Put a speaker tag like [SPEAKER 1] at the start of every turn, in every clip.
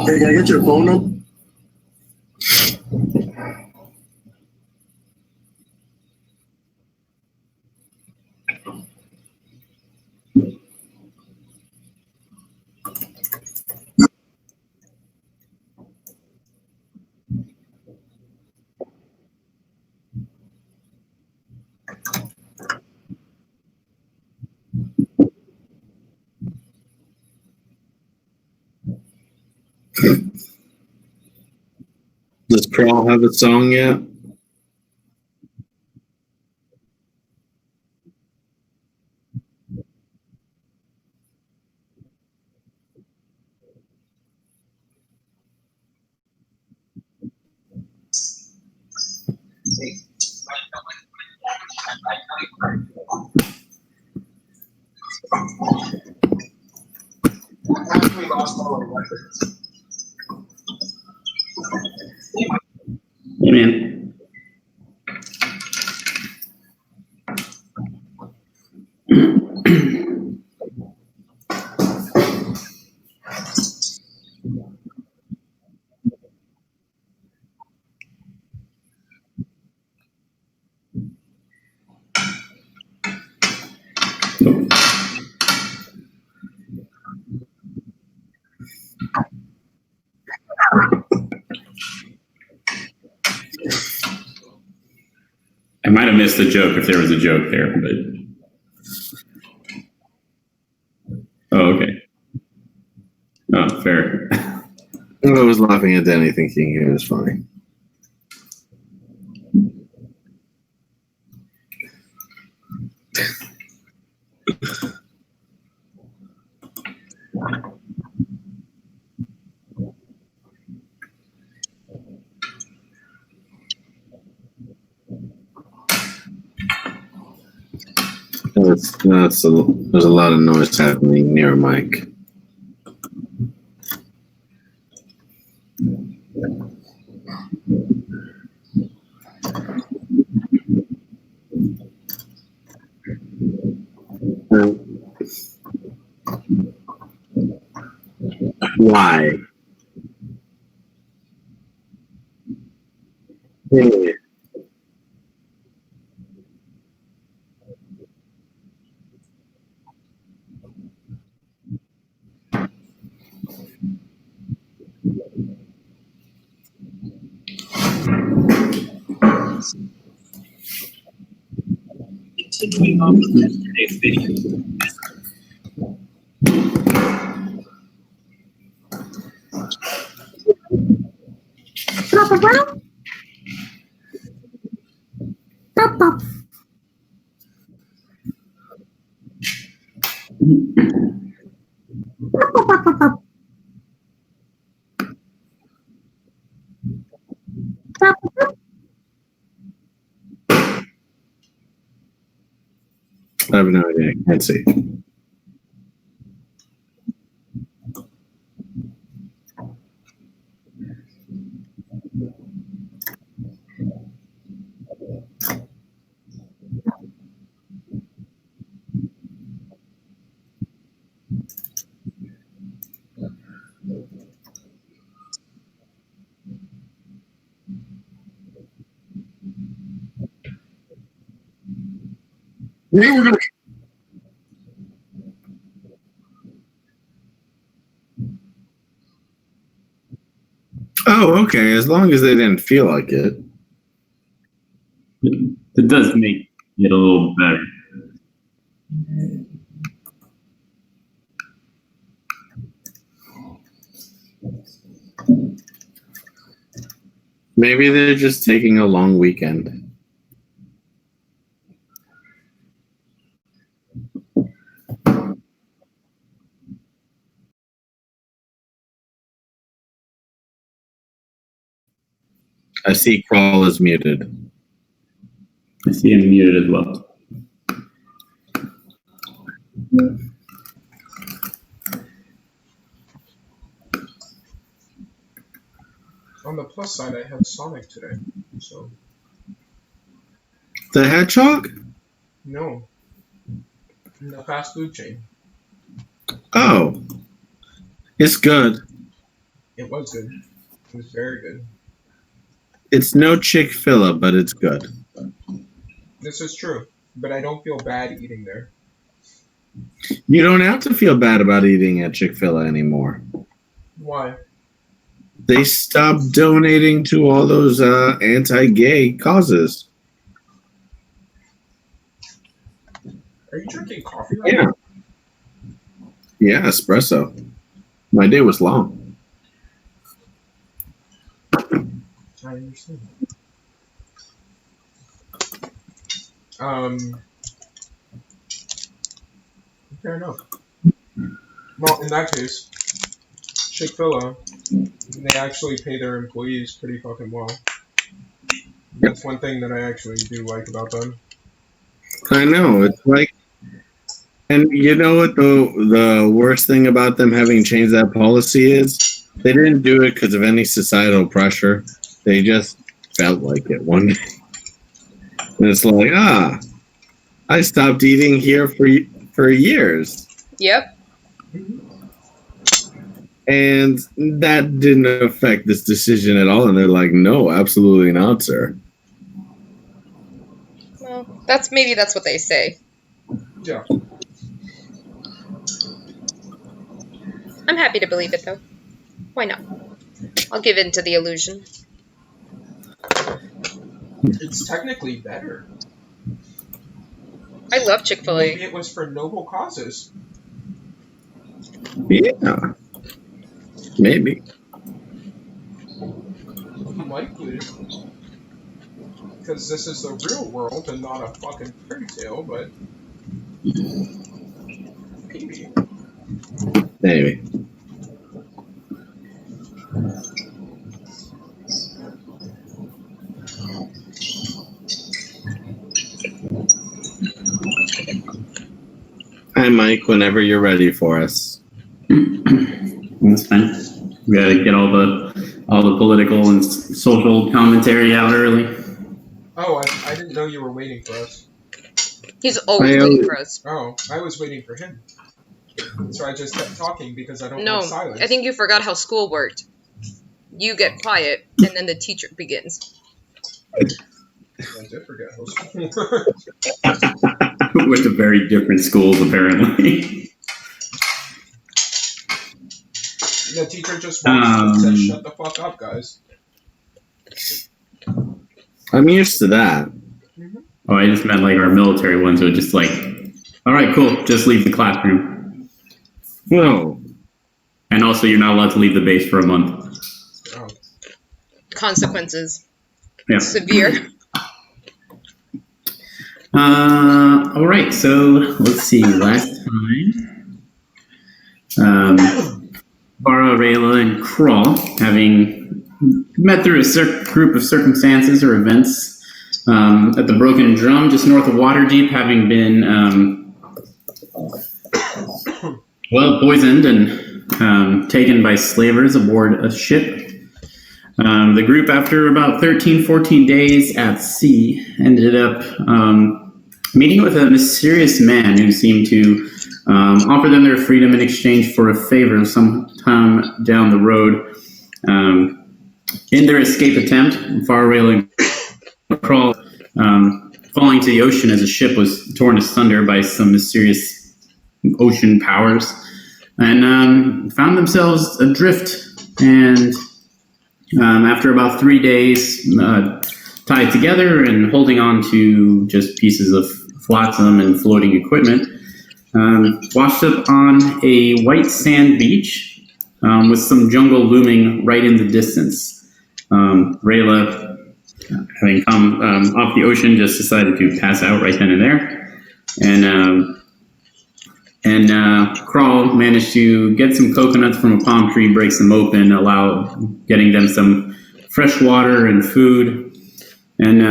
[SPEAKER 1] Hey, can I get your phone number?
[SPEAKER 2] Does Crawl have a song yet?
[SPEAKER 3] Hey, man. I might have missed the joke if there was a joke there, but. Oh, okay. Oh, fair.
[SPEAKER 2] I was laughing at Danny thinking it was funny. There's a lot of noise happening near Mike. Why? Yeah.
[SPEAKER 3] Continuing on with yesterday's video.
[SPEAKER 2] I have no idea. I can't see. Oh, okay. As long as they didn't feel like it.
[SPEAKER 3] It does make it a little better.
[SPEAKER 2] Maybe they're just taking a long weekend. I see Crawl is muted.
[SPEAKER 3] I see him muted as well.
[SPEAKER 4] On the plus side, I had Sonic today, so
[SPEAKER 2] The Hedgehog?
[SPEAKER 4] no. In the fast food chain.
[SPEAKER 2] Oh. It's good.
[SPEAKER 4] It was good. It was very good.
[SPEAKER 2] It's no Chick-fil-A, but it's good.
[SPEAKER 4] This is true, but I don't feel bad eating there.
[SPEAKER 2] You don't have to feel bad about eating at Chick-fil-A anymore.
[SPEAKER 4] Why?
[SPEAKER 2] They stopped donating to all those anti-gay causes.
[SPEAKER 4] Are you drinking coffee right
[SPEAKER 2] Yeah.
[SPEAKER 4] now?
[SPEAKER 2] Yeah, espresso. My day was long.
[SPEAKER 4] I understand. Fair enough. Well, in that case, Chick-fil-A, they actually pay their employees pretty fucking well. That's one thing that I actually do like about them.
[SPEAKER 2] I know. It's like, and you know what the worst thing about them having changed that policy is? They didn't do it because of any societal pressure. They just felt like it one day. And it's like, I stopped eating here for years.
[SPEAKER 1] Yep.
[SPEAKER 2] And that didn't affect this decision at all. And they're like, no, absolutely not, sir.
[SPEAKER 1] Well, maybe that's what they say.
[SPEAKER 4] Yeah.
[SPEAKER 1] I'm happy to believe it, though. Why not? I'll give in to the illusion.
[SPEAKER 4] It's technically better.
[SPEAKER 1] I love Chick-fil-A.
[SPEAKER 4] Maybe it was for noble causes.
[SPEAKER 2] Yeah. Maybe.
[SPEAKER 4] Likely. Because this is the real world and not a fucking fairy tale, but maybe.
[SPEAKER 2] Maybe. Hi, Mike. Whenever you're ready for us.
[SPEAKER 3] That's fine. We gotta get all the political and social commentary out early.
[SPEAKER 4] Oh, I didn't know you were waiting for us.
[SPEAKER 1] He's always waiting for us.
[SPEAKER 4] Oh, I was waiting for him. So I just kept talking because I don't
[SPEAKER 1] No,
[SPEAKER 4] want silence.
[SPEAKER 1] I think you forgot how school worked. You get quiet, and then the teacher begins.
[SPEAKER 4] I did forget how school worked.
[SPEAKER 3] Went to very different schools, apparently.
[SPEAKER 4] The teacher just walks up and says, "Shut the fuck up, guys."
[SPEAKER 2] I'm used to that.
[SPEAKER 4] Mm-hmm.
[SPEAKER 3] Oh, I just meant like our military ones who would just like, all right, cool, just leave the classroom.
[SPEAKER 2] No.
[SPEAKER 3] And also, you're not allowed to leave the base for a month.
[SPEAKER 4] Oh.
[SPEAKER 1] Consequences.
[SPEAKER 3] Yeah.
[SPEAKER 1] Severe.
[SPEAKER 3] All right, so let's see. Last time, Vara, Rayla, and Crawl, having met through a group of circumstances or events at the Broken Drum, just north of Waterdeep, having been poisoned and taken by slavers aboard a ship. The group, after about 13, 14 days at sea, ended up meeting with a mysterious man who seemed to offer them their freedom in exchange for a favor sometime down the road. In their escape attempt, Farrail and Crawl falling to the ocean as a ship was torn asunder by some mysterious ocean powers, and found themselves adrift. And after about 3 days tied together and holding on to just pieces of flotsam and floating equipment, washed up on a white sand beach with some jungle looming right in the distance. Rayla, having come off the ocean, just decided to pass out right then and there. And Crawl managed to get some coconuts from a palm tree, break them open, getting them some fresh water and food. And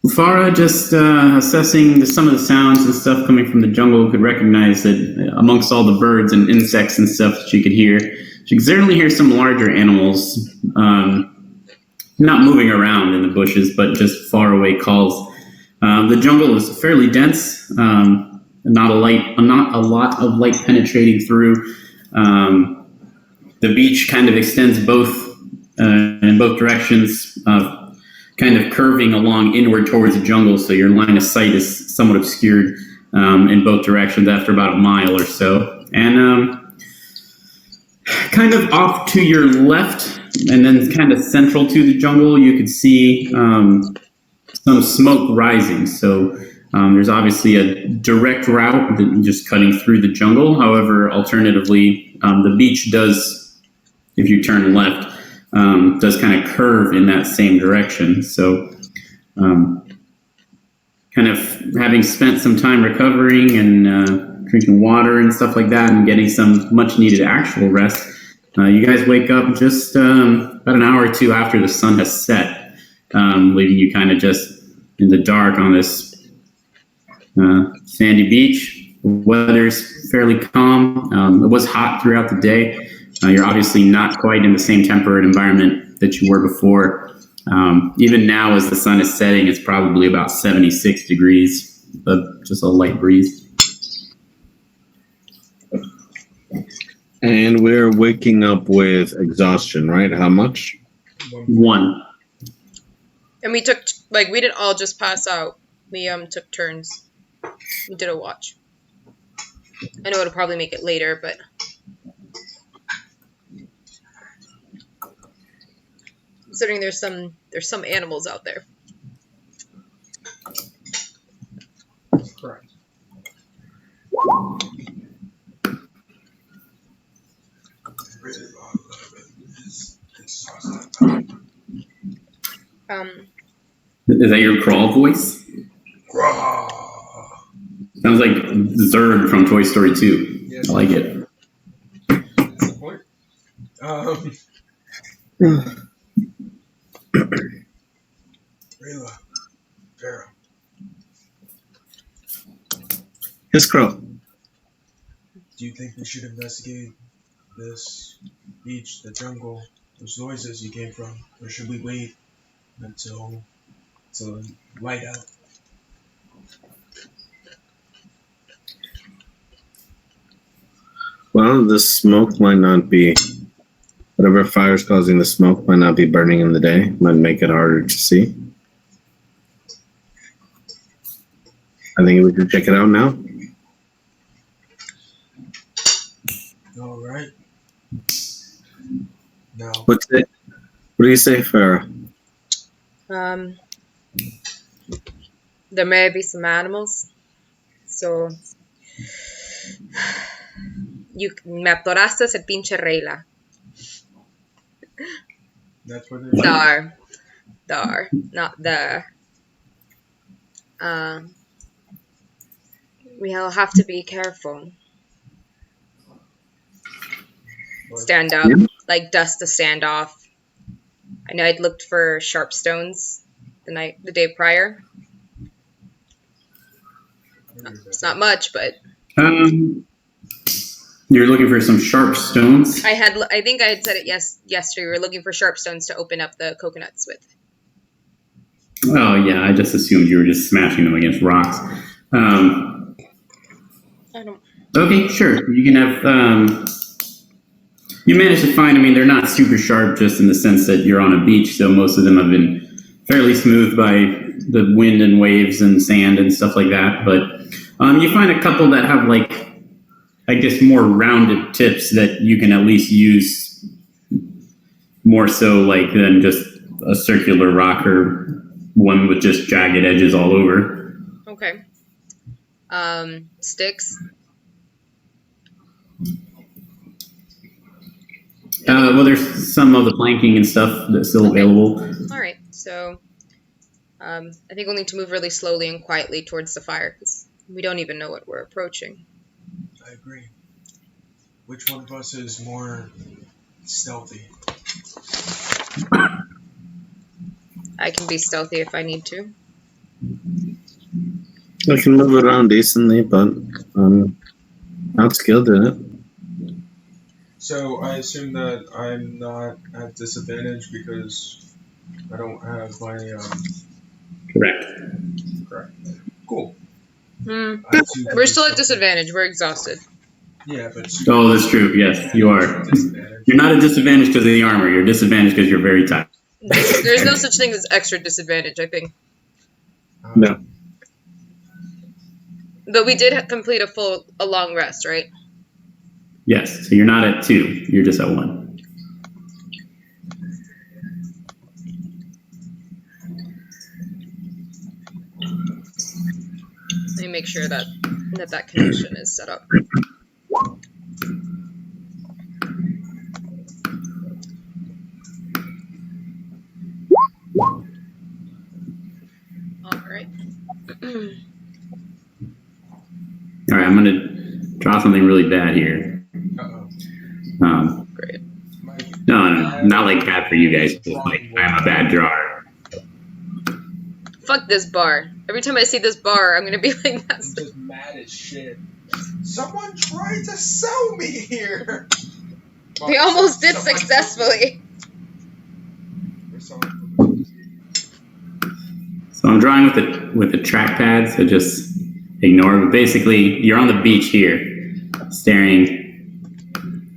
[SPEAKER 3] Farah, just assessing some of the sounds and stuff coming from the jungle, could recognize that amongst all the birds and insects and stuff that she could hear, she could certainly hear some larger animals not moving around in the bushes, but just far away calls. The jungle is fairly dense, not a lot of light penetrating through. The beach kind of extends in both directions, kind of curving along inward towards the jungle, so your line of sight is somewhat obscured in both directions after about a mile or so. And kind of off to your left, and then kind of central to the jungle, you could see some smoke rising. So there's obviously a direct route just cutting through the jungle. However, alternatively, the beach does, if you turn left, does kind of curve in that same direction. So kind of having spent some time recovering and drinking water and stuff like that and getting some much needed actual rest, you guys wake up just about an hour or two after the sun has set, leaving you kind of just in the dark on this sandy beach. Weather's fairly calm. It was hot throughout the day. You're obviously not quite in the same temperate environment that you were before. Even now, as the sun is setting, it's probably about 76 degrees, but just a light breeze.
[SPEAKER 2] And we're waking up with exhaustion, right? How much?
[SPEAKER 3] 1.
[SPEAKER 1] And we took, we didn't all just pass out. We took turns. We did a watch. I know it'll probably make it later, but... Considering there's some animals out there.
[SPEAKER 4] Correct.
[SPEAKER 3] Is that your crawl voice? Sounds like Zurg from Toy Story 2.
[SPEAKER 4] Yes.
[SPEAKER 3] I like it.
[SPEAKER 4] That's the point. Rayla, Vera.
[SPEAKER 2] Yes, Crow.
[SPEAKER 4] Do you think we should investigate this beach, the jungle, those noises you came from, or should we wait until it's light out?
[SPEAKER 2] Well, the smoke might not be, whatever fire's causing the smoke might not be burning in the day. Might make it harder to see. I think we should check it out now.
[SPEAKER 4] All right. Now,
[SPEAKER 2] What's it? What do you say, Farah?
[SPEAKER 1] There may be some animals. So... Me atoraste el pinche Rayla.
[SPEAKER 4] that's what it is.
[SPEAKER 1] Dar, not there. We'll have to be careful. Stand up, dust the stand off. I know I'd looked for sharp stones the day prior. It's not much, but
[SPEAKER 3] You're looking for some sharp stones?
[SPEAKER 1] I think I had said it yesterday. We were looking for sharp stones to open up the coconuts with.
[SPEAKER 3] Oh, yeah, I just assumed you were just smashing them against rocks.
[SPEAKER 1] I don't...
[SPEAKER 3] Okay, sure. You can have... you managed to find, they're not super sharp just in the sense that you're on a beach, so most of them have been fairly smooth by the wind and waves and sand and stuff like that. But you find a couple that have, more rounded tips that you can at least use more so than just a circular rock or one with just jagged edges all over.
[SPEAKER 1] Okay. Sticks.
[SPEAKER 3] Well, there's some of the planking and stuff that's still available.
[SPEAKER 1] All right. So, I think we'll need to move really slowly and quietly towards the fire because we don't even know what we're approaching.
[SPEAKER 4] I agree. Which one of us is more stealthy?
[SPEAKER 1] I can be stealthy if I need to.
[SPEAKER 2] I can move around decently, but I'm not skilled in it.
[SPEAKER 4] So I assume that I'm not at disadvantage because I don't have my
[SPEAKER 3] Correct.
[SPEAKER 4] correct. Cool.
[SPEAKER 1] We're still at disadvantage. We're exhausted.
[SPEAKER 4] Yeah, but
[SPEAKER 3] Oh, that's true. Yes, you are.
[SPEAKER 4] disadvantage.
[SPEAKER 3] You're not at disadvantage because of the armor. You're disadvantaged because you're very tired.
[SPEAKER 1] There's no such thing as extra disadvantage, I think.
[SPEAKER 2] No.
[SPEAKER 1] But we did complete a long rest, right?
[SPEAKER 3] Yes, so you're not at 2. You're just at 1.
[SPEAKER 1] Let me make sure that connection is set up. All right.
[SPEAKER 3] All right, I'm going to draw something really bad here.
[SPEAKER 1] Great.
[SPEAKER 3] No, not like bad for you guys. Just like I'm a bad drawer.
[SPEAKER 1] Fuck this bar. Every time I see this bar, I'm gonna be like,
[SPEAKER 4] I'm
[SPEAKER 1] that's
[SPEAKER 4] just mad as shit. Someone tried to sell me here.
[SPEAKER 1] we almost did
[SPEAKER 4] Someone-
[SPEAKER 1] successfully.
[SPEAKER 3] So I'm drawing with the trackpad, so just ignore. But basically, you're on the beach here, staring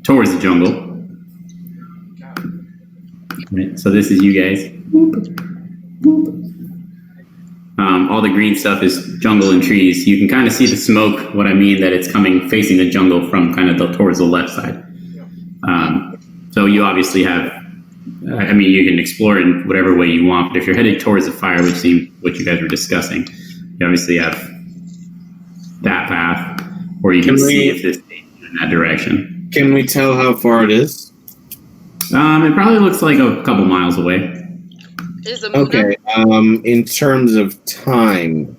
[SPEAKER 3] towards the jungle. Right, so this is you guys. All the green stuff is jungle and trees. You can kind of see the smoke. What I mean that it's coming facing the jungle from kind of towards the left side. So you obviously have. I mean, you can explore in whatever way you want, but if you're headed towards the fire, which seemed what you guys were discussing, you obviously have that path, or you can see if this takes you in that direction.
[SPEAKER 2] Can we tell how far it is?
[SPEAKER 3] It probably looks like a couple miles away.
[SPEAKER 1] Is the moon
[SPEAKER 2] Okay.
[SPEAKER 1] up?
[SPEAKER 2] In terms of time,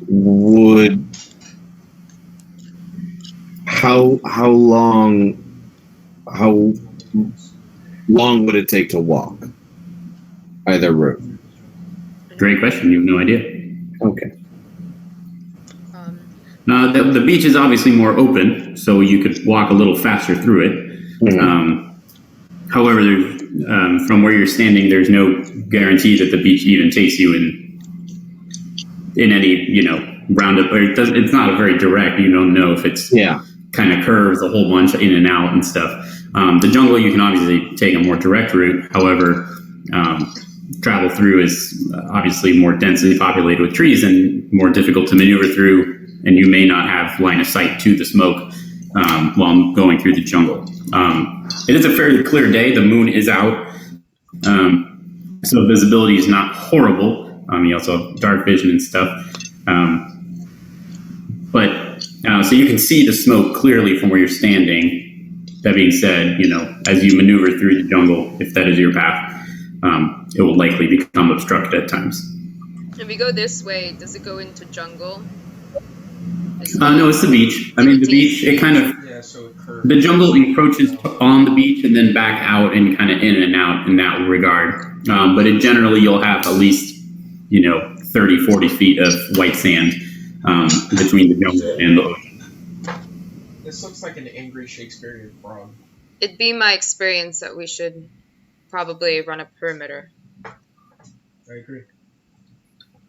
[SPEAKER 2] would how long would it take to walk either route?
[SPEAKER 3] Great question. You have no idea.
[SPEAKER 2] Okay.
[SPEAKER 3] The beach is obviously more open, so you could walk a little faster through it.
[SPEAKER 2] Mhm.
[SPEAKER 3] However, from where you're standing, there's no guarantee that the beach even takes you in any roundup. Or it's not a very direct. You don't know if it's kind of curves a whole bunch in and out and stuff. The jungle, you can obviously take a more direct route. However, travel through is obviously more densely populated with trees and more difficult to maneuver through, and you may not have line of sight to the smoke while going through the jungle. It is a fairly clear day. The moon is out, so visibility is not horrible. You also have dark vision and stuff. So you can see the smoke clearly from where you're standing. That being said, as you maneuver through the jungle, if that is your path, it will likely become obstructed at times.
[SPEAKER 1] If we go this way, does it go into jungle?
[SPEAKER 3] No, it's the beach. I mean, the beach, it kind of...
[SPEAKER 4] Yeah, so it curves.
[SPEAKER 3] The jungle encroaches on the beach and then back out and kind of in and out in that regard. But generally, you'll have at least, 30, 40 feet of white sand between the jungle and the ocean.
[SPEAKER 4] This looks like an angry Shakespearean frog.
[SPEAKER 1] It'd be my experience that we should probably run a perimeter.
[SPEAKER 4] I agree.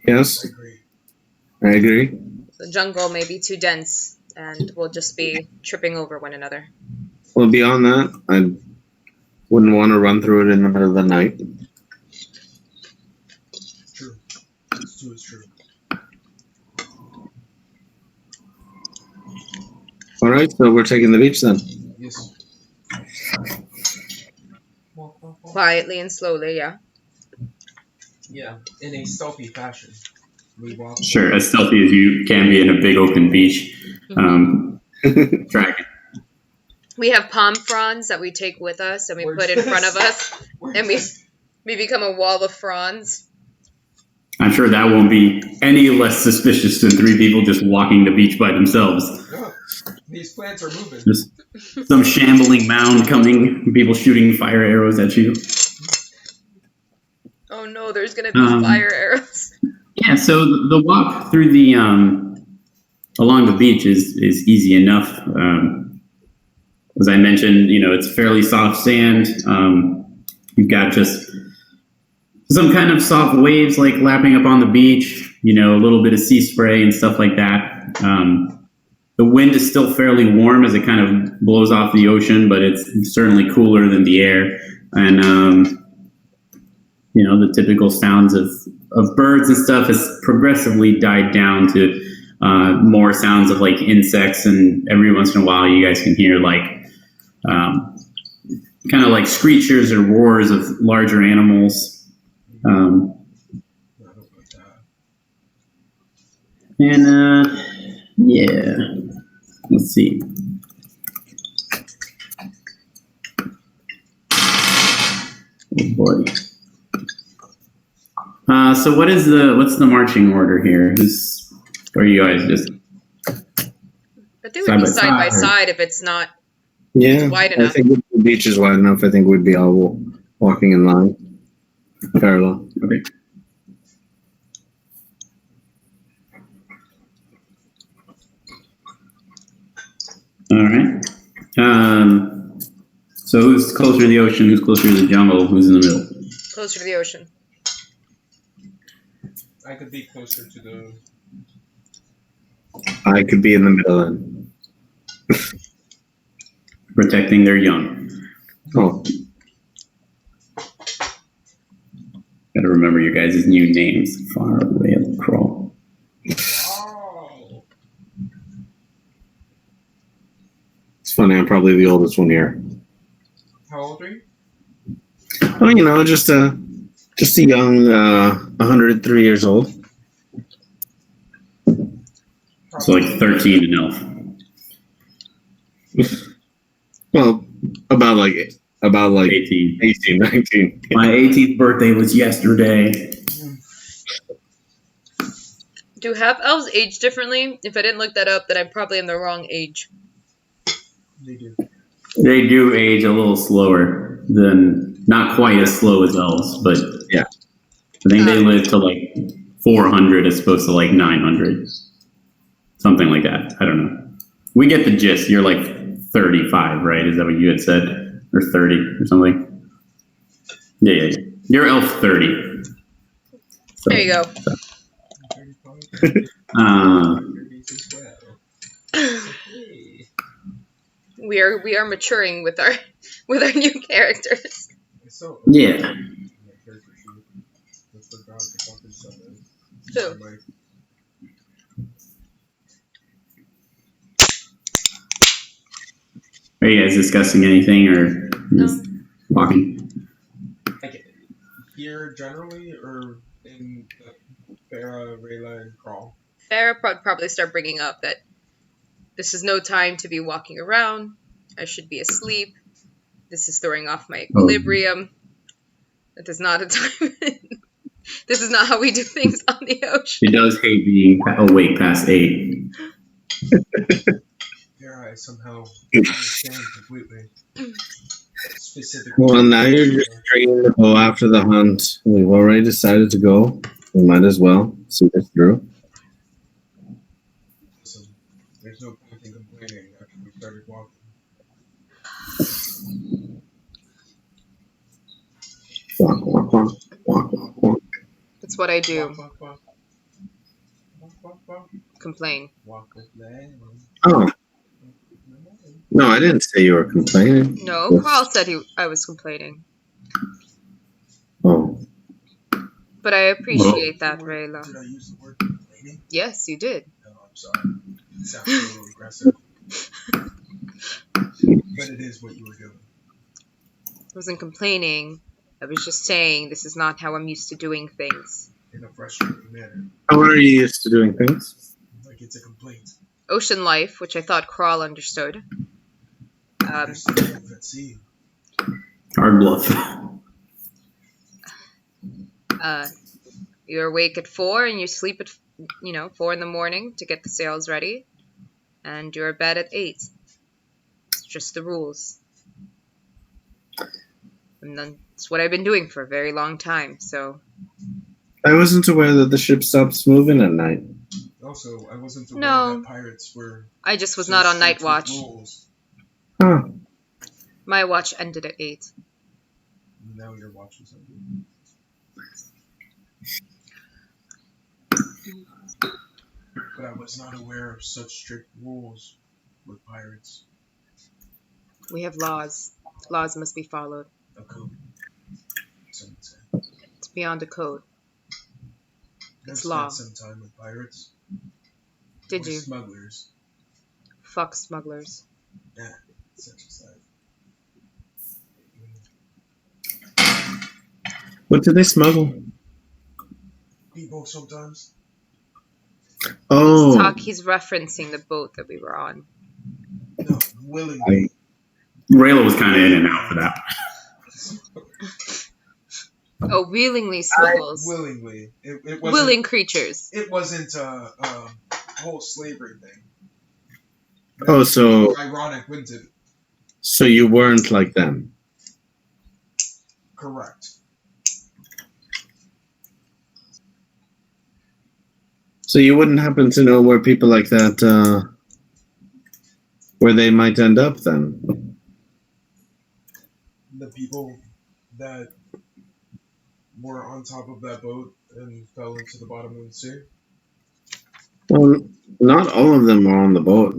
[SPEAKER 2] Yes,
[SPEAKER 4] I agree.
[SPEAKER 2] I agree.
[SPEAKER 1] The jungle may be too dense, and we'll just be tripping over one another.
[SPEAKER 2] Well, beyond that, I wouldn't want to run through it in the middle of the night.
[SPEAKER 4] True. This too is true.
[SPEAKER 2] All right, so we're taking the beach then.
[SPEAKER 4] Yes. Walk, walk, walk.
[SPEAKER 1] Quietly and slowly, yeah.
[SPEAKER 4] Yeah, in a stealthy fashion. We walk.
[SPEAKER 3] Sure, as stealthy as you can be in a big open beach. Dragon.
[SPEAKER 1] We have palm fronds that we take with us and we
[SPEAKER 4] We're
[SPEAKER 1] put in
[SPEAKER 4] just-
[SPEAKER 1] front of us,
[SPEAKER 4] We're
[SPEAKER 1] and we
[SPEAKER 4] just-
[SPEAKER 1] become a wall of fronds.
[SPEAKER 3] I'm sure that won't be any less suspicious than 3 people just walking the beach by themselves.
[SPEAKER 4] No, these plants are moving.
[SPEAKER 3] Just some shambling mound coming, people shooting fire arrows at you.
[SPEAKER 1] Oh no, there's gonna be fire arrows.
[SPEAKER 3] Yeah, so the walk through the along the beach is easy enough. As I mentioned, it's fairly soft sand. You've got just some kind of soft waves like lapping up on the beach. A little bit of sea spray and stuff like that. The wind is still fairly warm as it kind of blows off the ocean, but it's certainly cooler than the air. And, the typical sounds of birds and stuff has progressively died down to more sounds of like insects. And every once in a while, you guys can hear like kind of like screechers or roars of larger animals.
[SPEAKER 4] I don't like that.
[SPEAKER 3] And yeah, let's see. Oh boy. So what's the marching order here? Are you guys just
[SPEAKER 1] I think we'd be side by side if it's not
[SPEAKER 2] Yeah,
[SPEAKER 1] wide
[SPEAKER 2] I
[SPEAKER 1] enough.
[SPEAKER 2] think if the beach is wide enough, I think we'd be all walking in line, parallel.
[SPEAKER 3] Okay. All right. So who's closer to the ocean? Who's closer to the jungle? Who's in the middle?
[SPEAKER 1] Closer to the ocean.
[SPEAKER 4] I could be closer to the.
[SPEAKER 2] I could be in the middle then.
[SPEAKER 3] Protecting their young.
[SPEAKER 2] Oh,
[SPEAKER 3] Gotta remember your guys' new names. Far away crawl.
[SPEAKER 4] Wow.
[SPEAKER 2] it's funny. I'm probably the oldest one here.
[SPEAKER 4] How old are you?
[SPEAKER 2] Oh, just a young, 103 years old.
[SPEAKER 3] So like 13 and elf.
[SPEAKER 2] Well, about like
[SPEAKER 3] 18.
[SPEAKER 2] 18, 19.
[SPEAKER 3] My 18th birthday was yesterday.
[SPEAKER 1] Do half elves age differently? If I didn't look that up, then I'm probably in the wrong age.
[SPEAKER 4] They do.
[SPEAKER 3] They do age a little slower than, not quite as slow as elves, but
[SPEAKER 2] Yeah.
[SPEAKER 3] I think they live to like 400 as opposed to like 900. Something like that. I don't know. We get the gist. You're like 35, right? Is that what you had said? Or 30 or something? Yeah. You're elf 30. So,
[SPEAKER 1] There you go.
[SPEAKER 4] 35.
[SPEAKER 3] Uh,
[SPEAKER 4] 30s as well. Hey.
[SPEAKER 1] We are maturing with our new characters.
[SPEAKER 4] So,
[SPEAKER 3] yeah.
[SPEAKER 4] That's the god the fucking sun is.
[SPEAKER 1] Who?
[SPEAKER 3] Are you guys discussing anything or just walking?
[SPEAKER 4] Like, here generally, or in Farah, Rayla, and Crawl?
[SPEAKER 1] Farah probably start bringing up that this is no time to be walking around. I should be asleep. This is throwing off my equilibrium. It is not a time. This is not how we do things on the ocean.
[SPEAKER 3] She does hate being awake past 8.
[SPEAKER 4] Farah, I somehow understand completely. Specifically.
[SPEAKER 2] Well, now you're just trying to go after the hunt. We've already decided to go. We might as well see this through.
[SPEAKER 4] Listen, there's no point in complaining after we started walking.
[SPEAKER 2] Walk, walk, walk, walk, walk, walk.
[SPEAKER 1] That's what I do.
[SPEAKER 4] Walk, walk, walk. Walk, walk, walk.
[SPEAKER 1] Complain.
[SPEAKER 4] Walk with lemon.
[SPEAKER 2] Oh, no, I didn't say you were complaining.
[SPEAKER 1] No, Carl said I was complaining.
[SPEAKER 2] Oh,
[SPEAKER 1] But I appreciate that, Rayla.
[SPEAKER 4] Did I use the word complaining?
[SPEAKER 1] Yes, you did.
[SPEAKER 4] No, I'm sorry. It sounds a little aggressive. But it is what you were doing.
[SPEAKER 1] I wasn't complaining. I was just saying this is not how I'm used to doing things.
[SPEAKER 4] In a frustrating manner.
[SPEAKER 2] how are you used to doing things?
[SPEAKER 4] Like it's a complaint.
[SPEAKER 1] Ocean life, which I thought Crawl understood.
[SPEAKER 4] There's life at sea.
[SPEAKER 3] Hard bluff.
[SPEAKER 1] You're awake at 4 and you sleep at 4 in the morning to get the sails ready, and you're in bed at 8. It's just the rules. And that's what I've been doing for a very long time. So
[SPEAKER 2] I wasn't aware that the ship stops moving at night.
[SPEAKER 4] Also, I wasn't aware
[SPEAKER 1] No.
[SPEAKER 4] that pirates were.
[SPEAKER 1] I just was
[SPEAKER 4] so
[SPEAKER 1] not on
[SPEAKER 4] strict
[SPEAKER 1] night watch.
[SPEAKER 4] with rules.
[SPEAKER 2] Huh.
[SPEAKER 1] My watch ended at 8.
[SPEAKER 4] Now your watch is ended. but I was not aware of such strict rules with pirates.
[SPEAKER 1] We have laws. Laws must be followed.
[SPEAKER 4] A code, some would say.
[SPEAKER 1] It's beyond a code.
[SPEAKER 4] I've
[SPEAKER 1] It's law.
[SPEAKER 4] spent some time with pirates.
[SPEAKER 1] Did
[SPEAKER 4] Or
[SPEAKER 1] you?
[SPEAKER 4] smugglers.
[SPEAKER 1] Fuck smugglers.
[SPEAKER 4] Yeah, such as that.
[SPEAKER 2] What do they smuggle?
[SPEAKER 4] People sometimes.
[SPEAKER 2] Oh,
[SPEAKER 1] He's referencing the boat that we were on.
[SPEAKER 4] No, willingly.
[SPEAKER 3] Rayla was kind of in and out for that.
[SPEAKER 1] Oh, willingly smuggles.
[SPEAKER 4] Willingly. It wasn't,
[SPEAKER 1] Willing creatures.
[SPEAKER 4] It wasn't a whole slavery thing.
[SPEAKER 2] oh, so
[SPEAKER 4] Ironic, wouldn't it?
[SPEAKER 2] so you weren't like them.
[SPEAKER 4] Correct.
[SPEAKER 2] So you wouldn't happen to know where people like that, where they might end up then?
[SPEAKER 4] The people that were on top of that boat and fell into the bottom of the sea.
[SPEAKER 2] Well, not all of them were on the boat.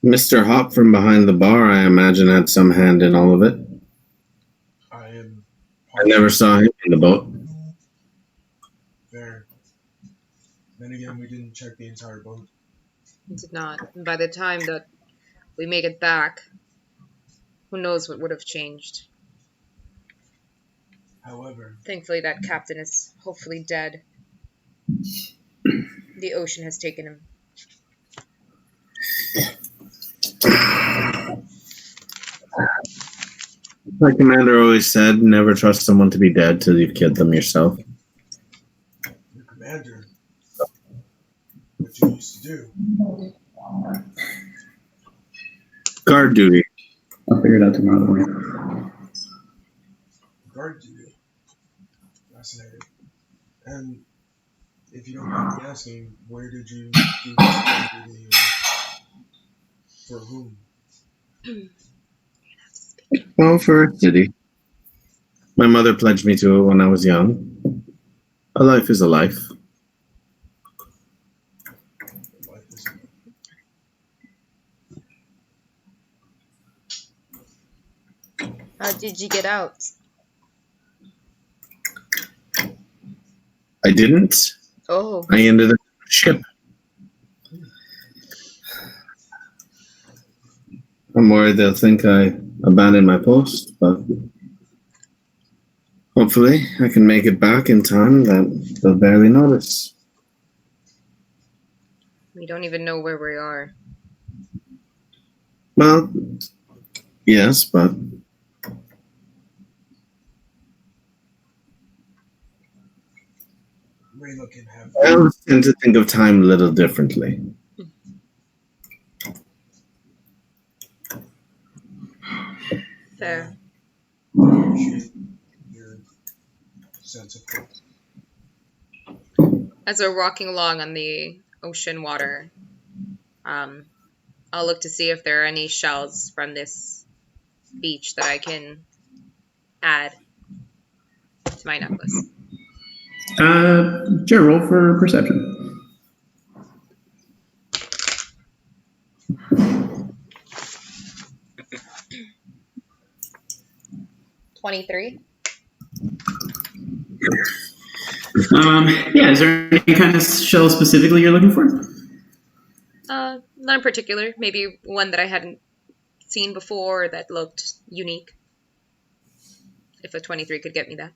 [SPEAKER 2] Mr. Hop from behind the bar, I imagine, had some hand in all of it.
[SPEAKER 4] I
[SPEAKER 2] never saw him in the boat.
[SPEAKER 4] Fair. Then again, we didn't check the entire boat.
[SPEAKER 1] We did not. And by the time that we make it back, who knows what would have changed.
[SPEAKER 4] However,
[SPEAKER 1] Thankfully, that captain is hopefully dead. The ocean has taken him.
[SPEAKER 2] My commander always said, never trust someone to be dead till you've killed them yourself.
[SPEAKER 4] your commander, what you used to do.
[SPEAKER 2] Guard duty.
[SPEAKER 3] I'll figure it out tomorrow morning.
[SPEAKER 4] Guard duty. Fascinating. And if you don't mind me asking, where did you do this guard duty? For whom?
[SPEAKER 2] Oh, for a city. My mother pledged me to it when I was young. A life is a life.
[SPEAKER 4] Life is
[SPEAKER 1] How did you get out?
[SPEAKER 2] I didn't.
[SPEAKER 1] Oh,
[SPEAKER 2] I ended up on a ship. I'm worried they'll think I abandoned my post, but hopefully I can make it back in time that they'll barely notice.
[SPEAKER 1] we don't even know where we are.
[SPEAKER 2] Well, yes, but
[SPEAKER 4] Rayla can have.
[SPEAKER 2] I always tend to think of time a little differently.
[SPEAKER 1] Fair.
[SPEAKER 4] Appreciate your sense of hope.
[SPEAKER 1] As we're walking along on the ocean water, I'll look to see if there are any shells from this beach that I can add to my necklace.
[SPEAKER 3] Sure, roll for perception.
[SPEAKER 1] $23.
[SPEAKER 3] Yeah, is there any kind of shell specifically you're looking for?
[SPEAKER 1] Not in particular. Maybe one that I hadn't seen before that looked unique. If a 23 could get me that.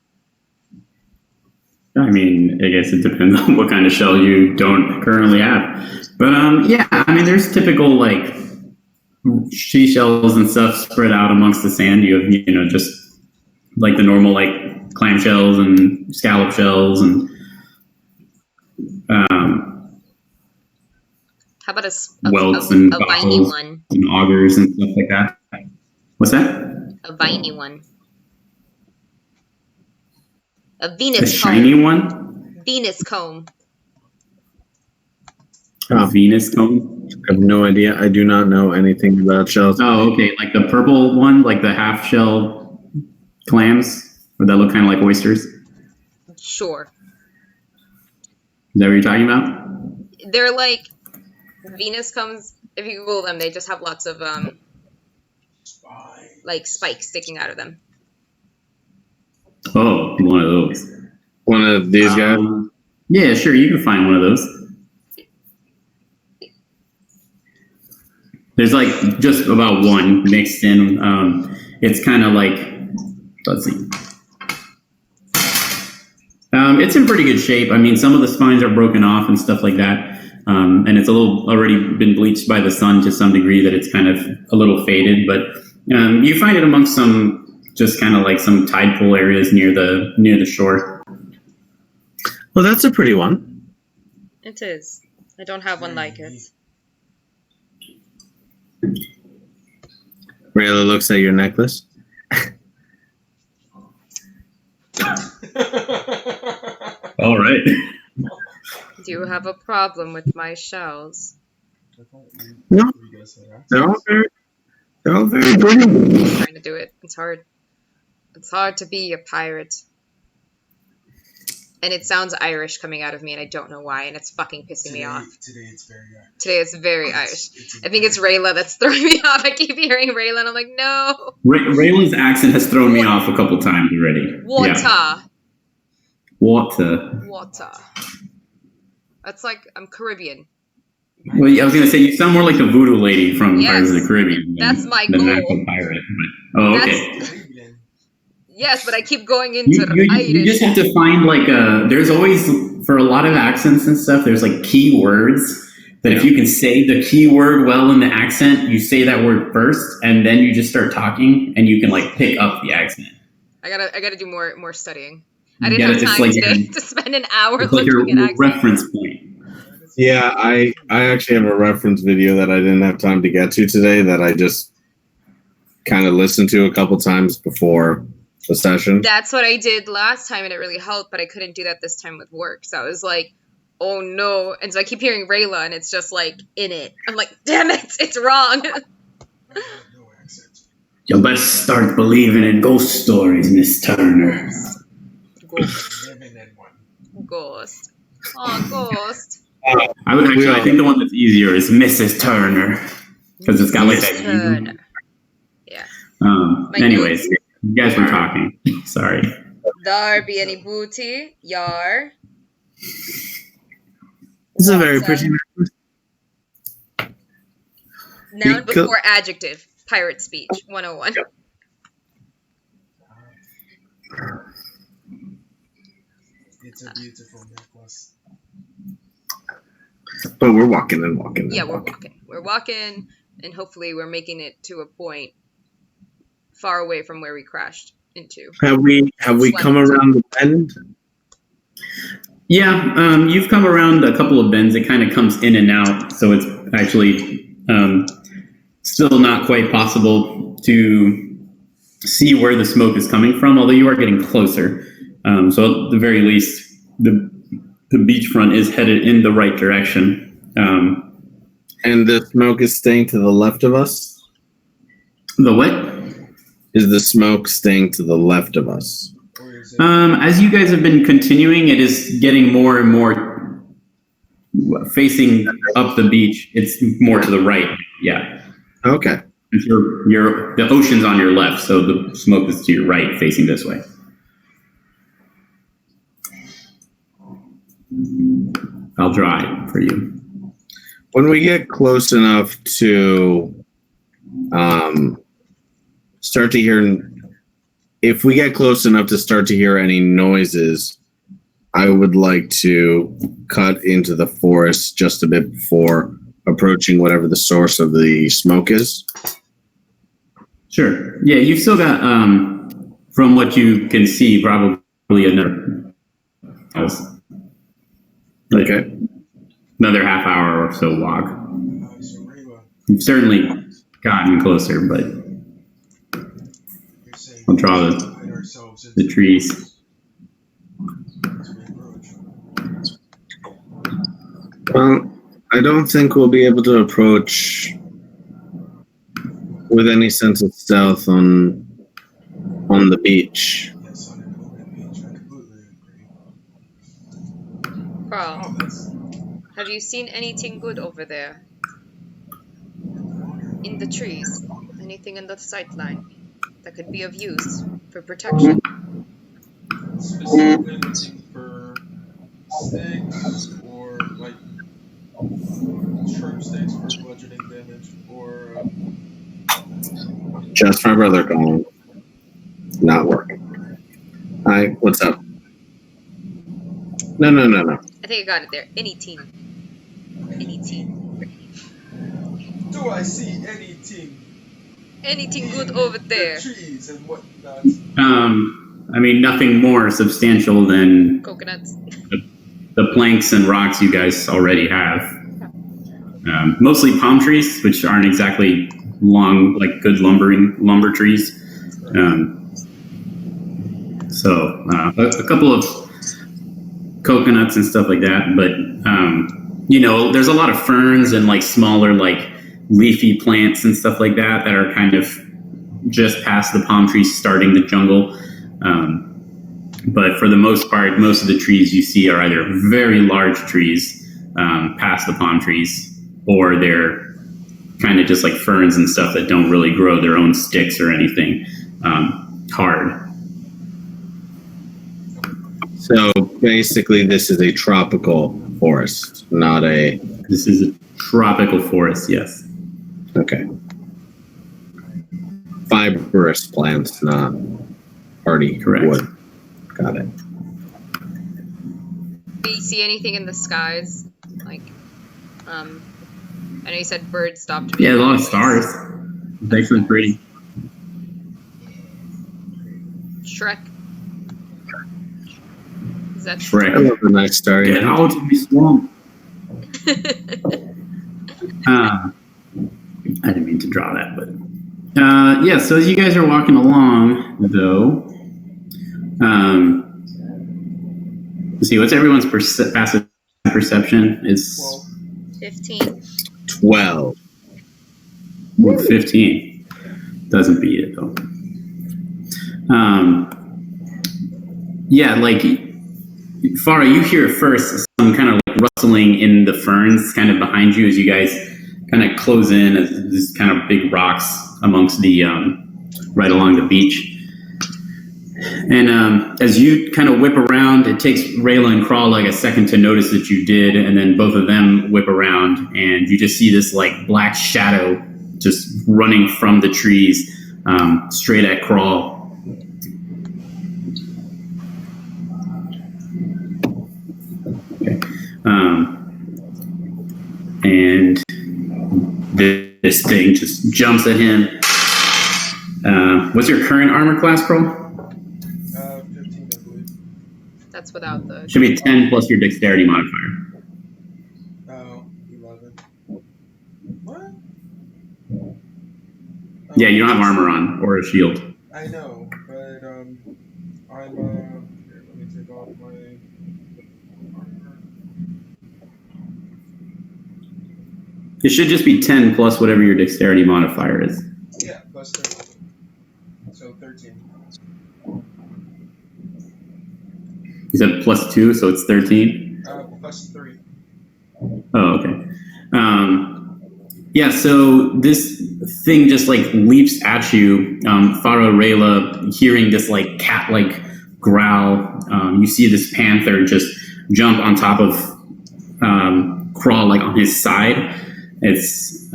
[SPEAKER 3] I mean, I guess it depends on what kind of shell you don't currently have. But yeah, I mean, there's typical like seashells and stuff spread out amongst the sand. You have, just like the normal like clam shells and scallop shells and
[SPEAKER 1] How about
[SPEAKER 3] whelks and
[SPEAKER 1] a viney
[SPEAKER 3] bottles
[SPEAKER 1] one?
[SPEAKER 3] and augers and stuff like that. What's that?
[SPEAKER 1] A viney one. A
[SPEAKER 3] A
[SPEAKER 1] Venus
[SPEAKER 3] shiny
[SPEAKER 1] comb.
[SPEAKER 3] one?
[SPEAKER 1] Venus comb.
[SPEAKER 3] A Venus comb?
[SPEAKER 2] I have no idea. I do not know anything about shells.
[SPEAKER 3] Oh, okay. Like the purple one, like the half shell clams, or that look kind of like oysters. Is
[SPEAKER 1] Sure.
[SPEAKER 3] that what you're talking about?
[SPEAKER 1] They're like Venus comes. If you Google them, they just have lots of like spikes sticking out of them.
[SPEAKER 3] Oh, one of those.
[SPEAKER 2] One of these guys.
[SPEAKER 3] Yeah, sure. You can find one of those. There's like just about one mixed in. It's kind of like, let's see. It's in pretty good shape. I mean, some of the spines are broken off and stuff like that. And it's a little already been bleached by the sun to some degree that it's kind of a little faded. But you find it amongst some just kind of like some tide pool areas near the shore.
[SPEAKER 2] Well, that's a pretty one.
[SPEAKER 1] It is. I don't have one like it.
[SPEAKER 2] Rayla looks at your necklace.
[SPEAKER 3] All right.
[SPEAKER 1] Do you have a problem with my shells?
[SPEAKER 2] No, they're all very pretty.
[SPEAKER 1] I'm trying to do it. It's hard. It's hard to be a pirate. And it sounds Irish coming out of me, and I don't know why, and it's fucking pissing me off.
[SPEAKER 4] Today it's very Irish.
[SPEAKER 1] Today it's very Irish. I think it's Rayla that's throwing me off. I keep hearing Rayla, and I'm like, no.
[SPEAKER 3] Raylan's accent has thrown me off a couple times already.
[SPEAKER 1] Water.
[SPEAKER 3] Yeah. Water.
[SPEAKER 1] Water. That's like, I'm Caribbean.
[SPEAKER 3] Well, I was going to say, you sound more like the voodoo lady from
[SPEAKER 1] Yes.
[SPEAKER 3] Pirates of the Caribbean.
[SPEAKER 1] That's my
[SPEAKER 3] than an
[SPEAKER 1] goal.
[SPEAKER 3] actual pirate. But, oh, okay.
[SPEAKER 1] Yes, but I keep going into Irish.
[SPEAKER 3] You just have to find like there's always, for a lot of accents and stuff, there's like key words that if you can say the key word well in the accent, you say that word first, and then you just start talking, and you can like pick up the accent.
[SPEAKER 1] I gotta do more studying. I didn't have time
[SPEAKER 3] like
[SPEAKER 1] today to spend an hour
[SPEAKER 3] it's like
[SPEAKER 1] looking
[SPEAKER 3] your
[SPEAKER 1] at accents.
[SPEAKER 3] reference point.
[SPEAKER 2] Yeah, I actually have a reference video that I didn't have time to get to today that I just kind of listened to a couple times before the session.
[SPEAKER 1] That's what I did last time, and it really helped, but I couldn't do that this time with work. So I was like, oh no. And so I keep hearing Rayla, and it's just like, in it. I'm like, damn it, it's wrong.
[SPEAKER 3] You best start believing in ghost stories, Miss Turner.
[SPEAKER 1] Ghost. Oh, ghost.
[SPEAKER 3] I think the one that's easier is Mrs. Turner. Because it's got like that.
[SPEAKER 1] Turner. Yeah.
[SPEAKER 3] Anyways, you guys were talking. Sorry.
[SPEAKER 1] There be any booty? Yar.
[SPEAKER 2] It's a very pretty necklace.
[SPEAKER 1] Noun before adjective. Pirate speech 101.
[SPEAKER 2] Yep.
[SPEAKER 4] It's a beautiful necklace.
[SPEAKER 2] But we're walking and walking.
[SPEAKER 1] Yeah, we're walking. We're walking, and hopefully we're making it to a point far away from where we crashed into.
[SPEAKER 2] Have we come around the bend?
[SPEAKER 3] Yeah, you've come around a couple of bends. It kind of comes in and out, so it's actually still not quite possible to see where the smoke is coming from, although you are getting closer. So at the very least, the beachfront is headed in the right direction.
[SPEAKER 2] And the smoke is staying to the left of us?
[SPEAKER 3] The what?
[SPEAKER 2] Is the smoke staying to the left of us?
[SPEAKER 3] As you guys have been continuing, it is getting more and more facing up the beach. It's more to the right. Yeah.
[SPEAKER 2] Okay.
[SPEAKER 3] The ocean's on your left, so the smoke is to your right, facing this way. I'll draw it for you.
[SPEAKER 2] When we get close enough to start to hear, if we get close enough to start to hear any noises, I would like to cut into the forest just a bit before approaching whatever the source of the smoke is.
[SPEAKER 3] Sure. Yeah, you've still got, from what you can see, probably another half hour or so walk. You've certainly gotten closer, but I'll draw the trees.
[SPEAKER 2] Well, I don't think we'll be able to approach with any sense of stealth on the beach.
[SPEAKER 1] Bro. Have you seen anything good over there? In the trees? Anything in the sightline that could be of use for protection?
[SPEAKER 4] Specifically looking for sticks or like sharp sticks for bludgeoning damage, or
[SPEAKER 2] Just my brother calling. Not working. Hi, what's up? No.
[SPEAKER 1] I think I got it there. Anything. Anything.
[SPEAKER 4] do I see anything
[SPEAKER 1] Anything
[SPEAKER 4] in
[SPEAKER 1] good over
[SPEAKER 4] the
[SPEAKER 1] there?
[SPEAKER 4] trees and whatnot?
[SPEAKER 3] I mean, nothing more substantial than
[SPEAKER 1] Coconuts.
[SPEAKER 3] the planks and rocks you guys already have. Mostly palm trees, which aren't exactly long, like good lumber trees. A couple of coconuts and stuff like that, but there's a lot of ferns and like smaller like leafy plants and stuff like that that are kind of just past the palm trees starting the jungle. But for the most part, most of the trees you see are either very large trees past the palm trees, or they're kind of just like ferns and stuff that don't really grow their own sticks or anything hard.
[SPEAKER 2] So basically, this is a tropical forest, not a.
[SPEAKER 3] This is a tropical forest, yes.
[SPEAKER 2] Okay. Fibrous plants, not hardy
[SPEAKER 3] Correct.
[SPEAKER 2] wood. Got it.
[SPEAKER 1] Do you see anything in the skies? Like, I know you said birds stopped.
[SPEAKER 3] Yeah, a lot of stars. It's actually pretty.
[SPEAKER 1] Shrek. Is that
[SPEAKER 2] I
[SPEAKER 3] Shrek.
[SPEAKER 2] love a nice star.
[SPEAKER 3] Get out of the swamp. I didn't mean to draw that, but yeah. So as you guys are walking along, though, let's see. What's everyone's passive perception? Is
[SPEAKER 1] 15.
[SPEAKER 2] 12.
[SPEAKER 3] 15. Doesn't beat it though. Yeah, like Farah, you hear first some kind of like rustling in the ferns, kind of behind you as you guys kind of close in. As this kind of big rocks amongst the right along the beach. And as you kind of whip around, it takes Rayla and Crawl like a second to notice that you did, and then both of them whip around, and you just see this like black shadow just running from the trees straight at Crawl. Okay. And this thing just jumps at him. What's your current armor class, Crawl?
[SPEAKER 4] 15, I believe.
[SPEAKER 1] That's without the.
[SPEAKER 3] Should be 10 plus your dexterity modifier.
[SPEAKER 4] Oh, 11. What?
[SPEAKER 3] Yeah, you don't have armor on or a shield.
[SPEAKER 4] I know, but I'm here, let me take off my armor.
[SPEAKER 3] It should just be 10 plus whatever your dexterity modifier is.
[SPEAKER 4] Yeah, plus 13. So 13.
[SPEAKER 3] You said plus 2, so it's 13?
[SPEAKER 4] Plus 3.
[SPEAKER 3] Oh, okay. Yeah, so this thing just like leaps at you. Faro Rayla, hearing this like cat-like growl, you see this panther just jump on top of Crawl like on his side. Its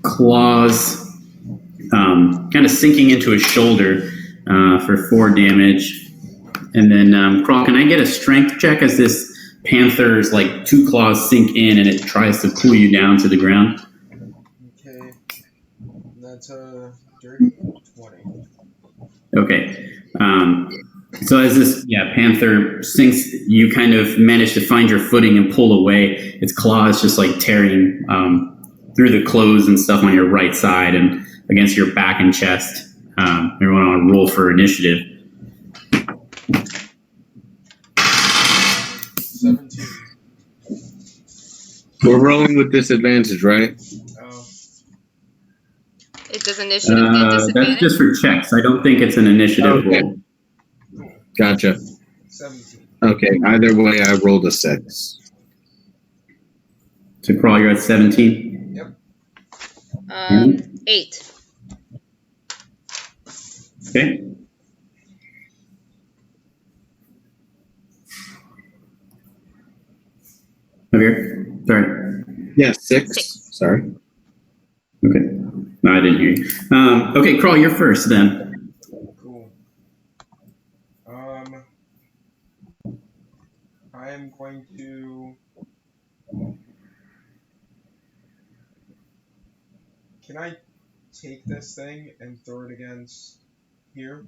[SPEAKER 3] claws kind of sinking into his shoulder for 4 damage. And then, Crawl, can I get a strength check as this panther's like 2 claws sink in and it tries to pull you down to the ground?
[SPEAKER 4] Okay. That's a dirty 20.
[SPEAKER 3] Okay. So as this panther sinks, you kind of manage to find your footing and pull away. Its claws just like tearing through the clothes and stuff on your right side and against your back and chest. Everyone on a roll for initiative.
[SPEAKER 4] 17.
[SPEAKER 2] We're rolling with disadvantage, right?
[SPEAKER 4] Oh.
[SPEAKER 1] It does initiative get
[SPEAKER 3] That's
[SPEAKER 1] disadvantage?
[SPEAKER 3] just for checks. I don't think it's an initiative
[SPEAKER 2] Okay.
[SPEAKER 3] roll.
[SPEAKER 2] Gotcha.
[SPEAKER 4] 17.
[SPEAKER 2] Okay, either way, I rolled a 6.
[SPEAKER 3] So Crawl, you're at 17.
[SPEAKER 4] Yep.
[SPEAKER 1] 8.
[SPEAKER 3] Okay. Javier? Sorry.
[SPEAKER 2] Yeah, 6.
[SPEAKER 1] 6.
[SPEAKER 2] Sorry.
[SPEAKER 3] Okay. No, I didn't hear you. Okay, Crawl, you're first then.
[SPEAKER 4] Cool. I am going to. Can I take this thing and throw it against here?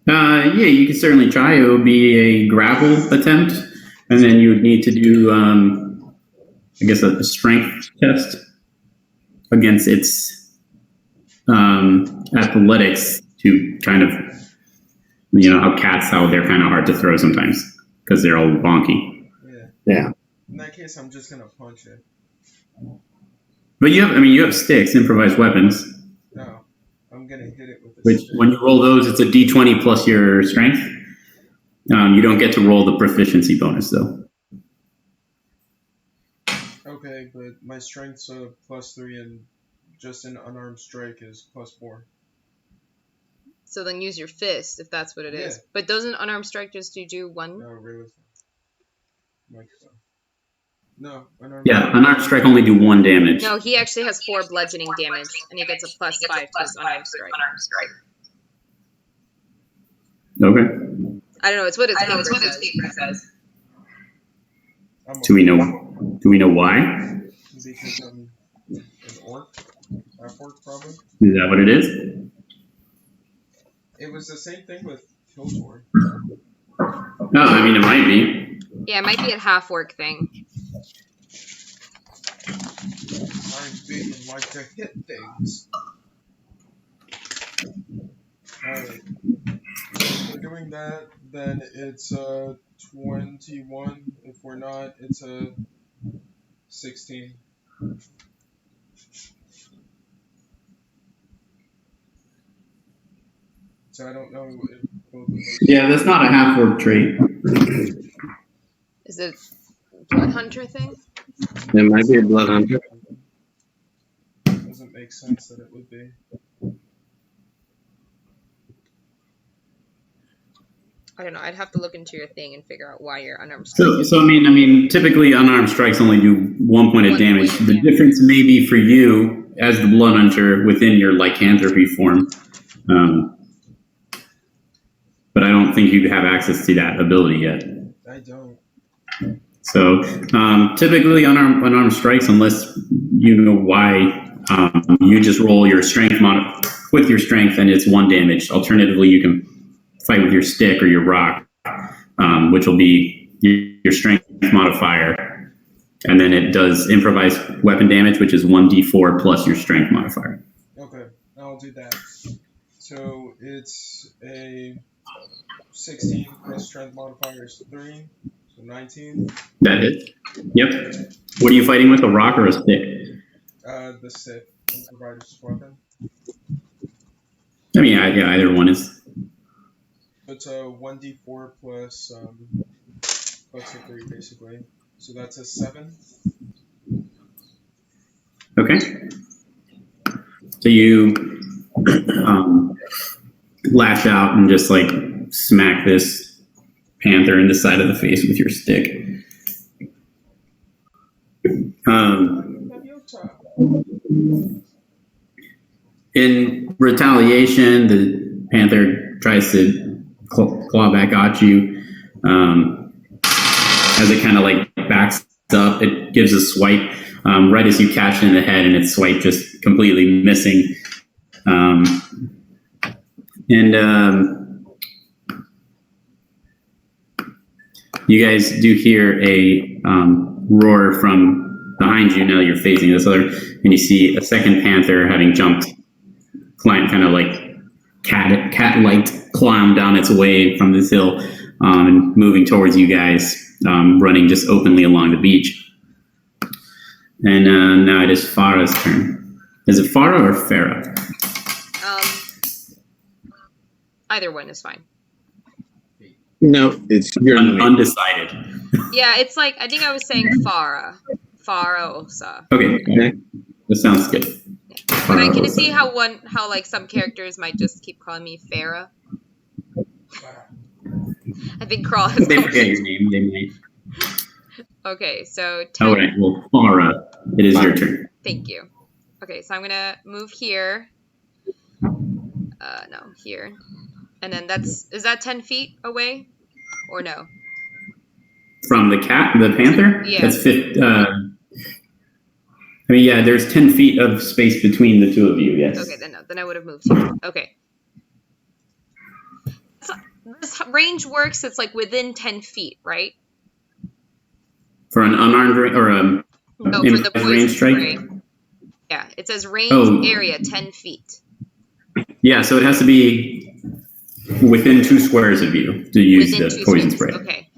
[SPEAKER 3] Yeah, you can certainly try. It would be a grapple attempt, and then you would need to do, I guess, a strength test against its athletics to kind of, how they're kind of hard to throw sometimes because they're all wonky.
[SPEAKER 2] Yeah.
[SPEAKER 4] In that case, I'm just gonna punch it.
[SPEAKER 3] But you have sticks, improvised weapons.
[SPEAKER 4] No, I'm gonna hit it with a
[SPEAKER 3] Which,
[SPEAKER 4] stick.
[SPEAKER 3] when you roll those, it's a d20 plus your strength. You don't get to roll the proficiency bonus, though.
[SPEAKER 4] Okay, but my strength's a +3 and just an unarmed strike is +4.
[SPEAKER 1] So then use your fist if that's what it is.
[SPEAKER 4] Yeah.
[SPEAKER 1] But doesn't unarmed strike just do 1?
[SPEAKER 4] No, really? Like so. No,
[SPEAKER 3] Yeah, unarmed strike only do 1 damage.
[SPEAKER 1] No, he actually has 4 bludgeoning damage, and he gets a +5 to his unarmed strike.
[SPEAKER 3] Okay.
[SPEAKER 1] I don't know. It's what his paper says.
[SPEAKER 3] Do we know why?
[SPEAKER 4] Because I'm an orc. Half-orc, probably.
[SPEAKER 3] Is that what it is?
[SPEAKER 4] It was the same thing with Killtor.
[SPEAKER 3] No, it might be.
[SPEAKER 1] Yeah, it might be a half-orc thing.
[SPEAKER 4] I'm big and like to hit things. Alright. If we're doing that, then it's a 21. If we're not, it's a 16. So I don't know if both of those.
[SPEAKER 3] Yeah, that's not a half-orc trait.
[SPEAKER 1] Is it blood hunter thing?
[SPEAKER 2] It might be a blood hunter.
[SPEAKER 4] Doesn't make sense that it would be.
[SPEAKER 1] I don't know. I'd have to look into your thing and figure out why your unarmed strike.
[SPEAKER 3] So typically unarmed strikes only do 1 point of damage. The difference may be for you as the blood hunter within your lycanthropy form. But I don't think you have access to that ability yet.
[SPEAKER 4] I don't.
[SPEAKER 3] So typically unarmed strikes, unless you know why, you just roll your strength with your strength and it's 1 damage. Alternatively, you can fight with your stick or your rock, which will be your strength modifier. And then it does improvised weapon damage, which is 1d4 plus your strength modifier.
[SPEAKER 4] Okay, I'll do that. So it's a 16 plus strength modifier is 3, so 19.
[SPEAKER 3] That is. Yep. What are you fighting with, a rock or a stick?
[SPEAKER 4] The stick, improvised weapon.
[SPEAKER 3] Yeah, either one is.
[SPEAKER 4] It's a 1d4 plus a 3, basically. So that's a 7.
[SPEAKER 3] Okay. So you lash out and just smack this panther in the side of the face with your stick. In retaliation, the panther tries to claw back at you. As it kind of backs up, it gives a swipe right as you catch it in the head, and its swipe just completely missing. You guys do hear a roar from behind you. Now you're facing this other, and you see a second panther having jumped, kind of cat-like climb down its way from this hill, and moving towards you guys, running just openly along the beach. And now it is Farah's turn. Is it Farah or Farah?
[SPEAKER 1] Either one is fine.
[SPEAKER 2] No, it's your name.
[SPEAKER 3] Undecided.
[SPEAKER 1] Yeah, it's like I think I was saying Farah. Farah.
[SPEAKER 3] Okay, that sounds good.
[SPEAKER 1] But I can see how like some characters might just keep calling me Farah. I think Crawl has.
[SPEAKER 3] They forget your name. They might.
[SPEAKER 1] Okay, so 10.
[SPEAKER 3] All right. Well, Farah, it is your turn.
[SPEAKER 1] Thank you. Okay, so I'm gonna move here. No, here, and then is that 10 feet away, or no?
[SPEAKER 3] From the panther.
[SPEAKER 1] Yeah.
[SPEAKER 3] That's 50. I mean, yeah. There's 10 feet of space between the two of you. Yes.
[SPEAKER 1] Okay, then no. Then I would have moved here. Okay. So this range works. It's like within 10 feet, right?
[SPEAKER 3] For an unarmed or
[SPEAKER 1] No, for the poison
[SPEAKER 3] range strike.
[SPEAKER 1] spray. Yeah, it says range area 10 feet.
[SPEAKER 3] Yeah, so it has to be within 2 squares of you to use the poison spray.
[SPEAKER 1] Okay.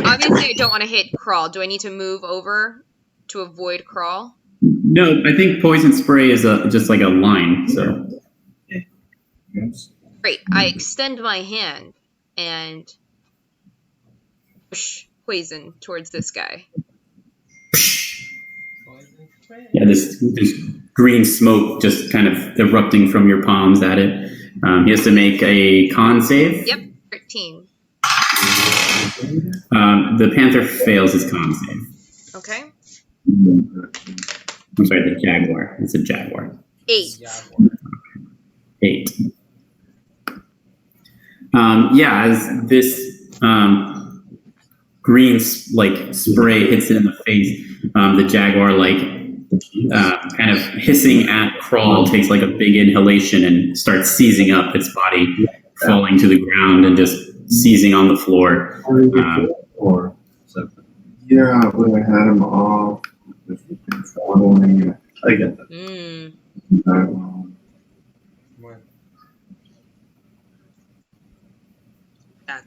[SPEAKER 1] Obviously, I don't want to hit Crawl. Do I need to move over to avoid Crawl?
[SPEAKER 3] No, I think poison spray is just like a line. So
[SPEAKER 1] great. I extend my hand and push poison towards this guy.
[SPEAKER 3] Yeah, this green smoke just kind of erupting from your palms at it. He has to make a con save.
[SPEAKER 1] Yep, 13.
[SPEAKER 3] The panther fails his con save.
[SPEAKER 1] Okay.
[SPEAKER 3] I'm sorry, the jaguar. It's a jaguar.
[SPEAKER 1] 8.
[SPEAKER 3] 8. Yeah, as this green spray hits it in the face, the jaguar kind of hissing at Crawl takes like a big inhalation and starts seizing up its body, falling to the ground and just seizing on the floor.
[SPEAKER 2] Yeah, when I had him off. I get that.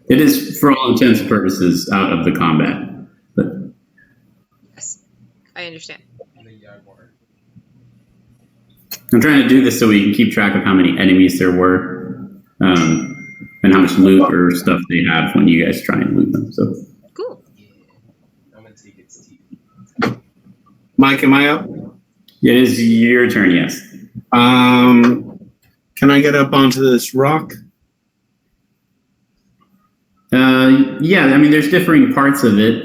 [SPEAKER 3] It is, for all intents and purposes, out of the combat. But
[SPEAKER 1] yes, I understand.
[SPEAKER 3] I'm trying to do this so we can keep track of how many enemies there were, and how much loot or stuff they have when you guys try and loot them. So
[SPEAKER 1] cool.
[SPEAKER 4] I'm gonna take its teeth.
[SPEAKER 2] Mike, am I up?
[SPEAKER 3] It is your turn. Yes.
[SPEAKER 2] Can I get up onto this rock?
[SPEAKER 3] Yeah, I mean, there's differing parts of it.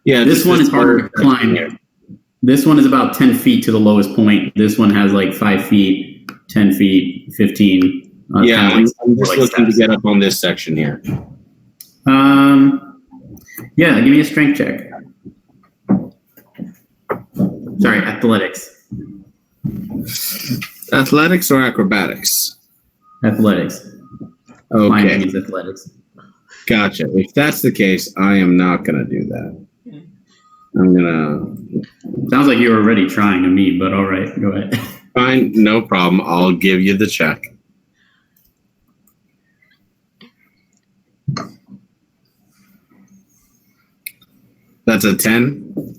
[SPEAKER 3] This one is harder to climb. This one is about 10 feet to the lowest point. This one has like 5 feet, 10 feet, 15.
[SPEAKER 2] Yeah, I'm just looking to get up on this section here.
[SPEAKER 3] Yeah, give me a strength check. Sorry, athletics.
[SPEAKER 2] Athletics or acrobatics?
[SPEAKER 3] Athletics.
[SPEAKER 2] Okay.
[SPEAKER 3] Climbing is athletics.
[SPEAKER 2] Gotcha. If that's the case, I am not going to do that. I'm going to...
[SPEAKER 3] Sounds like you were already trying to me, but all right, go ahead.
[SPEAKER 2] Fine, no problem. I'll give you the check. That's a 10?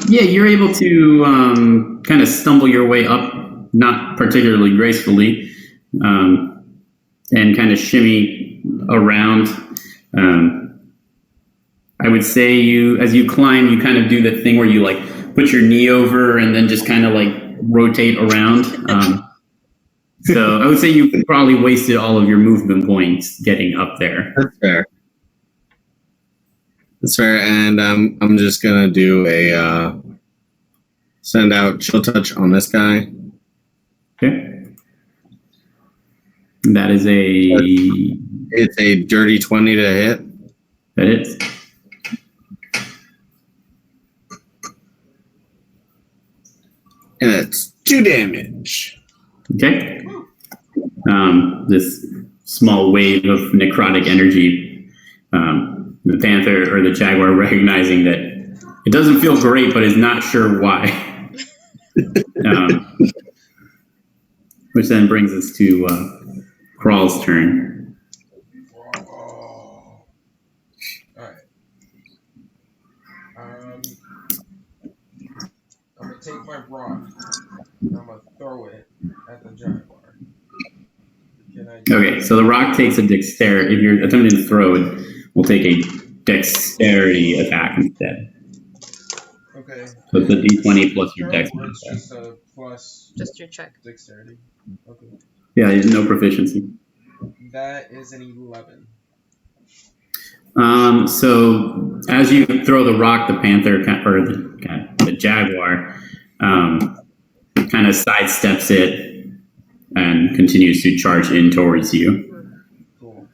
[SPEAKER 3] Yeah, you're able to kind of stumble your way up, not particularly gracefully, and kind of shimmy around. I would say as you climb, you kind of do the thing where you like put your knee over and then just kind of like rotate around. So I would say you probably wasted all of your movement points getting up there.
[SPEAKER 2] That's fair. That's fair, and I'm just gonna do a send out chill touch on this guy.
[SPEAKER 3] Okay. That is
[SPEAKER 2] It's a dirty 20 to hit.
[SPEAKER 3] That is.
[SPEAKER 2] And it's 2 damage.
[SPEAKER 3] Okay. This small wave of necrotic energy, the panther or the jaguar recognizing that it doesn't feel great, but is not sure why. Which then brings us to Crawl's turn.
[SPEAKER 4] Alright. I'm gonna take my rock and I'm gonna throw it at the jaguar. Can
[SPEAKER 3] Okay, so the rock takes a dexterity. If you're attempting to throw it, will take a dexterity attack instead.
[SPEAKER 4] Okay.
[SPEAKER 3] So it's a d20 plus your dex
[SPEAKER 4] Or it's
[SPEAKER 3] modifier.
[SPEAKER 4] just a plus
[SPEAKER 1] Just your check.
[SPEAKER 4] dexterity. Okay.
[SPEAKER 3] Yeah, no proficiency.
[SPEAKER 4] That is an 11.
[SPEAKER 3] So as you throw the rock, the panther or the jaguar kind of sidesteps it and continues to charge in towards you.
[SPEAKER 4] Cool.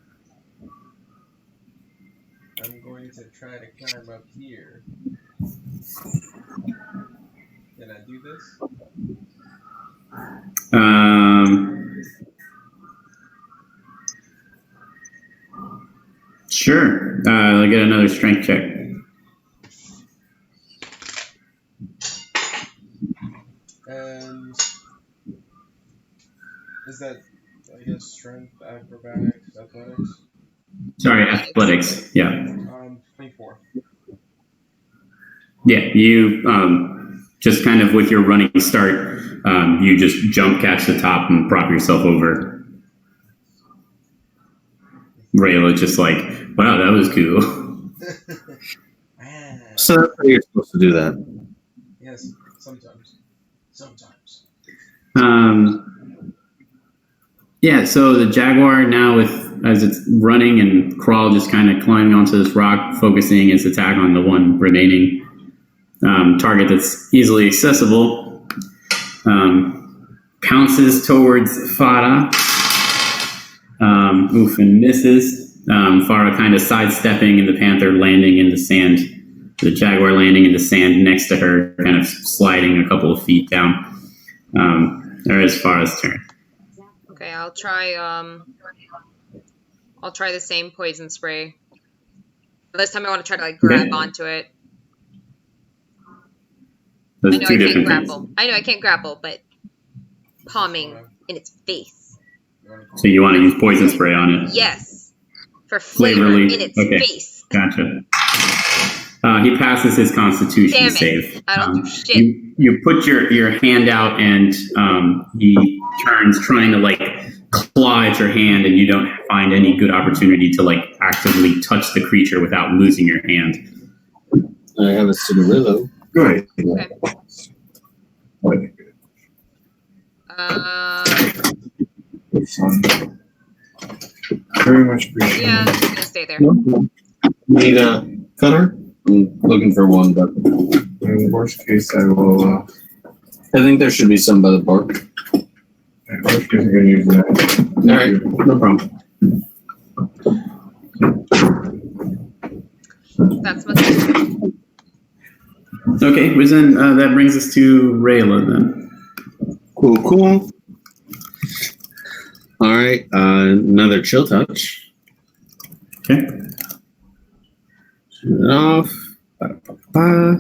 [SPEAKER 4] I'm going to try to climb up here. Can I do this?
[SPEAKER 3] Sure. I'll get another strength check.
[SPEAKER 4] And is that, I guess, strength, acrobatics, athletics?
[SPEAKER 3] Sorry, athletics. Yeah.
[SPEAKER 4] 24.
[SPEAKER 3] Yeah, you just kind of with your running start, you just jump, catch the top, and prop yourself over. Rayla just like, wow, that was cool.
[SPEAKER 2] So that's how you're supposed to do that.
[SPEAKER 4] Yes, sometimes. Sometimes.
[SPEAKER 3] Yeah, so the jaguar now, as it's running and crawl, just kind of climbing onto this rock, focusing its attack on the one remaining target that's easily accessible. Pounces towards Farah. And misses. Farah kind of sidestepping, and the panther landing in the sand. The jaguar landing in the sand next to her, kind of sliding a couple of feet down. There is Farah's turn.
[SPEAKER 1] Okay, I'll try the same poison spray. This time I want to try to like grab onto it.
[SPEAKER 3] Those
[SPEAKER 1] I know I can't grapple. I know I can't grapple, but palming in its face.
[SPEAKER 3] So you want to use poison spray on it?
[SPEAKER 1] Yes. For flavor in its face.
[SPEAKER 3] Gotcha. He passes his constitution save.
[SPEAKER 1] I don't do shit.
[SPEAKER 3] You put your hand out and he turns trying to like claw at your hand, and you don't find any good opportunity to like actively touch the creature without losing your hand.
[SPEAKER 2] I have a Cinderella. Right.
[SPEAKER 1] Okay.
[SPEAKER 2] Very much appreciated.
[SPEAKER 1] Yeah, I'm gonna stay there.
[SPEAKER 2] Need a cutter? I'm looking for one, but in worst case, I will. I think there should be some by the park. Worst case, I'm gonna use that. All right, no problem.
[SPEAKER 1] That's my thing.
[SPEAKER 3] Okay, well then that brings us to Rayla then.
[SPEAKER 2] Cool. All right, another chill touch.
[SPEAKER 3] Okay.
[SPEAKER 2] Turn it off. Ba-da-ba-ba.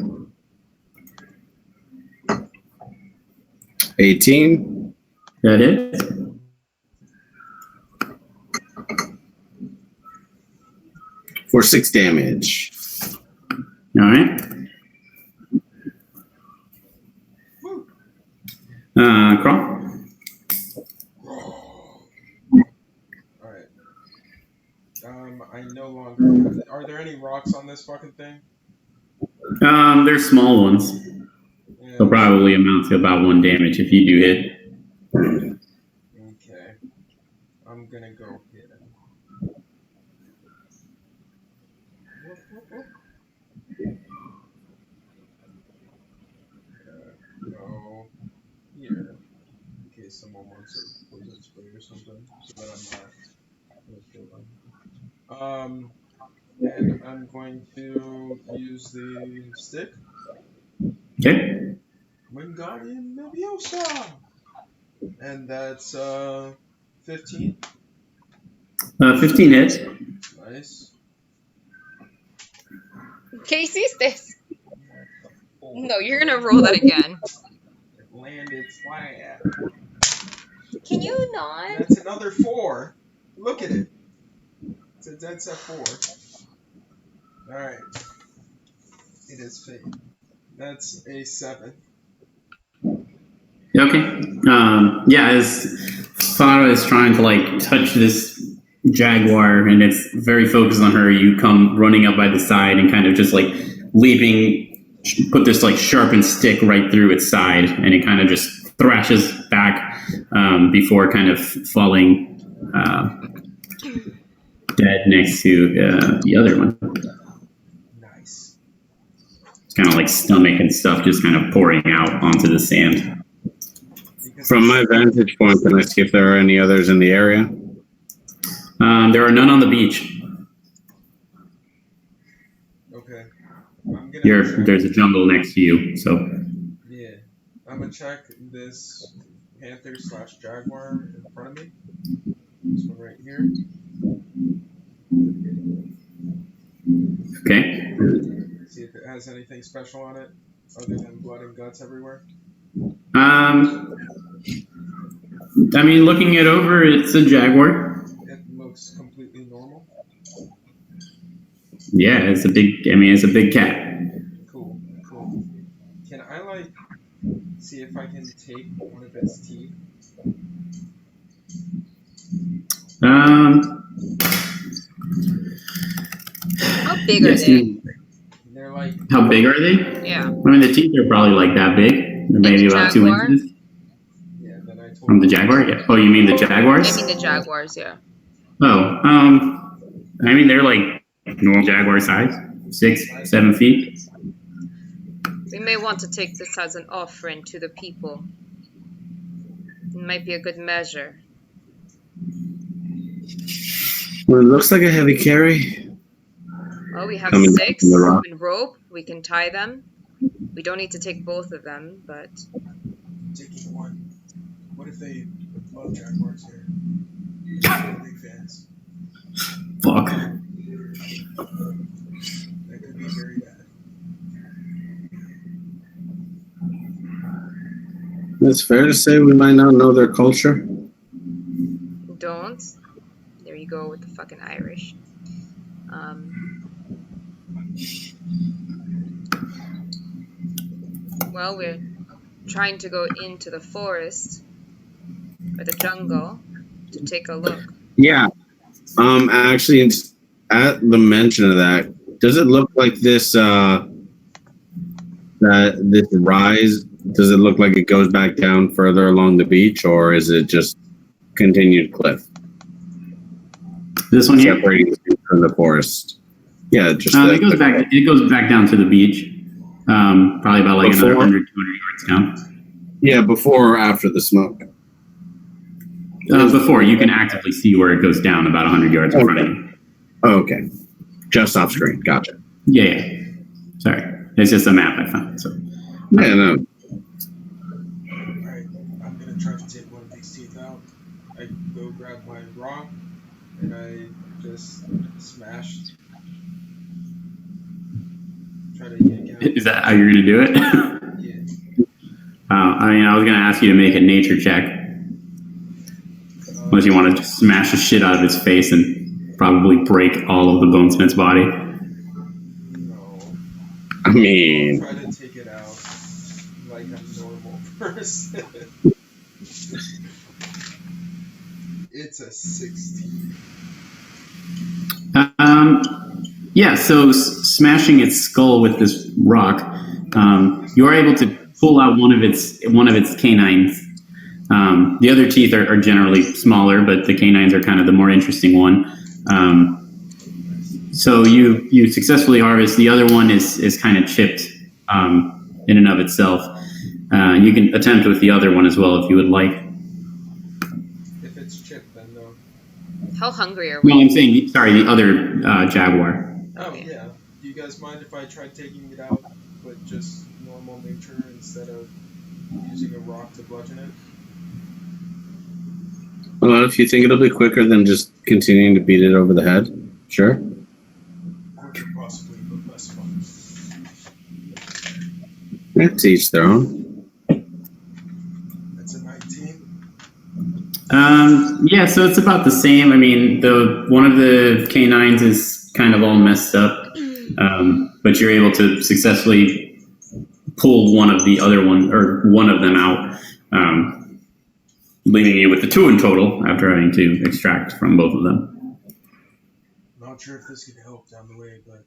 [SPEAKER 2] 18.
[SPEAKER 3] That is.
[SPEAKER 2] For 6 damage.
[SPEAKER 3] All right. Crawl.
[SPEAKER 4] Alright. I no longer. Are there any rocks on this fucking thing?
[SPEAKER 3] They're small ones.
[SPEAKER 4] Yeah.
[SPEAKER 3] They'll probably amount to about 1 damage if you do hit.
[SPEAKER 4] Okay. I'm gonna go hit him. Go here. In case someone wants a poison spray or something. So that I'm not gonna kill them. And I'm going to use the stick.
[SPEAKER 3] Okay.
[SPEAKER 4] Wingardium Leviosa! And that's 15.
[SPEAKER 3] 15 hits.
[SPEAKER 4] Nice.
[SPEAKER 1] ¿Qué hiciste? No, you're gonna roll that again.
[SPEAKER 4] It landed flat.
[SPEAKER 1] Can you not?
[SPEAKER 4] That's another 4. Look at it. That's a 4. Alright. It is fate. That's a 7.
[SPEAKER 3] Okay. Yeah, as Sara is trying to like touch this jaguar, and it's very focused on her. You come running up by the side and kind of just like leaping, put this like sharpened stick right through its side, and it kind of just thrashes back before kind of falling dead next to the other one.
[SPEAKER 4] Nice.
[SPEAKER 3] It's kind of like stomach and stuff just kind of pouring out onto the sand.
[SPEAKER 2] From my vantage point, can I see if there are any others in the area?
[SPEAKER 3] There are none on the beach.
[SPEAKER 4] Okay. I'm gonna
[SPEAKER 3] There's a jungle next to you, so
[SPEAKER 4] Yeah. I'm gonna check this panther/jaguar in front of me. This one right here.
[SPEAKER 3] okay.
[SPEAKER 4] See if it has anything special on it other than blood and guts everywhere.
[SPEAKER 3] I mean, looking it over, it's a jaguar.
[SPEAKER 4] It looks completely normal.
[SPEAKER 3] Yeah, it's a big cat.
[SPEAKER 4] Cool. Can I like see if I can take one of its teeth?
[SPEAKER 1] How big are they?
[SPEAKER 4] They're like
[SPEAKER 3] How big are they?
[SPEAKER 1] Yeah.
[SPEAKER 3] I mean, the teeth are probably like that big. They're maybe about 2
[SPEAKER 1] jaguar?
[SPEAKER 3] inches.
[SPEAKER 4] yeah. Then I told
[SPEAKER 3] From the jaguar? Yeah. Oh, you mean the jaguars?
[SPEAKER 1] I mean the jaguars, yeah.
[SPEAKER 3] Oh, I mean, they're like normal jaguar size, 6, 7 feet.
[SPEAKER 1] We may want to take this as an offering to the people. It might be a good measure.
[SPEAKER 2] Well, it looks like a heavy carry.
[SPEAKER 1] Well, we have
[SPEAKER 2] Coming
[SPEAKER 1] 6
[SPEAKER 2] from the rock.
[SPEAKER 1] in rope. We can tie them. We don't need to take both of them, but
[SPEAKER 4] taking one. What if they love jaguars here? They're big fans.
[SPEAKER 3] Fuck.
[SPEAKER 4] That could be very bad.
[SPEAKER 2] It's fair to say we might not know their culture.
[SPEAKER 1] don't. There you go with the fucking Irish. Well, we're trying to go into the forest or the jungle to take a look.
[SPEAKER 2] Yeah. Actually, at the mention of that, does it look like this? This rise? Does it look like it goes back down further along the beach, or is it just continued cliff?
[SPEAKER 3] This one here.
[SPEAKER 2] Separating from the forest. Yeah, just
[SPEAKER 3] it goes back. It goes back down to the beach. Probably about like another 100, 200 yards down.
[SPEAKER 2] Yeah, before or after the smoke.
[SPEAKER 3] Before, you can actively see where it goes down about 100 yards in front of you.
[SPEAKER 2] Oh, okay. Just off screen. Gotcha.
[SPEAKER 3] Yeah. Sorry. It's just a map I found. So.
[SPEAKER 2] Yeah, no.
[SPEAKER 4] Alright, I'm gonna try to take one of these teeth out. I go grab my rock and I just smash. Try to yank out.
[SPEAKER 3] Is that how you're going to do it?
[SPEAKER 4] Yeah.
[SPEAKER 3] I mean, I was going to ask you to make a nature check. Unless you want to just smash the shit out of its face and probably break all of the bonesmith's body.
[SPEAKER 4] No.
[SPEAKER 2] I mean,
[SPEAKER 4] I'll try to take it out like a normal person. It's a 16.
[SPEAKER 3] Yeah, so smashing its skull with this rock, you're able to pull out one of its canines. The other teeth are generally smaller, but the canines are kind of the more interesting one. So you successfully harvest. The other one is kind of chipped in and of itself. You can attempt with the other one as well if you would like.
[SPEAKER 4] If it's chipped, then no.
[SPEAKER 1] How hungry are we?
[SPEAKER 3] No, I'm saying, sorry, the other jaguar.
[SPEAKER 4] Oh,
[SPEAKER 1] Okay.
[SPEAKER 4] yeah. Do you guys mind if I try taking it out with just normal nature instead of using a rock to bludgeon it?
[SPEAKER 2] well, if you think it'll be quicker than just continuing to beat it over the head, sure.
[SPEAKER 4] Quicker possibly, but less fun.
[SPEAKER 2] Yeah, to each their own.
[SPEAKER 4] That's a 19.
[SPEAKER 3] Yeah, so it's about the same. I mean, one of the canines is kind of all messed up, but you're able to successfully pull one of them out. leaving you with the 2 in total after having to extract from both of them.
[SPEAKER 4] Not sure if this could help down the way, but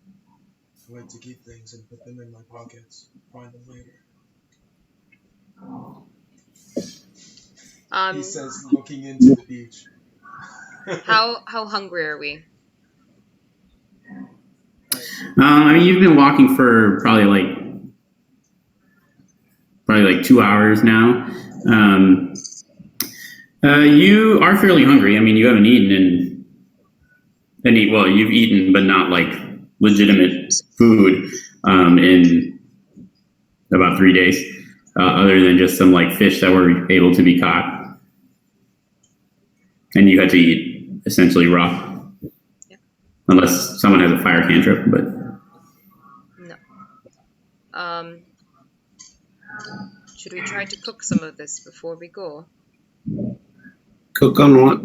[SPEAKER 4] I like to keep things and put them in my pockets. Find them later. He says, looking into the beach.
[SPEAKER 1] How hungry are we?
[SPEAKER 3] I mean, you've been walking for probably like 2 hours now. You are fairly hungry. I mean, you haven't eaten well, you've eaten, but not like legitimate food in about 3 days, other than just some like fish that were able to be caught, and you had to eat essentially raw. Unless someone has a fire cantrip, but
[SPEAKER 1] no. Should we try to cook some of this before we go?
[SPEAKER 2] Cook on what?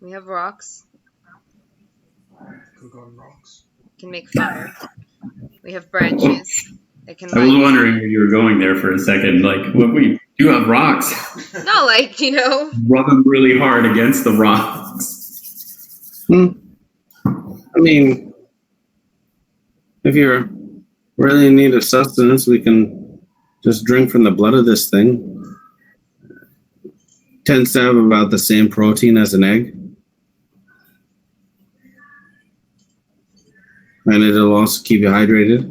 [SPEAKER 1] We have rocks.
[SPEAKER 4] Cook on rocks.
[SPEAKER 1] We can make fire. We have branches. That can
[SPEAKER 3] I was wondering where you were going there for a second. Like, what we do have rocks.
[SPEAKER 1] No, like, you know.
[SPEAKER 3] Rub them really hard against the rocks.
[SPEAKER 2] I mean, if you're really in need of sustenance, we can just drink from the blood of this thing. Tends to have about the same protein as an egg. And it'll also keep you hydrated.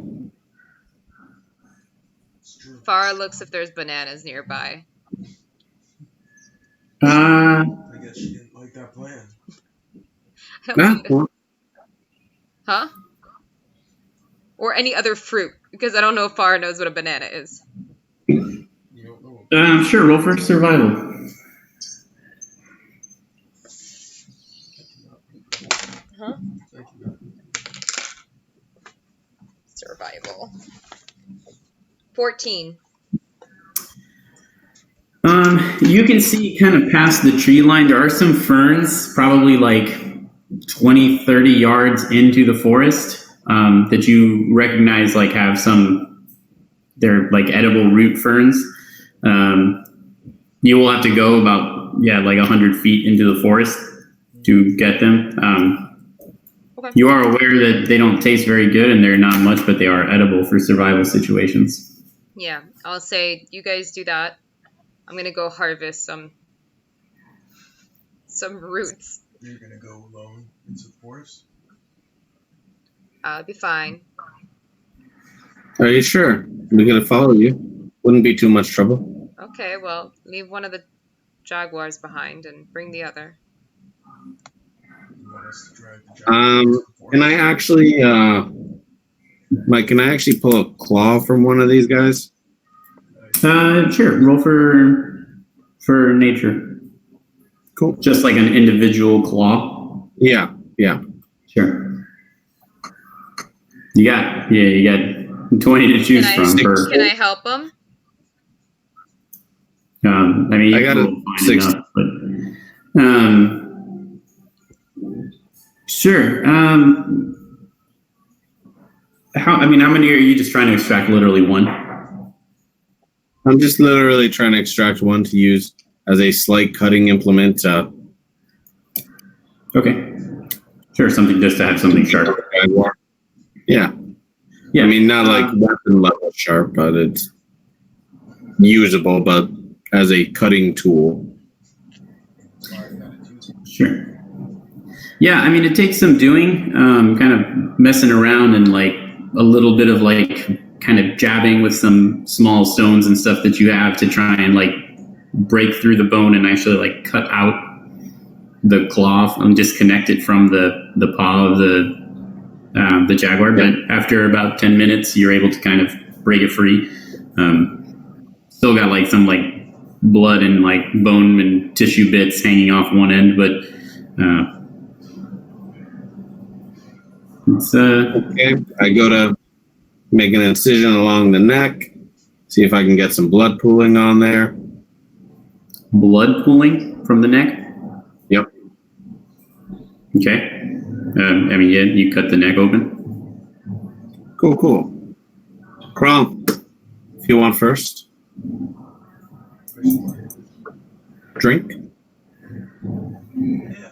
[SPEAKER 1] Farah looks if there's bananas nearby.
[SPEAKER 4] I guess she didn't like that plan.
[SPEAKER 1] Huh? Or any other fruit, because I don't know if Farah knows what a banana is.
[SPEAKER 4] You don't know.
[SPEAKER 3] Sure, roll for survival.
[SPEAKER 1] Huh? Survival. 14.
[SPEAKER 3] You can see kind of past the tree line, there are some ferns, probably like 20, 30 yards into the forest, that you recognize like have they're like edible root ferns. You will have to go about, like 100 feet into the forest to get them.
[SPEAKER 1] Okay.
[SPEAKER 3] You are aware that they don't taste very good and they're not much, but they are edible for survival situations.
[SPEAKER 1] Yeah, I'll say you guys do that. I'm gonna go harvest some roots.
[SPEAKER 4] You're gonna go alone into the forest?
[SPEAKER 1] I'll be fine.
[SPEAKER 2] Are you sure? We're going to follow you. Wouldn't be too much trouble.
[SPEAKER 1] Okay, well, leave one of the jaguars behind and bring the other.
[SPEAKER 4] You want us to drag the jaguar into the forest?
[SPEAKER 2] Can I actually, Mike, can I actually pull a claw from one of these guys?
[SPEAKER 3] Sure. Roll for nature.
[SPEAKER 2] Cool.
[SPEAKER 3] Just like an individual claw.
[SPEAKER 2] Yeah.
[SPEAKER 3] Sure. You got 20 to choose from.
[SPEAKER 1] Can I help them?
[SPEAKER 3] I mean,
[SPEAKER 2] I got a 6.
[SPEAKER 3] Enough, but, sure. How many are you just trying to extract? Literally one.
[SPEAKER 2] I'm just literally trying to extract one to use as a slight cutting implement.
[SPEAKER 3] Okay. Sure, something just to have something sharp.
[SPEAKER 2] Yeah. I mean, not like weapon level sharp, but it's usable, but as a cutting tool.
[SPEAKER 3] Sure. Yeah, I mean, it takes some doing, kind of messing around and like a little bit of like kind of jabbing with some small stones and stuff that you have to try and like break through the bone and actually like cut out the claw and disconnect it from the paw of the jaguar. But after about 10 minutes, you're able to kind of break it free. Still got like some like blood and like bone and tissue bits hanging off one end, but it's
[SPEAKER 2] okay. I go to make an incision along the neck, see if I can get some blood pooling on there.
[SPEAKER 3] Blood pooling from the neck?
[SPEAKER 2] Yep.
[SPEAKER 3] Okay. You cut the neck open.
[SPEAKER 2] Cool. Crawl, if you want first. Drink?
[SPEAKER 4] Yeah.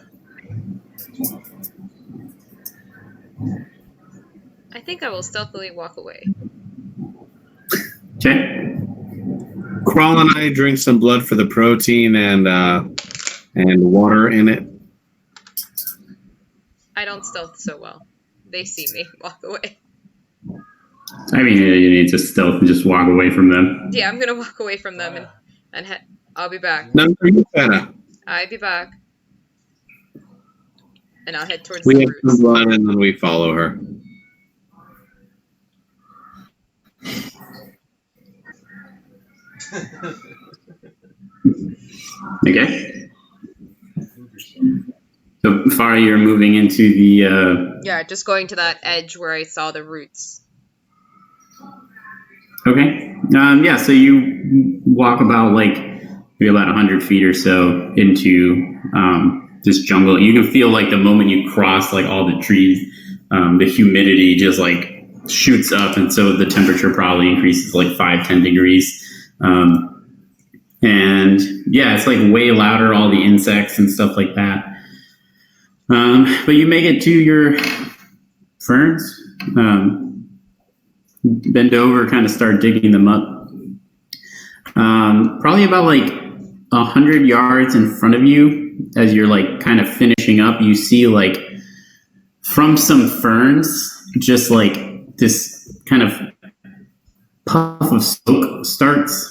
[SPEAKER 1] I think I will stealthily walk away.
[SPEAKER 3] Okay.
[SPEAKER 2] Crawl and I drink some blood for the protein and water in it.
[SPEAKER 1] I don't stealth so well. They see me walk away.
[SPEAKER 3] I mean, you need to stealth and just walk away from them.
[SPEAKER 1] Yeah, I'm gonna walk away from them and I'll be back.
[SPEAKER 2] No, you better.
[SPEAKER 1] I'll be back. And I'll head towards
[SPEAKER 2] We
[SPEAKER 1] the
[SPEAKER 2] have some
[SPEAKER 1] roots.
[SPEAKER 2] blood and then we follow her.
[SPEAKER 3] Okay. So, Farah, you're moving into the.
[SPEAKER 1] Yeah, just going to that edge where I saw the roots.
[SPEAKER 3] Okay. Yeah, so you walk about maybe about 100 feet or so into this jungle. You can feel the moment you cross all the trees, the humidity just shoots up, and so the temperature probably increases 5-10 degrees. And yeah, it's way louder, all the insects and stuff like that. But you make it to your ferns. Bend over, kind of start digging them up. Probably about 100 yards in front of you, as you're kind of finishing up, you see from some ferns, just this kind of puff of smoke starts,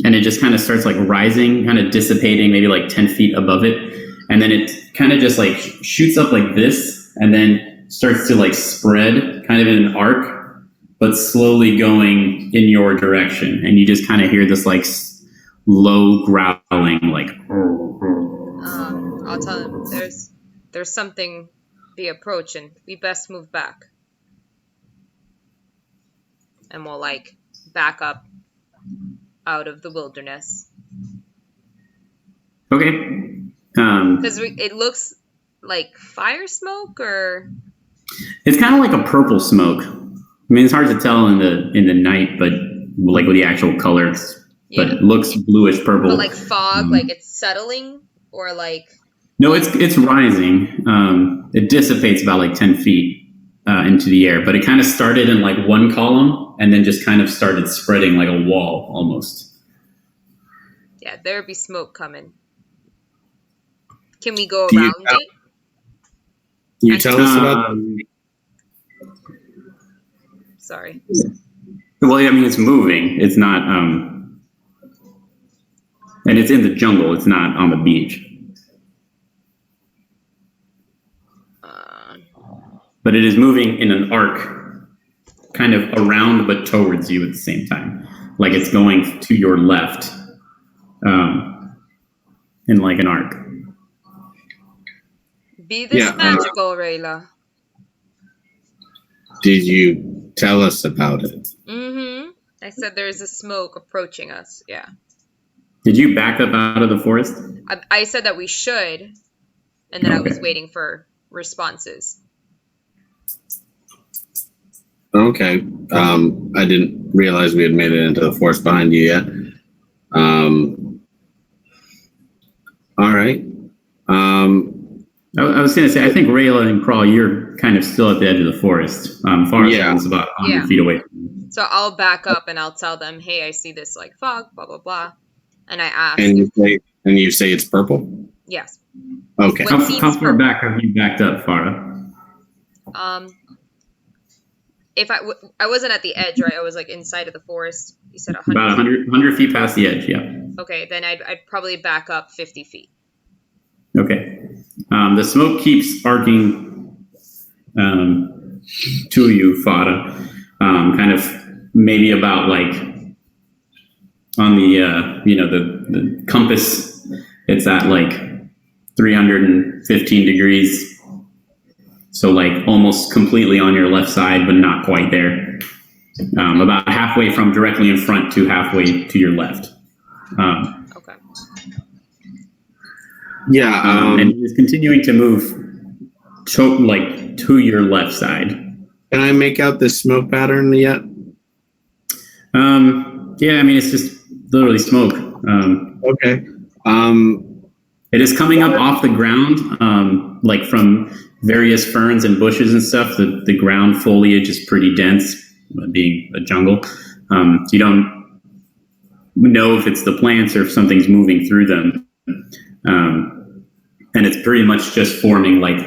[SPEAKER 3] and it just kind of starts rising, kind of dissipating, maybe 10 feet above it, and then it kind of just shoots up like this, and then starts to spread kind of in an arc, but slowly going in your direction, and you just kind of hear this low growling,
[SPEAKER 1] I'll tell him there's something be approaching. We best move back, and we'll back up out of the wilderness.
[SPEAKER 3] Okay.
[SPEAKER 1] Because it looks like fire smoke, or
[SPEAKER 3] it's kind of like a purple smoke. I mean, it's hard to tell in the night, but with the actual colors,
[SPEAKER 1] yeah.
[SPEAKER 3] But it looks bluish purple.
[SPEAKER 1] But fog, it's settling, or
[SPEAKER 3] No, it's rising. It dissipates about 10 feet into the air, but it kind of started in one column and then just kind of started spreading like a wall almost.
[SPEAKER 1] Yeah, there'd be smoke coming. Can we go around it?
[SPEAKER 2] You tell us about.
[SPEAKER 1] Sorry.
[SPEAKER 3] Well, I mean, it's moving. It's not, and it's in the jungle. It's not on the beach. But it is moving in an arc, kind of around but towards you at the same time. It's going to your left, in an arc.
[SPEAKER 1] Be this magical, Rayla.
[SPEAKER 2] Did you tell us about it?
[SPEAKER 1] Mm-hmm. I said there's a smoke approaching us. Yeah.
[SPEAKER 3] Did you back up out of the forest?
[SPEAKER 1] I said that we should, and then I was waiting for responses.
[SPEAKER 2] Okay. I didn't realize we had made it into the forest behind you yet. All right.
[SPEAKER 3] I was going to say, I think Rayla and Crawl, you're kind of still at the edge of the forest. Forest is about 100 feet away.
[SPEAKER 1] So I'll back up and I'll tell them, hey, I see this fog, blah, blah, blah. And I ask.
[SPEAKER 2] And you say it's purple?
[SPEAKER 1] Yes.
[SPEAKER 2] Okay.
[SPEAKER 3] How far back have you backed up, Farah?
[SPEAKER 1] If I wasn't at the edge, right? I was inside of the forest. You said 100
[SPEAKER 3] About 100 feet past the edge, yeah.
[SPEAKER 1] Okay, then I'd probably back up 50 feet.
[SPEAKER 3] Okay. The smoke keeps arcing to you, Farah. Kind of maybe about on the the compass, it's at 315 degrees. So almost completely on your left side, but not quite there. About halfway from directly in front to halfway to your left.
[SPEAKER 1] Okay.
[SPEAKER 2] Yeah.
[SPEAKER 3] And it's continuing to move to your left side.
[SPEAKER 2] Can I make out this smoke pattern yet?
[SPEAKER 3] Yeah, I mean, it's just literally smoke.
[SPEAKER 2] Okay.
[SPEAKER 3] It is coming up off the ground, like from various ferns and bushes and stuff. The ground foliage is pretty dense, being a jungle. So you don't know if it's the plants or if something's moving through them. And it's pretty much just forming like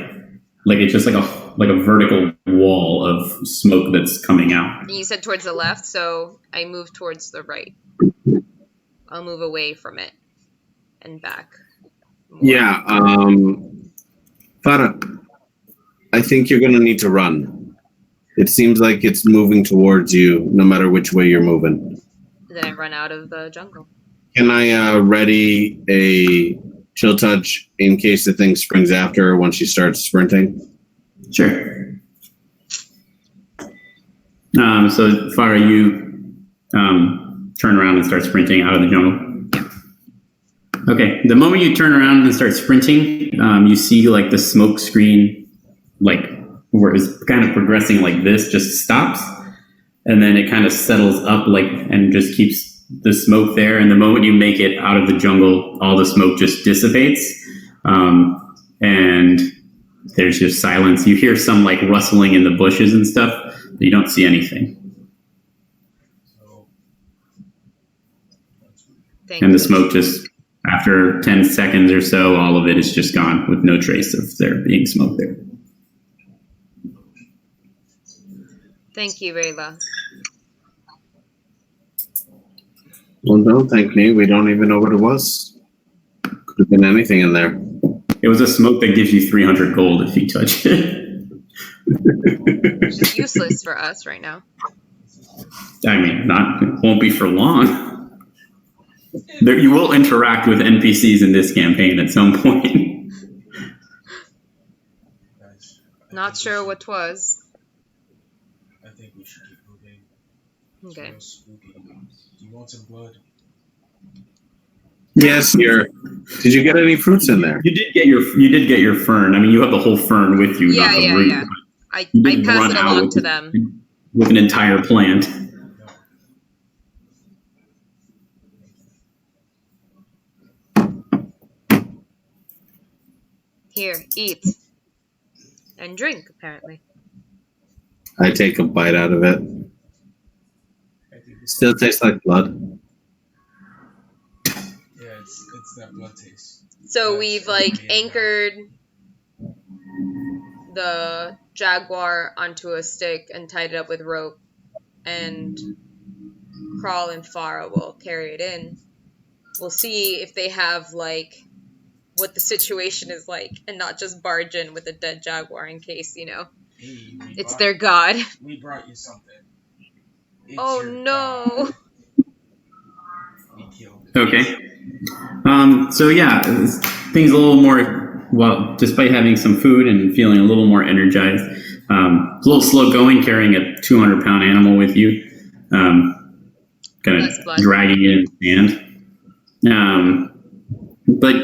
[SPEAKER 3] it's just like a vertical wall of smoke that's coming out.
[SPEAKER 1] And you said towards the left, so I move towards the right. I'll move away from it and back. More.
[SPEAKER 2] Yeah. Farah, I think you're going to need to run. It seems like it's moving towards you no matter which way you're moving.
[SPEAKER 1] Then I run out of the jungle.
[SPEAKER 2] Can I ready a chill touch in case the thing springs after her when she starts sprinting?
[SPEAKER 3] Sure. So Farah, you turn around and start sprinting out of the jungle. Okay. The moment you turn around and start sprinting, you see like the smoke screen, like where it's kind of progressing like this, just stops, and then it kind of settles up like and just keeps the smoke there. And the moment you make it out of the jungle, all the smoke just dissipates, and there's just silence. You hear some like rustling in the bushes and stuff, but you don't see anything. And the smoke just, after 10 seconds or so, all of it is just gone with no trace of there being smoke there.
[SPEAKER 1] Thank you, Rayla.
[SPEAKER 2] Well, don't thank me. We don't even know what it was. Could have been anything in there.
[SPEAKER 3] It was a smoke that gives you 300 gold if you touch it.
[SPEAKER 1] Which is useless for us right now.
[SPEAKER 3] I mean, it won't be for long. You will interact with NPCs in this campaign at some point.
[SPEAKER 1] Not sure what 'twas.
[SPEAKER 4] I think we should keep moving.
[SPEAKER 1] Okay.
[SPEAKER 4] It's spooky. Do you want some blood?
[SPEAKER 2] Yes, did you get any fruits in there?
[SPEAKER 3] You did get your fern. I mean, you have the whole fern with you, not the root.
[SPEAKER 1] Yeah. I
[SPEAKER 3] didn't
[SPEAKER 1] pass
[SPEAKER 3] run
[SPEAKER 1] it
[SPEAKER 3] out
[SPEAKER 1] along to them.
[SPEAKER 3] with an entire plant.
[SPEAKER 1] Here, eat. And drink, apparently.
[SPEAKER 2] I take a bite out of it. Still tastes like blood.
[SPEAKER 4] Yeah, it's that blood taste.
[SPEAKER 1] So we've anchored the jaguar onto a stick and tied it up with rope, and Crawl and Farah will carry it in. We'll see if they have what the situation is like, and not just barge in with a dead jaguar in case, it's their god.
[SPEAKER 4] We brought you something.
[SPEAKER 1] Oh no!
[SPEAKER 4] We killed it.
[SPEAKER 3] Okay. So yeah, things a little more, well, despite having some food and feeling a little more energized, a little slow going carrying a 200-pound animal with you, kind of dragging it in sand. But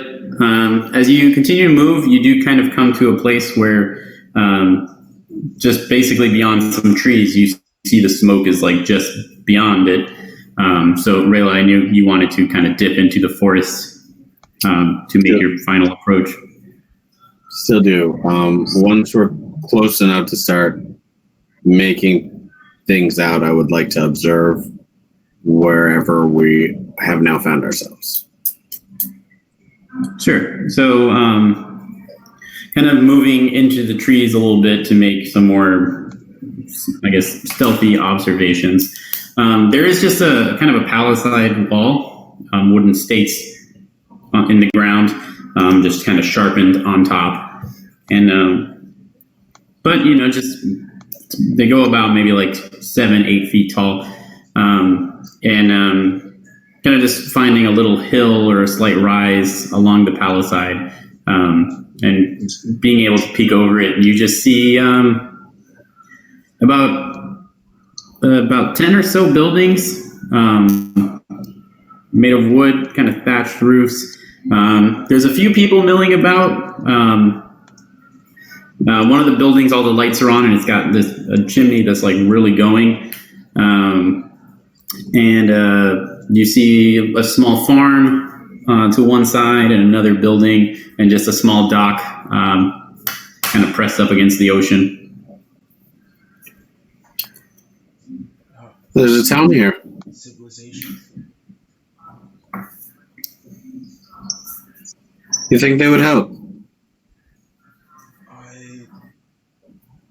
[SPEAKER 3] as you continue to move, you do kind of come to a place where just basically beyond some trees, you see the smoke is just beyond it. So Rayla, I knew you wanted to kind of dip into the forest to make your final approach.
[SPEAKER 2] Still do. Once we're close enough to start making things out, I would like to observe wherever we have now found ourselves.
[SPEAKER 3] Sure. So kind of moving into the trees a little bit to make some more, I guess, stealthy observations. There is just a kind of a palisade wall, wooden stakes in the ground, just kind of sharpened on top. And, but, just they go about maybe 7-8 feet tall. And kind of just finding a little hill or a slight rise along the palisade, and being able to peek over it. And you just see about 10 or so buildings made of wood, kind of thatched roofs. There's a few people milling about. One of the buildings, all the lights are on, and it's got a chimney that's really going. And You see a small farm to one side and another building and just a small dock kind of pressed up against the ocean.
[SPEAKER 2] There's a town here.
[SPEAKER 4] Civilization.
[SPEAKER 2] You think they would help?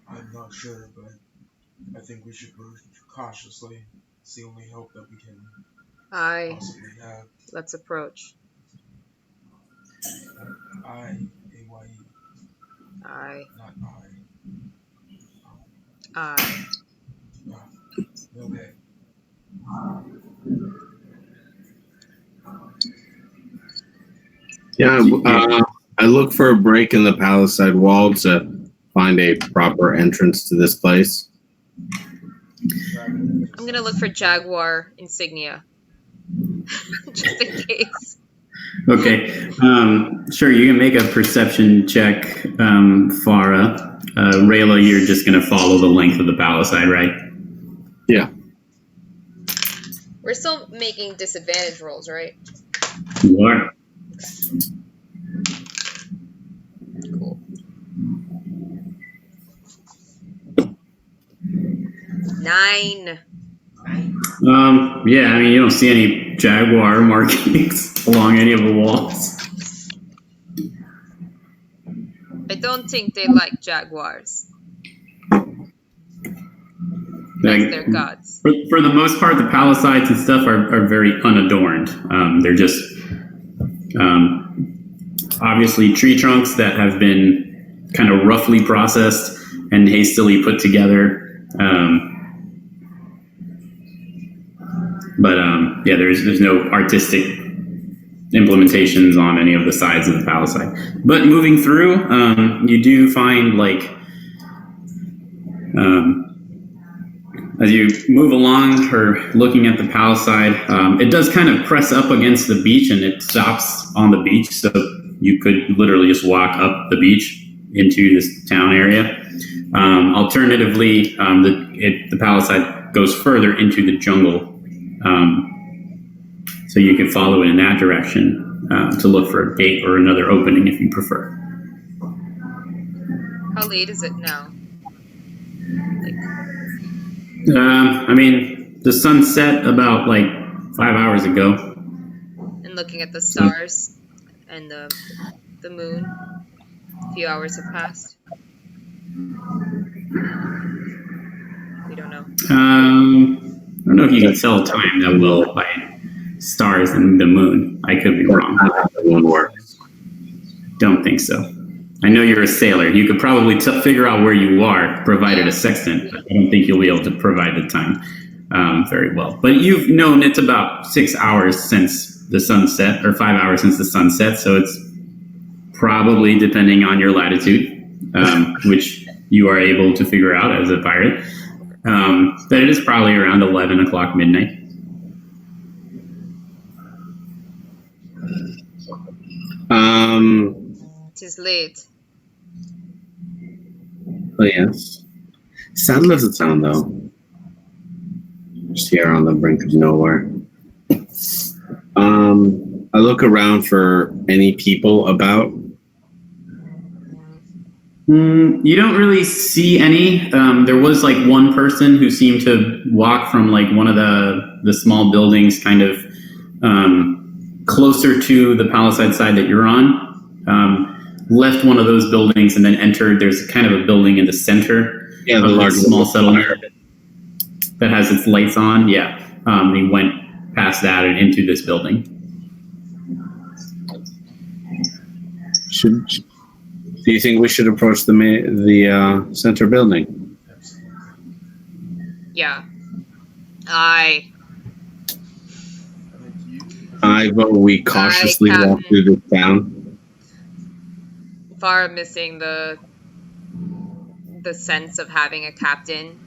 [SPEAKER 4] I'm not sure, but I think we should move cautiously. It's the only hope that we can
[SPEAKER 1] Aye.
[SPEAKER 4] possibly have.
[SPEAKER 1] Let's approach.
[SPEAKER 4] A-Y-E.
[SPEAKER 1] Aye.
[SPEAKER 4] Not I.
[SPEAKER 1] Aye.
[SPEAKER 4] Okay.
[SPEAKER 2] Yeah, I look for a break in the palisade wall to find a proper entrance to this place.
[SPEAKER 1] I'm gonna look for Jaguar insignia. Just in case.
[SPEAKER 3] Okay. Sure, you can make a perception check, Farah. Rayla, you're just going to follow the length of the palisade, right?
[SPEAKER 2] Yeah.
[SPEAKER 1] We're still making disadvantage rolls, right?
[SPEAKER 3] You are.
[SPEAKER 1] Cool. 9.
[SPEAKER 3] Yeah, I mean, you don't see any jaguar markings along any of the walls.
[SPEAKER 1] I don't think they like jaguars. That's their gods.
[SPEAKER 3] For the most part, the palisades and stuff are very unadorned. They're just obviously tree trunks that have been kind of roughly processed and hastily put together. But yeah, there's no artistic implementations on any of the sides of the palisade. But moving through, you do find as you move along or looking at the palisade, it does kind of press up against the beach and it stops on the beach. So you could literally just walk up the beach into this town area. Alternatively, the palisade goes further into the jungle. So you can follow it in that direction to look for a gate or another opening if you prefer.
[SPEAKER 1] How late is it now?
[SPEAKER 3] I mean, the sun set about 5 hours ago.
[SPEAKER 1] And looking at the stars and the moon, a few hours have passed. We don't know.
[SPEAKER 3] I don't know if you can tell time that well by stars and the moon. I could be wrong.
[SPEAKER 2] That won't work.
[SPEAKER 3] Don't think so. I know you're a sailor. You could probably figure out where you are, provided a sextant. But I don't think you'll be able to provide the time very well. But you've known it's about 6 hours since the sunset, or 5 hours since the sunset. So it's probably, depending on your latitude, which you are able to figure out as a pirate, that it is probably around 11 o'clock midnight.
[SPEAKER 1] It is late.
[SPEAKER 2] Oh, yes. Sadler's a town, though. Just here on the brink of nowhere. I look around for any people about.
[SPEAKER 3] You don't really see any. There was one person who seemed to walk from one of the small buildings kind of closer to the palisade side that you're on. Left one of those buildings and then entered. There's kind of a building in the center of a small settlement that has its lights on. Yeah. He went past that and into this building.
[SPEAKER 2] Do you think we should approach the center building?
[SPEAKER 1] Yeah. I
[SPEAKER 2] vote we cautiously walk through this town.
[SPEAKER 1] Far missing the sense of having a captain.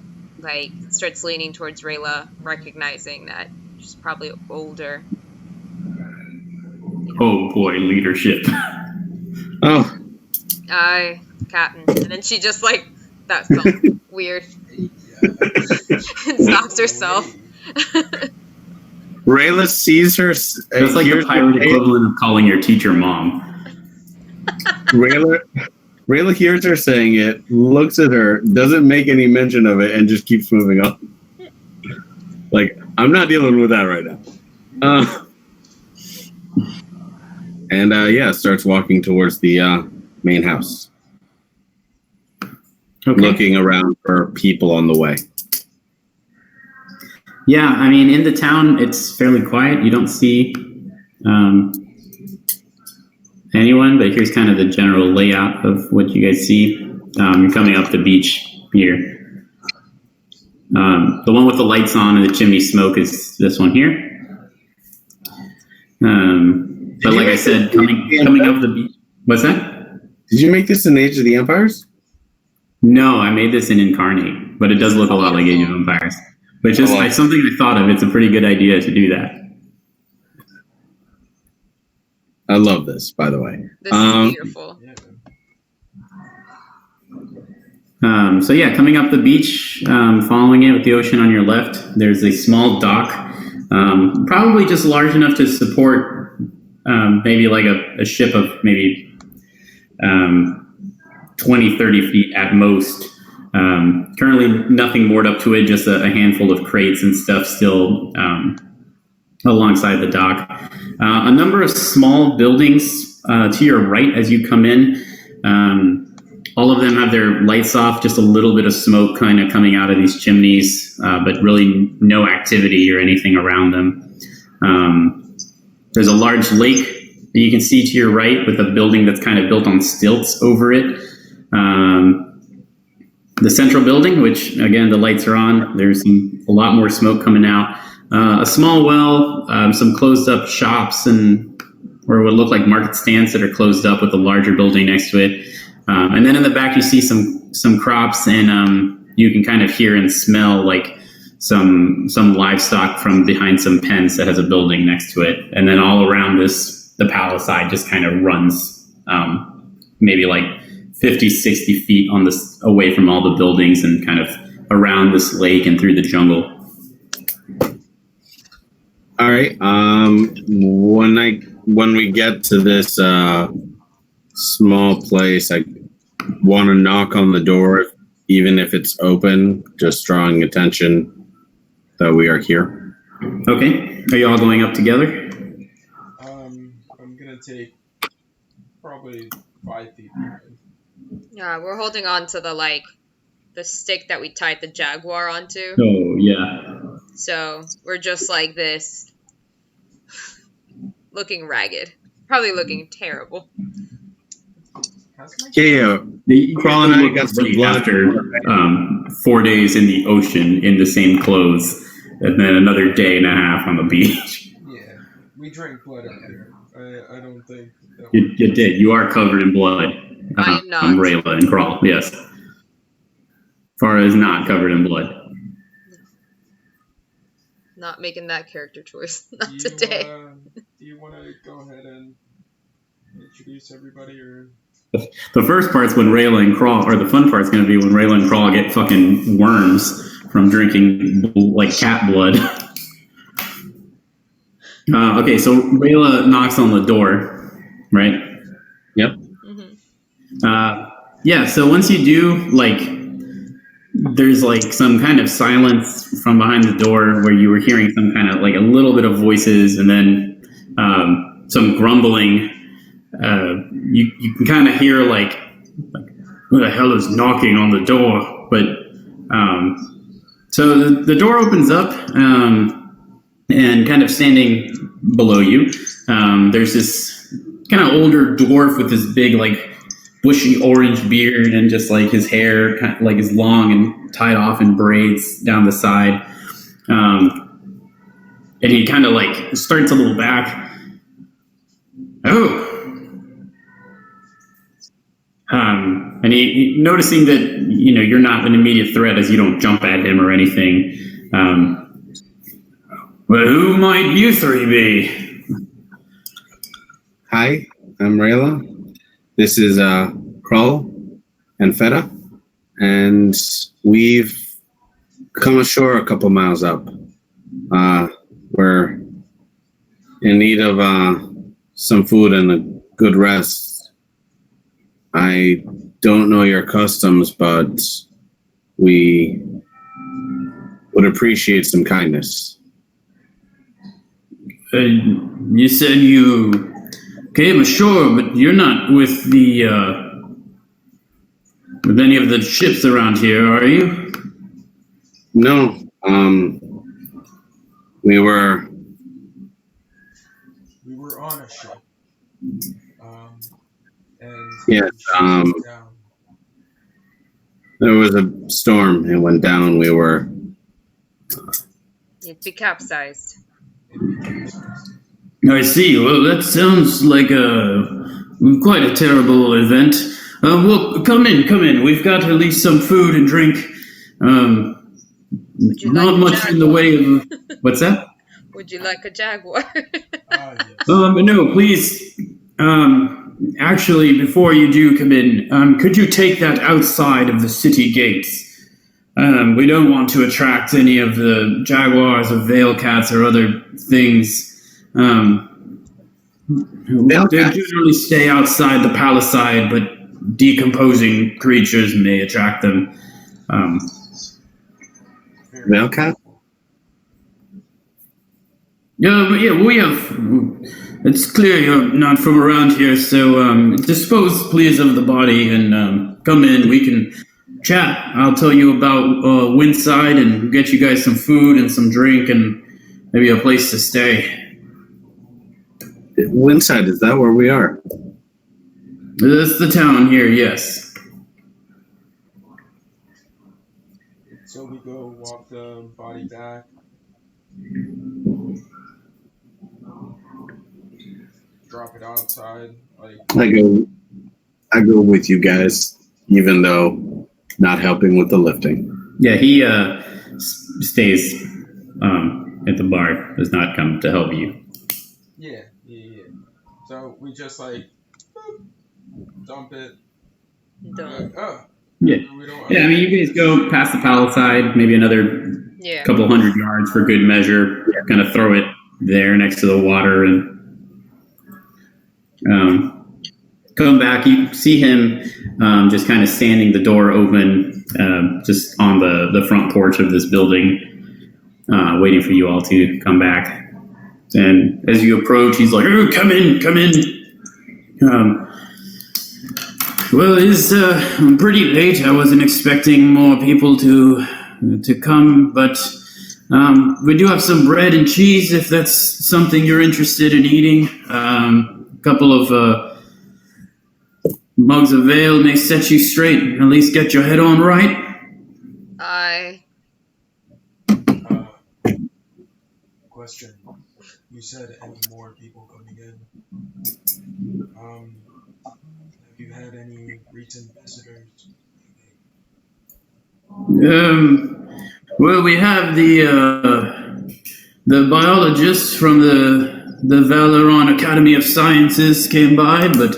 [SPEAKER 1] Starts leaning towards Rayla, recognizing that she's probably older.
[SPEAKER 3] Oh boy, leadership.
[SPEAKER 2] Oh.
[SPEAKER 1] Aye, captain. And then she just that felt weird. And stops herself.
[SPEAKER 2] Rayla sees her.
[SPEAKER 3] That's like the pirate equivalent of calling your teacher mom.
[SPEAKER 2] Rayla hears her saying it, looks at her, doesn't make any mention of it, and just keeps moving on. Like, I'm not dealing with that right now. And starts walking towards the main house.
[SPEAKER 3] Okay.
[SPEAKER 2] Looking around for people on the way.
[SPEAKER 3] Yeah, I mean, in the town, it's fairly quiet. You don't see anyone, but here's kind of the general layout of what you guys see. You're coming up the beach here. The one with the lights on and the chimney smoke is this one here. But like I said, coming up the beach. What's that?
[SPEAKER 2] Did you make this in Age of the Empires?
[SPEAKER 3] No, I made this in Incarnate, but it does look a lot like Age of Empires. But just something I thought of. It's a pretty good idea to do that.
[SPEAKER 2] I love this, by the way.
[SPEAKER 1] This is beautiful.
[SPEAKER 3] So yeah, coming up the beach, following it with the ocean on your left, there's a small dock, probably just large enough to support maybe like a ship of maybe 20, 30 feet at most. Currently nothing moored up to it, just a handful of crates and stuff still alongside the dock. A number of small buildings to your right as you come in. All of them have their lights off, just a little bit of smoke kind of coming out of these chimneys, but really no activity or anything around them. There's a large lake that you can see to your right with a building that's kind of built on stilts over it. The central building, which again, the lights are on, there's a lot more smoke coming out. A small well, some closed up shops or what look like market stands that are closed up with a larger building next to it. And then in the back, you see some crops, and you can kind of hear and smell like some livestock from behind some pens that has a building next to it. And then all around the palisade just kind of runs maybe like 50, 60 feet away from all the buildings and kind of around this lake and through the jungle.
[SPEAKER 2] All right. When we get to this small place, I want to knock on the door, even if it's open, just drawing attention that we are here.
[SPEAKER 3] Okay. Are you all going up together?
[SPEAKER 4] I'm gonna take probably 5 feet behind.
[SPEAKER 1] Yeah, we're holding on to the stick that we tied the jaguar onto.
[SPEAKER 3] Oh, yeah.
[SPEAKER 1] So we're just like this, looking ragged. Probably looking terrible.
[SPEAKER 2] Yeah.
[SPEAKER 3] Crawl and I got some blood after 4 days in the ocean in the same clothes, and then another day and a half on the beach.
[SPEAKER 4] Yeah, we drank blood up there. I don't think that
[SPEAKER 3] You did. You are covered in blood.
[SPEAKER 1] I am not.
[SPEAKER 3] Rayla and Crawl, yes. Farah is not covered in blood.
[SPEAKER 1] Not making that character choice. Not
[SPEAKER 4] do you,
[SPEAKER 1] today.
[SPEAKER 4] Do you want to go ahead and introduce everybody, or?
[SPEAKER 3] The first part's when Rayla and Crawl, or the fun part's going to be when Rayla and Crawl get fucking worms from drinking like cat blood. Okay, so Rayla knocks on the door, right? Yep.
[SPEAKER 1] Mm-hmm.
[SPEAKER 3] Yeah, so once you do, there's some kind of silence from behind the door where you were hearing some kind of a little bit of voices and then some grumbling. You can kind of hear who the hell is knocking on the door? But so the door opens up and kind of standing below you, there's this kind of older dwarf with this big bushy orange beard and just his hair kind of is long and tied off in braids down the side. And he kind of starts a little back. Oh. And he noticing that, you're not an immediate threat as you don't jump at him or anything. But who might you three be?
[SPEAKER 2] Hi, I'm Rayla. This is Crawl and Feta, and we've come ashore a couple miles up. We're in need of some food and a good rest. I don't know your customs, but we would appreciate some kindness.
[SPEAKER 3] You said you came ashore, but you're not with the with any of the ships around here, are you?
[SPEAKER 2] No, we were
[SPEAKER 4] on a ship. And
[SPEAKER 2] Yes,
[SPEAKER 4] the ship went down.
[SPEAKER 2] there was a storm. It went down. We were
[SPEAKER 1] You'd be capsized.
[SPEAKER 3] I see. Well, that sounds like quite a terrible event. Well, come in. We've got at least some food and drink.
[SPEAKER 1] Would you
[SPEAKER 3] Not
[SPEAKER 1] like a
[SPEAKER 3] much in the
[SPEAKER 1] jaguar?
[SPEAKER 3] way of... What's that?
[SPEAKER 1] Would you like a jaguar?
[SPEAKER 4] Yes.
[SPEAKER 3] No, please. Actually, before you do come in, could you take that outside of the city gates? We don't want to attract any of the jaguars or veil cats or other things. They generally stay outside the palisade, but decomposing creatures may attract them.
[SPEAKER 2] Velcat?
[SPEAKER 3] Yeah, we have. It's clear you're not from around here, so dispose, please, of the body and come in. We can chat. I'll tell you about Windside and get you guys some food and some drink and maybe a place to stay.
[SPEAKER 2] Windside, is that where we are?
[SPEAKER 3] That's the town here, yes.
[SPEAKER 4] So we go walk the body back. Drop it outside.
[SPEAKER 2] I go with you guys, even though not helping with the lifting.
[SPEAKER 3] Yeah, he stays at the bar. Does not come to help you.
[SPEAKER 4] Yeah. So we just boop, dump it.
[SPEAKER 1] Don't.
[SPEAKER 3] Yeah. I mean, you guys go past the palisade, maybe another couple 100 yards for good measure. Kind of throw it there next to the water and come back. You see him just kind of standing, the door open, just on the front porch of this building, waiting for you all to come back. And as you approach, he's like, "Oh, come in. Well, it's pretty late. I wasn't expecting more people to come, but we do have some bread and cheese if that's something you're interested in eating. A couple of mugs of ale may set you straight, at least get your head on right."
[SPEAKER 4] Question. You said any more people coming in. Have you had any recent visitors?
[SPEAKER 3] Well, we have the biologist from the Valeron Academy of Sciences came by, but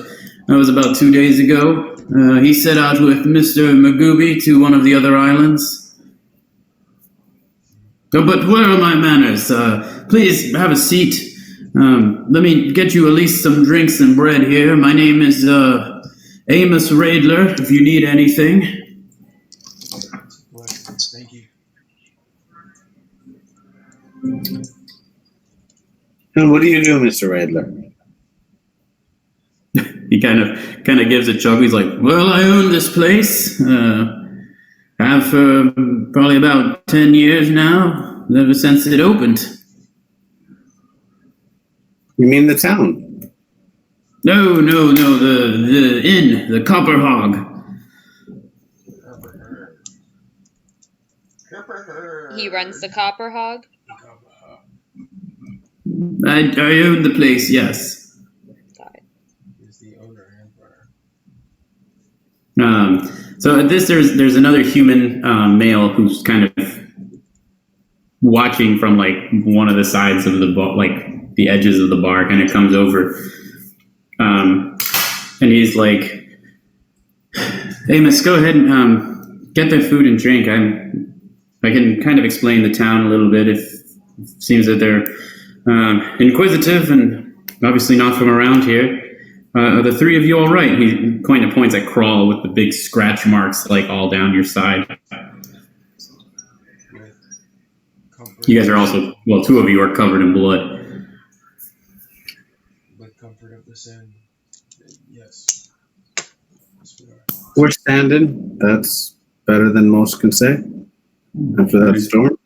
[SPEAKER 3] that was about 2 days ago. He set out with Mr. Magooby to one of the other islands. But where are my manners? Please have a seat. Let me get you at least some drinks and bread here. My name is Amos Raidler, if you need anything.
[SPEAKER 4] Thank you.
[SPEAKER 2] And what do you do, Mr. Raidler?
[SPEAKER 3] He kind of gives a chuckle. He's like, "Well, I own this place. Have for probably about 10 years now, ever since it opened."
[SPEAKER 2] You mean the town?
[SPEAKER 3] No, the inn, the Copper Hog.
[SPEAKER 1] He runs the Copper Hog?
[SPEAKER 3] I own the place, yes.
[SPEAKER 1] Got it.
[SPEAKER 4] He's the owner and runner.
[SPEAKER 3] So at this, there's another human male who's kind of watching from like one of the sides of the bar, like the edges of the bar, kind of comes over, and he's like, "Amos, go ahead and get their food and drink. I can kind of explain the town a little bit. If it seems that they're inquisitive and obviously not from around here. Are the three of you all right? He kind of points at Crawl with the big scratch marks like all down your side.
[SPEAKER 4] With comfort.
[SPEAKER 3] You guys are also, well, two of you are covered in blood.
[SPEAKER 4] With comfort of the sin. Yes. Yes, we are.
[SPEAKER 2] We're standing. That's better than most can say after that storm.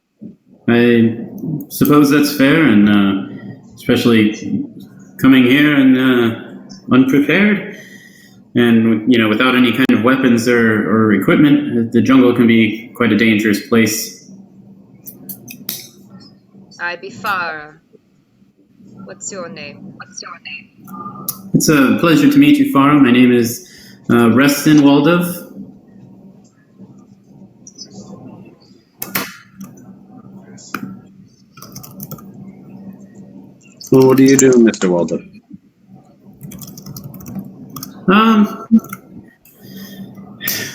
[SPEAKER 3] I suppose that's fair, and especially coming here and unprepared, and without any kind of weapons or equipment, the jungle can be quite a dangerous place.
[SPEAKER 1] I be Farah. What's your name?
[SPEAKER 3] It's a pleasure to meet you, Farah. My name is Reston Waldov.
[SPEAKER 2] Well, what do you do, Mr. Waldo?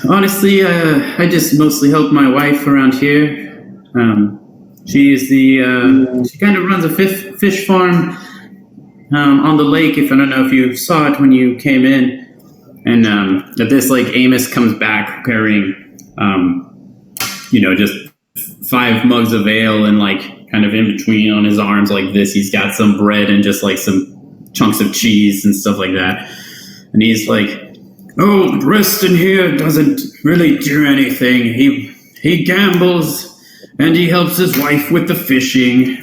[SPEAKER 3] Honestly, I just mostly help my wife around here. She is she kind of runs a fish farm on the lake. I don't know if you saw it when you came in. And at this, Amos comes back carrying, just 5 mugs of ale and kind of in between on his arms like this, he's got some bread and just some chunks of cheese and stuff like that. And he's like, "Oh, Reston here doesn't really do anything. He gambles and he helps his wife with the fishing,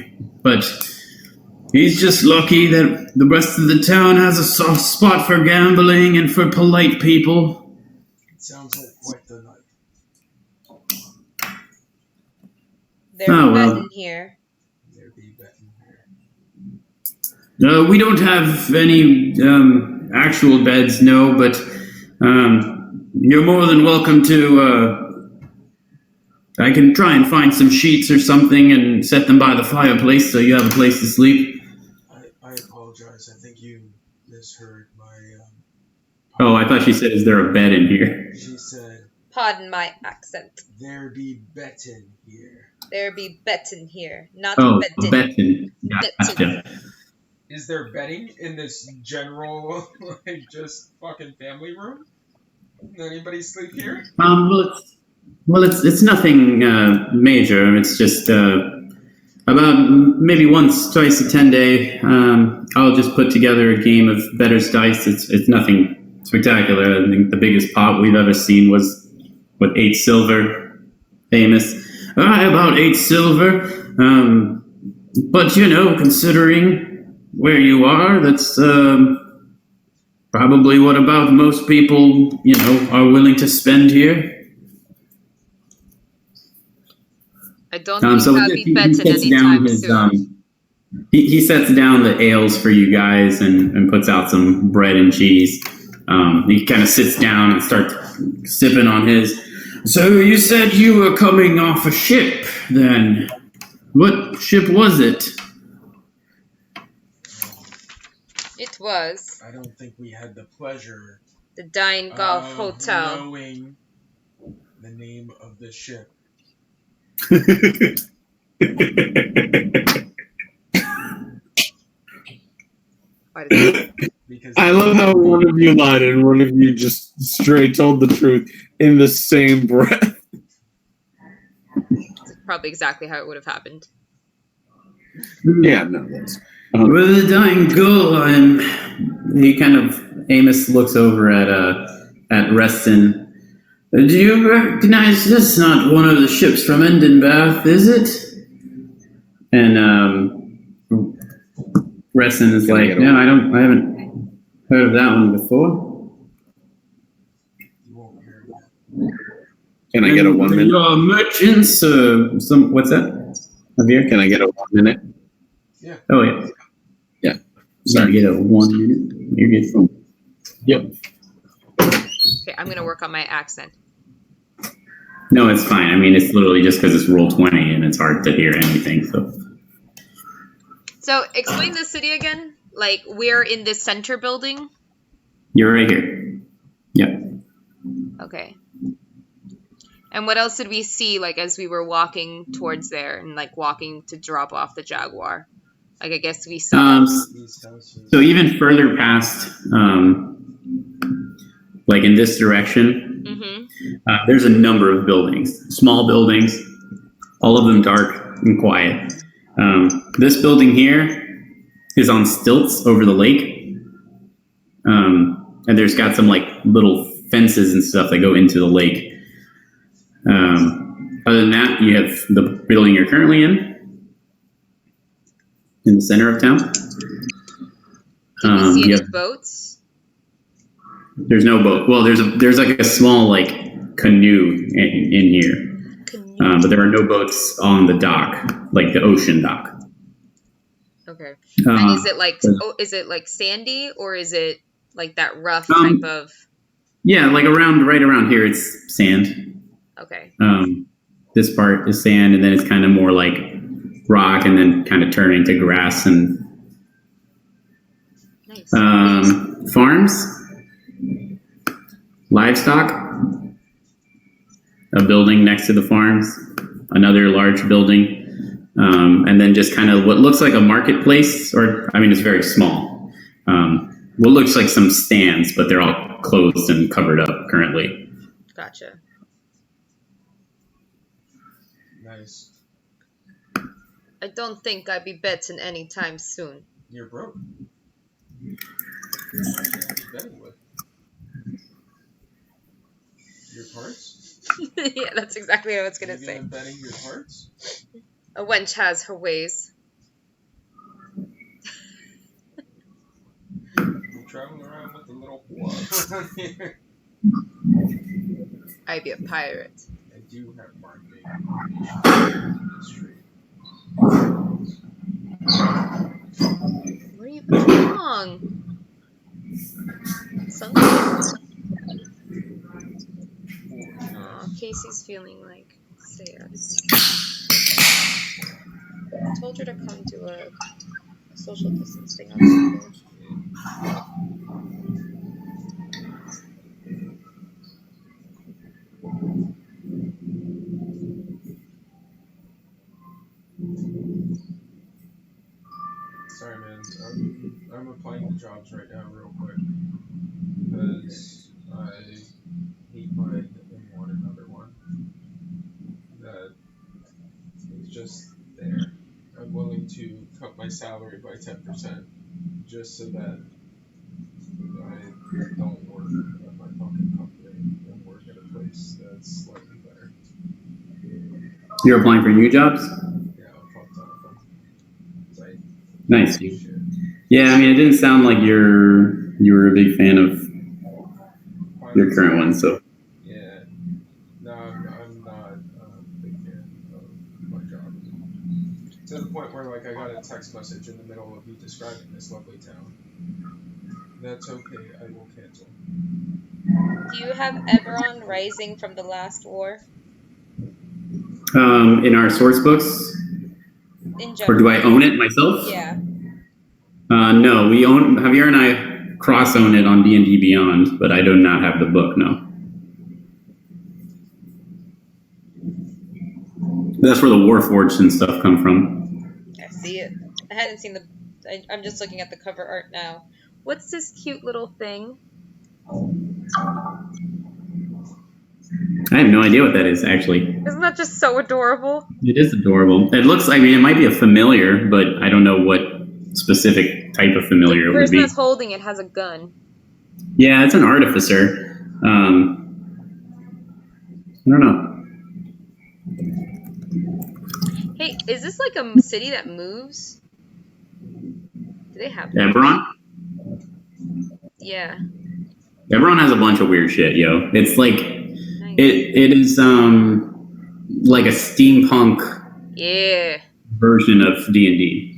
[SPEAKER 3] but he's just lucky that the rest of the town has a soft spot for gambling and for polite people."
[SPEAKER 4] It sounds like quite the night.
[SPEAKER 1] There's betting here.
[SPEAKER 4] There be betting
[SPEAKER 3] here. We don't have any actual beds, no, but you're more than welcome to. I can try and find some sheets or something and set them by the fireplace so you have a place to sleep.
[SPEAKER 4] I apologize. I think you misheard my.
[SPEAKER 3] Oh, I thought she said, "Is there a bed in here?"
[SPEAKER 4] She said,
[SPEAKER 1] "Pardon my accent.
[SPEAKER 4] There be betting here."
[SPEAKER 1] There be betting here, not
[SPEAKER 3] betting. Gotcha.
[SPEAKER 4] Is there betting in this general, just fucking family room? Anybody sleep here?
[SPEAKER 3] Well, it's nothing major. It's just about maybe once, twice a 10-day. I'll just put together a game of better's dice. It's nothing spectacular. I think the biggest pot we've ever seen was 8 silver. Amos. About 8 silver. But considering where you are, that's probably what about most people, are willing to spend here.
[SPEAKER 1] I don't think I'll be betting anytime soon.
[SPEAKER 3] He sets down the ales for you guys and puts out some bread and cheese. He kind of sits down and starts sipping on his. "So you said you were coming off a ship, then. What ship was it?"
[SPEAKER 1] It was.
[SPEAKER 4] I don't think we had the pleasure.
[SPEAKER 1] The Dying Golf Hotel.
[SPEAKER 4] Knowing the name of the ship.
[SPEAKER 2] I love how one of you lied and one of you just straight told the truth in the same breath.
[SPEAKER 1] That's probably exactly how it would have happened.
[SPEAKER 2] Yeah, no, that's...
[SPEAKER 3] With the Dying Gull, Amos looks over at Reston. "Do you recognize this? Not one of the ships from Endenbath, is it?" And Reston is like, "No, I haven't heard of that one before."
[SPEAKER 2] Can I get a 1 minute?
[SPEAKER 3] Your merchants, what's that? Javier?
[SPEAKER 2] Can I get a 1 minute?
[SPEAKER 4] Yeah.
[SPEAKER 3] Oh yeah.
[SPEAKER 2] Yeah.
[SPEAKER 3] Sorry, get a 1 minute. You're good.
[SPEAKER 2] Yep.
[SPEAKER 1] Okay, I'm gonna work on my accent.
[SPEAKER 3] No, it's fine. I mean, it's literally just because it's roll 20 and it's hard to hear anything.
[SPEAKER 1] So, explain the city again. We're in this center building.
[SPEAKER 3] You're right here. Yeah.
[SPEAKER 1] Okay. And what else did we see, as we were walking towards there and, walking to drop off the Jaguar? Like, I guess we saw.
[SPEAKER 4] These houses.
[SPEAKER 3] So even further past, like in this direction, there's a number of buildings, small buildings, all of them dark and quiet. This building here is on stilts over the lake, and there's got some like little fences and stuff that go into the lake. Other than that, you have the building you're currently in the center of town.
[SPEAKER 1] Do we see
[SPEAKER 3] you
[SPEAKER 1] any
[SPEAKER 3] have-
[SPEAKER 1] boats?
[SPEAKER 3] There's no boat. Well, there's like a small like canoe in here, but there are no boats on the dock, like the ocean dock.
[SPEAKER 1] Okay. And is it like sandy, or is it like that rough type of?
[SPEAKER 3] Yeah, like right around here, it's sand.
[SPEAKER 1] Okay.
[SPEAKER 3] This part is sand, and then it's kind of more like rock, and then kind of turning to grass and
[SPEAKER 1] Nice.
[SPEAKER 3] Farms, livestock, a building next to the farms, another large building, and then just kind of what looks like a marketplace, or I mean, it's very small. What looks like some stands, but they're all closed and covered up currently.
[SPEAKER 1] Gotcha.
[SPEAKER 4] Nice.
[SPEAKER 1] I don't think I'll be betting anytime soon.
[SPEAKER 4] You're broke. What are you betting with? Your parts?
[SPEAKER 1] Yeah, that's exactly what I was gonna say.
[SPEAKER 4] You're betting your parts?
[SPEAKER 1] A wench has her ways.
[SPEAKER 4] I'm traveling around with a little whore around here.
[SPEAKER 1] I be a pirate.
[SPEAKER 4] I do have marketing industry.
[SPEAKER 1] What are you? What's wrong? Something. Aw, Casey's feeling like sad. I told her to come to a social distancing on Sunday.
[SPEAKER 4] Sorry, man. I'm applying to jobs right now, real quick, because I need one and want another one that is just there. I'm willing to cut my salary by 10% just so that I don't work at my fucking company and work at a place that's slightly better.
[SPEAKER 3] You're applying for new jobs?
[SPEAKER 4] Yeah, I'll fuck ton of them. 'Cause I
[SPEAKER 3] Nice.
[SPEAKER 4] shit.
[SPEAKER 3] Yeah, I mean, it didn't sound like you were a big fan of your current one, so.
[SPEAKER 4] Yeah. No, I'm not a big fan of my job. To the point where, like, I got a text message in the middle of you describing this lovely town. That's okay, I will cancel.
[SPEAKER 1] Do you have Eberron rising from the last war?
[SPEAKER 3] In our source books,
[SPEAKER 1] In
[SPEAKER 3] or
[SPEAKER 1] general.
[SPEAKER 3] do I own it myself?
[SPEAKER 1] Yeah.
[SPEAKER 3] No, Javier and I cross-own it on D&D Beyond, but I do not have the book, no. That's where the Warforged and stuff come from.
[SPEAKER 1] I see it. I hadn't seen I'm just looking at the cover art now. What's this cute little thing?
[SPEAKER 3] I have no idea what that is, actually.
[SPEAKER 1] Isn't that just so adorable?
[SPEAKER 3] It is adorable. It looks, I mean, it might be a familiar, but I don't know what specific type of familiar
[SPEAKER 1] The
[SPEAKER 3] it would
[SPEAKER 1] person
[SPEAKER 3] be.
[SPEAKER 1] that's holding it has a gun.
[SPEAKER 3] Yeah, it's an artificer. I don't know.
[SPEAKER 1] Hey, is this like a city that moves? Do they have that?
[SPEAKER 3] Eberron?
[SPEAKER 1] Yeah.
[SPEAKER 3] Eberron has a bunch of weird shit, yo. It's like,
[SPEAKER 1] Nice.
[SPEAKER 3] it is like a steampunk
[SPEAKER 1] Yeah.
[SPEAKER 3] version of D&D.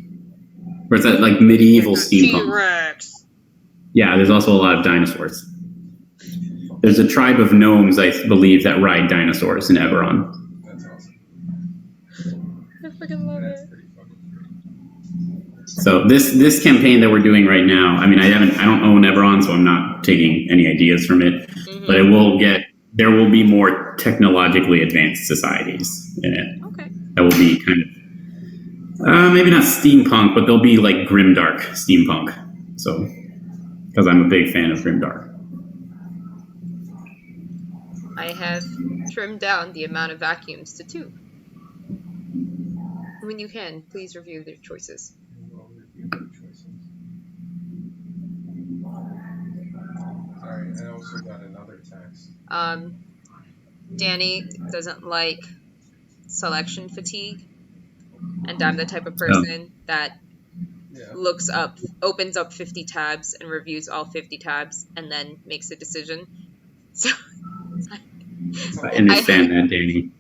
[SPEAKER 3] Where it's that like medieval steampunk.
[SPEAKER 1] T-Rex.
[SPEAKER 3] Yeah, there's also a lot of dinosaurs. There's a tribe of gnomes, I believe, that ride dinosaurs in Eberron.
[SPEAKER 4] That's awesome.
[SPEAKER 1] I fucking love
[SPEAKER 4] That's
[SPEAKER 1] it.
[SPEAKER 4] pretty fucking great.
[SPEAKER 3] So this campaign that we're doing right now, I mean, I don't own Eberron, so I'm not taking any ideas from it.
[SPEAKER 1] Mm-hmm.
[SPEAKER 3] But there will be more technologically advanced societies in it.
[SPEAKER 1] Okay.
[SPEAKER 3] That will be kind Maybe not steampunk, but they'll be like grimdark steampunk. So, because I'm a big fan of grimdark.
[SPEAKER 1] I have trimmed down the amount of vacuums to 2. When you can, please review their choices.
[SPEAKER 4] We'll review their choices. Sorry, I also got another text.
[SPEAKER 1] Danny doesn't like selection fatigue, and I'm the type of person that opens up 50 tabs and reviews all 50 tabs and then makes a decision. So
[SPEAKER 3] I understand that, Danny.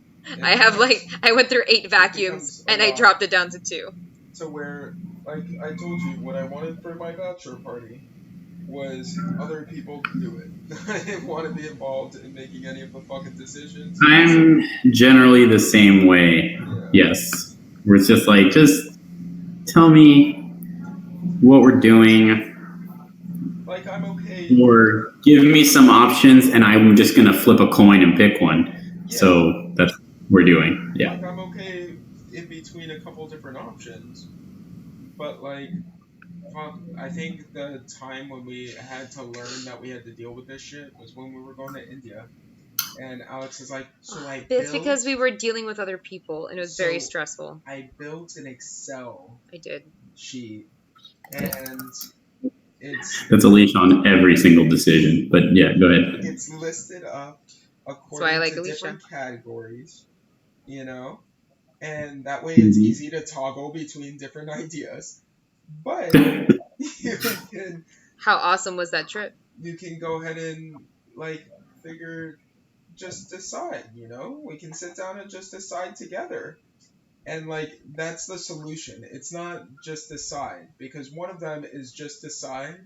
[SPEAKER 1] I went through 8 vacuums and I dropped it down to 2.
[SPEAKER 4] So where, like I told you, what I wanted for my bachelor party was other people to do it. I didn't want to be involved in making any of the fucking decisions.
[SPEAKER 3] I'm generally the same way. Yeah. Yes. Where it's just like, just tell me what we're doing.
[SPEAKER 4] Like, I'm okay.
[SPEAKER 3] Or give me some options and I'm just going to flip a coin and pick one. Yeah. So that's what we're doing. Yeah.
[SPEAKER 4] Like, I'm okay in between a couple different options. But, like, I think the time when we had to learn that we had to deal with this shit was when we were going to India. And Alex is like,
[SPEAKER 1] it's because we were dealing with other people and it was very stressful.
[SPEAKER 4] I built an Excel sheet. And
[SPEAKER 3] that's a leash on every single decision. But yeah, go ahead.
[SPEAKER 4] It's listed up according to different categories, you know? And that way it's easy to toggle between different ideas. But you can...
[SPEAKER 1] How awesome was that trip?
[SPEAKER 4] You can go ahead and, like, just decide, you know? We can sit down and just decide together. And, like, that's the solution. It's not just decide. Because one of them is just decide.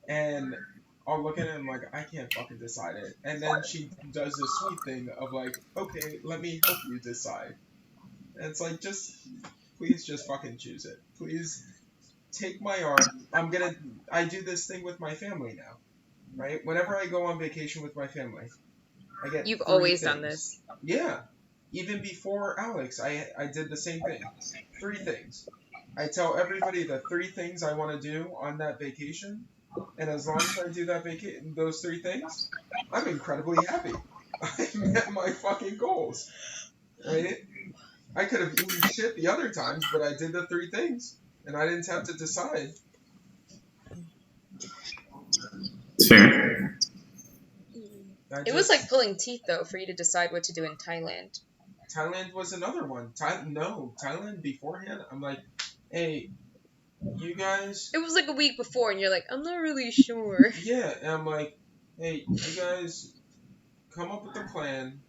[SPEAKER 4] And I'll look at it and I'm like, I can't fucking decide it. And then she does the sweet thing of, like, okay, let me help you decide. And it's like, please just fucking choose it. Please take my arm. I do this thing with my family now, right? Whenever I go on vacation with my family, I get
[SPEAKER 1] You've always done this.
[SPEAKER 4] Yeah. Even before Alex, I did the same thing. 3 things. I tell everybody the 3 things I want to do on that vacation, and as long as I do those 3 things, I'm incredibly happy. I met my fucking goals, right? I could have eaten shit the other times, but I did the 3 things, and I didn't have to decide.
[SPEAKER 3] It's fair.
[SPEAKER 1] It was like pulling teeth, though, for you to decide what to do in Thailand.
[SPEAKER 4] Thailand was another one. Thailand beforehand, I'm like, hey, you guys...
[SPEAKER 1] It was like a week before, and you're like, I'm not really sure.
[SPEAKER 4] Yeah, and I'm like, hey, you guys come up with a plan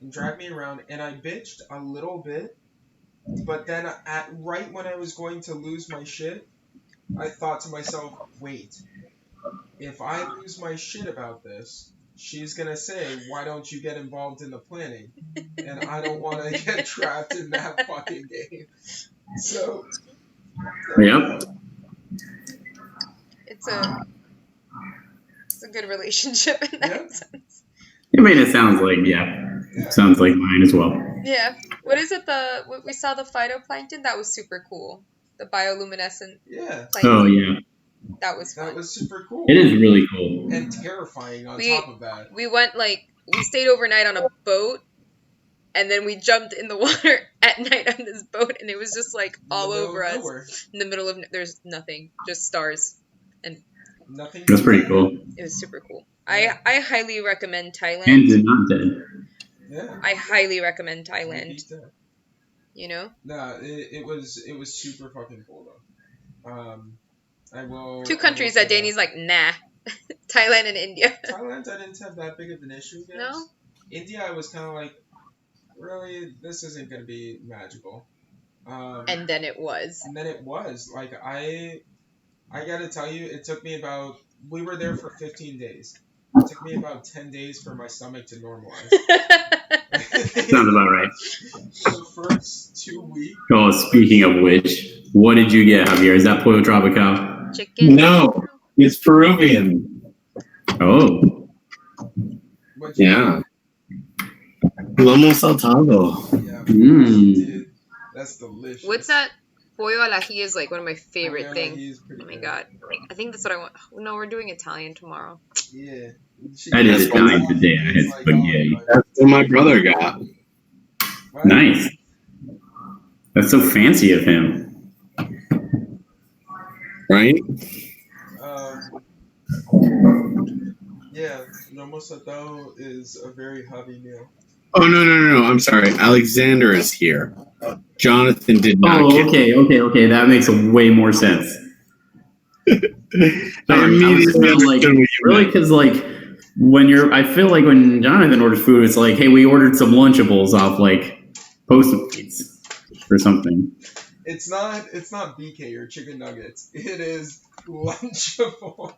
[SPEAKER 4] and drive me around. And I bitched a little bit, but then right when I was going to lose my shit, I thought to myself, wait, if I lose my shit about this, she's going to say, why don't you get involved in the planning? And I don't want to get trapped in that fucking game. So...
[SPEAKER 3] Yep.
[SPEAKER 1] It's a good relationship in that sense.
[SPEAKER 3] I mean, it sounds like, sounds like mine as well.
[SPEAKER 1] Yeah. What is it? We saw the phytoplankton? That was super cool. The bioluminescent plankton.
[SPEAKER 3] Oh, yeah.
[SPEAKER 1] That was fun.
[SPEAKER 4] That was super cool.
[SPEAKER 3] It is really cool.
[SPEAKER 4] And terrifying on top of that.
[SPEAKER 1] We went, we stayed overnight on a boat, and then we jumped in the water at night on this boat, and it was just, all over us. In the middle of there's nothing. Just stars. And
[SPEAKER 4] nothing.
[SPEAKER 3] That's pretty cool.
[SPEAKER 1] It was super cool. I highly recommend Thailand.
[SPEAKER 3] And did not dead.
[SPEAKER 4] Yeah.
[SPEAKER 1] I highly recommend Thailand. You know?
[SPEAKER 4] No, it was super fucking cool though. I will.
[SPEAKER 1] 2 countries that Danny's like, nah. Thailand and India.
[SPEAKER 4] Thailand, I didn't have that big of an issue against.
[SPEAKER 1] No?
[SPEAKER 4] India, I was kind of like, really, this isn't going to be magical.
[SPEAKER 1] And then it was.
[SPEAKER 4] Like, I gotta tell you, it took me we were there for 15 days. It took me about 10 days for my stomach to normalize.
[SPEAKER 3] Sounds about right.
[SPEAKER 4] The first 2 weeks.
[SPEAKER 3] Oh, speaking of which, what did you get, Javier? Is that Pollo Tropical?
[SPEAKER 1] Chicken.
[SPEAKER 2] No, it's Peruvian.
[SPEAKER 3] Oh.
[SPEAKER 2] Yeah. Lomo saltado.
[SPEAKER 4] Yeah, dude, that's delicious.
[SPEAKER 1] What's that? Pollo al ají is like one of my favorite
[SPEAKER 4] yeah,
[SPEAKER 1] things.
[SPEAKER 4] he's pretty
[SPEAKER 1] Oh my
[SPEAKER 4] good.
[SPEAKER 1] god. I think that's what I want. No, we're doing Italian tomorrow.
[SPEAKER 4] Yeah.
[SPEAKER 3] I did
[SPEAKER 2] That's
[SPEAKER 3] Italian
[SPEAKER 2] what
[SPEAKER 3] today. I had spaghetti.
[SPEAKER 2] That's what my brother got.
[SPEAKER 4] What?
[SPEAKER 3] Nice. That's so fancy of him.
[SPEAKER 2] Right?
[SPEAKER 4] Yeah, lomo saltado is a very heavy meal.
[SPEAKER 2] Oh no! I'm sorry. Alexander is here. Jonathan did not.
[SPEAKER 3] Oh, okay. That makes way more sense.
[SPEAKER 2] I
[SPEAKER 3] Sorry, I was
[SPEAKER 2] immediately
[SPEAKER 3] thinking, like,
[SPEAKER 2] understood what you
[SPEAKER 3] really,
[SPEAKER 2] meant.
[SPEAKER 3] because like I feel like when Jonathan orders food, it's like, hey, we ordered some Lunchables off like Postmates or something.
[SPEAKER 4] It's not BK or chicken nuggets. It is Lunchable.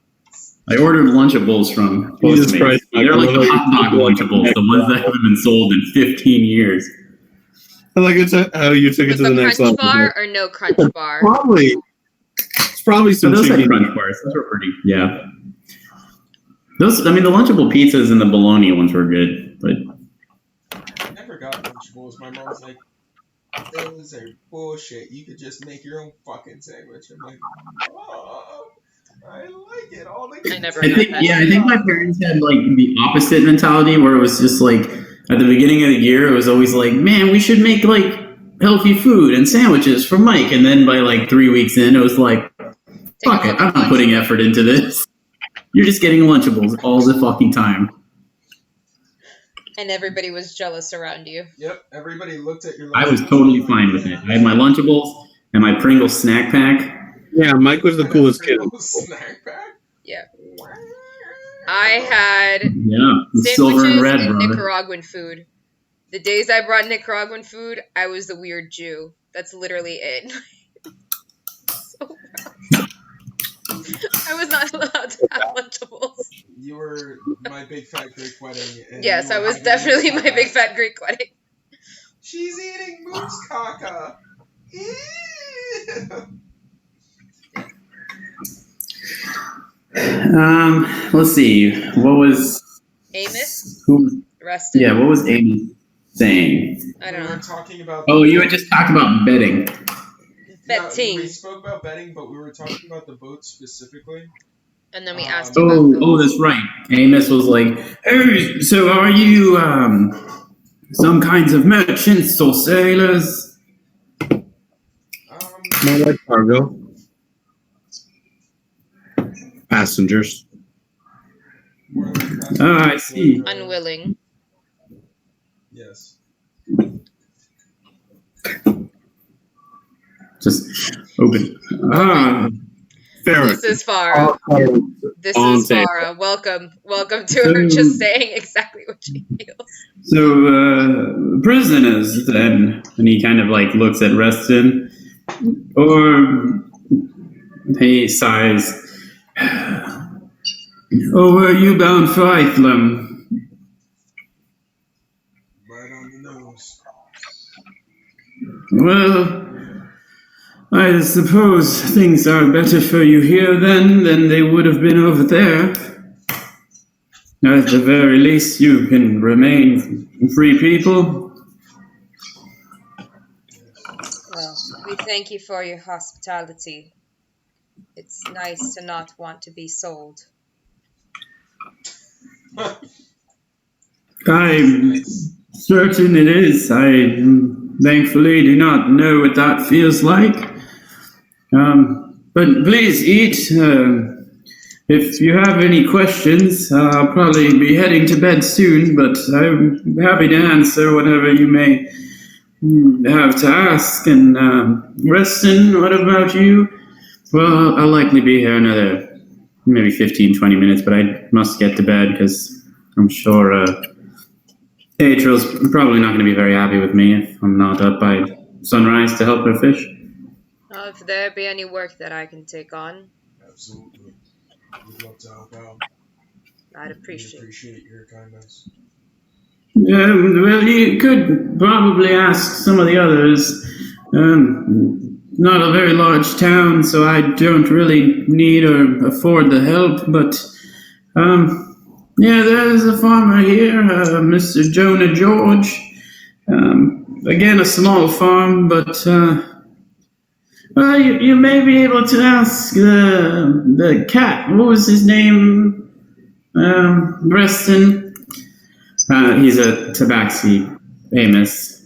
[SPEAKER 3] I ordered Lunchables from
[SPEAKER 2] Jesus
[SPEAKER 3] Postmates.
[SPEAKER 2] Christ,
[SPEAKER 3] They're like the
[SPEAKER 2] Michael.
[SPEAKER 3] hot dog Lunchables, the ones that haven't been sold in 15 years.
[SPEAKER 2] I like it's how you took it
[SPEAKER 1] With
[SPEAKER 2] to the
[SPEAKER 1] the
[SPEAKER 2] next
[SPEAKER 1] crunch
[SPEAKER 2] level.
[SPEAKER 1] bar or no crunch bar?
[SPEAKER 2] Probably. It's probably
[SPEAKER 3] So
[SPEAKER 2] some
[SPEAKER 3] those had
[SPEAKER 2] chicken.
[SPEAKER 3] crunch bars. Those were pretty, yeah. Those, I mean, the Lunchable pizzas and the bologna ones were good, but
[SPEAKER 4] I never got Lunchables. My mom's like, those are bullshit. You could just make your own fucking sandwich. I'm like, Mom, I like it. All the
[SPEAKER 1] I never
[SPEAKER 3] I
[SPEAKER 1] had
[SPEAKER 3] think,
[SPEAKER 1] that.
[SPEAKER 3] yeah, I think my parents had like the opposite mentality where it was just like at the beginning of the year, it was always like, man, we should make like healthy food and sandwiches for Mike. And then by like 3 weeks in, it was like,
[SPEAKER 1] Take
[SPEAKER 3] fuck
[SPEAKER 1] a
[SPEAKER 3] it,
[SPEAKER 1] look
[SPEAKER 3] I'm
[SPEAKER 1] at
[SPEAKER 3] not
[SPEAKER 1] lunch.
[SPEAKER 3] putting effort into this. You're just getting Lunchables all the fucking time.
[SPEAKER 1] And everybody was jealous around you.
[SPEAKER 4] Yep, everybody looked at your
[SPEAKER 3] I was
[SPEAKER 4] Lunchables
[SPEAKER 3] totally
[SPEAKER 4] like,
[SPEAKER 3] fine with
[SPEAKER 4] yeah,
[SPEAKER 3] it. I had my Lunchables and my Pringles snack pack.
[SPEAKER 2] Yeah, Mike was the
[SPEAKER 4] I had
[SPEAKER 2] coolest kid.
[SPEAKER 4] Pringles snack pack.
[SPEAKER 1] Yeah. I had
[SPEAKER 3] Yeah, the silver and
[SPEAKER 1] sandwiches
[SPEAKER 3] red,
[SPEAKER 1] and
[SPEAKER 3] brother.
[SPEAKER 1] Nicaraguan food. The days I brought Nicaraguan food, I was the weird Jew. That's literally it. So rough. I was not allowed to have Lunchables.
[SPEAKER 4] You were my big fat Greek wedding. And
[SPEAKER 1] Yes,
[SPEAKER 4] you
[SPEAKER 1] I
[SPEAKER 4] were
[SPEAKER 1] was
[SPEAKER 4] having
[SPEAKER 1] definitely
[SPEAKER 4] moose
[SPEAKER 1] my big
[SPEAKER 4] caca.
[SPEAKER 1] fat Greek wedding.
[SPEAKER 4] She's eating moose caca. Ew.
[SPEAKER 3] Let's see. What was
[SPEAKER 1] Amos?
[SPEAKER 3] who?
[SPEAKER 1] Rested?
[SPEAKER 3] Yeah, what was Amy saying?
[SPEAKER 1] I
[SPEAKER 4] We
[SPEAKER 1] don't
[SPEAKER 4] were
[SPEAKER 1] know.
[SPEAKER 4] talking about.
[SPEAKER 3] Oh, you had just talked about betting.
[SPEAKER 4] Yeah,
[SPEAKER 1] Betting.
[SPEAKER 4] we spoke about betting, but we were talking about the boat specifically.
[SPEAKER 1] And then we asked you about
[SPEAKER 3] Oh,
[SPEAKER 1] boats.
[SPEAKER 3] that's right. Amos was like, "Hey, so are you some kinds of merchants or sailors?"
[SPEAKER 2] More like cargo. Passengers.
[SPEAKER 4] More like
[SPEAKER 3] Oh, I see.
[SPEAKER 1] Unwilling.
[SPEAKER 4] Yes.
[SPEAKER 3] Just open. Ah,
[SPEAKER 2] Fair.
[SPEAKER 1] This is Farah. This
[SPEAKER 2] On
[SPEAKER 1] is
[SPEAKER 2] tape.
[SPEAKER 1] Farah. Welcome to her just saying exactly what she feels.
[SPEAKER 3] so prisoners then, and he kind of like looks at Reston, or he sighs. Oh, were you bound for Iceland?
[SPEAKER 4] Right on the nose.
[SPEAKER 3] Well, I suppose things are better for you here then than they would have been over there. At the very least, you can remain free people.
[SPEAKER 1] Well, we thank you for your hospitality. It's nice to not want to be sold.
[SPEAKER 3] I'm certain it is. I thankfully do not know what that feels like. But please eat. If you have any questions, I'll probably be heading to bed soon, but I'm happy to answer whatever you may have to ask. And Reston, what about you? Well, I'll likely be here another maybe 15, 20 minutes, but I must get to bed because I'm sure April's probably not going to be very happy with me if I'm not up by sunrise to help her fish.
[SPEAKER 1] Well, if there be any work that I can take on,
[SPEAKER 4] Absolutely. We'd love to help out.
[SPEAKER 1] I'd
[SPEAKER 4] We
[SPEAKER 1] appreciate it.
[SPEAKER 4] appreciate your kindness.
[SPEAKER 3] Well, you could probably ask some of the others. Not a very large town, so I don't really need or afford the help, but yeah, there's a farmer here, Mr. Jonah George. Again, a small farm, but Well, you may be able to ask the cat. What was his name? Reston. He's a Tabaxi, Amos.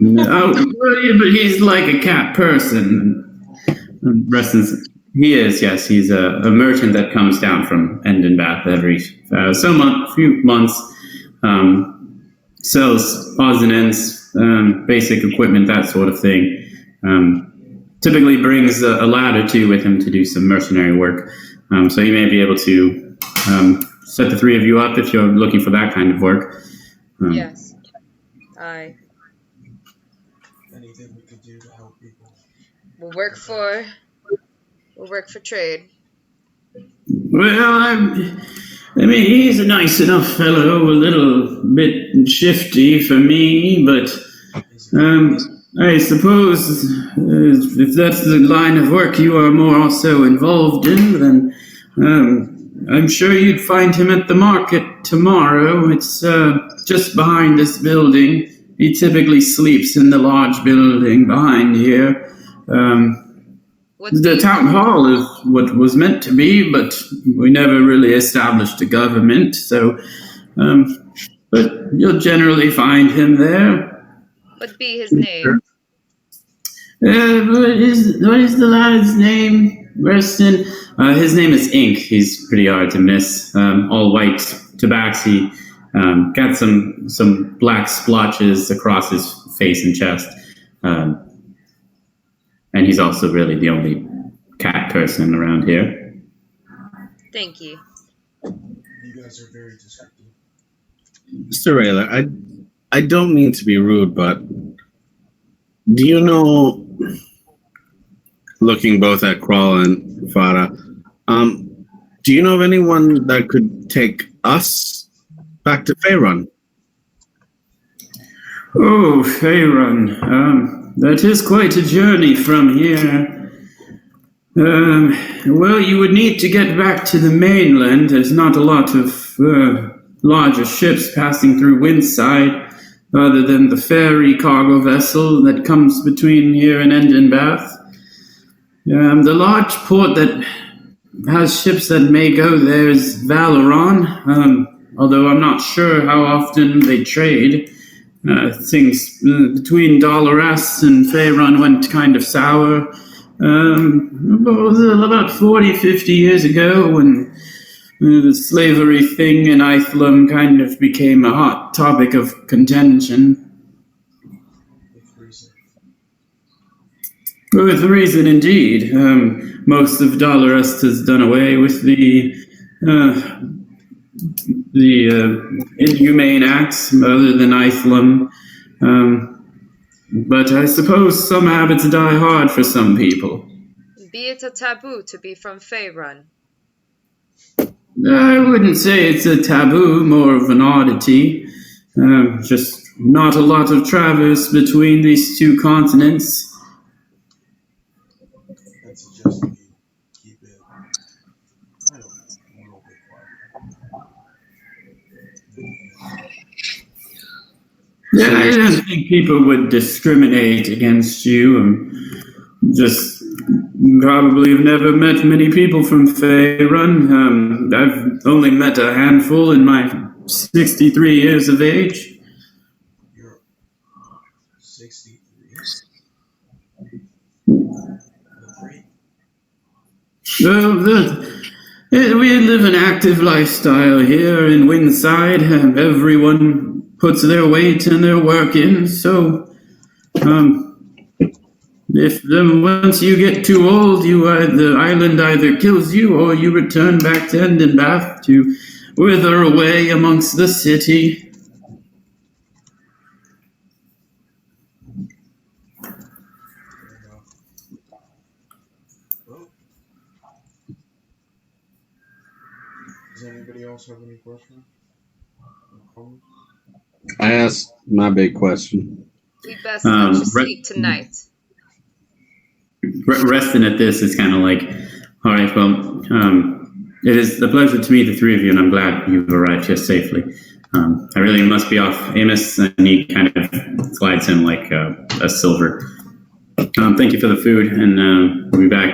[SPEAKER 3] But he's like a cat person. Reston's. He is, yes. He's a merchant that comes down from Endenbath every few months. Sells odds and ends, basic equipment, that sort of thing. Typically brings a lad or two with him to do some mercenary work. So he may be able to set the three of you up if you're looking for that kind of work.
[SPEAKER 1] Yes. Aye.
[SPEAKER 4] Anything we could do to help people.
[SPEAKER 1] We'll work for trade.
[SPEAKER 3] Well, I mean, he's a nice enough fellow, a little bit shifty for me, but I suppose if that's the line of work you are more also involved in, then I'm sure you'd find him at the market tomorrow. It's just behind this building. He typically sleeps in the large building behind here. The town hall is what was meant to be, but we never really established a government, so but you'll generally find him there.
[SPEAKER 1] What be his name?
[SPEAKER 3] What is the lad's name? Reston. His name is Ink. He's pretty hard to miss. All white Tabaxi. Got some black splotches across his face and chest. And he's also really the only cat person around here.
[SPEAKER 1] Thank you.
[SPEAKER 4] You guys are very descriptive.
[SPEAKER 2] Mr. Rayler, I don't mean to be rude, but do you know, looking both at Crawl and Fada, do you know of anyone that could take us back to Faerun?
[SPEAKER 3] Oh, Faerun. That is quite a journey from here. Well, you would need to get back to the mainland. There's not a lot of larger ships passing through Windside, other than the ferry cargo vessel that comes between here and Endenbath. The large port that has ships that may go there is Valoron, although I'm not sure how often they trade. Things between Dolerast and Faerun went kind of sour. About 40, 50 years ago, when the slavery thing in Iceland kind of became a hot topic of contention. With reason, indeed. Most of Dolerast has done away with the inhumane acts, other than Iceland. But I suppose some habits die hard for some people.
[SPEAKER 1] Be it a taboo to be from Faerun?
[SPEAKER 3] I wouldn't say it's a taboo, more of an oddity. Just not a lot of traverse between these two continents.
[SPEAKER 4] I'd suggest we keep it, I don't know, a little bit quiet.
[SPEAKER 3] Yeah, I don't think people would discriminate against you. Just probably have never met many people from Faerun. I've only met a handful in my 63 years of age.
[SPEAKER 4] You're 63? Great.
[SPEAKER 3] Well, we live an active lifestyle here in Windside. Everyone puts their weight and their work in, so if once you get too old, the island either kills you or you return back to Endenbath to wither away amongst the city.
[SPEAKER 4] Well, does anybody else have any questions?
[SPEAKER 2] I asked my big question.
[SPEAKER 1] We best get to sleep tonight.
[SPEAKER 3] Resting at this is kind of like, all right, well, it is a pleasure to meet the three of you, and I'm glad you've arrived here safely. I really must be off, Amos, and he kind of slides him like a silver. Thank you for the food, and we'll be back.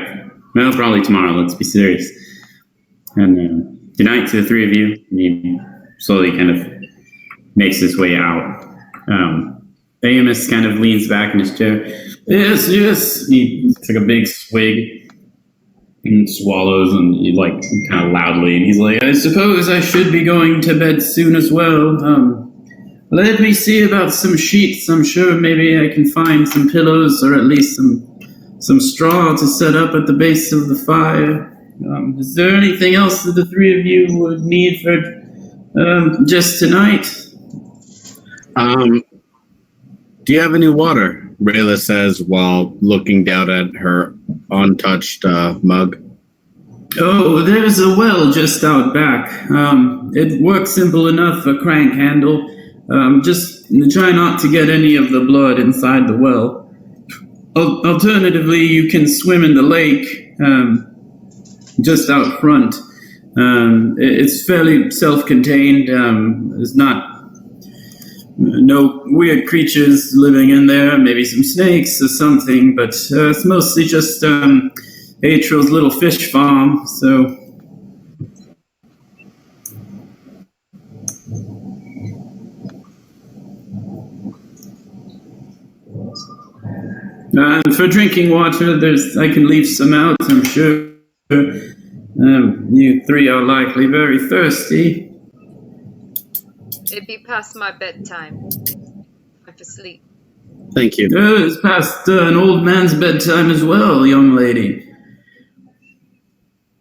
[SPEAKER 3] Well, probably tomorrow. Let's be serious. And good night to the three of you. And he slowly kind of makes his way out. Amos kind of leans back in his chair. Yes, yes. He took a big swig and swallows, and he kind of loudly. And he's like, I suppose I should be going to bed soon as well. Let me see about some sheets. I'm sure maybe I can find some pillows or at least some straw to set up at the base of the fire. Is there anything else that the three of you would need for just tonight?
[SPEAKER 2] Do you have any water? Rayla says while looking down at her untouched mug.
[SPEAKER 3] Oh, there's a well just out back. It works simple enough, a crank handle. Just try not to get any of the blood inside the well. Alternatively, you can swim in the lake just out front. It's fairly self-contained. There's no weird creatures living in there, maybe some snakes or something, but it's mostly just Atrial's little fish farm, so... for drinking water, I can leave some out, I'm sure. You three are likely very thirsty.
[SPEAKER 1] It'd be past my bedtime. I'm for sleep.
[SPEAKER 2] Thank you.
[SPEAKER 3] It's past an old man's bedtime as well, young lady.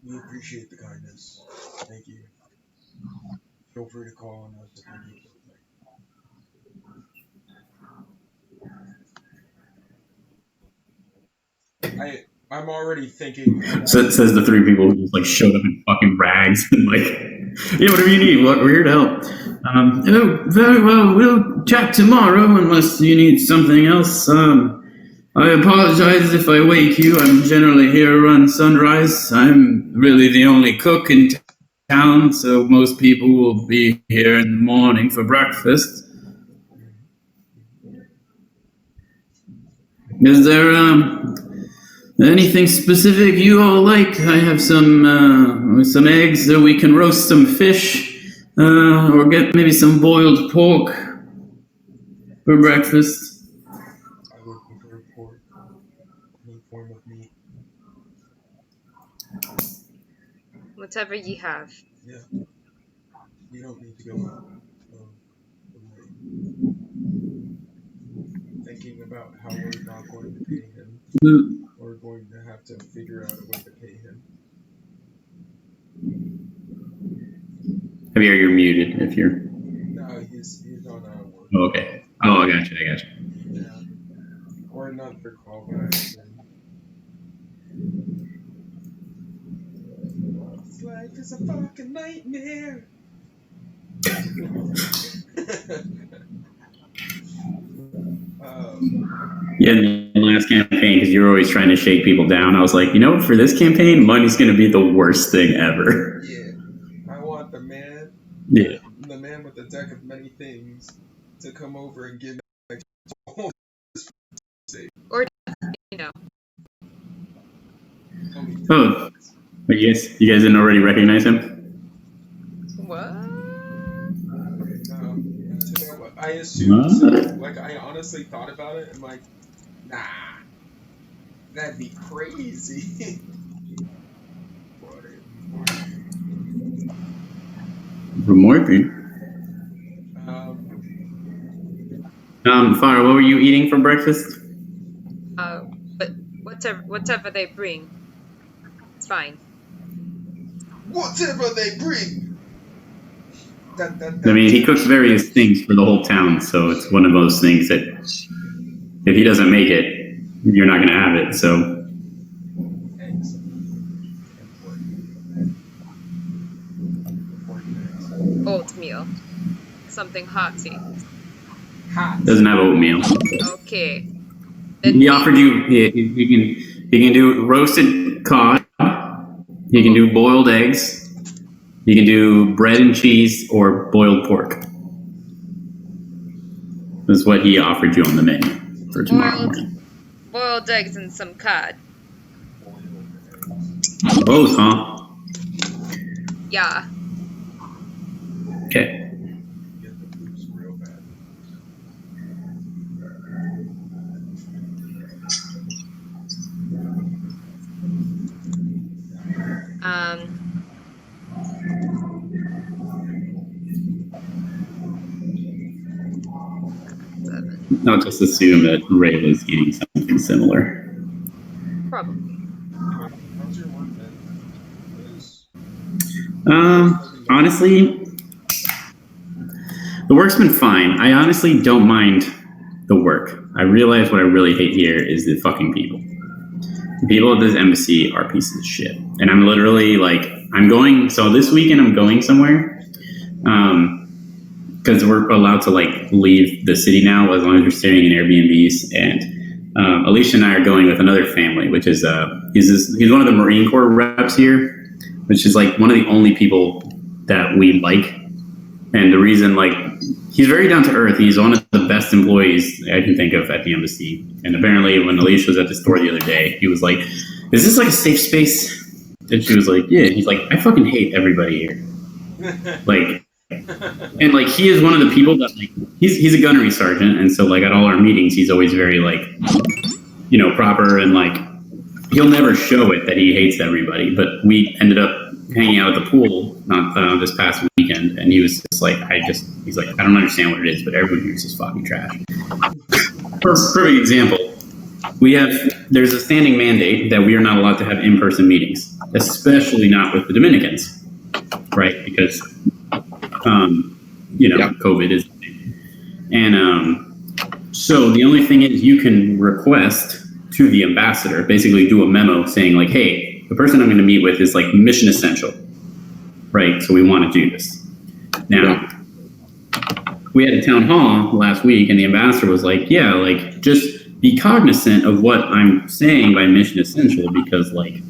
[SPEAKER 4] We appreciate the kindness. Thank you. Feel free to call on us if you need something. I'm already thinking.
[SPEAKER 3] So it says the three people who just showed up in fucking rags and whatever you need, we're here to help. Oh, very well, we'll chat tomorrow unless you need something else. I apologize if I wake you. I'm generally here around sunrise. I'm really the only cook in town, so most people will be here in the morning for breakfast. Is there anything specific you all like? I have some eggs, so we can roast some fish, or get maybe some boiled pork for breakfast.
[SPEAKER 4] I would prefer pork, any form of meat.
[SPEAKER 1] Whatever ye have.
[SPEAKER 4] Yeah. You don't need to go out. Thinking about how we're not going to pay him. We're going to have to figure out a way to pay him.
[SPEAKER 3] Javier, you're muted if you're...
[SPEAKER 4] No, he's on work.
[SPEAKER 3] Oh, okay. Oh, I gotcha.
[SPEAKER 4] Yeah. Or not for call back. This life is a fucking nightmare.
[SPEAKER 3] Yeah, in the last campaign, because you were always trying to shake people down, I was like, for this campaign, money's going to be the worst thing ever.
[SPEAKER 4] Yeah. I want the man.
[SPEAKER 3] Yeah.
[SPEAKER 4] The man with the deck of many things to come over and give me
[SPEAKER 1] Or,
[SPEAKER 3] Oh, you guys didn't already recognize him?
[SPEAKER 1] What?
[SPEAKER 4] I assumed, I honestly thought about it, and nah, that'd be crazy.
[SPEAKER 3] Remorping. Fire, what were you eating for breakfast?
[SPEAKER 1] But whatever they bring, it's fine.
[SPEAKER 4] Whatever they bring.
[SPEAKER 3] I mean, he cooks various things for the whole town, so it's one of those things that if he doesn't make it, you're not going to have it, so...
[SPEAKER 1] Oatmeal. Something hearty.
[SPEAKER 4] Hot.
[SPEAKER 3] Doesn't have oatmeal.
[SPEAKER 1] Okay.
[SPEAKER 3] He offered you, he can do roasted cod, he can do boiled eggs, he can do bread and cheese, or boiled pork. That's what he offered you on the menu for tomorrow morning.
[SPEAKER 1] Boiled eggs and some cod.
[SPEAKER 3] Both, huh?
[SPEAKER 1] Yeah.
[SPEAKER 3] Okay.
[SPEAKER 4] Get the poops real bad.
[SPEAKER 1] Um.
[SPEAKER 3] I'll just assume that Ray was eating something similar.
[SPEAKER 1] Probably.
[SPEAKER 4] How's your work been? Because
[SPEAKER 3] Honestly, the work's been fine. I honestly don't mind the work. I realize what I really hate here is the fucking people. The people at this embassy are pieces of shit. And I'm literally like, so this weekend I'm going somewhere. Because we're allowed to like leave the city now as long as we're staying in Airbnbs. And Alicia and I are going with another family, which is he's one of the Marine Corps reps here, which is like one of the only people that we like. And the reason, like, he's very down to earth. He's one of the best employees I can think of at the embassy. And apparently, when Alicia was at the store the other day, he was like, "Is this like a safe space?" And she was like, "Yeah." He's like, "I fucking hate everybody here." Like, and like he is one of the people that like he's a gunnery sergeant, and so like at all our meetings, he's always very like, proper and like he'll never show it that he hates everybody. But we ended up hanging out at the pool not this past weekend, and he was just like, he's like, "I don't understand what it is, but everyone here is just fucking trash." Perfect example. There's a standing mandate that we are not allowed to have in-person meetings, especially not with the Dominicans, right? Because COVID is, and so the only thing is you can request to the ambassador, basically do a memo saying like, "Hey, the person I'm going to meet with is like mission essential, right? So we want to do this." Now, we had a town hall last week, and the ambassador was like, "Yeah, like just be cognizant of what I'm saying by mission essential, because like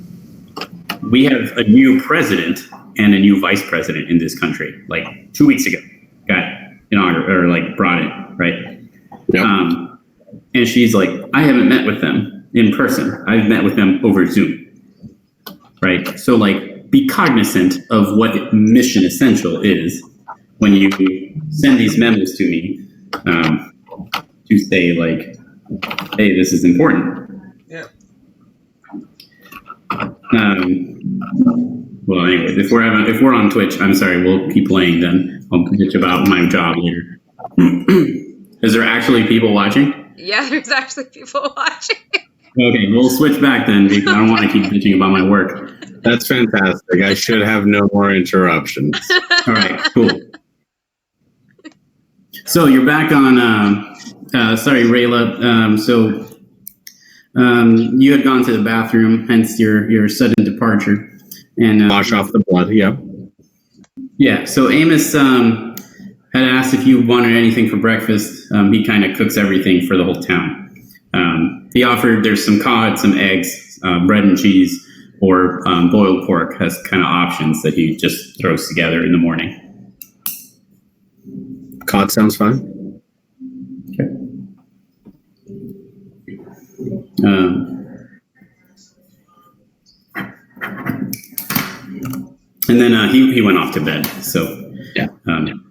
[SPEAKER 3] we have a new president and a new vice president in this country, like 2 weeks ago, got inaugurated or like brought in, right?"
[SPEAKER 2] Yep.
[SPEAKER 3] And she's like, "I haven't met with them in person. I've met with them over Zoom." Right? So like be cognizant of what mission essential is when you send these memos to me to say like, "Hey, this is important."
[SPEAKER 4] Yeah.
[SPEAKER 3] Well, anyways, if we're on Twitch, I'm sorry, we'll keep playing then. I'll bitch about my job later. Is there actually people watching?
[SPEAKER 1] Yeah, there's actually people watching.
[SPEAKER 3] Okay, we'll switch back then because I don't want to keep bitching about my work.
[SPEAKER 2] That's fantastic. I should have no more interruptions.
[SPEAKER 3] All right, cool. So you're back on. Sorry, Rayla. So you had gone to the bathroom, hence your sudden departure, and
[SPEAKER 2] Wash off the blood. Yep.
[SPEAKER 3] Yeah. So Amos had asked if you wanted anything for breakfast. He kind of cooks everything for the whole town. He offered there's some cod, some eggs, bread and cheese, or boiled pork as kind of options that he just throws together in the morning.
[SPEAKER 2] Cod sounds fine.
[SPEAKER 3] Okay. And then he went off to bed. So
[SPEAKER 2] Yeah.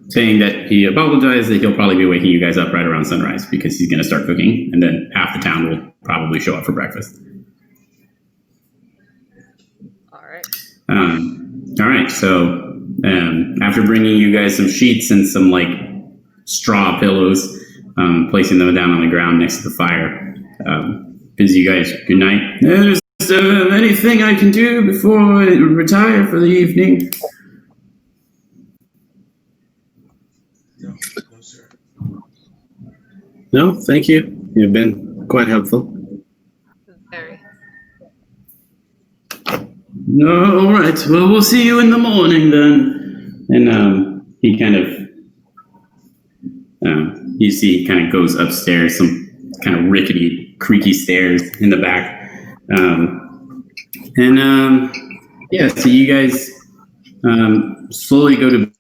[SPEAKER 3] Saying that he apologized that he'll probably be waking you guys up right around sunrise because he's going to start cooking, and then half the town will probably show up for breakfast.
[SPEAKER 1] All right.
[SPEAKER 3] All right. So after bringing you guys some sheets and some like straw pillows, placing them down on the ground next to the fire, bids you guys good night. Is there anything I can do before I retire for the evening?
[SPEAKER 4] No, sir.
[SPEAKER 2] No, thank you. You've been quite helpful.
[SPEAKER 1] Very.
[SPEAKER 3] No, all right. Well, we'll see you in the morning then. And he kind of, you see, he kind of goes upstairs, some kind of rickety, creaky stairs in the back. Yeah, so you guys slowly go to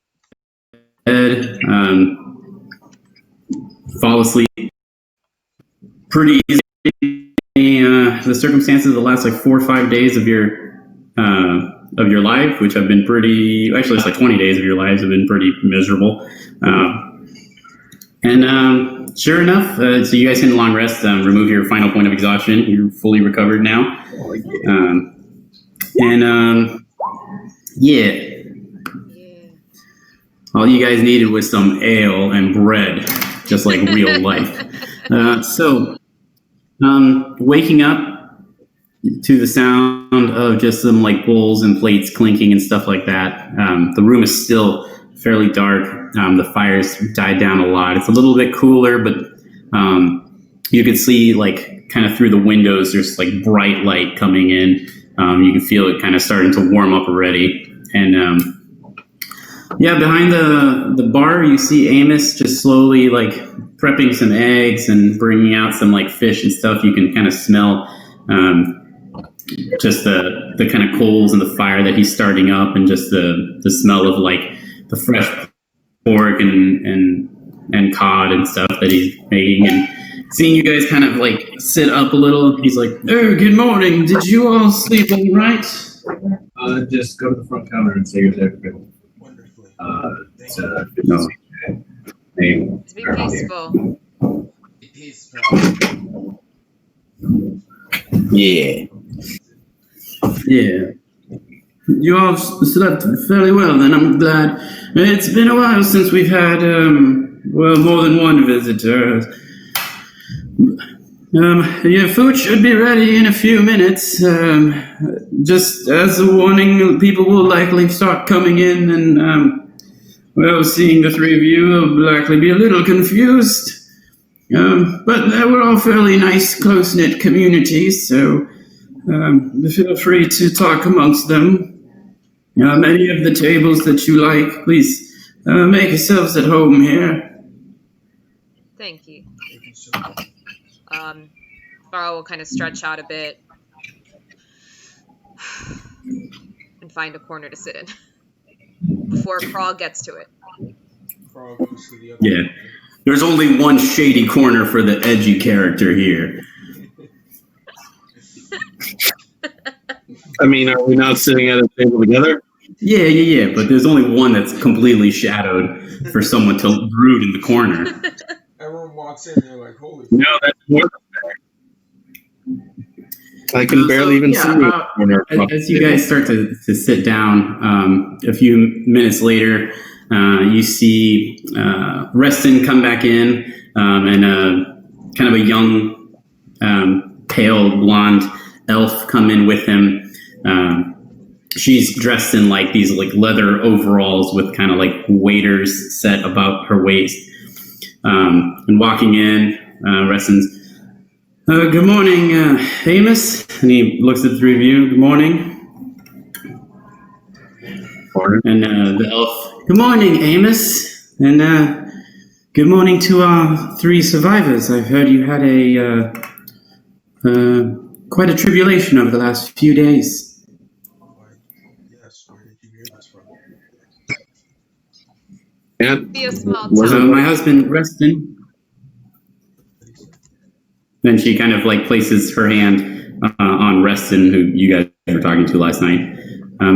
[SPEAKER 3] bed, fall asleep pretty easy. the circumstances of the last like 4 or 5 days of your life, which have been pretty. Actually, it's like 20 days of your lives have been pretty miserable. And sure enough, so you guys can long rest. Remove your final point of exhaustion. You're fully recovered now. Yeah.
[SPEAKER 1] Yeah.
[SPEAKER 3] All you guys needed was some ale and bread, just like real life. Waking up to the sound of just some like bowls and plates clinking and stuff like that. The room is still fairly dark. The fire's died down a lot. It's a little bit cooler, but you could see like kind of through the windows, there's like bright light coming in. You can feel it kind of starting to warm up already. And behind the bar, you see Amos just slowly like prepping some eggs and bringing out some like fish and stuff. You can kind of smell just the kind of coals and the fire that he's starting up, and just the smell of like the fresh pork and cod and stuff that he's making. And seeing you guys kind of like sit up a little, he's like, "Oh, good morning. Did you all sleep all right?"
[SPEAKER 2] Just go to the front counter and say you're everybody.
[SPEAKER 4] Wonderfully.
[SPEAKER 3] No.
[SPEAKER 1] Let's be peaceful.
[SPEAKER 2] Yeah.
[SPEAKER 3] Yeah. You all slept fairly well, then. I'm glad. It's been a while since we've had, more than one visitor. Your food should be ready in a few minutes. Just as a warning, people will likely start coming in, and, seeing the three of you will likely be a little confused. But we're all fairly nice, close-knit communities, so feel free to talk amongst them. Many of the tables that you like, please make yourselves at home here.
[SPEAKER 1] Thank you.
[SPEAKER 4] Thank you, sir.
[SPEAKER 1] Carl will kind of stretch out a bit and find a corner to sit in before Carl gets to it.
[SPEAKER 4] Carl goes to the other
[SPEAKER 3] Yeah. There's only one shady corner for the edgy character here.
[SPEAKER 2] I mean, are we not sitting at a table together?
[SPEAKER 3] Yeah. But there's only one that's completely shadowed for someone to brood in the corner.
[SPEAKER 4] Everyone walks in and they're like, holy
[SPEAKER 2] No, that's more than fair. I can barely even see the corner.
[SPEAKER 3] As you guys start to sit down, a few minutes later, you see Reston come back in, and kind of a young, pale blonde elf come in with him. She's dressed in like these like leather overalls with kind of like waders set about her waist. And walking in, Reston's, "Good morning, Amos." And he looks at the three of you. "Good morning." And the elf, "Good morning, Amos." And good morning to our three survivors. I've heard you had quite a tribulation over the last few days.
[SPEAKER 4] Yes, where did you hear this from?
[SPEAKER 2] Yeah.
[SPEAKER 1] Be a small
[SPEAKER 3] So
[SPEAKER 1] town.
[SPEAKER 3] my husband, Reston. Then she kind of like places her hand on Reston, who you guys were talking to last night.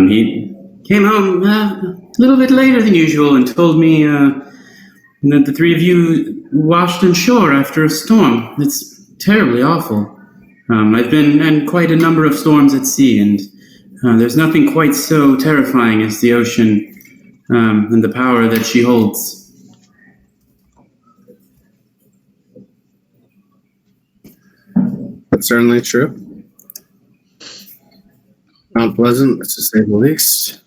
[SPEAKER 3] He came home a little bit later than usual and told me that the three of you washed on shore after a storm. It's terribly awful. I've been in quite a number of storms at sea, and there's nothing quite so terrifying as the ocean and the power that she holds.
[SPEAKER 2] That's certainly true. Not pleasant, to say the least.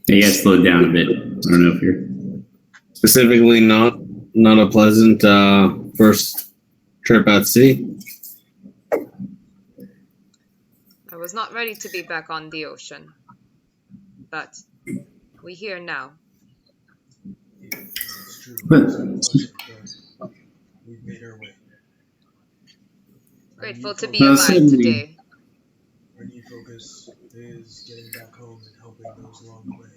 [SPEAKER 3] Yeah, you guys slowed down a bit. I don't know if you're...
[SPEAKER 2] Specifically, not a pleasant first trip at sea.
[SPEAKER 1] I was not ready to be back on the ocean, but we're here now.
[SPEAKER 4] It's true.
[SPEAKER 3] But-
[SPEAKER 4] It's unpleasant, but we've made our way.
[SPEAKER 1] Grateful to be
[SPEAKER 3] Well,
[SPEAKER 1] alive
[SPEAKER 3] certainly.
[SPEAKER 1] today.
[SPEAKER 4] Our new focus is getting back home and helping those along the way.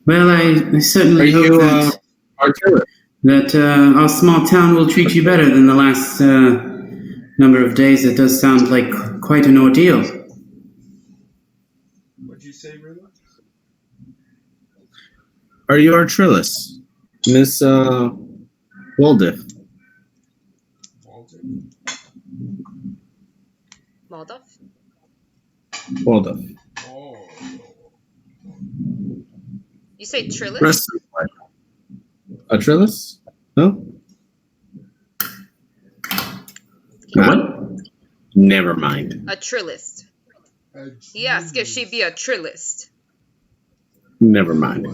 [SPEAKER 3] Well, I
[SPEAKER 2] Are
[SPEAKER 3] certainly hope
[SPEAKER 2] you
[SPEAKER 3] that...
[SPEAKER 2] artillery?
[SPEAKER 3] that our small town will treat you better than the last number of days. It does sound like quite an ordeal.
[SPEAKER 4] What'd you say, Rilla?
[SPEAKER 2] Are you our Trillis, Miss Waldiff?
[SPEAKER 4] Walter?
[SPEAKER 1] Moldov?
[SPEAKER 2] Waldiff.
[SPEAKER 4] Oh.
[SPEAKER 1] You say Trillis?
[SPEAKER 2] Rest of life. A Trillis? No?
[SPEAKER 3] What?
[SPEAKER 2] Never mind.
[SPEAKER 1] A Trillist. He asked if she'd be a Trillist.
[SPEAKER 2] Never mind.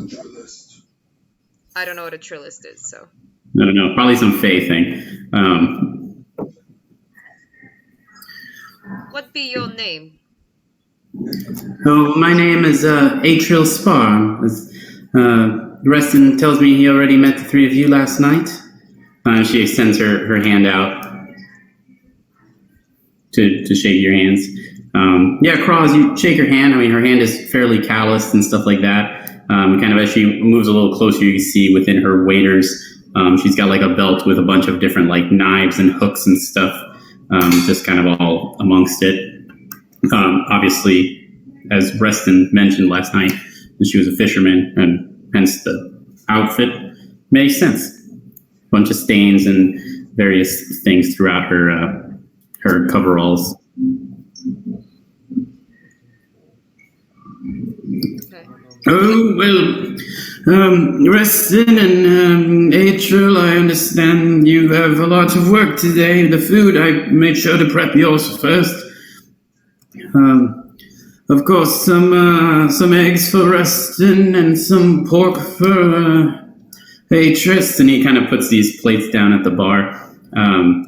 [SPEAKER 1] I don't know what a Trillist is, so.
[SPEAKER 3] I don't know. Probably some Fae thing.
[SPEAKER 1] What be your name?
[SPEAKER 3] Oh, my name is Atriel Spar. Reston tells me he already met the three of you last night. She extends her hand out to shake your hands. Yeah, Craws, you shake her hand. I mean, her hand is fairly calloused and stuff like that. Kind of as she moves a little closer, you see within her waders, she's got like a belt with a bunch of different like knives and hooks and stuff, just kind of all amongst it. Obviously, as Reston mentioned last night, that she was a fisherman, and hence the outfit makes sense. Bunch of stains and various things throughout her coveralls.
[SPEAKER 1] Okay.
[SPEAKER 3] Oh, well, Reston and Atriel, I understand you have a lot of work today. The food, I made sure to prep yours first. Of course, some eggs for Reston and some pork for Atris. And he kind of puts these plates down at the bar, and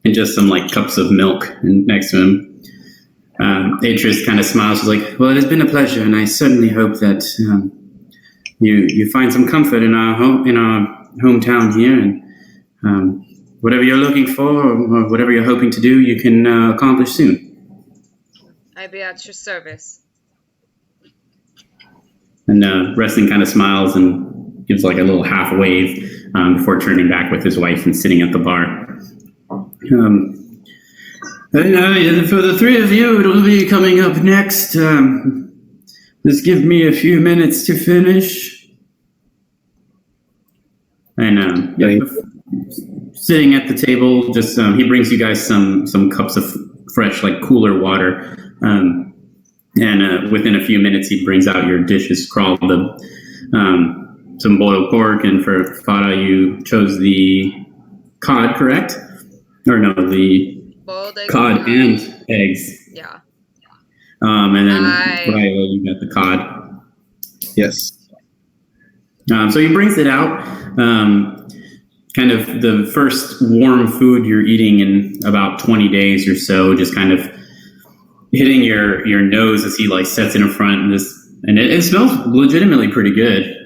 [SPEAKER 3] just some like cups of milk next to him. Atris kind of smiles. She's like, "Well, it has been a pleasure, and I certainly hope that you find some comfort in our hometown here, and whatever you're looking for or whatever you're hoping to do, you can accomplish soon."
[SPEAKER 1] I be at your service.
[SPEAKER 3] And Reston kind of smiles and gives like a little half wave before turning back with his wife and sitting at the bar. And, for the three of you, it'll be coming up next. Just give me a few minutes to finish. And sitting at the table, just he brings you guys some cups of fresh, like cooler water. And within a few minutes, he brings out your dishes, crawled some boiled pork, and for Fada, you chose the cod, correct? Or no, the
[SPEAKER 1] Boiled eggs
[SPEAKER 3] cod and eggs.
[SPEAKER 1] Yeah.
[SPEAKER 3] And then Viola, you got the cod.
[SPEAKER 2] Yes.
[SPEAKER 3] So he brings it out. Kind of the first warm food you're eating in about 20 days or so, just kind of hitting your nose as he like sets it in front, and it smells legitimately pretty good.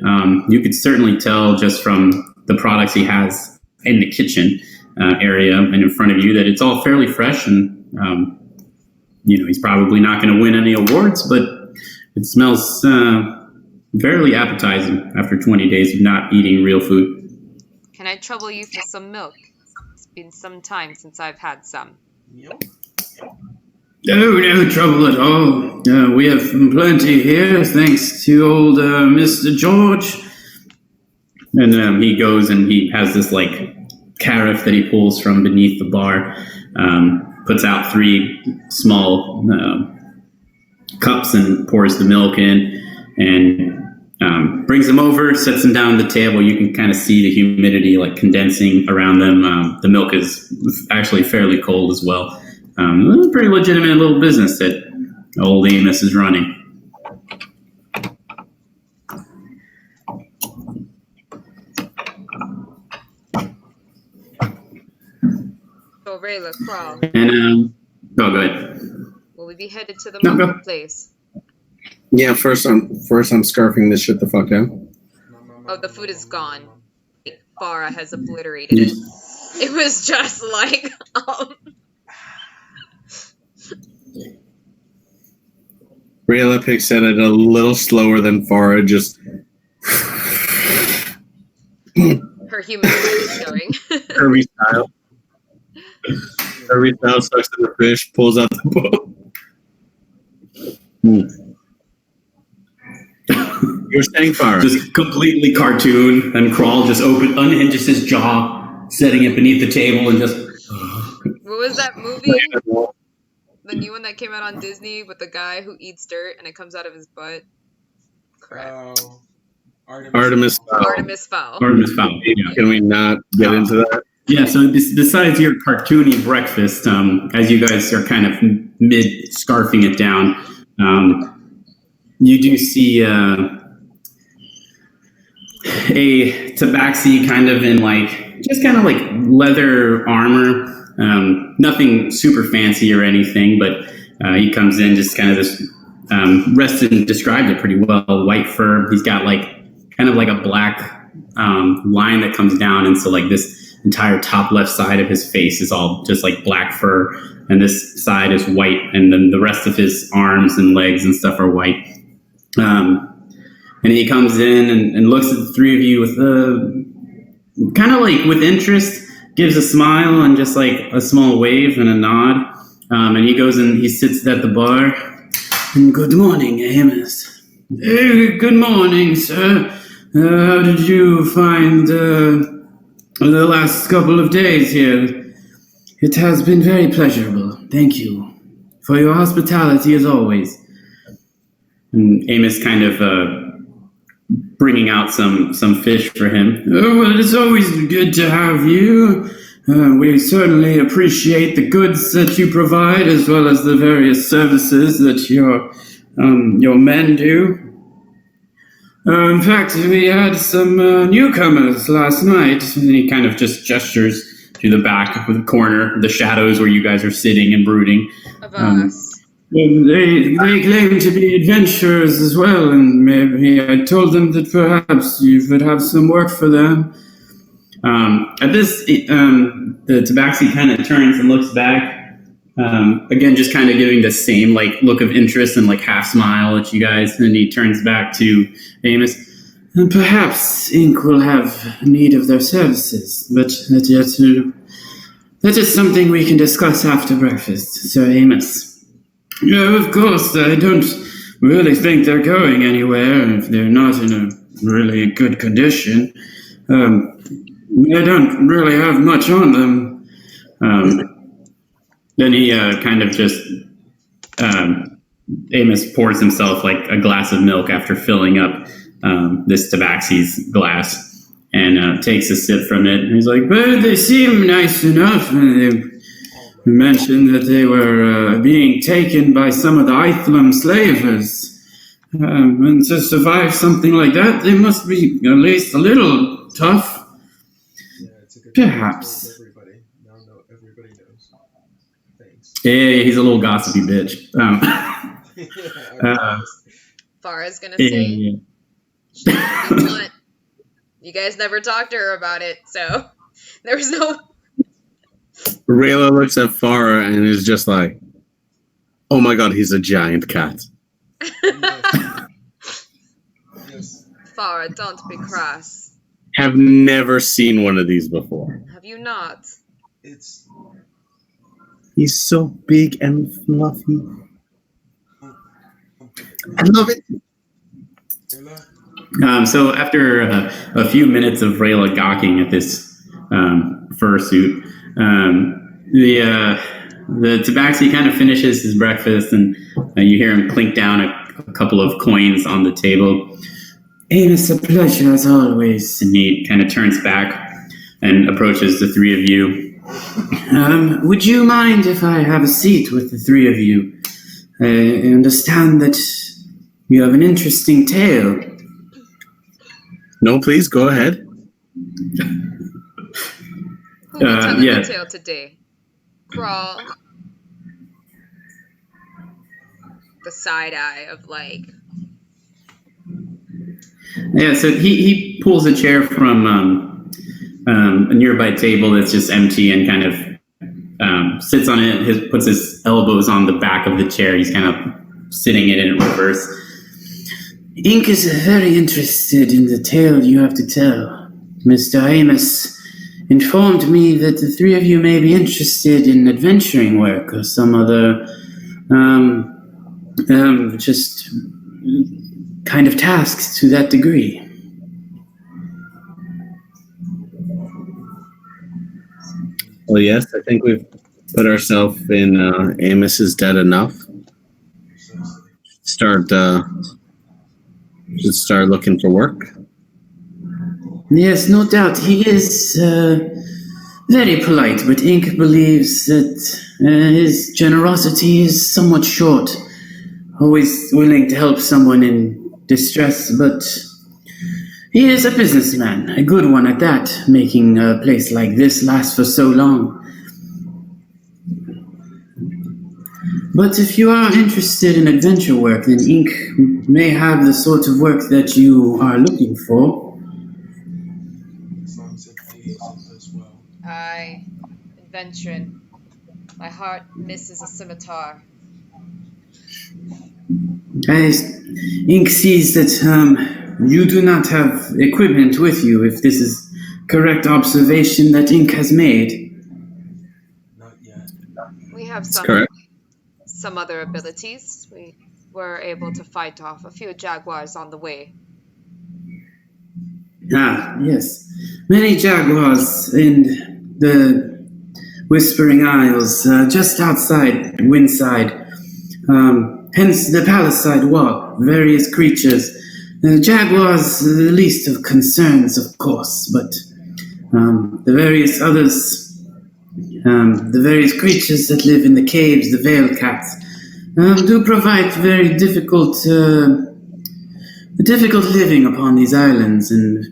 [SPEAKER 3] You could certainly tell just from the products he has in the kitchen area and in front of you that it's all fairly fresh, and he's probably not going to win any awards, but it smells fairly appetizing after 20 days of not eating real food.
[SPEAKER 1] Can I trouble you for some milk? It's been some time since I've had some.
[SPEAKER 4] Yep.
[SPEAKER 3] No trouble at all. We have plenty here, thanks to old Mr. George. And he goes and he has this like carafe that he pulls from beneath the bar, puts out 3 small cups and pours the milk in, and brings them over, sets them down on the table. You can kind of see the humidity like condensing around them. The milk is actually fairly cold as well. It's a pretty legitimate little business that old Amos is running.
[SPEAKER 1] So, Rayla, Crawl,
[SPEAKER 3] And go ahead.
[SPEAKER 1] will we be headed to the
[SPEAKER 3] No, go.
[SPEAKER 1] marketplace?
[SPEAKER 2] Yeah. First, I'm scarfing this shit the fuck down.
[SPEAKER 1] Oh, the food is gone. Farah has obliterated it. It was just like,
[SPEAKER 2] Rayla picks at it a little slower than Farah, just
[SPEAKER 1] her Her humanity is showing.
[SPEAKER 2] Kirby style. Kirby style sucks in the fish, pulls out the boat. You're saying fire.
[SPEAKER 3] Just completely cartoon, and Crawl just unhinges his jaw, setting it beneath the table, and just.
[SPEAKER 1] What was that movie? The new one that came out on Disney with the guy who eats dirt and it comes out of his butt. Crap.
[SPEAKER 2] Artemis Fowl.
[SPEAKER 1] Artemis Fowl.
[SPEAKER 3] Artemis Fowl.
[SPEAKER 2] Yeah. Can we not get into that?
[SPEAKER 3] Yeah, so besides your cartoony breakfast, as you guys are kind of mid-scarfing it down, you do see a Tabaxi kind of in just kind of like leather armor, nothing super fancy or anything, but he comes in just kind of this, Reston described it pretty well, white fur. He's got kind of like a black line that comes down, and so this entire top left side of his face is all just black fur, and this side is white, and then the rest of his arms and legs and stuff are white. And he comes in and looks at the three of you with kind of with interest, gives a smile and just a small wave and a nod. And he goes and he sits at the bar. And good morning, Amos. Hey, good morning, sir. How did you find the last couple of days here? It has been very pleasurable. Thank you for your hospitality as always. And Amos kind of bringing out some fish for him. Oh, well, it's always good to have you. We certainly appreciate the goods that you provide, as well as the various services that your men do. In fact, we had some newcomers last night, and he kind of just gestures to the back of the corner, the shadows where you guys are sitting and brooding.
[SPEAKER 1] Of us.
[SPEAKER 3] They claim to be adventurers as well, and maybe I told them that perhaps you would have some work for them. At this, the Tabaxi kind of turns and looks back, again, just kind of giving the same look of interest and half smile at you guys, and then he turns back to Amos. And perhaps Inc. will have need of their services, but that is something we can discuss after breakfast, Sir Amos. Yeah, of course, I don't really think they're going anywhere if they're not in a really good condition. I don't really have much on them. Then he kind of just, Amos pours himself a glass of milk after filling up this Tabaxi's glass and takes a sip from it. And he's like, but they seem nice enough. And they mentioned that they were being taken by some of the Ithlam slavers. And to survive something like that, they must be at least a little tough.
[SPEAKER 4] Yeah, it's a good
[SPEAKER 3] Perhaps.
[SPEAKER 4] everybody. Now everybody knows. Thanks.
[SPEAKER 3] Hey, he's a little gossipy bitch.
[SPEAKER 1] Farah's gonna say,
[SPEAKER 3] Yeah.
[SPEAKER 1] she didn't be blunt. You guys never talked to her about it, so there was no.
[SPEAKER 2] Rayla looks at Farah and is just like, oh my god, he's a giant cat.
[SPEAKER 4] Yes.
[SPEAKER 1] Farah, don't be cross.
[SPEAKER 2] Have never seen one of these before.
[SPEAKER 1] Have you not?
[SPEAKER 4] It's
[SPEAKER 2] He's so big and fluffy. I love it.
[SPEAKER 3] So after a few minutes of Rayla gawking at this fursuit, the Tabaxi kind of finishes his breakfast, and you hear him clink down a couple of coins on the table. Amos, a pleasure as always. And he kind of turns back and approaches the three of you. Would you mind if I have a seat with the three of you? I understand that you have an interesting tale.
[SPEAKER 2] No, please, go ahead.
[SPEAKER 1] Who will tell
[SPEAKER 3] yeah.
[SPEAKER 1] the tale today? Crawl. The side eye of
[SPEAKER 3] Yeah, so he pulls a chair from a nearby table that's just empty and kind of sits on it, puts his elbows on the back of the chair. He's kind of sitting it in reverse. Ink is very interested in the tale you have to tell. Mr. Amos informed me that the three of you may be interested in adventuring work or some other, just kind of tasks to that degree.
[SPEAKER 2] Well, yes, I think we've put ourselves in Amos's debt enough. Should start looking for work.
[SPEAKER 3] Yes, no doubt. He is very polite, but Ink believes that his generosity is somewhat short. Always willing to help someone in distress, but he is a businessman, a good one at that, making a place like this last for so long. But if you are interested in adventure work, then Ink may have the sort of work that you are looking for.
[SPEAKER 1] Aye, adventuring. My heart misses a scimitar.
[SPEAKER 3] As Ink sees that you do not have equipment with you, if this is correct observation that Ink has made.
[SPEAKER 4] Not yet.
[SPEAKER 1] We have
[SPEAKER 2] That's correct.
[SPEAKER 1] some other abilities. We were able to fight off a few jaguars on the way.
[SPEAKER 3] Ah, yes. Many jaguars in the Whispering Isles, just outside Windside. Hence the palisade wall, various creatures. Jaguars, the least of concerns, of course, but the various others, the various creatures that live in the caves, the veil cats, do provide very difficult living upon these islands. And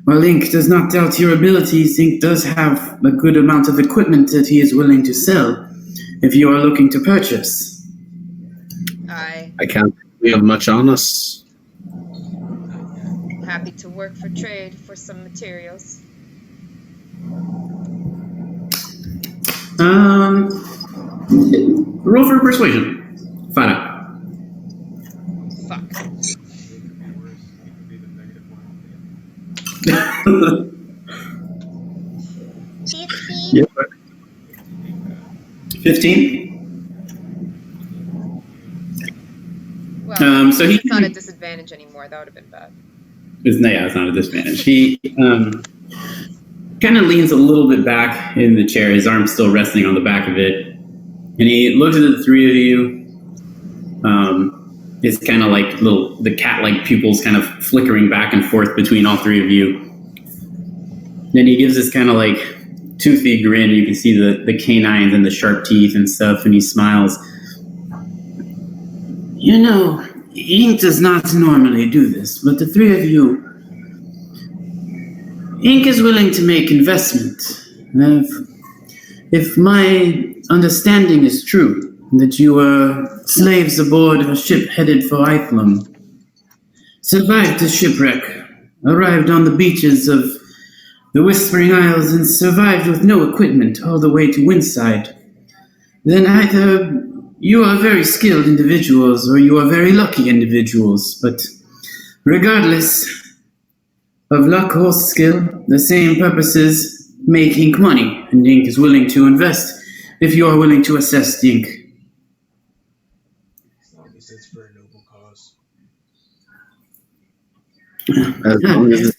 [SPEAKER 3] while Ink does not doubt your abilities, Ink does have a good amount of equipment that he is willing to sell if you are looking to purchase.
[SPEAKER 2] I can't think we have much on us.
[SPEAKER 1] Happy to work for trade for some materials.
[SPEAKER 3] Roll for persuasion. Find out.
[SPEAKER 1] Fuck.
[SPEAKER 4] It could be worse. It could be the negative one.
[SPEAKER 1] 15?
[SPEAKER 3] 15?
[SPEAKER 1] Well,
[SPEAKER 3] so
[SPEAKER 1] it's not a disadvantage anymore. That would have been bad.
[SPEAKER 3] It's not a disadvantage. He kind of leans a little bit back in the chair, his arm still resting on the back of it, and he looks at the three of you. It's kind of like the cat-like pupils kind of flickering back and forth between all three of you. Then he gives this kind of like toothy grin. You can see the canines and the sharp teeth and stuff, and he smiles. You know, Ink does not normally do this, but the three of you, Ink is willing to make investment. If my understanding is true, that you were slaves aboard a ship headed for Iceland, survived the shipwreck, arrived on the beaches of the Whispering Isles, and survived with no equipment all the way to Windside, then either you are very skilled individuals or you are very lucky individuals. But regardless of luck or skill, the same purposes make Ink money, and Ink is willing to invest if you are willing to assess Ink.
[SPEAKER 4] As long as it's for a noble cause.
[SPEAKER 2] As long as it's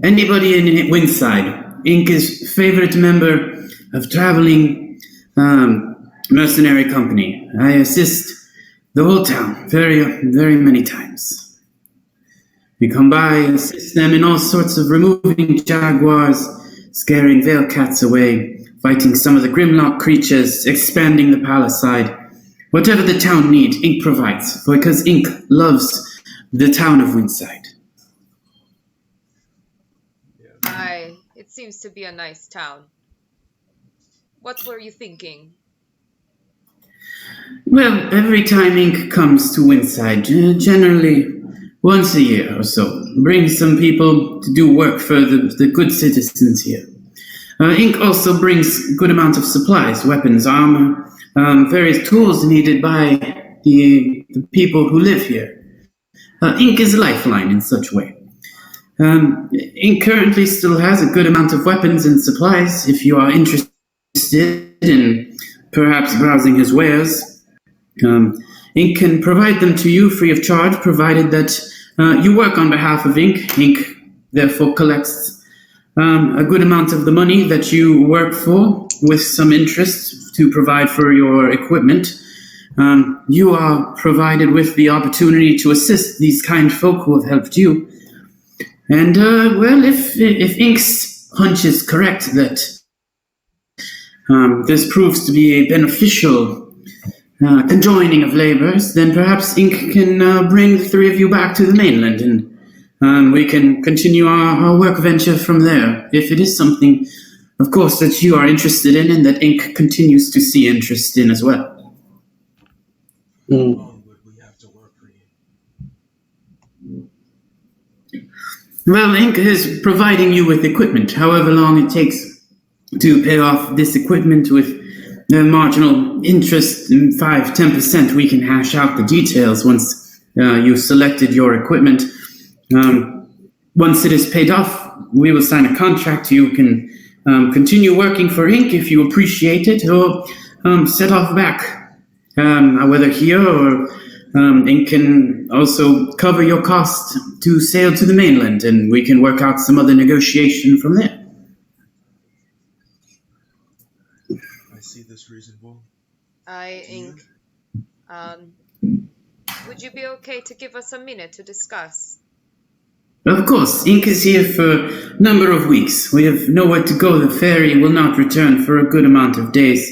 [SPEAKER 3] Anybody in Windside, Ink is favorite member of traveling mercenary company. I assist the whole town very, very many times. We come by, assist them in all sorts of removing jaguars, scaring veil cats away, fighting some of the Grimlock creatures, expanding the palisade. Whatever the town needs, Ink provides, because Ink loves the town of Windside.
[SPEAKER 1] Aye, it seems to be a nice town. What were you thinking?
[SPEAKER 3] Well, every time Ink comes to Windside, generally once a year or so, brings some people to do work for the good citizens here. Ink also brings good amount of supplies, weapons, armor, various tools needed by the people who live here. Ink is a lifeline in such way. Inc. currently still has a good amount of weapons and supplies. If you are interested in perhaps browsing his wares, Inc. can provide them to you free of charge, provided that you work on behalf of Inc. Inc. therefore collects a good amount of the money that you work for with some interest to provide for your equipment. You are provided with the opportunity to assist these kind folk who have helped you. And, well, if Inc.'s hunch is correct that this proves to be a beneficial conjoining of labors, then perhaps Inc. can bring the three of you back to the mainland, and we can continue our work venture from there. If it is something, of course, that you are interested in and that Inc. continues to see interest in as well.
[SPEAKER 4] How long would we have to work for you?
[SPEAKER 3] Well, Inc. is providing you with equipment, however long it takes to pay off this equipment with the marginal interest, 5-10%. We can hash out the details once you've selected your equipment. Once it is paid off, we will sign a contract. You can continue working for Inc. if you appreciate it, or set off back, whether here or Inc. can also cover your cost to sail to the mainland, and we can work out some other negotiation from there.
[SPEAKER 4] I see this reasonable.
[SPEAKER 1] Inc. Would you be okay to give us a minute to discuss?
[SPEAKER 3] Of course, Inc. is here for a number of weeks. We have nowhere to go. The ferry will not return for a good amount of days.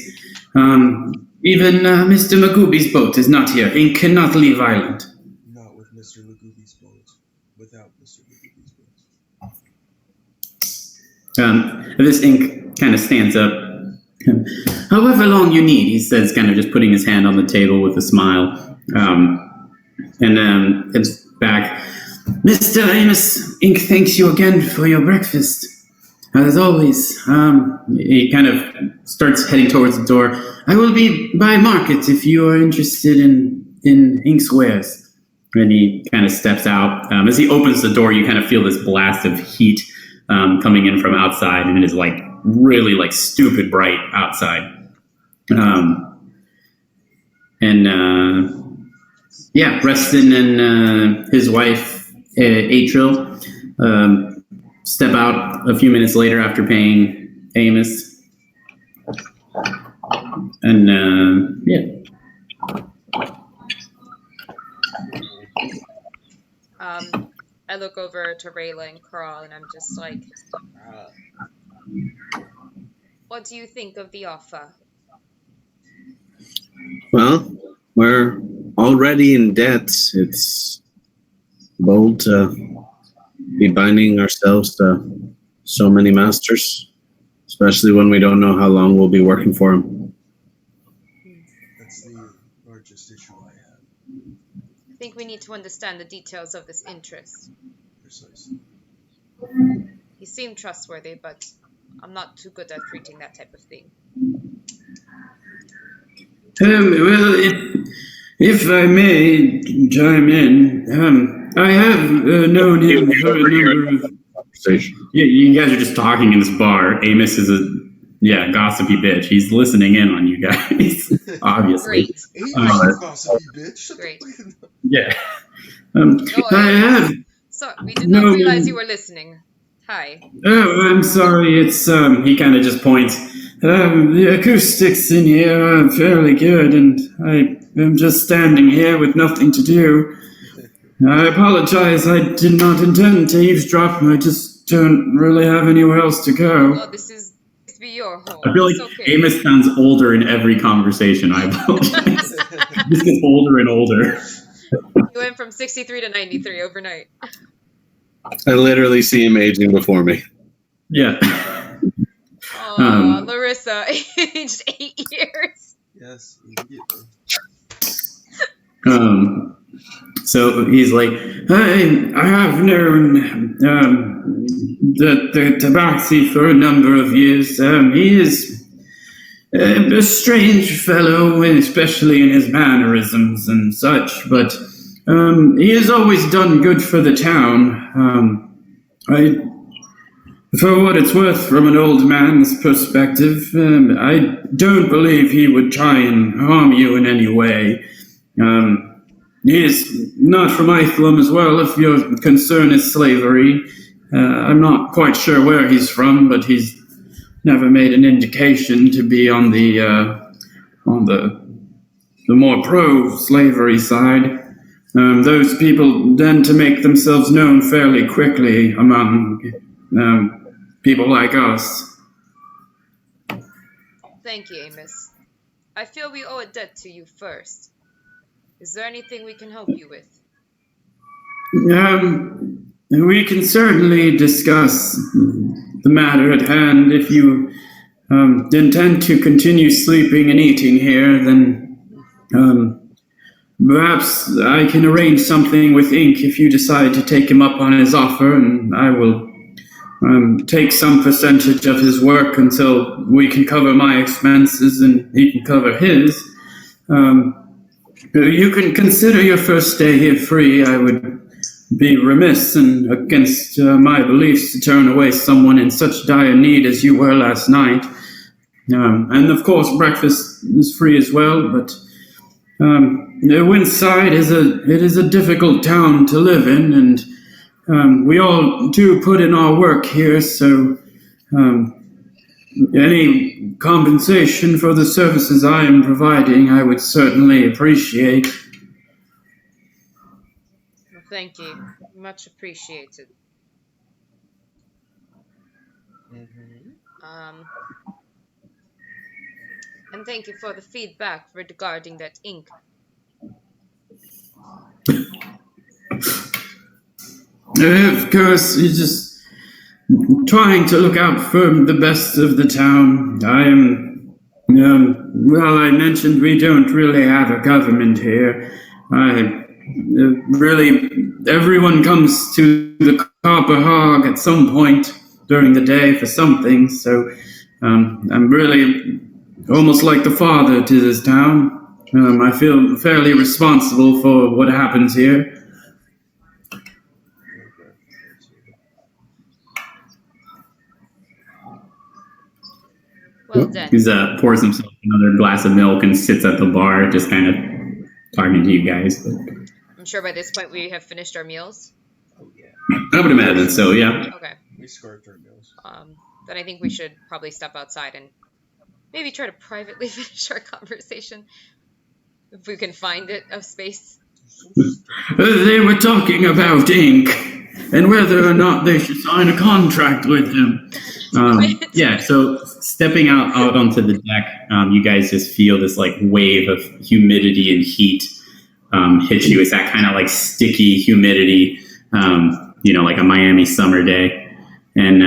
[SPEAKER 3] Even Mr. Magooby's boat is not here. Inc. cannot leave Ireland.
[SPEAKER 4] Not with Mr. Magooby's boat. Without Mr. Magooby's boat.
[SPEAKER 3] This Inc. kind of stands up. However long you need, he says, kind of just putting his hand on the table with a smile. And it's back. Mr. Amos, Inc. thanks you again for your breakfast. As always, he kind of starts heading towards the door. I will be by market if you are interested in Inc.'s wares. And he kind of steps out. As he opens the door, you kind of feel this blast of heat coming in from outside, and it is like really like stupid bright outside. Reston and his wife, Atril, step out a few minutes later after paying Amos. And,
[SPEAKER 1] I look over to Rayla and Carl, and I'm just like, what do you think of the offer?
[SPEAKER 2] Well, we're already in debt. It's bold to be binding ourselves to so many masters, especially when we don't know how long we'll be working for them.
[SPEAKER 4] That's the largest issue I have.
[SPEAKER 1] I think we need to understand the details of this interest.
[SPEAKER 4] Precisely.
[SPEAKER 1] He seemed trustworthy, but I'm not too good at treating that type of thing.
[SPEAKER 3] Well, if I may chime in, I have known him for a number of... Yeah, you guys are just talking in this bar. Amos is a gossipy bitch. He's listening in on you guys, obviously.
[SPEAKER 1] Great.
[SPEAKER 4] Amos, gossipy bitch.
[SPEAKER 1] Great.
[SPEAKER 3] Yeah.
[SPEAKER 1] I
[SPEAKER 3] have...
[SPEAKER 1] So, we did not realize you were listening. Hi.
[SPEAKER 3] Oh, I'm sorry. It's, he kind of just points. The acoustics in here are fairly good, and I am just standing here with nothing to do. I apologize. I did not intend to eavesdrop. I just don't really have anywhere else to go.
[SPEAKER 1] Oh, this be your home.
[SPEAKER 3] I feel like
[SPEAKER 1] okay.
[SPEAKER 3] Amos sounds older in every conversation. I apologize. He just gets older and older.
[SPEAKER 1] You went from 63 to 93 overnight.
[SPEAKER 2] I literally see him aging before me.
[SPEAKER 3] Yeah.
[SPEAKER 1] Larissa, aged 8 years.
[SPEAKER 4] Yes, immediately.
[SPEAKER 3] So he's like, hey, I have known the Tabaxi for a number of years. He is a strange fellow, especially in his mannerisms and such, but he has always done good for the town. For what it's worth, from an old man's perspective, I don't believe he would try and harm you in any way. He is not from Iceland as well, if your concern is slavery. I'm not quite sure where he's from, but he's never made an indication to be on the more pro-slavery side. Those people tend to make themselves known fairly quickly among people like us.
[SPEAKER 1] Thank you, Amos. I feel we owe a debt to you first. Is there anything we can help you with?
[SPEAKER 3] We can certainly discuss the matter at hand. If you intend to continue sleeping and eating here, then perhaps I can arrange something with Ink if you decide to take him up on his offer, and I will take some percentage of his work until we can cover my expenses and he can cover his. You can consider your first stay here free. I would be remiss and against my beliefs to turn away someone in such dire need as you were last night. And of course, breakfast is free as well, but Windside is a difficult town to live in, and we all do put in our work here, so any compensation for the services I am providing, I would certainly appreciate.
[SPEAKER 1] Well, thank you. Much appreciated. And thank you for the feedback regarding that ink.
[SPEAKER 3] Of course, you're just trying to look out for the best of the town. I am, well, I mentioned we don't really have a government here. Everyone comes to the Copper Hog at some point during the day for something, so I'm really almost like the father to this town. I feel fairly responsible for what happens here.
[SPEAKER 1] Well done.
[SPEAKER 3] He pours himself another glass of milk and sits at the bar, just kind of talking to you guys.
[SPEAKER 1] I'm sure by this point we have finished our meals.
[SPEAKER 4] Oh yeah.
[SPEAKER 3] I would imagine so, yeah.
[SPEAKER 1] Okay.
[SPEAKER 4] We scored our meals.
[SPEAKER 1] Then I think we should probably step outside and maybe try to privately finish our conversation. If we can find it, a space.
[SPEAKER 3] They were talking about Ink and whether or not they should sign a contract with him. Yeah, so stepping out onto the deck, you guys just feel this like wave of humidity and heat hit you. It's that kind of like sticky humidity, like a Miami summer day. And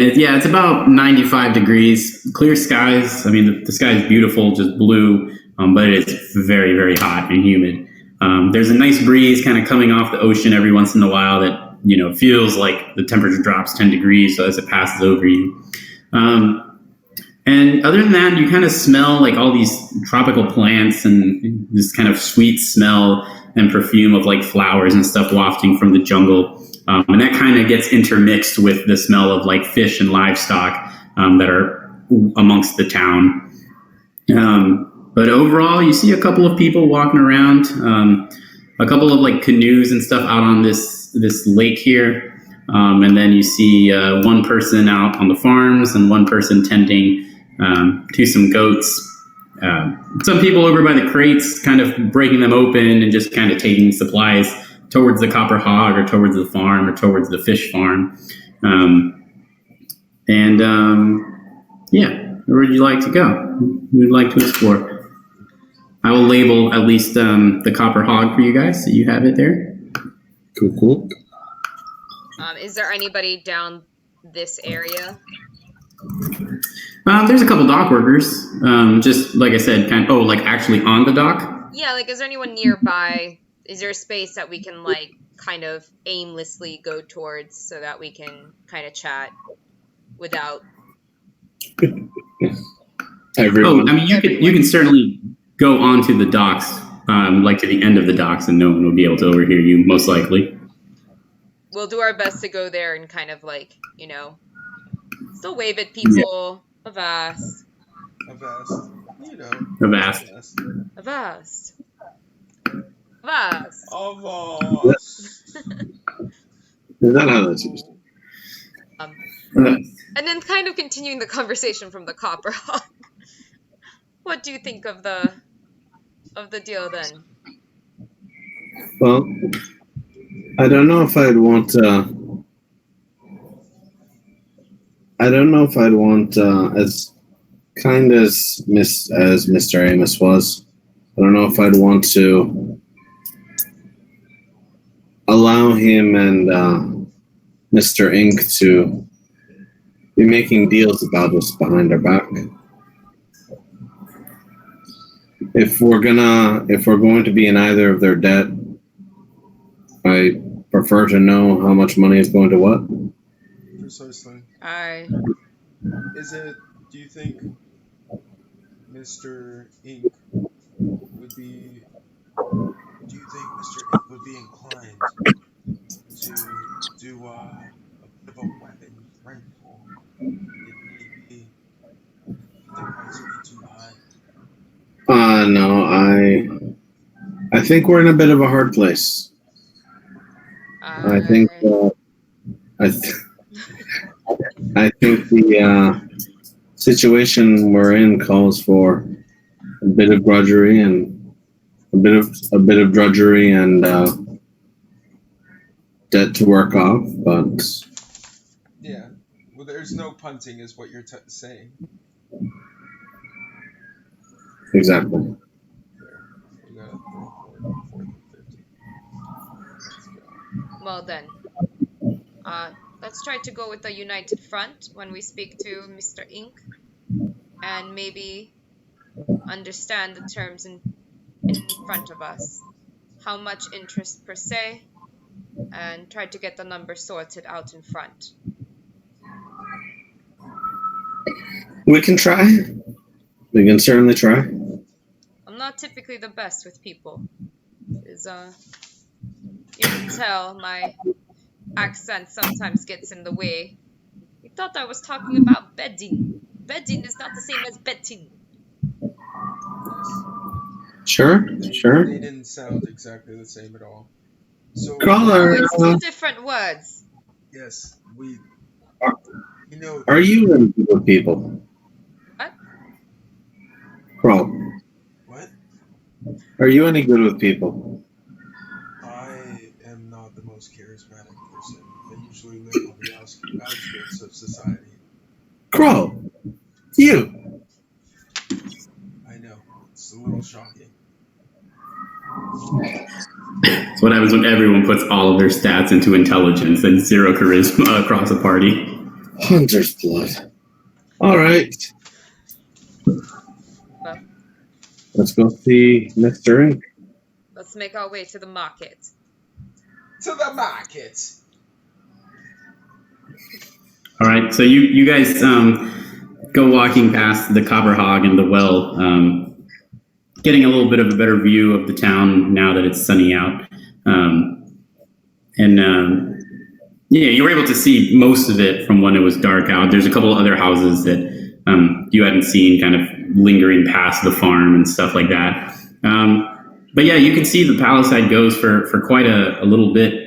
[SPEAKER 3] it's about 95 degrees, clear skies. I mean, the sky is beautiful, just blue, but it is very, very hot and humid. There's a nice breeze kind of coming off the ocean every once in a while that, feels like the temperature drops 10 degrees as it passes over you. And other than that, you kind of smell like all these tropical plants and this kind of sweet smell and perfume of like flowers and stuff wafting from the jungle. And that kind of gets intermixed with the smell of like fish and livestock that are amongst the town. But overall, you see a couple of people walking around, a couple of like canoes and stuff out on this lake here. And then you see one person out on the farms and one person tending to some goats. Some people over by the crates kind of breaking them open and just kind of taking supplies towards the Copper Hog or towards the farm or towards the fish farm. Where would you like to go? We'd like to explore. I will label at least the Copper Hog for you guys, so you have it there.
[SPEAKER 2] Cool.
[SPEAKER 1] Is there anybody down this area?
[SPEAKER 3] There's a couple dock workers. Just like I said, actually on the dock.
[SPEAKER 1] Yeah, like is there anyone nearby? Is there a space that we can like kind of aimlessly go towards so that we can kind of chat without
[SPEAKER 2] Everyone.
[SPEAKER 3] I mean, you can certainly go onto the docks, like to the end of the docks, and no one will be able to overhear you, most likely.
[SPEAKER 1] we'll do our best to go there and kind of like, still wave at people. Avast.
[SPEAKER 4] Avast. You know.
[SPEAKER 3] Avast.
[SPEAKER 4] Avast.
[SPEAKER 1] Avast. Avast.
[SPEAKER 4] Avast.
[SPEAKER 2] Is that how this is?
[SPEAKER 1] And then kind of continuing the conversation from the copper hog. What do you think of the deal then?
[SPEAKER 2] Well, I don't know if I'd want. I don't know if I'd want as kind as Mr. Amos was. I don't know if I'd want to allow him and Mr. Ink to be making deals about us behind our back. If we're going to be in either of their debt, I prefer to know how much money is going to what.
[SPEAKER 4] Precisely. Do you think Mr. Ink would be inclined to do a bit of a weapon rental if need be? The price would be too high.
[SPEAKER 2] No, I think we're in a bit of a hard place. I think I think the situation we're in calls for a bit of drudgery and a bit of drudgery and debt to work off, but
[SPEAKER 4] yeah. Well, there's no punting, is what you're saying.
[SPEAKER 2] exactly.
[SPEAKER 4] We got a 4th and 50. Let's go.
[SPEAKER 1] Well then, let's try to go with a united front when we speak to Mr. Ink, and maybe understand the terms in front of us. How much interest per se, and try to get the number sorted out in front.
[SPEAKER 2] We can try. We can certainly try.
[SPEAKER 1] I'm not typically the best with people. You can tell my accent sometimes gets in the way. You thought I was talking about bedding. Bedding is not the same as betting.
[SPEAKER 2] Sure.
[SPEAKER 4] They didn't sound exactly the same at all. So
[SPEAKER 2] Caller,
[SPEAKER 1] it's two different words.
[SPEAKER 4] yes,
[SPEAKER 2] are you in good with people?
[SPEAKER 1] What?
[SPEAKER 2] Crawl.
[SPEAKER 4] What?
[SPEAKER 2] Are you any good with people?
[SPEAKER 4] I am not the most charismatic person. I usually live on the outskirts of society.
[SPEAKER 2] Crawl. You.
[SPEAKER 4] I know. It's a little shocking.
[SPEAKER 3] That's what happens when everyone puts all of their stats into intelligence and 0 charisma across a party.
[SPEAKER 2] Hunter's blood. All right.
[SPEAKER 1] Well,
[SPEAKER 2] let's go see Mr. Ink.
[SPEAKER 1] let's make our way to the market.
[SPEAKER 4] To the market.
[SPEAKER 3] All right, so you guys go walking past the Copper Hog and the well, getting a little bit of a better view of the town now that it's sunny out. Yeah, you were able to see most of it from when it was dark out. There's a couple of other houses that you hadn't seen kind of lingering past the farm and stuff like that. But yeah, you can see the Palisade goes for quite a little bit,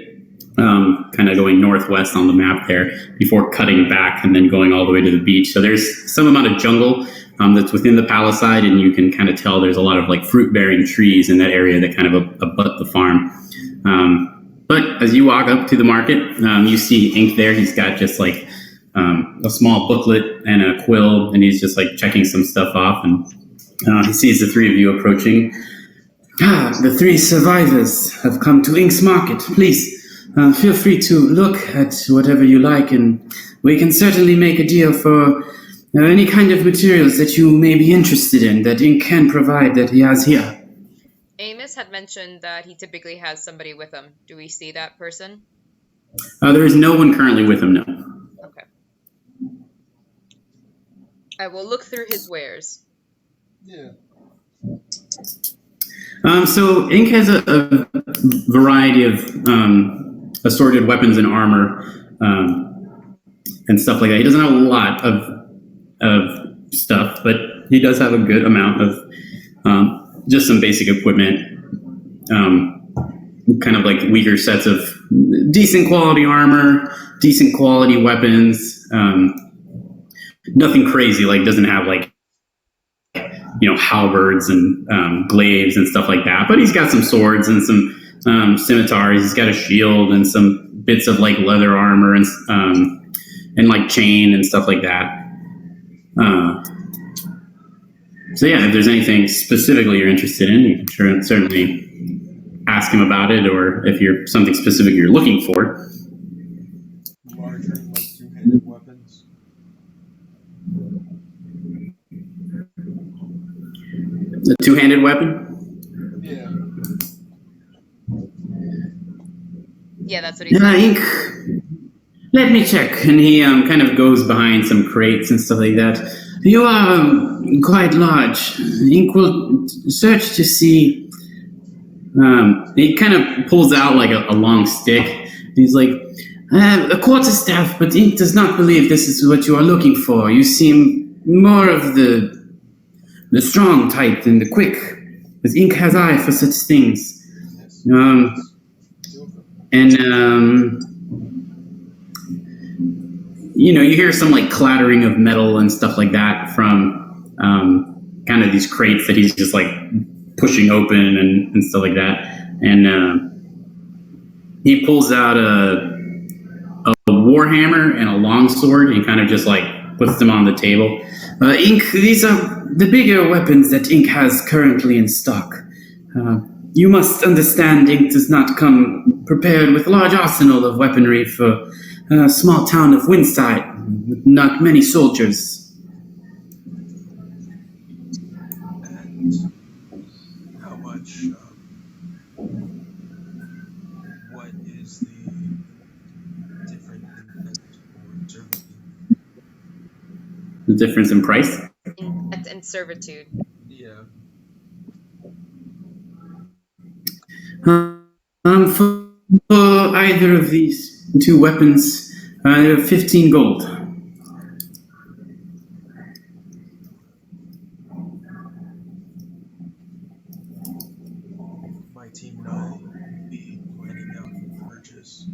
[SPEAKER 3] kind of going northwest on the map there before cutting back and then going all the way to the beach. So there's some amount of jungle that's within the Palisade, and you can kind of tell there's a lot of like fruit-bearing trees in that area that kind of abut the farm. But as you walk up to the market, you see Ink there. He's got just like a small booklet and a quill, and he's just like checking some stuff off. And he sees the three of you approaching. The 3 survivors have come to Ink's market. Please feel free to look at whatever you like, and we can certainly make a deal for any kind of materials that you may be interested in that Ink can provide that he has here.
[SPEAKER 1] Amos had mentioned that he typically has somebody with him. Do we see that person?
[SPEAKER 3] There is no one currently with him, no.
[SPEAKER 1] Okay. I will look through his wares.
[SPEAKER 4] Yeah.
[SPEAKER 3] So Ink has a variety of assorted weapons and armor and stuff like that. He doesn't have a lot of stuff, but he does have a good amount of just some basic equipment, kind of like weaker sets of decent quality armor, decent quality weapons, nothing crazy, like doesn't have like, halberds and glaives and stuff like that, but he's got some swords and some scimitars. He's got a shield and some bits of like leather armor and like chain and stuff like that. So yeah, if there's anything specifically you're interested in, you can certainly ask him about it, or if you're something specific you're looking for.
[SPEAKER 4] Larger, like two-handed weapons.
[SPEAKER 3] A two-handed weapon?
[SPEAKER 4] Yeah.
[SPEAKER 1] Yeah, that's what he
[SPEAKER 3] Yeah,
[SPEAKER 1] said.
[SPEAKER 3] Ink. Let me check. And he kind of goes behind some crates and stuff like that. You are quite large. Ink will search to see. He kind of pulls out like a long stick. He's like, a quarterstaff, but Ink does not believe this is what you are looking for. You seem more of the strong type than the quick, because Ink has eye for such things. You hear some like clattering of metal and stuff like that from kind of these crates that he's just like pushing open and stuff like that. And he pulls out a warhammer and a longsword and kind of just like puts them on the table. Ink, these are the bigger weapons that Ink has currently in stock. You must understand Ink does not come prepared with a large arsenal of weaponry for a small town of Windside with not many soldiers.
[SPEAKER 4] And how much, what is the difference in servitude?
[SPEAKER 3] The difference in price?
[SPEAKER 1] In debt and servitude.
[SPEAKER 4] Yeah.
[SPEAKER 3] For either of these two weapons, 15 gold.
[SPEAKER 4] My team and I will be planning out the purchase.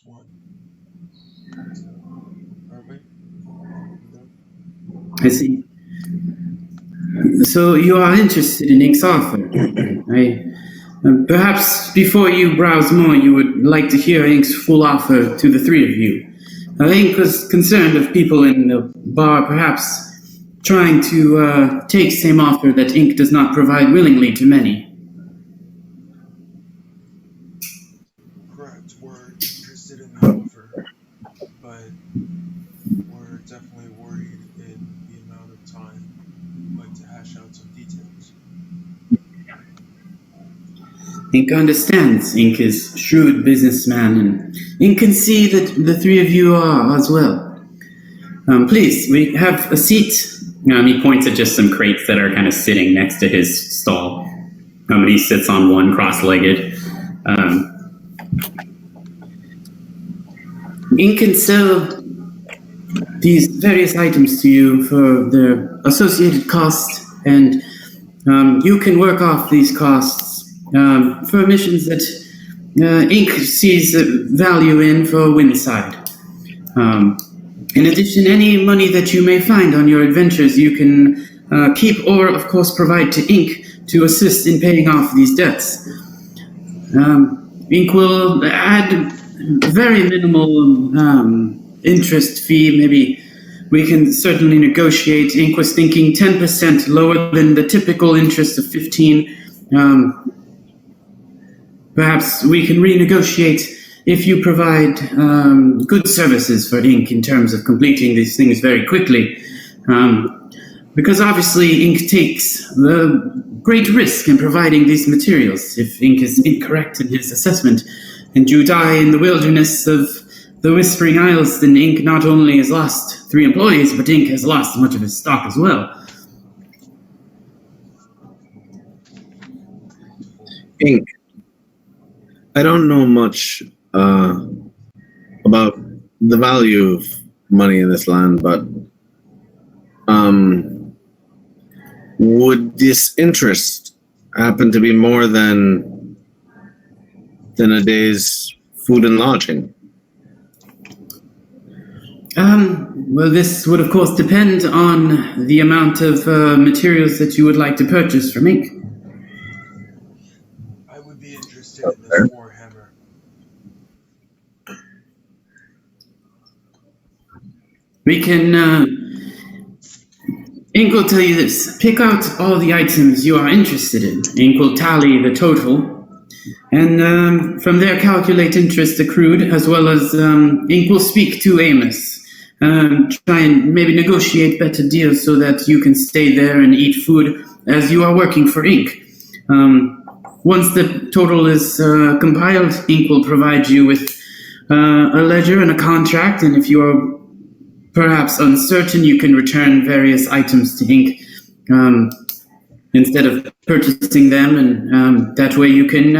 [SPEAKER 4] One. Aren't we? No.
[SPEAKER 3] I see. So you are interested in Ink's offer. Perhaps before you browse more, you would like to hear Ink's full offer to the three of you. Ink was concerned of people in the bar perhaps trying to take same offer that Ink does not provide willingly to many.
[SPEAKER 4] Correct. We're interested in the offer, but we're definitely worried in the amount of time we'd like to hash out some details.
[SPEAKER 3] Ink understands. Ink is a shrewd businessman, and Ink can see that the three of you are as well. Please, we have a seat. He points at just some crates that are kind of sitting next to his stall. He sits on one cross-legged. Ink can sell these various items to you for their associated cost, and you can work off these costs for missions that Ink sees value in for Windside. In addition, any money that you may find on your adventures, you can keep or, of course, provide to Ink to assist in paying off these debts. Ink will add very minimal interest fee. Maybe we can certainly negotiate. Ink was thinking 10% lower than the typical interest of 15%. Perhaps we can renegotiate if you provide good services for Ink in terms of completing these things very quickly. Because obviously Ink takes the great risk in providing these materials. If Ink is incorrect in his assessment and you die in the wilderness of the Whispering Isles, then Ink not only has lost 3 employees, but Ink has lost much of his stock as well.
[SPEAKER 2] Ink, I don't know much about the value of money in this land, but would this interest happen to be more than a day's food and lodging?
[SPEAKER 3] Well, this would, of course, depend on the amount of materials that you would like to purchase from ink.
[SPEAKER 5] I would be interested in this warhammer.
[SPEAKER 3] We can, Ink will tell you this. Pick out all the items you are interested in. Ink will tally the total. And from there, calculate interest accrued, as well as Ink will speak to Amos. Try and maybe negotiate better deals so that you can stay there and eat food as you are working for Ink. Once the total is compiled, Ink will provide you with a ledger and a contract, and if you are perhaps uncertain, you can return various items to Ink instead of purchasing them, and that way you can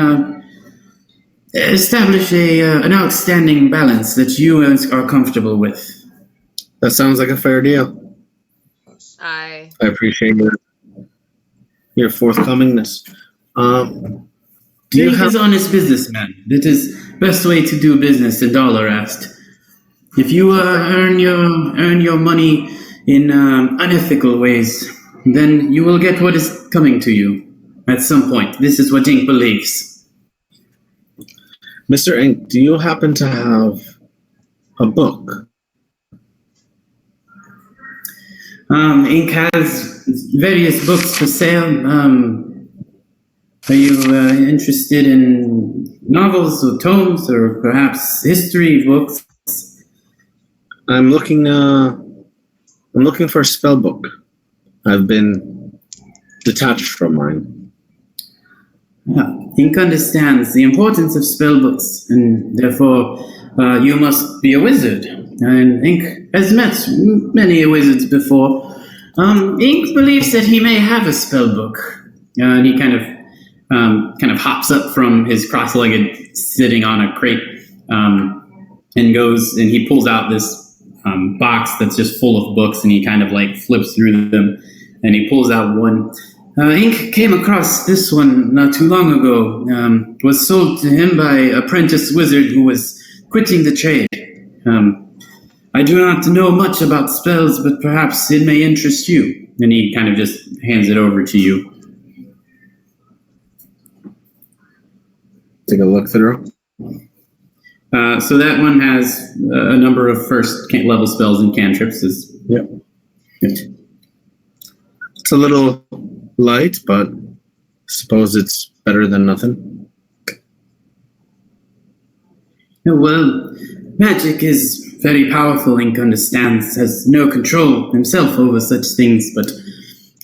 [SPEAKER 3] establish an outstanding balance that you are comfortable with.
[SPEAKER 2] That sounds like a fair deal. I appreciate your forthcomingness.
[SPEAKER 3] Ink is honest businessman. That is best way to do business in Dolerast. If you earn your money in unethical ways, then you will get what is coming to you at some point. This is what Ink believes.
[SPEAKER 2] Mr. Ink, do you happen to have a book?
[SPEAKER 3] Ink has various books for sale. Are you interested in novels or tomes or perhaps history books?
[SPEAKER 2] I'm looking for a spell book. I've been detached from mine.
[SPEAKER 3] Yeah, Ink understands the importance of spell books, and therefore you must be a wizard. And Ink has met many wizards before. Ink believes that he may have a spell book, and he kind of hops up from his cross-legged sitting on a crate, and goes and he pulls out this box that's just full of books, and he kind of like flips through them, and he pulls out one. Ink came across this one not too long ago. Was sold to him by an apprentice wizard who was quitting the trade. I do not know much about spells, but perhaps it may interest you. And he kind of just hands it over to you.
[SPEAKER 2] Take a look through.
[SPEAKER 3] So that one has a number of first level spells and cantrips.
[SPEAKER 2] Yep. It's a little light, but I suppose it's better than nothing.
[SPEAKER 3] Well, magic is very powerful. Ink understands, has no control himself over such things, but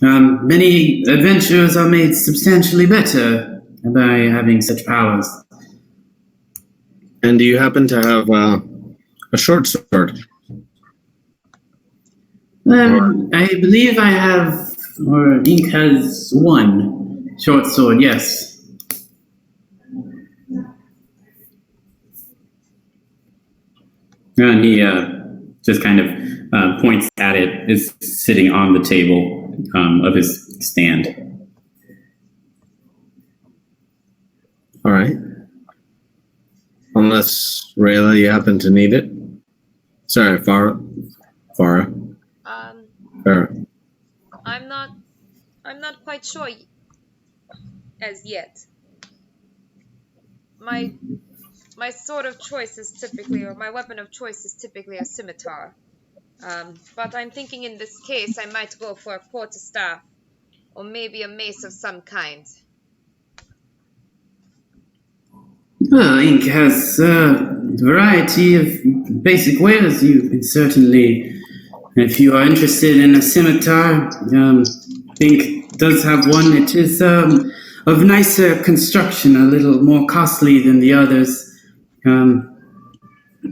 [SPEAKER 3] many adventurers are made substantially better by having such powers.
[SPEAKER 2] And do you happen to have a short sword?
[SPEAKER 3] I believe I have, or Ink has one short sword, yes. And he just kind of points at it. It's sitting on the table of his stand.
[SPEAKER 2] All right. Unless, Rayla, you happen to need it. Sorry, Farah. Farah.
[SPEAKER 1] I'm not quite sure as yet. My sword of choice is typically, or my weapon of choice is typically a scimitar. But I'm thinking in this case I might go for a quarterstaff, or maybe a mace of some kind.
[SPEAKER 3] Well, Ink has a variety of basic wares. You can certainly, if you are interested in a scimitar, Ink does have one. It is of nicer construction, a little more costly than the others.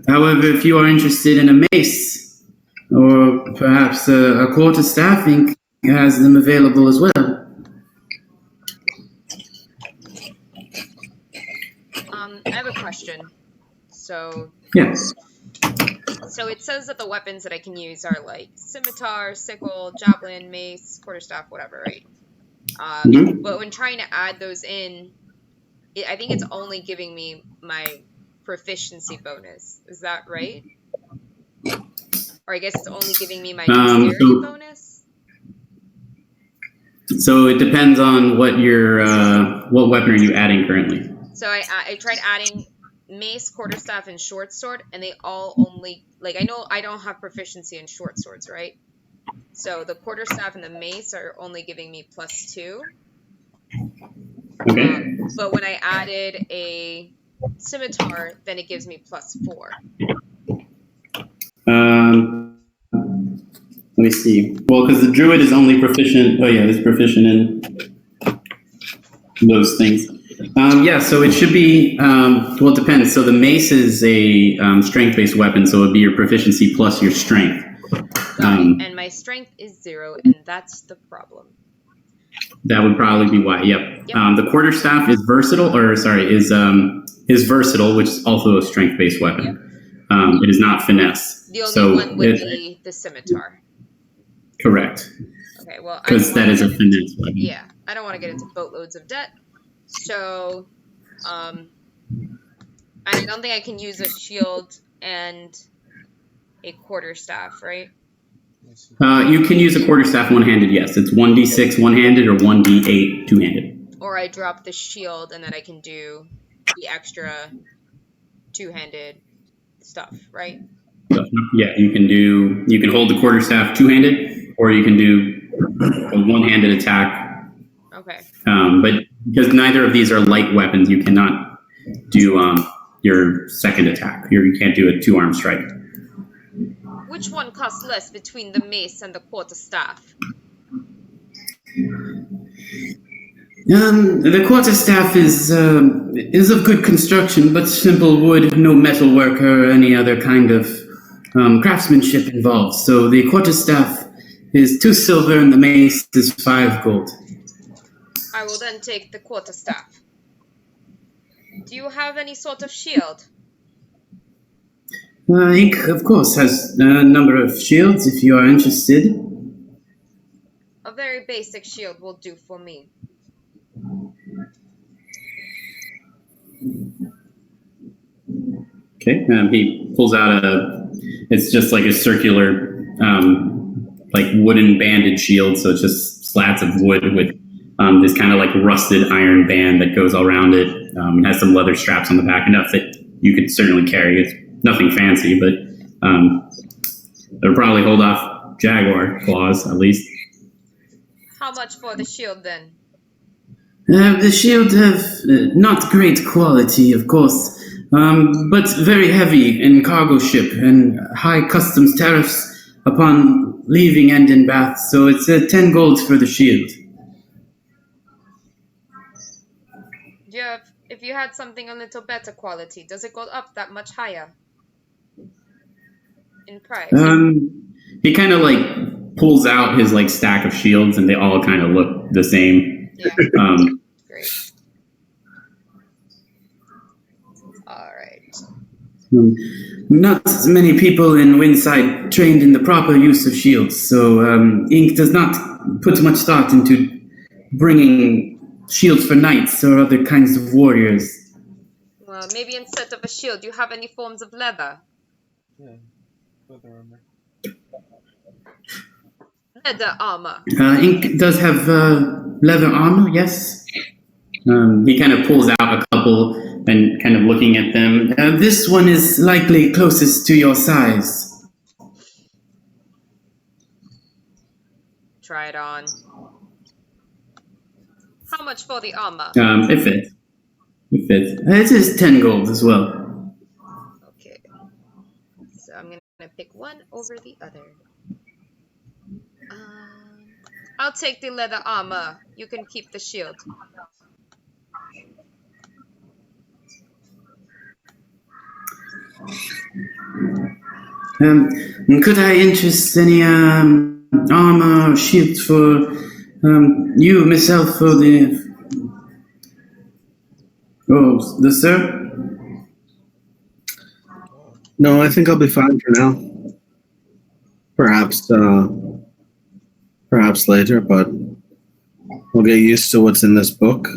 [SPEAKER 3] However, if you are interested in a mace, or perhaps a quarterstaff, Ink has them available as well.
[SPEAKER 1] question. So
[SPEAKER 3] Yes.
[SPEAKER 1] it says that the weapons that I can use are like scimitar, sickle, javelin, mace, quarterstaff, whatever, right?
[SPEAKER 3] Mhm.
[SPEAKER 1] But when trying to add those in, I think it's only giving me my proficiency bonus. Is that right? Or I guess it's only giving me my dexterity bonus.
[SPEAKER 3] So it depends on what weapon are you adding currently.
[SPEAKER 1] So I tried adding mace, quarterstaff, and short sword, and they all only, like, I know I don't have proficiency in short swords, right? So the quarterstaff and the mace are only giving me +2.
[SPEAKER 3] Okay.
[SPEAKER 1] But when I added a scimitar, then it gives me +4.
[SPEAKER 3] Let me see. Well, because the druid is only proficient. Oh yeah, is proficient in those things. Yeah, so it should be. Well, it depends. So the mace is a strength-based weapon, so it would be your proficiency plus your strength.
[SPEAKER 1] And my strength is 0, and that's the problem.
[SPEAKER 3] That would probably be why. Yep. The quarterstaff is versatile, is versatile, which is also a strength-based weapon. Yep. It is not finesse.
[SPEAKER 1] The only one would be the scimitar.
[SPEAKER 3] Correct.
[SPEAKER 1] Okay, well,
[SPEAKER 3] because that is a finesse weapon.
[SPEAKER 1] Yeah, I don't want to get into boatloads of debt, so I don't think I can use a shield and a quarterstaff, right?
[SPEAKER 3] You can use a quarterstaff one-handed. Yes, it's 1d6 one-handed or 1d8 two-handed.
[SPEAKER 1] Or I drop the shield and then I can do the extra two-handed stuff, right?
[SPEAKER 3] Yeah, you can hold the quarterstaff two-handed, or you can do a one-handed attack.
[SPEAKER 1] Okay.
[SPEAKER 3] But because neither of these are light weapons, you cannot do your second attack. You can't do a two-arm strike.
[SPEAKER 1] Which one costs less between the mace and the quarterstaff?
[SPEAKER 3] The quarterstaff is of good construction, but simple wood, no metalwork or any other kind of craftsmanship involved. So the quarterstaff is 2 silver and the mace is 5 gold.
[SPEAKER 1] I will then take the quarterstaff. Do you have any sort of shield?
[SPEAKER 3] Ink, of course, has a number of shields if you are interested.
[SPEAKER 1] A very basic shield will do for me.
[SPEAKER 3] Okay, he pulls out it's just like a circular, like wooden banded shield, so it's just slats of wood with this kind of like rusted iron band that goes all around it. It has some leather straps on the back, enough that you could certainly carry. It's nothing fancy, but it'll probably hold off jaguar claws, at least.
[SPEAKER 1] How much for the shield, then?
[SPEAKER 3] The shield have not great quality, of course, but very heavy in cargo ship and high customs tariffs upon leaving and in Bath, so it's 10 gold for the shield.
[SPEAKER 1] If you had something a little better quality, does it go up that much higher in price?
[SPEAKER 3] He kind of like pulls out his like stack of shields, and they all kind of look the same.
[SPEAKER 1] Yeah. Great. All right.
[SPEAKER 3] Not many people in Windside trained in the proper use of shields, so Ink does not put much thought into bringing shields for knights or other kinds of warriors.
[SPEAKER 1] Well, maybe instead of a shield, do you have any forms of leather?
[SPEAKER 4] Yeah, leather armor.
[SPEAKER 1] Leather armor.
[SPEAKER 3] Ink does have leather armor, yes. He kind of pulls out a couple and kind of looking at them. This one is likely closest to your size.
[SPEAKER 1] Try it on. How much for the armor?
[SPEAKER 3] It fits. It is 10 gold as well.
[SPEAKER 1] Okay. So I'm going to pick one over the other. I'll take the leather armor. You can keep the shield.
[SPEAKER 3] Could I interest any armor or shield for you, myself, for the... Oh, the sir?
[SPEAKER 2] No, I think I'll be fine for now. Perhaps later, but we'll get used to what's in this book,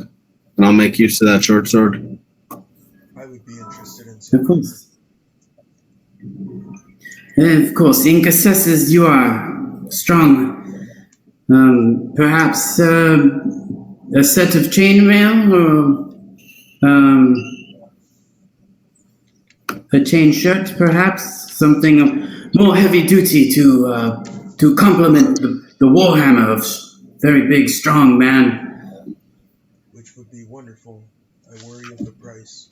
[SPEAKER 2] and I'll make use of that short sword.
[SPEAKER 5] I would be interested in some
[SPEAKER 3] Of course. Of course, Ink assesses you are strong. Perhaps a set of chainmail or a chain shirt, perhaps something more heavy duty to complement the warhammer of very big, strong man.
[SPEAKER 5] which would be wonderful. I worry of the price.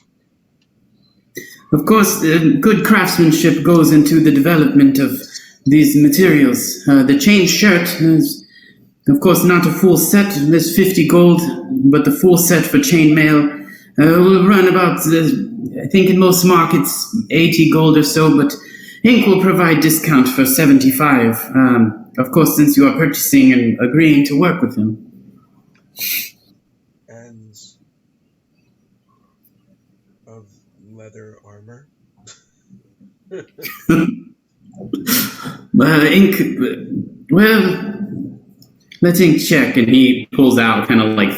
[SPEAKER 3] Of course, good craftsmanship goes into the development of these materials. The chain shirt is, of course, not a full set. There's 50 gold, but the full set for chainmail will run about, I think in most markets, 80 gold or so, but Ink will provide discount for 75. Of course, since you are purchasing and agreeing to work with him.
[SPEAKER 5] And of leather armor.
[SPEAKER 3] Ink, let Ink check, and he pulls out, kind of like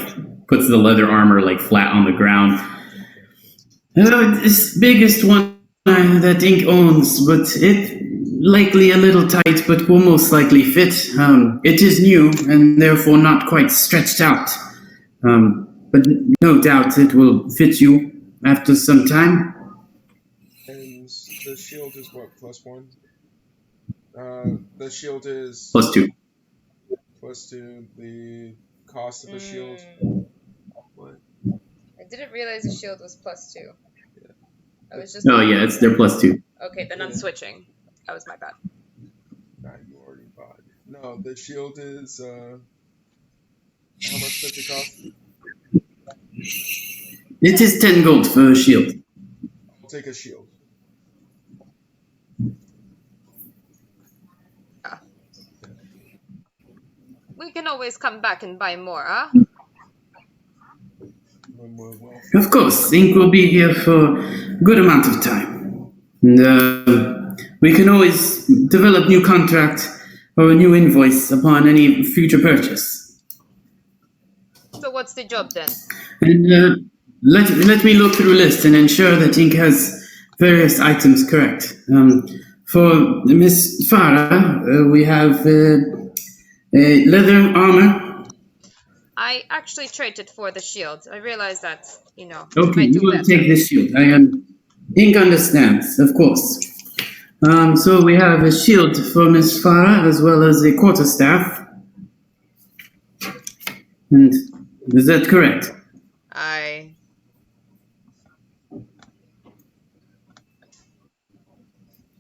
[SPEAKER 3] puts the leather armor like flat on the ground. This biggest one that Ink owns, but it likely a little tight, but will most likely fit. It is new and therefore not quite stretched out, but no doubt it will fit you after some time.
[SPEAKER 4] And the shield is what, +1? The shield is
[SPEAKER 3] +2.
[SPEAKER 4] +2. The cost of a shield. What?
[SPEAKER 1] I didn't realize the shield was +2.
[SPEAKER 4] Yeah.
[SPEAKER 1] I was just.
[SPEAKER 3] Oh yeah, they're +2.
[SPEAKER 1] Okay, then I'm switching. That was my bad.
[SPEAKER 4] Nah, you already bought. No, the shield is how much does it cost?
[SPEAKER 3] It is 10 gold for a shield.
[SPEAKER 4] I'll take a shield.
[SPEAKER 1] We can always come back and buy more, huh?
[SPEAKER 4] When we're well.
[SPEAKER 3] Of course, Ink will be here for a good amount of time. And we can always develop new contract or a new invoice upon any future purchase.
[SPEAKER 1] So what's the job then?
[SPEAKER 3] And let me look through a list and ensure that Ink has various items correct. For Miss Farah, we have leather armor.
[SPEAKER 1] I actually traded for the shield. I realized that,
[SPEAKER 3] Okay,
[SPEAKER 1] might
[SPEAKER 3] you
[SPEAKER 1] do
[SPEAKER 3] will
[SPEAKER 1] better.
[SPEAKER 3] take this shield. Ink understands, of course. So we have a shield for Miss Farah as well as a quarterstaff. And is that correct?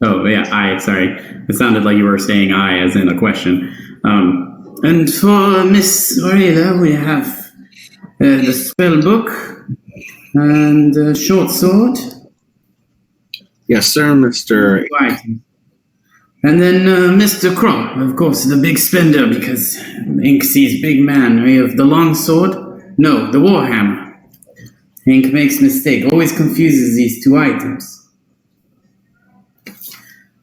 [SPEAKER 3] Oh, yeah, sorry. It sounded like you were saying I as in a question. And for Miss Aurelia, we have the spell book and a short sword.
[SPEAKER 2] Yes, sir, Mr.
[SPEAKER 3] Right. And then Mr. Crow, of course, the big spender, because Ink sees big man. We have the long sword. No, the warhammer. Ink makes mistake, always confuses these two items.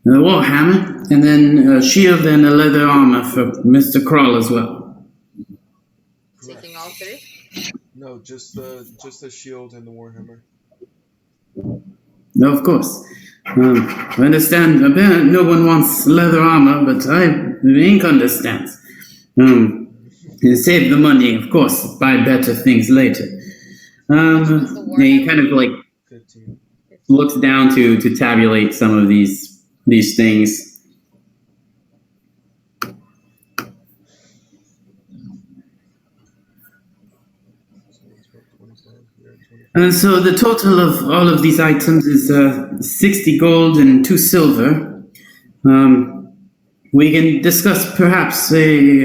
[SPEAKER 3] The warhammer, and then a shield and a leather armor for Mr. Kroll as well.
[SPEAKER 1] Taking all three?
[SPEAKER 4] No, just the shield and the warhammer.
[SPEAKER 3] No, of course. I understand. No one wants leather armor, but Ink understands. You save the money, of course, buy better things later. He kind of like
[SPEAKER 4] 15.
[SPEAKER 3] looks down to tabulate some of these things. And so the total of all of these items is 60 gold and 2 silver. We can discuss perhaps a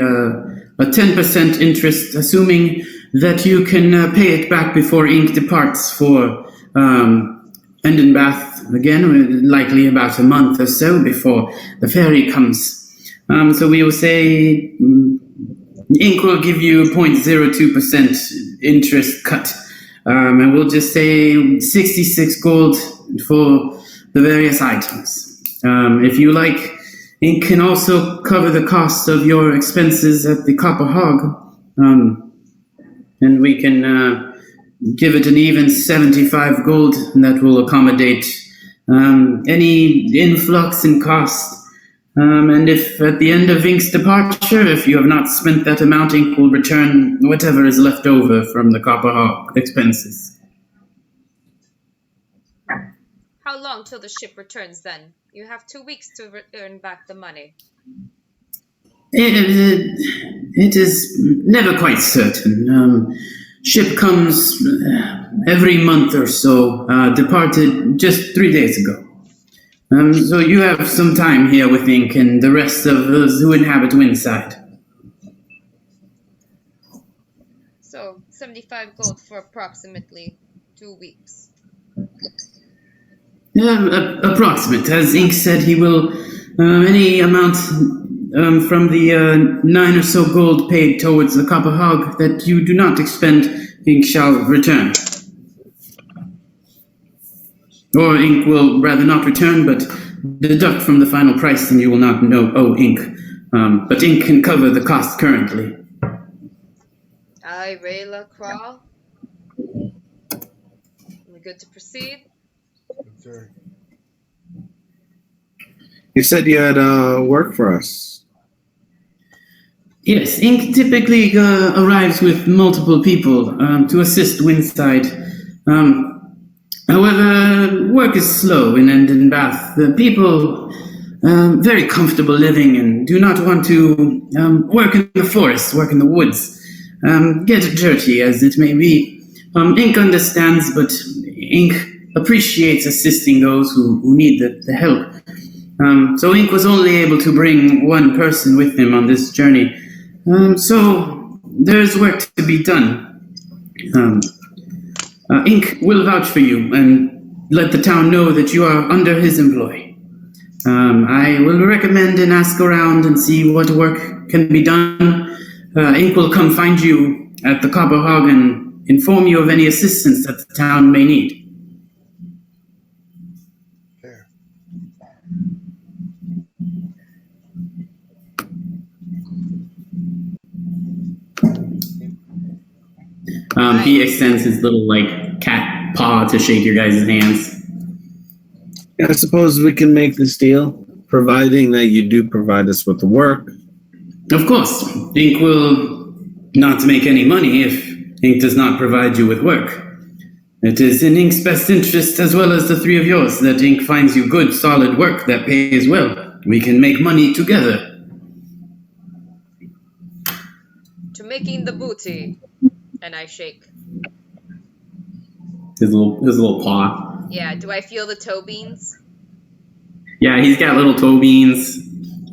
[SPEAKER 3] 10% interest, assuming that you can pay it back before Ink departs for Endenbath again, likely about a month or so before the ferry comes. So we will say Ink will give you 0.02% interest cut. And we'll just say 66 gold for the various items. If you like, Ink can also cover the cost of your expenses at the Copper Hog, and we can give it an even 75 gold, and that will accommodate any influx in cost. And if at the end of Ink's departure, if you have not spent that amount, Ink will return whatever is left over from the Copper Hawk expenses.
[SPEAKER 1] How long till the ship returns then? You have 2 weeks to earn back the money.
[SPEAKER 3] It is never quite certain. Ship comes every month or so, departed just 3 days ago. So you have some time here with Ink and the rest of those who inhabit Windside.
[SPEAKER 1] So, 75 gold for approximately 2 weeks.
[SPEAKER 3] Approximate. As Ink said, he will, any amount from the 9 or so gold paid towards the Copper Hog that you do not expend, Ink shall return. Or Ink will rather not return, but deduct from the final price, and you will not owe Ink. But Ink can cover the cost currently.
[SPEAKER 1] Aye, Rayla, Crawl. We good to proceed?
[SPEAKER 5] Good, sir.
[SPEAKER 2] You said you had work for us.
[SPEAKER 3] Yes, Ink typically arrives with multiple people to assist Windside. However, work is slow in Enden Bath. The people very comfortable living and do not want to work in the forest, work in the woods, get dirty as it may be. Ink understands, but Ink appreciates assisting those who need the help. So Ink was only able to bring one person with him on this journey. So there's work to be done. Ink will vouch for you and let the town know that you are under his employ. I will recommend and ask around and see what work can be done. Ink will come find you at the Copper Hog and inform you of any assistance that the town may need.
[SPEAKER 5] Fair.
[SPEAKER 3] He extends his little, cat paw to shake your guys' hands.
[SPEAKER 2] I suppose we can make this deal, providing that you do provide us with the work.
[SPEAKER 3] Of course, Ink will not make any money if Ink does not provide you with work. It is in Ink's best interest, as well as the three of yours, that Ink finds you good, solid work that pays well. We can make money together.
[SPEAKER 1] To making the booty. And I shake.
[SPEAKER 3] His little paw.
[SPEAKER 1] Yeah, do I feel the toe beans?
[SPEAKER 3] Yeah, he's got little toe beans,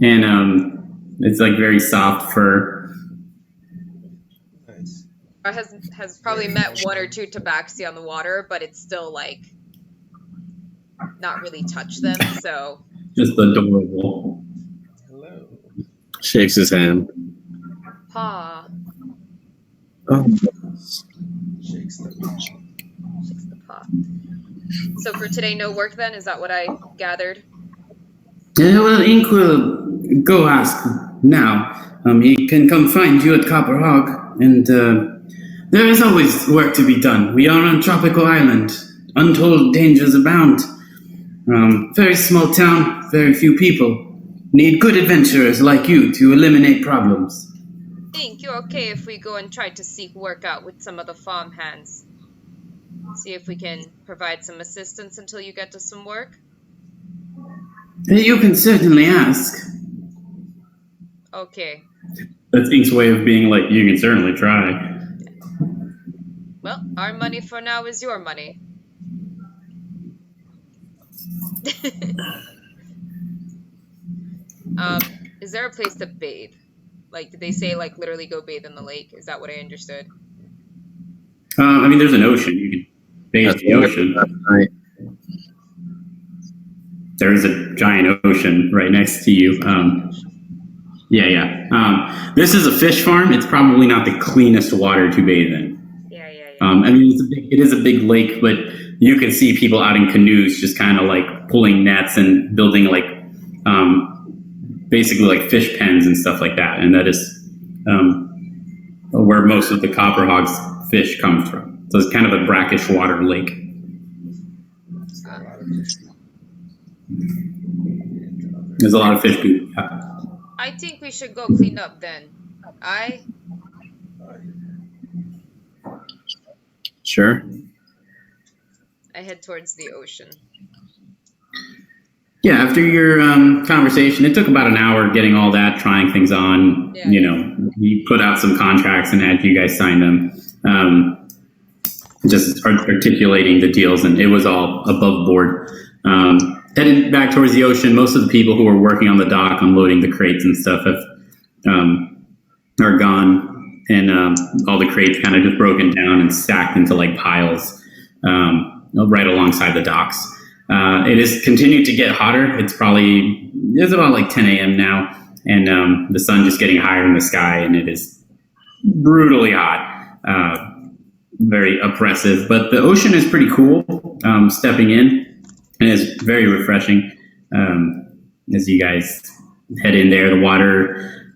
[SPEAKER 3] and it's very soft fur.
[SPEAKER 5] Nice.
[SPEAKER 1] Or has probably met 1 or 2 Tabaxi on the water, but it's still not really touched them, so.
[SPEAKER 3] Just adorable.
[SPEAKER 5] Hello.
[SPEAKER 2] Shakes his hand.
[SPEAKER 1] Paw.
[SPEAKER 2] Oh,
[SPEAKER 5] Shakes the
[SPEAKER 1] Shakes the paw. So for today, no work then? Is that what I gathered?
[SPEAKER 3] Yeah, well, Ink will go ask now. He can come find you at Copper Hog, and there is always work to be done. We are on Tropical Island. Untold dangers abound. Very small town, very few people. Need good adventurers like you to eliminate problems.
[SPEAKER 1] Think you're okay if we go and try to seek work out with some of the farm hands? See if we can provide some assistance until you get to some work?
[SPEAKER 3] You can certainly ask.
[SPEAKER 1] Okay.
[SPEAKER 3] That's Ink's way of being you can certainly try.
[SPEAKER 1] Well, our money for now is your money. Is there a place to bathe? Did they say, literally go bathe in the lake? Is that what I understood?
[SPEAKER 3] There's an ocean. You can bathe in the ocean.
[SPEAKER 2] Right.
[SPEAKER 3] There's a giant ocean right next to you. Yeah. This is a fish farm. It's probably not the cleanest water to bathe in.
[SPEAKER 1] Yeah.
[SPEAKER 3] I mean, it is a big lake, but you can see people out in canoes just kind of like pulling nets and building like basically like fish pens and stuff like that. And that is where most of the copperhog's fish comes from. So it's kind of a brackish water lake.
[SPEAKER 4] A lot of fish.
[SPEAKER 3] There's a lot of fish poop.
[SPEAKER 1] I think we should go clean up then.
[SPEAKER 2] Sure.
[SPEAKER 1] I head towards the ocean.
[SPEAKER 3] Yeah, after your conversation, it took about an hour getting all that, trying things on.
[SPEAKER 1] Yeah.
[SPEAKER 3] You know, we put out some contracts and had you guys sign them. Just articulating the deals, and it was all above board. Headed back towards the ocean, most of the people who were working on the dock, unloading the crates and stuff, are gone, and all the crates kind of just broken down and stacked into like piles right alongside the docks. It has continued to get hotter. It's about like 10 a.m. now, and the sun just getting higher in the sky, and it is brutally hot, very oppressive. But the ocean is pretty cool. Stepping in, and it's very refreshing as you guys head in there. The water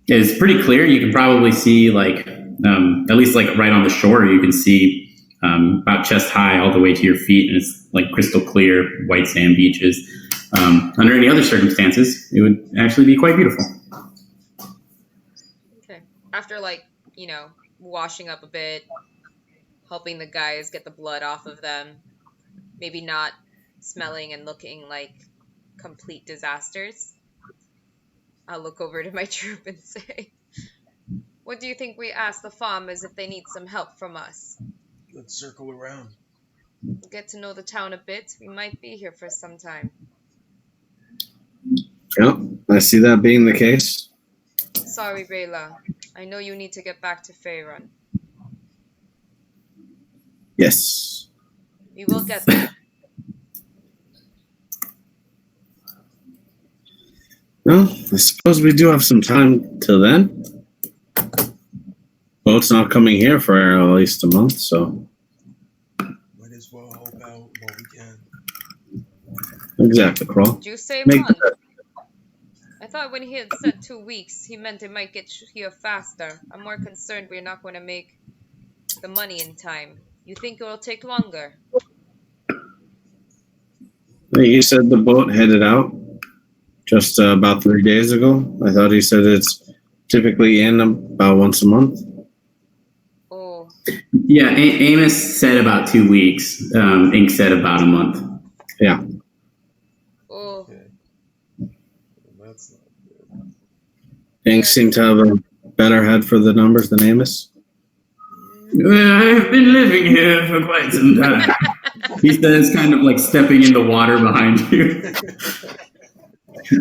[SPEAKER 3] is pretty clear. You can probably see like at least like right on the shore, you can see about chest high all the way to your feet, and it's like crystal clear white sand beaches. Under any other circumstances, it would actually be quite beautiful.
[SPEAKER 1] Okay. After washing up a bit, helping the guys get the blood off of them, maybe not smelling and looking like complete disasters, I'll look over to my troop and say, what do you think we ask the farmers if they need some help from us?
[SPEAKER 5] Let's circle around.
[SPEAKER 1] Get to know the town a bit. We might be here for some time.
[SPEAKER 2] Yep, I see that being the case.
[SPEAKER 1] Sorry, Rayla. I know you need to get back to Faerun.
[SPEAKER 2] Yes.
[SPEAKER 1] We will get there.
[SPEAKER 2] Well, I suppose we do have some time till then. Boat's not coming here for at least a month, so.
[SPEAKER 5] Might as well help out while we can.
[SPEAKER 2] Exactly, Crawl.
[SPEAKER 1] Did you say
[SPEAKER 2] Make
[SPEAKER 1] month? I thought when he had said 2 weeks, he meant it might get here faster. I'm more concerned we're not going to make the money in time. You think it will take longer?
[SPEAKER 2] You said the boat headed out just about 3 days ago. I thought he said it's typically in about once a month.
[SPEAKER 1] Oh.
[SPEAKER 3] Yeah, Amos said about 2 weeks. Ink said about a month.
[SPEAKER 2] Yeah.
[SPEAKER 1] Oh.
[SPEAKER 5] Okay. Well, that's not good.
[SPEAKER 2] Ink seemed to have a better head for the numbers than Amos.
[SPEAKER 3] I've been living here for quite some time. He says, kind of like stepping in the water behind you.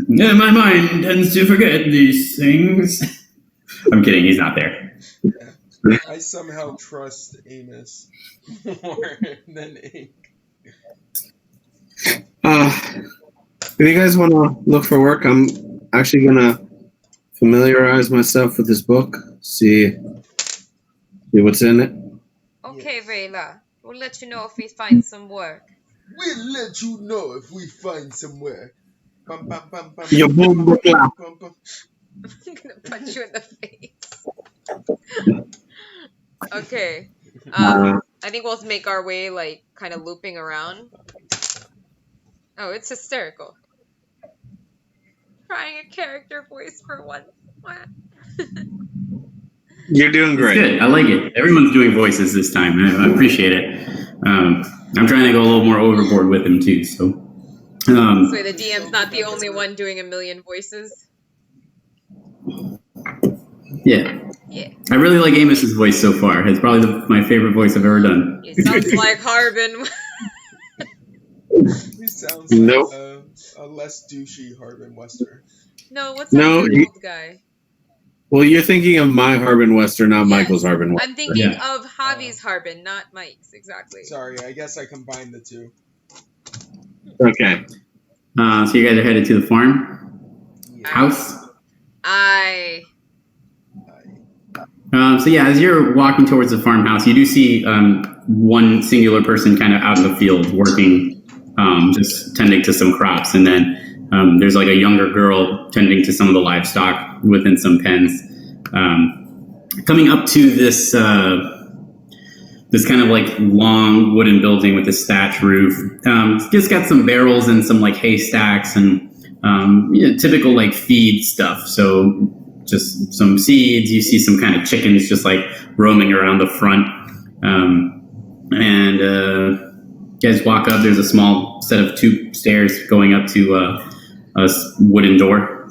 [SPEAKER 3] Yeah, my mind tends to forget these things. I'm kidding, he's not there.
[SPEAKER 4] I somehow trust Amos more than Ink.
[SPEAKER 2] If you guys want to look for work, I'm actually going to familiarize myself with this book, see what's in it.
[SPEAKER 1] Okay, Rayla. We'll let you know if we find some work.
[SPEAKER 5] We'll let you know if we find some work. Bum, bum, bum, bum,
[SPEAKER 2] Your boom, boom,
[SPEAKER 5] bum, bum, bum.
[SPEAKER 1] I'm gonna punch you in the face. Okay. I think we'll make our way, like, kind of looping around. Oh, it's hysterical. Trying a character voice for once.
[SPEAKER 2] You're doing
[SPEAKER 3] It's
[SPEAKER 2] great.
[SPEAKER 3] good, I like it. Everyone's doing voices this time, I appreciate it. I'm trying to go a little more overboard with him too, so.
[SPEAKER 1] So the DM's not the only one doing a million voices?
[SPEAKER 3] Yeah.
[SPEAKER 1] Yeah.
[SPEAKER 3] I really like Amos's voice so far. It's probably my favorite voice I've ever done.
[SPEAKER 1] It sounds like Harbin.
[SPEAKER 4] He sounds
[SPEAKER 2] Nope.
[SPEAKER 4] like a less douchey Harbin Wester.
[SPEAKER 1] No, what's
[SPEAKER 2] No,
[SPEAKER 1] that old guy?
[SPEAKER 2] Well, you're thinking of my Harbin Wester, not Michael's Harbin Wester.
[SPEAKER 1] I'm thinking
[SPEAKER 3] Yeah.
[SPEAKER 1] of Javi's Harbin, not Mike's, exactly.
[SPEAKER 4] Sorry, I guess I combined the two.
[SPEAKER 2] Okay.
[SPEAKER 3] So you guys are headed to the farm?
[SPEAKER 4] Yeah.
[SPEAKER 3] House? So yeah, as you're walking towards the farmhouse, you do see one singular person kind of out in the field working, just tending to some crops, and then there's like a younger girl tending to some of the livestock within some pens. Coming up to this this kind of like long wooden building with a thatch roof. It's got some barrels and some like haystacks and typical like feed stuff. So just some seeds. You see some kind of chickens just like roaming around the front. And you guys walk up. There's a small set of 2 stairs going up to a wooden door.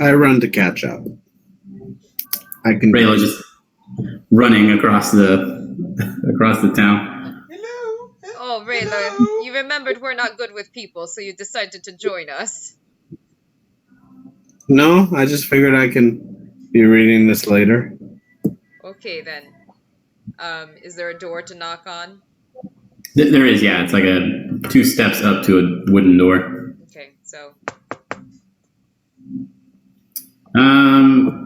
[SPEAKER 2] I run to catch up. I can.
[SPEAKER 3] Raylo just running across the town.
[SPEAKER 4] Hello.
[SPEAKER 1] Oh, Raylo, you remembered we're not good with people, so you decided to join us.
[SPEAKER 2] No, I just figured I can be reading this later.
[SPEAKER 1] Okay, then. Is there a door to knock on?
[SPEAKER 3] There is, yeah. It's like 2 steps up to a wooden door.
[SPEAKER 1] Okay, so.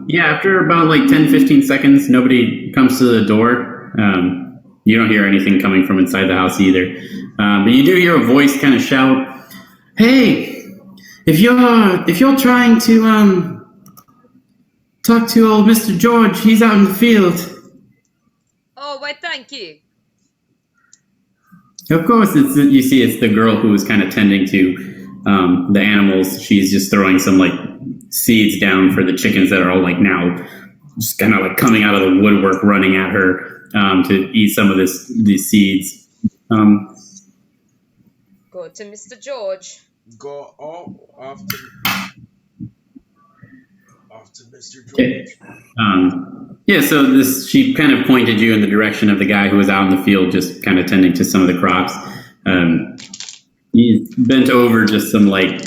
[SPEAKER 3] Yeah, after about like 10, 15 seconds, nobody comes to the door. You don't hear anything coming from inside the house either. But you do hear a voice kind of shout, "Hey, if you're trying to talk to old Mr. George, he's out in the field."
[SPEAKER 1] Oh, why, thank you.
[SPEAKER 3] Of course, you see it's the girl who was kind of tending to the animals. She's just throwing some like seeds down for the chickens that are all like now just kind of like coming out of the woodwork, running at her to eat some of these seeds.
[SPEAKER 1] Go to Mr. George.
[SPEAKER 5] Go after Mr.
[SPEAKER 3] Okay.
[SPEAKER 5] George.
[SPEAKER 3] Yeah, so she kind of pointed you in the direction of the guy who was out in the field just kind of tending to some of the crops. He's bent over just some like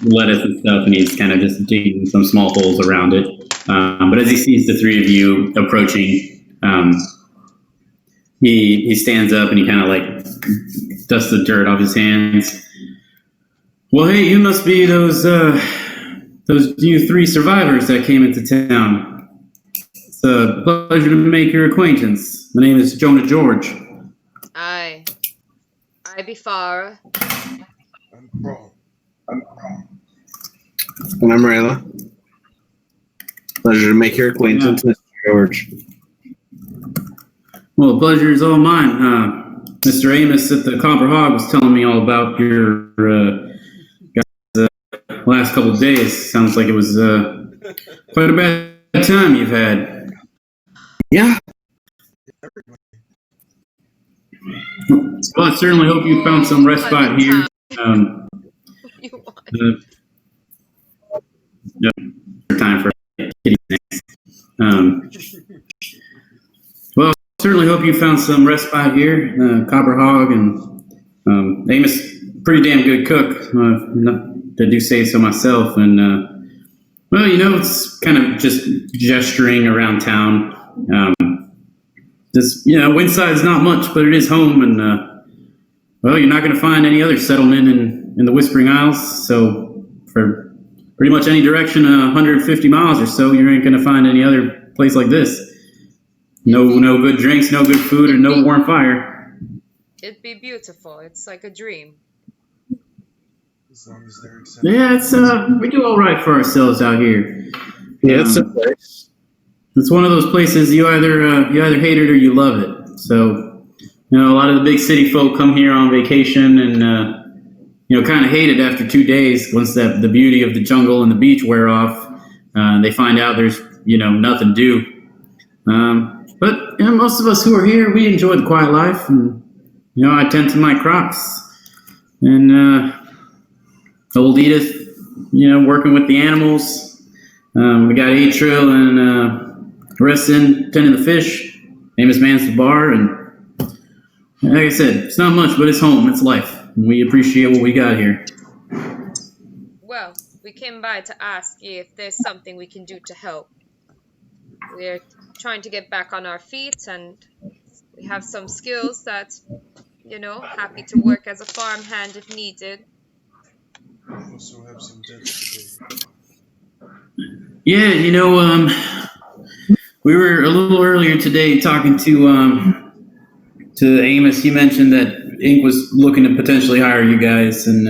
[SPEAKER 3] lettuce and stuff, and he's kind of just digging some small holes around it. But as he sees the 3 of you approaching, he stands up and he kind of like dusts the dirt off his hands. "Well, hey, you must be those you 3 survivors that came into town. It's a pleasure to make your acquaintance. My name is Jonah George."
[SPEAKER 1] I be Farah.
[SPEAKER 5] I'm wrong.
[SPEAKER 2] And I'm Rayla. Pleasure to make your acquaintance, Mr. George.
[SPEAKER 3] Well, the pleasure is all mine. Mr. Amos at the Copper Hog was telling me all about your guys' last couple of days. Sounds like it was quite a bad time you've had.
[SPEAKER 2] Yeah.
[SPEAKER 3] Well, I certainly hope you found some respite here.
[SPEAKER 1] You want?
[SPEAKER 3] Time for kitty snacks. Well, certainly hope you found some respite here. Copper Hog and Amos, pretty damn good cook. I do say so myself. And well, it's kind of just gesturing around town. Windside's not much, but it is home, and well, you're not going to find any other settlement in the Whispering Isles. So for pretty much any direction, 150 miles or so, you ain't going to find any other place like this. No good drinks, no good food, and no warm fire.
[SPEAKER 1] It'd be beautiful. It's like a dream.
[SPEAKER 5] As long as they're accepting.
[SPEAKER 3] Yeah, it's we do all right for ourselves out here.
[SPEAKER 2] Yeah, it's a place.
[SPEAKER 3] It's one of those places you either hate it or you love it. So, a lot of the big city folk come here on vacation and kind of hate it after 2 days. Once the beauty of the jungle and the beach wear off, they find out there's nothing to do. But most of us who are here, we enjoy the quiet life, and I tend to my crops. And old Edith, working with the animals. We got Atrill and Reston tending the fish. Amos mans the bar, and like I said, it's not much, but it's home. It's life. And we appreciate what we got here.
[SPEAKER 1] Well, we came by to ask you if there's something we can do to help. We're trying to get back on our feet, and we have some skills that, happy to work as a farmhand if needed.
[SPEAKER 5] I also have some debts to pay.
[SPEAKER 3] Yeah, We were a little earlier today talking to Amos. He mentioned that Inc. was looking to potentially hire you guys, and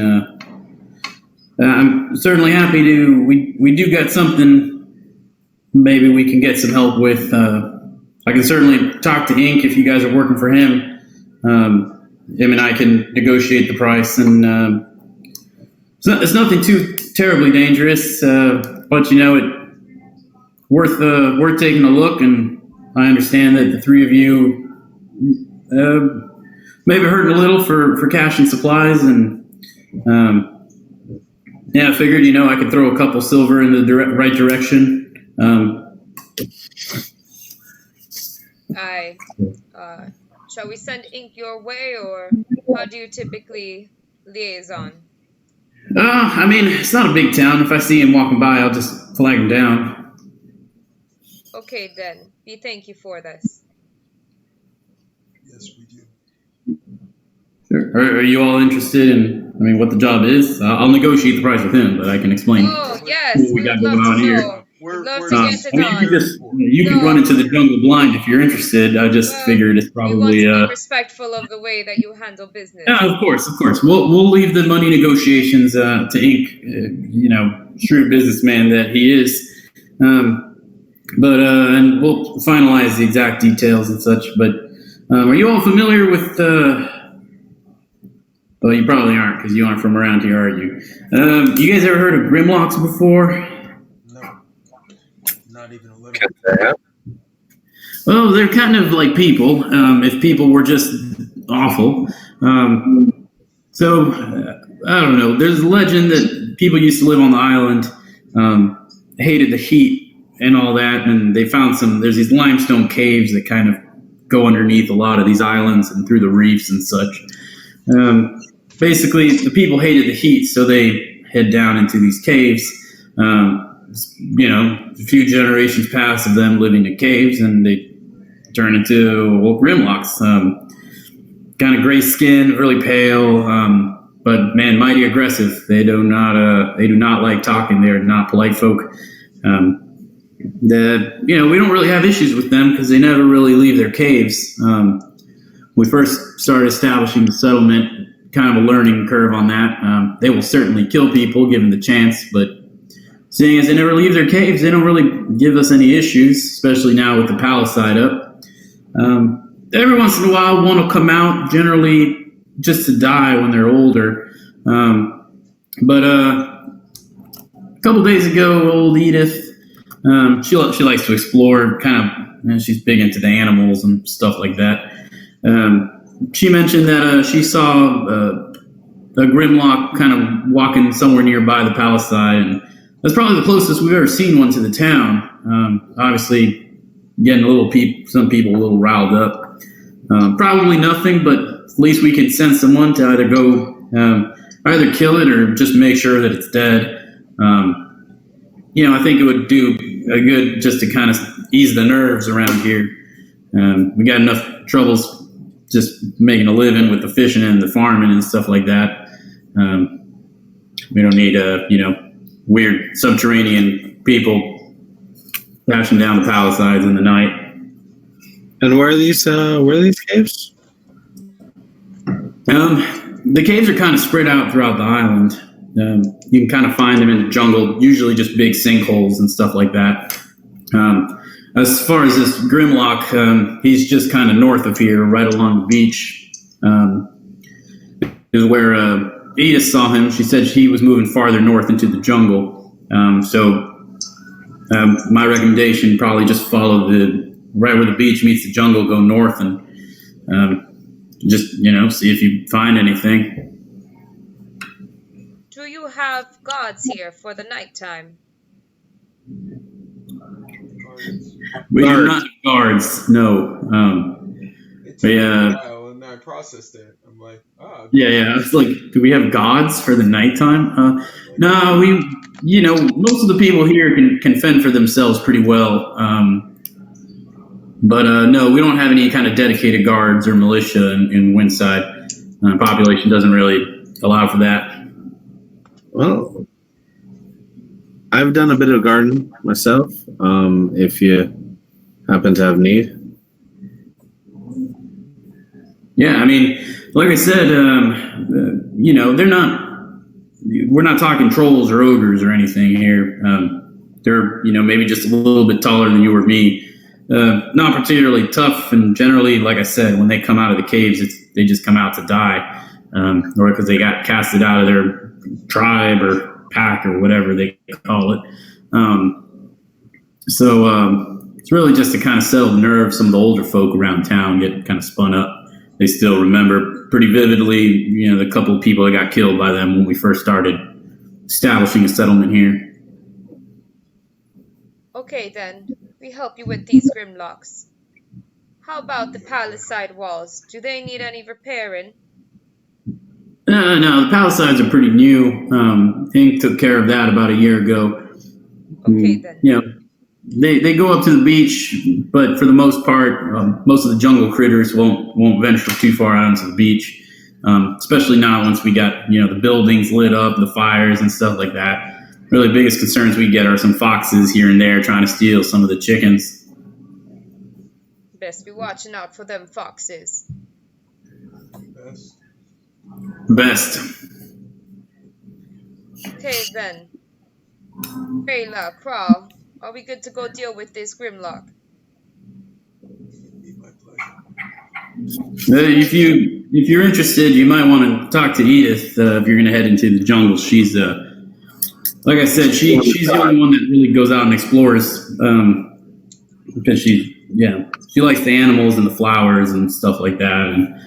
[SPEAKER 3] I'm certainly happy to. We do got something. Maybe we can get some help with. I can certainly talk to Inc. if you guys are working for him. Him and I can negotiate the price, and it's nothing too terribly dangerous. But it worth taking a look. And I understand that the three of you maybe hurting a little for cash and supplies, and I figured I could throw a couple silver in the right direction.
[SPEAKER 1] Shall we send Ink your way, or how do you typically liaison?
[SPEAKER 3] It's not a big town. If I see him walking by, I'll just flag him down.
[SPEAKER 1] Okay, then. We thank you for this.
[SPEAKER 5] Yes, we do.
[SPEAKER 3] Sure. Are you all interested in, what the job is? I'll negotiate the price with him, but I can explain.
[SPEAKER 1] Oh, yes.
[SPEAKER 3] What we got going on here.
[SPEAKER 1] We'd love to get it
[SPEAKER 3] You can run into the jungle blind if you're interested. I just figured it's probably.
[SPEAKER 1] We want to be respectful of the way that you handle business.
[SPEAKER 3] Yeah, of course. We'll leave the money negotiations to Inc. Shrewd businessman that he is. And we'll finalize the exact details and such. But are you all familiar with? Well, you probably aren't because you aren't from around here, are you? You guys ever heard of Grimlocks before?
[SPEAKER 5] No, not even a little.
[SPEAKER 3] Well, they're kind of like people. If people were just awful. I don't know. There's a legend that people used to live on the island, hated the heat and all that, and they found there's these limestone caves that kind of go underneath a lot of these islands and through the reefs and such. Basically, the people hated the heat, so they head down into these caves. A few generations pass of them living in caves, and they turn into Grimlocks. Kind of gray skin, really pale, but man, mighty aggressive. They do not like talking. They're not polite folk. We don't really have issues with them because they never really leave their caves. We first started establishing the settlement, kind of a learning curve on that. They will certainly kill people given the chance, but seeing as they never leave their caves, they don't really give us any issues, especially now with the palisade up. Every once in a while, one will come out, generally just to die when they're older. But a couple days ago, old Edith, she likes to explore, she's big into the animals and stuff like that. She mentioned that she saw a Grimlock kind of walking somewhere nearby the palisade, and that's probably the closest we've ever seen one to the town. Obviously, getting some people a little riled up. Probably nothing, but at least we could send someone to either either kill it or just make sure that it's dead. I think it would do a good just to kind of ease the nerves around here. We got enough troubles just making a living with the fishing and the farming and stuff like that. We don't need weird subterranean people crashing down the palisades in the night.
[SPEAKER 2] And where are these caves?
[SPEAKER 3] The caves are kind of spread out throughout the island. You can kind of find them in the jungle, usually just big sinkholes and stuff like that. As far as this Grimlock, he's just kind of north of here, right along the beach. Is where Edith saw him. She said he was moving farther north into the jungle. My recommendation, probably just follow right where the beach meets the jungle, go north and just, see if you find anything.
[SPEAKER 1] Do you have guards here for the nighttime?
[SPEAKER 3] We do not have guards, no.
[SPEAKER 4] It took me a while, and I processed it. I'm like,
[SPEAKER 3] Yeah. It's like, do we have gods for the nighttime? No, most of the people here can fend for themselves pretty well. But no, we don't have any kind of dedicated guards or militia in Windside. Population doesn't really allow for that.
[SPEAKER 2] Well, I've done a bit of gardening myself. If you happen to have need?
[SPEAKER 3] Yeah, I mean, like I said, they're not. We're not talking trolls or ogres or anything here. They're maybe just a little bit taller than you or me. Not particularly tough, and generally, like I said, when they come out of the caves, they just come out to die, or because they got casted out of their tribe or pack or whatever they call it. So it's really just to kind of settle the nerves. Some of the older folk around town get kind of spun up. They still remember pretty vividly, the couple of people that got killed by them when we first started establishing a settlement here.
[SPEAKER 1] Okay then, we help you with these grimlocks. How about the palace side walls? Do they need any repairing?
[SPEAKER 3] No, the palisades are pretty new. Hank took care of that about a year ago.
[SPEAKER 1] Okay then.
[SPEAKER 3] They go up to the beach, but for the most part, most of the jungle critters won't venture too far out into the beach. Especially not once we got the buildings lit up, the fires and stuff like that. Really, biggest concerns we get are some foxes here and there trying to steal some of the chickens.
[SPEAKER 1] Best be watching out for them foxes.
[SPEAKER 3] Best.
[SPEAKER 1] Okay then. Rayla, Crawl, are we good to go deal with this grimlock?
[SPEAKER 3] If you're interested, you might want to talk to Edith if you're going to head into the jungle. She's like I said, she's the only one that really goes out and explores because she likes the animals and the flowers and stuff like that. And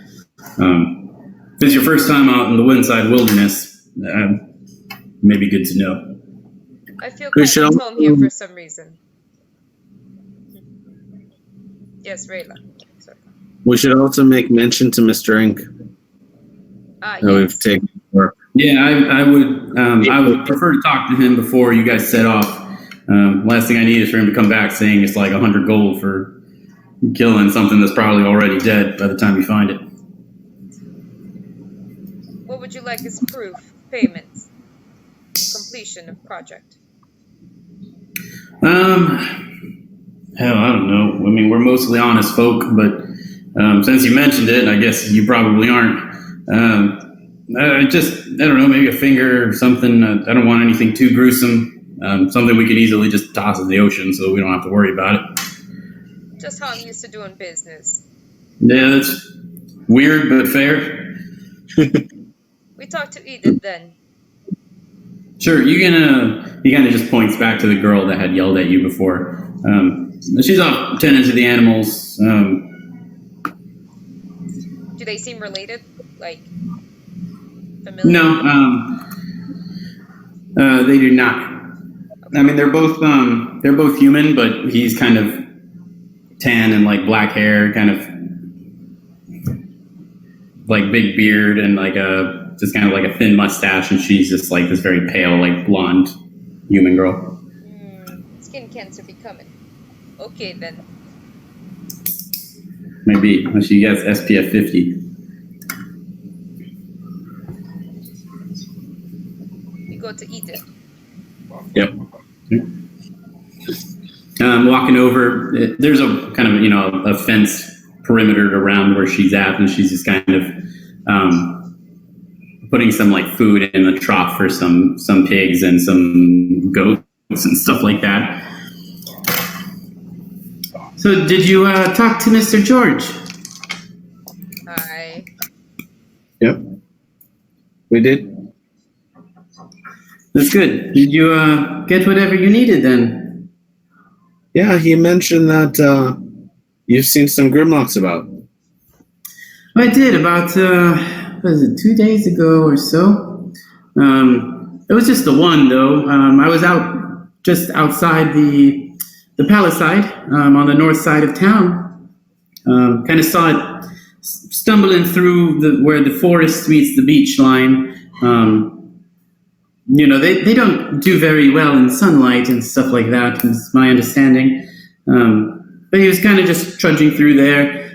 [SPEAKER 3] if it's your first time out in the Windside Wilderness, may be good to know.
[SPEAKER 1] I feel kind of home here for some reason. Yes, Rayla. Sorry.
[SPEAKER 2] We should also make mention to Mr. Ink.
[SPEAKER 1] Yes.
[SPEAKER 2] We've taken work.
[SPEAKER 3] Yeah, I would prefer to talk to him before you guys set off. Last thing I need is for him to come back saying it's like 100 gold for killing something that's probably already dead by the time you find it.
[SPEAKER 1] What would you like as proof? Payments. Completion of project.
[SPEAKER 3] Hell, I don't know. I mean, we're mostly honest folk, but since you mentioned it, I guess you probably aren't. I don't know, maybe a finger or something. I don't want anything too gruesome. Something we could easily just toss in the ocean so we don't have to worry about it.
[SPEAKER 1] Just how I'm used to doing business.
[SPEAKER 3] Yeah, that's weird, but fair.
[SPEAKER 1] We talk to Edith then.
[SPEAKER 3] Sure, he kind of just points back to the girl that had yelled at you before. She's off tending to the animals.
[SPEAKER 1] Do they seem related? Like, familiar?
[SPEAKER 3] No, they do not. I mean, they're both human, but he's kind of tan and like black hair, kind of like big beard and like just kind of like a thin mustache, and she's just like this very pale, like blonde human girl.
[SPEAKER 1] Skin cancer be coming. Okay then.
[SPEAKER 3] Maybe when she gets SPF 50.
[SPEAKER 1] We go to Edith.
[SPEAKER 3] Yep. Walking over, there's a kind of a fence perimeter around where she's at, and she's just kind of putting some like food in the trough for some pigs and some goats and stuff like that. So did you talk to Mr. George?
[SPEAKER 1] Hi.
[SPEAKER 2] Yep. We did.
[SPEAKER 3] That's good. Did you get whatever you needed then?
[SPEAKER 2] Yeah, he mentioned that you've seen some Grimlocks about.
[SPEAKER 3] I did about, was it 2 days ago or so? It was just the one though. I was out just outside the palisade on the north side of town. Kind of saw it stumbling through where the forest meets the beach line. They don't do very well in sunlight and stuff like that, is my understanding. But he was kind of just trudging through there.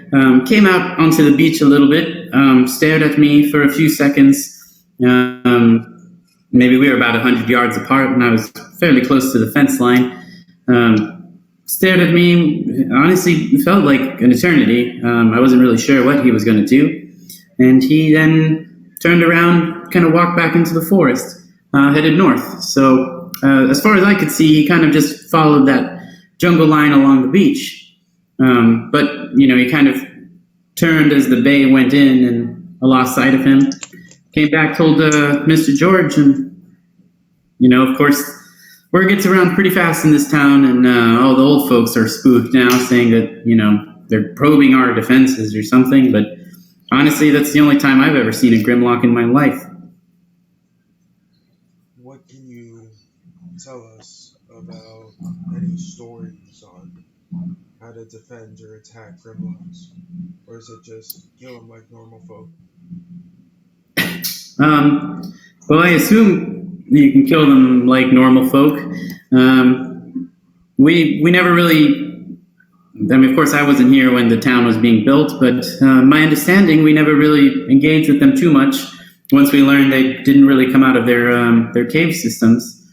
[SPEAKER 3] Came out onto the beach a little bit, stared at me for a few seconds. Maybe we were about 100 yards apart, and I was fairly close to the fence line. stared at me. Honestly, it felt like an eternity. I wasn't really sure what he was going to do. And he then turned around, kind of walked back into the forest, headed north. So as far as I could see, he kind of just followed that jungle line along the beach. But, he kind of turned as the bay went in, and I lost sight of him. Came back, told Mr. George, and, of course, word gets around pretty fast in this town, and all the old folks are spooked now, saying that, they're probing our defenses or something, but honestly, that's the only time I've ever seen a Grimlock in my life.
[SPEAKER 5] What can you tell us about any stories on how to defend or attack Grimlocks? Or is it just kill them like normal folk?
[SPEAKER 3] Well, I assume you can kill them like normal folk. We never really. I mean, of course, I wasn't here when the town was being built, but my understanding, we never really engaged with them too much. Once we learned they didn't really come out of their cave systems.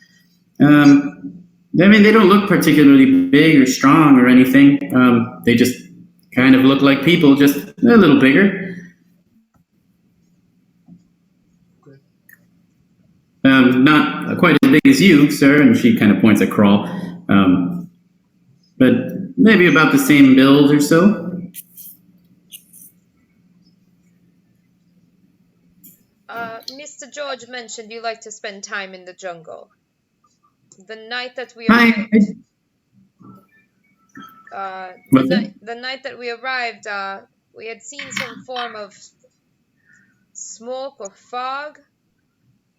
[SPEAKER 3] They don't look particularly big or strong or anything. They just kind of look like people, just a little bigger. Not quite as big as you, sir, and she kind of points at Crawl. But maybe about the same build or so.
[SPEAKER 1] Mr. George mentioned you like to spend time in the jungle. The night that we
[SPEAKER 3] Hi.
[SPEAKER 1] arrived, the night that we arrived, we had seen some form of smoke or fog.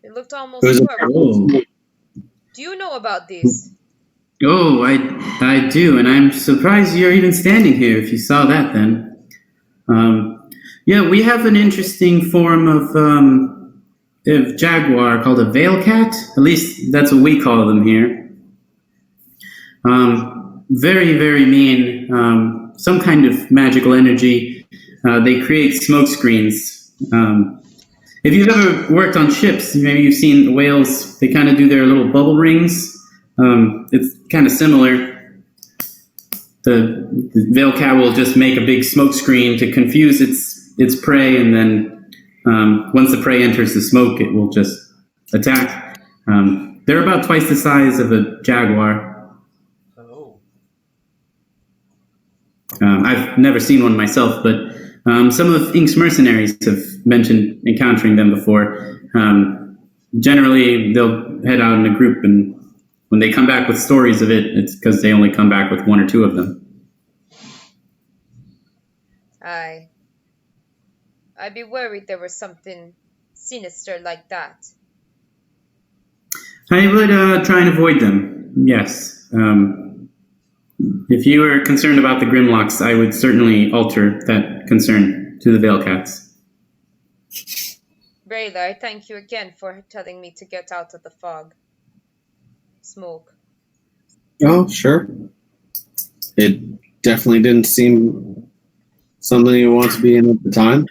[SPEAKER 1] It looked almost purple. Do you know about these?
[SPEAKER 3] Oh, I do, and I'm surprised you're even standing here if you saw that then. Yeah, we have an interesting form of jaguar called a veil cat. At least that's what we call them here. Very, very mean. Some kind of magical energy. They create smoke screens. If you've ever worked on ships, maybe you've seen the whales. They kind of do their little bubble rings. It's kind of similar. The veil cat will just make a big smoke screen to confuse its prey, and then once the prey enters the smoke, it will just attack. They're about twice the size of a jaguar.
[SPEAKER 5] Oh.
[SPEAKER 3] I've never seen one myself, but some of Ink's mercenaries have mentioned encountering them before. Generally, they'll head out in a group, and when they come back with stories of it, it's because they only come back with one or two of them.
[SPEAKER 1] I'd be worried there was something sinister like that.
[SPEAKER 3] I would try and avoid them, yes. If you were concerned about the Grimlocks, I would certainly alter that concern to the Veil Cats.
[SPEAKER 1] Rayla, thank you again for telling me to get out of the fog. Smoke.
[SPEAKER 2] Oh, sure. It definitely didn't seem something you want to be in at the time.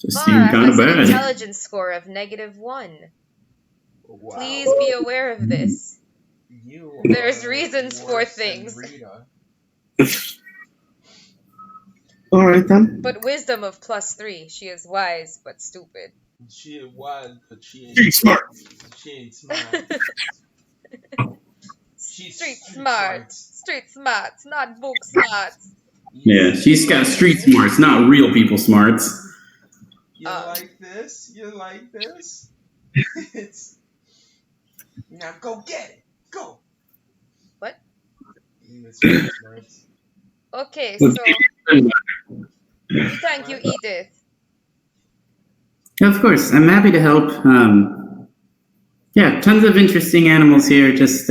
[SPEAKER 3] Just seemed kind of
[SPEAKER 1] Mara has an
[SPEAKER 3] bad.
[SPEAKER 1] intelligence score of -1.
[SPEAKER 5] Wow.
[SPEAKER 1] Please be aware of this. There's reasons for
[SPEAKER 5] worse than
[SPEAKER 1] things.
[SPEAKER 5] Rita.
[SPEAKER 2] All right, then.
[SPEAKER 1] But wisdom of +3. She is wise but stupid.
[SPEAKER 5] She is wild, but she ain't
[SPEAKER 2] She's smart.
[SPEAKER 5] She ain't smart. She's
[SPEAKER 1] Street smart. Street smarts, not book smarts.
[SPEAKER 3] Yeah, she's got street smarts, not real people smarts.
[SPEAKER 5] You like this? You like this? It's... Now go get it. Go.
[SPEAKER 1] What?
[SPEAKER 5] It's street smarts.
[SPEAKER 1] Okay, so thank you, Edith.
[SPEAKER 3] Of course, I'm happy to help. Yeah, tons of interesting animals here. Just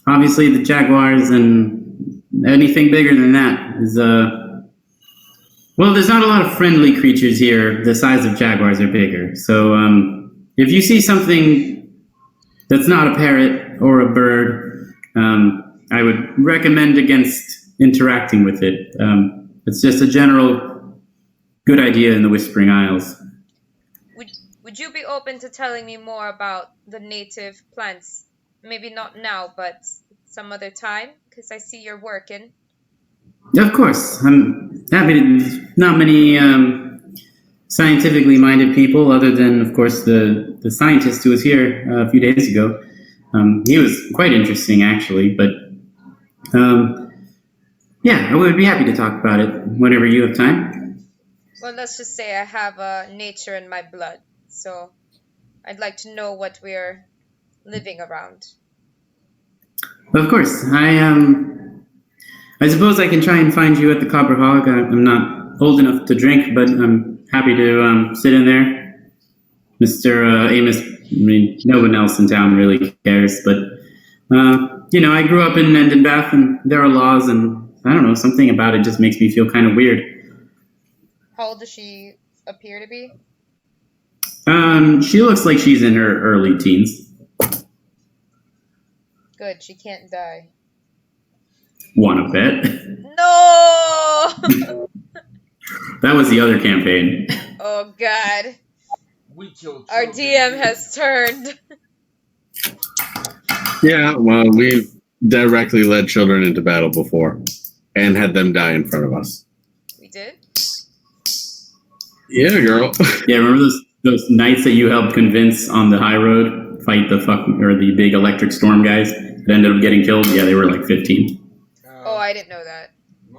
[SPEAKER 3] obviously the jaguars, and anything bigger than that is well, there's not a lot of friendly creatures here. The size of jaguars are bigger. So if you see something that's not a parrot or a bird, I would recommend against interacting with it. It's just a general good idea in the Whispering Isles.
[SPEAKER 1] Would you be open to telling me more about the native plants? Maybe not now, but some other time? Because I see you're working.
[SPEAKER 3] Of course, I'm happy to. Not many scientifically minded people, other than, of course, the scientist who was here a few days ago. He was quite interesting, actually. But yeah, I would be happy to talk about it whenever you have time.
[SPEAKER 1] Well, let's just say I have nature in my blood, so I'd like to know what we're living around.
[SPEAKER 3] Of course, I suppose I can try and find you at the Copper Hog. I'm not old enough to drink, but I'm happy to sit in there. Mr. Amos, I mean, no one else in town really cares, but, I grew up in Endenbath, and there are laws, and I don't know, something about it just makes me feel kind of weird.
[SPEAKER 1] How old does she appear to be?
[SPEAKER 3] She looks like she's in her early teens.
[SPEAKER 1] Good, she can't die.
[SPEAKER 3] Wanna bet?
[SPEAKER 1] No!
[SPEAKER 3] That was the other campaign.
[SPEAKER 1] Oh God.
[SPEAKER 5] We killed
[SPEAKER 1] Our
[SPEAKER 5] children.
[SPEAKER 1] DM has turned.
[SPEAKER 2] Yeah, well, we've directly led children into battle before and had them die in front of us.
[SPEAKER 1] We did?
[SPEAKER 2] Yeah, girl.
[SPEAKER 3] Yeah, remember those knights that you helped convince on the high road fight the big electric storm guys that ended up getting killed? Yeah, they were like 15.
[SPEAKER 1] Oh, I didn't know that.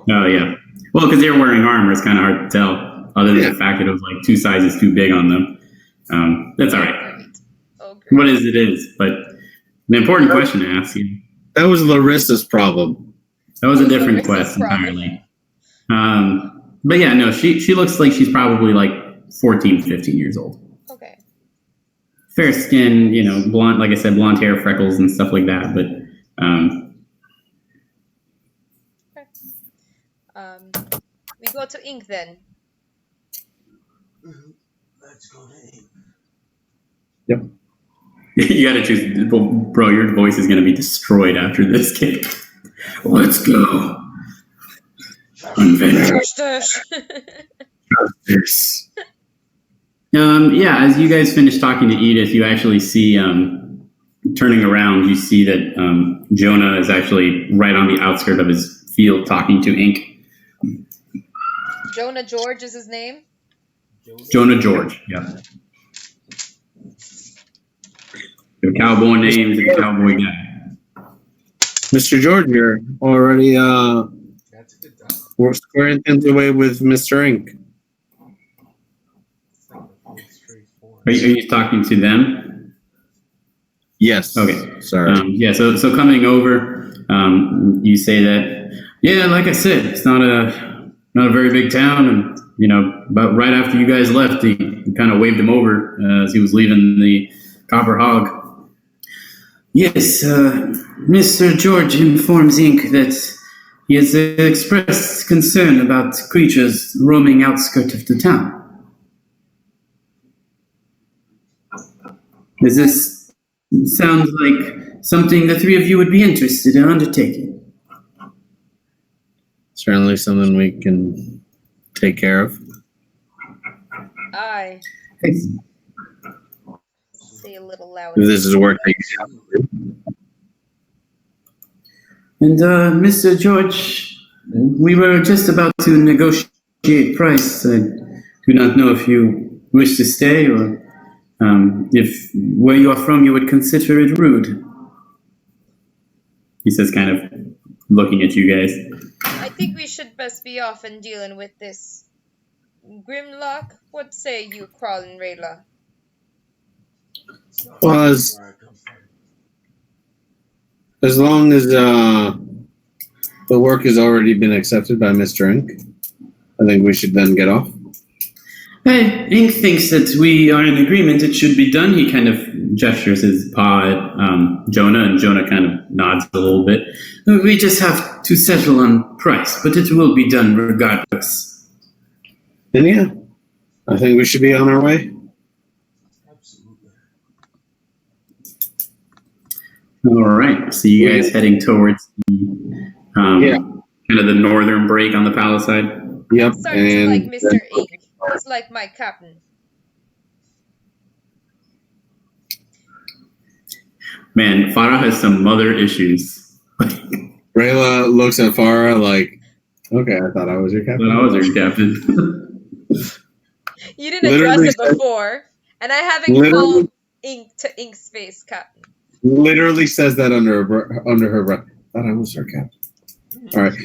[SPEAKER 3] Oh yeah. Well, because they were wearing armor, it's kind of hard to tell. Other than the fact that it was like 2 sizes too big on them. That's all right.
[SPEAKER 1] Great. Oh, great.
[SPEAKER 3] What is it is, but an important question to ask you.
[SPEAKER 2] That was Larissa's problem.
[SPEAKER 3] That was a
[SPEAKER 1] That was
[SPEAKER 3] different
[SPEAKER 1] Larissa's
[SPEAKER 3] quest entirely. But yeah, no, she looks like she's probably like 14, 15 years old.
[SPEAKER 1] Okay.
[SPEAKER 3] Fair skin, blonde, like I said, blonde hair, freckles, and stuff like that. But
[SPEAKER 1] we go to Ink then.
[SPEAKER 5] Let's go to Ink.
[SPEAKER 3] Yep. You gotta choose, bro. Your voice is gonna be destroyed after this game. Let's go.
[SPEAKER 1] Justice.
[SPEAKER 2] Yes.
[SPEAKER 3] Yeah, as you guys finish talking to Edith, you actually see, turning around, you see that Jonah is actually right on the outskirt of his field talking to Ink.
[SPEAKER 1] Jonah George is his name?
[SPEAKER 3] Jonah George, yeah. The cowboy name, the cowboy guy.
[SPEAKER 2] Mr. George, you're already
[SPEAKER 5] That's a good dog.
[SPEAKER 2] we're squaring things away with Mr. Ink.
[SPEAKER 5] It's like the full straight form.
[SPEAKER 3] Are you talking to them?
[SPEAKER 2] Yes.
[SPEAKER 3] Okay.
[SPEAKER 2] Sorry.
[SPEAKER 3] Yeah, so coming over, you say that, yeah, like I said, it's not a very big town, and about right after you guys left, he kind of waved him over as he was leaving the Copper Hog. Yes, Mr. George informs Inc. that he has expressed concern about creatures roaming outskirts of the town. Does this sound like something the three of you would be interested in undertaking?
[SPEAKER 2] Certainly something we can take care of.
[SPEAKER 1] Aye.
[SPEAKER 3] Excellent.
[SPEAKER 1] Say a little louder.
[SPEAKER 2] If this is work that you have to do.
[SPEAKER 3] And Mr. George, we were just about to negotiate price. I do not know if you wish to stay, or if where you are from you would consider it rude. He says, kind of looking at you guys.
[SPEAKER 1] I think we should best be off and dealing with this. Grimlock, what say you, Crawl and Rayla?
[SPEAKER 5] It's not
[SPEAKER 2] Well, as
[SPEAKER 5] where I come from.
[SPEAKER 2] long as the work has already been accepted by Mr. Ink, I think we should then get off.
[SPEAKER 3] Hey, Ink thinks that we are in agreement. It should be done. He kind of gestures his paw at Jonah, and Jonah kind of nods a little bit. We just have to settle on price, but it will be done regardless.
[SPEAKER 2] And yeah, I think we should be on our way.
[SPEAKER 5] Absolutely.
[SPEAKER 3] All right. So you guys heading towards the kind of the northern break on the palisade.
[SPEAKER 2] Yep.
[SPEAKER 1] Starting to like Mr. Ink. He's like my captain.
[SPEAKER 3] Man, Farah has some mother issues.
[SPEAKER 2] Rayla looks at Farah like, okay, I thought I was your captain.
[SPEAKER 3] But I was your captain.
[SPEAKER 1] You didn't address
[SPEAKER 2] Literally
[SPEAKER 1] it before, and I haven't
[SPEAKER 2] Literally-
[SPEAKER 1] called Ink to Ink's face captain.
[SPEAKER 2] Literally says that under her breath. Thought I was her captain. All right.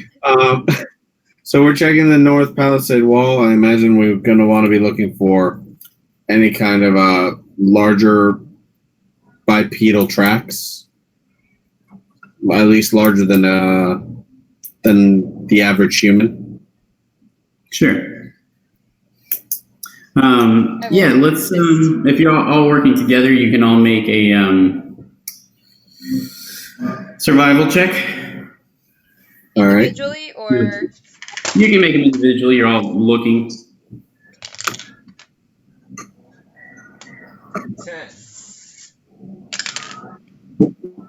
[SPEAKER 2] So we're checking the North Palisade Wall. I imagine we're going to want to be looking for any kind of larger bipedal tracks, at least larger than the average human.
[SPEAKER 3] Sure. Yeah, let's. If you're all working together, you can all make a survival check.
[SPEAKER 2] All right.
[SPEAKER 1] Individually or
[SPEAKER 3] You can make them individually. You're all looking.
[SPEAKER 4] 10.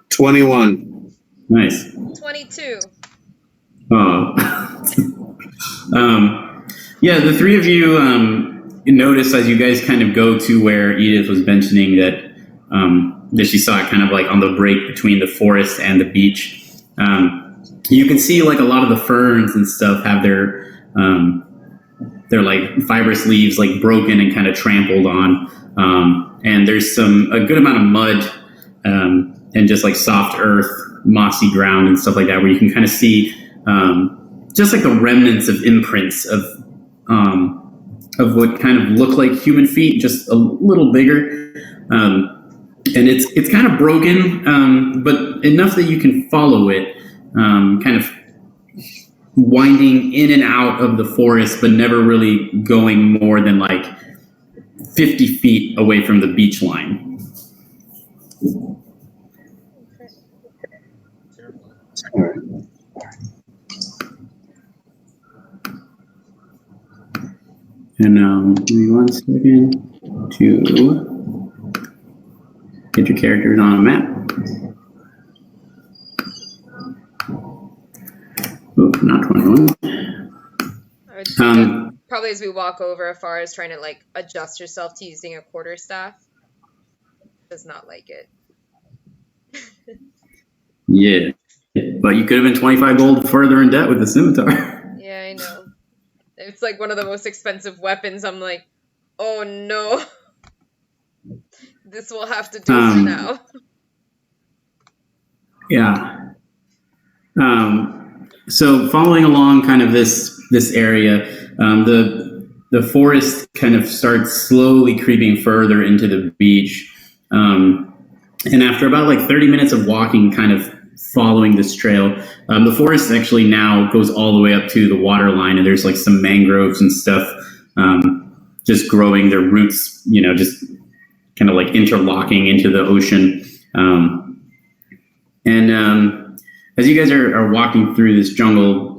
[SPEAKER 2] 21.
[SPEAKER 3] Nice.
[SPEAKER 1] 22.
[SPEAKER 3] Oh. Yeah, the three of you notice as you guys kind of go to where Edith was mentioning that she saw it kind of like on the break between the forest and the beach. You can see like a lot of the ferns and stuff have their like fibrous leaves like broken and kind of trampled on. And there's a good amount of mud and just like soft earth, mossy ground and stuff like that, where you can kind of see just like the remnants of imprints of what kind of look like human feet, just a little bigger. And it's kind of broken, but enough that you can follow it, kind of winding in and out of the forest, but never really going more than like 50 feet away from the beach line.
[SPEAKER 2] All right.
[SPEAKER 3] And give me 1 second to get your characters on a map. Oh, not 21.
[SPEAKER 1] I would do that probably as we walk over, as far as trying to like adjust yourself to using a quarterstaff. Does not like it.
[SPEAKER 3] Yeah, but you could have been 25 gold further in debt with the scimitar.
[SPEAKER 1] Yeah, I know. It's like one of the most expensive weapons. I'm like, oh no. This will have to do for now.
[SPEAKER 3] Yeah. So following along kind of this area, the forest kind of starts slowly creeping further into the beach. And after about like 30 minutes of walking, kind of following this trail, the forest actually now goes all the way up to the water line, and there's like some mangroves and stuff just growing their roots, just kind of like interlocking into the ocean. As you guys are walking through this jungle,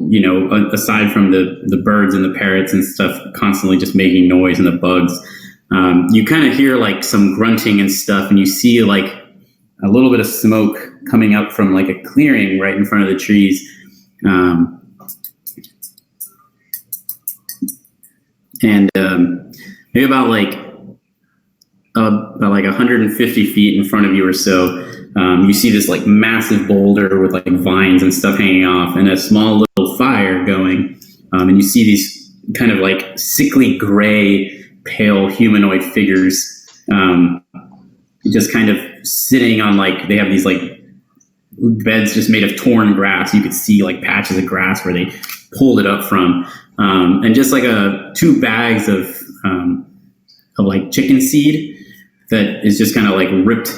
[SPEAKER 3] aside from the birds and the parrots and stuff constantly just making noise and the bugs, you kind of hear like some grunting and stuff, and you see like a little bit of smoke coming up from like a clearing right in front of the trees. Maybe about like 150 feet in front of you or so, you see this like massive boulder with like vines and stuff hanging off, and a small little fire going. And you see these kind of like sickly gray, pale humanoid figures, just kind of sitting on like, they have these like beds just made of torn grass. You could see like patches of grass where they pulled it up from, and just like 2 bags of like chicken seed that is just kind of like ripped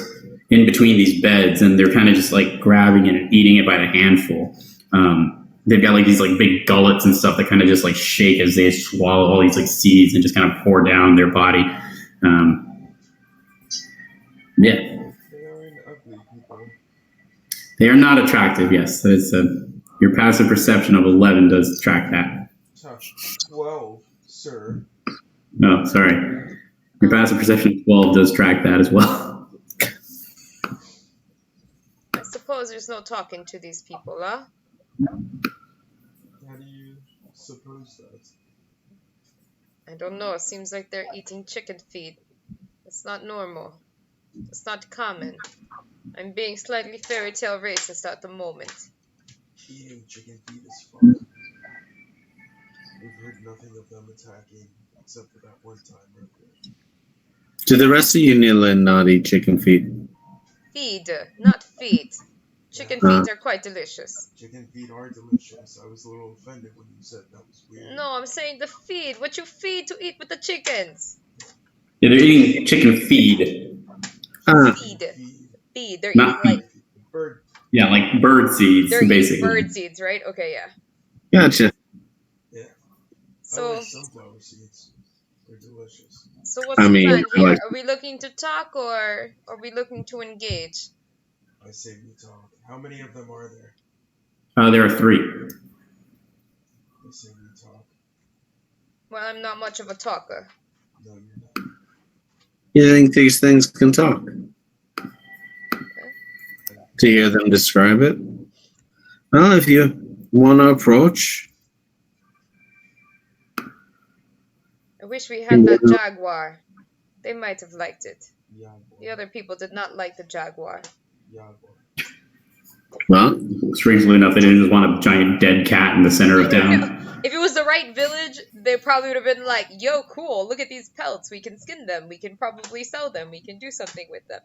[SPEAKER 3] in between these beds, and they're kind of just like grabbing it and eating it by the handful. They've got like these like big gullets and stuff that kind of just like shake as they swallow all these like seeds and just kind of pour down their body. Yeah.
[SPEAKER 5] They are ugly people.
[SPEAKER 3] They are not attractive, yes. That is, your passive perception of 11 does track that.
[SPEAKER 5] 12, sir.
[SPEAKER 3] No, sorry. Your passive perception of 12 does track that as well.
[SPEAKER 1] I suppose there's no talking to these people, huh?
[SPEAKER 5] How do you suppose that?
[SPEAKER 1] I don't know. It seems like they're eating chicken feed. It's not normal. It's not common. I'm being slightly fairy tale racist at the moment.
[SPEAKER 5] eating chicken feet is fine. We've heard nothing of them attacking except for that one time earlier.
[SPEAKER 2] Do the rest of you, Nealon, not eat chicken feet?
[SPEAKER 1] Feed, not feet. Chicken feet are quite delicious.
[SPEAKER 5] Chicken feet are delicious. I was a little offended when you said that was weird.
[SPEAKER 1] No, I'm saying the feed. What you feed to eat with the chickens.
[SPEAKER 3] Yeah, they're eating chicken feed.
[SPEAKER 1] Feed. Feed. They're
[SPEAKER 3] Not
[SPEAKER 1] eating like
[SPEAKER 5] Bird.
[SPEAKER 3] Yeah, like bird seeds,
[SPEAKER 1] they're
[SPEAKER 3] basically.
[SPEAKER 1] eating bird seeds, right? Okay, yeah.
[SPEAKER 2] Gotcha.
[SPEAKER 5] Yeah. I
[SPEAKER 1] So
[SPEAKER 5] like sunflower seeds. They're delicious.
[SPEAKER 1] so what's
[SPEAKER 2] I
[SPEAKER 1] the
[SPEAKER 2] mean,
[SPEAKER 1] plan
[SPEAKER 2] I
[SPEAKER 1] here?
[SPEAKER 2] like-
[SPEAKER 1] Are we looking to talk or are we looking to engage?
[SPEAKER 5] I say we talk. How many of them are there?
[SPEAKER 3] There are 3.
[SPEAKER 5] I say we talk.
[SPEAKER 1] Well, I'm not much of a talker.
[SPEAKER 5] No, you're not.
[SPEAKER 2] You think these things can talk? To hear them describe it? Well, if you want to approach,
[SPEAKER 1] I wish we had that jaguar. They might have liked it.
[SPEAKER 5] Jaguar.
[SPEAKER 1] The other people did not like the jaguar.
[SPEAKER 5] Jaguar.
[SPEAKER 2] well,
[SPEAKER 3] Strangely enough, they didn't just want a giant dead cat in the center of town.
[SPEAKER 1] If it was the right village, they probably would have been like, yo, cool, look at these pelts. We can skin them. We can probably sell them. We can do something with them.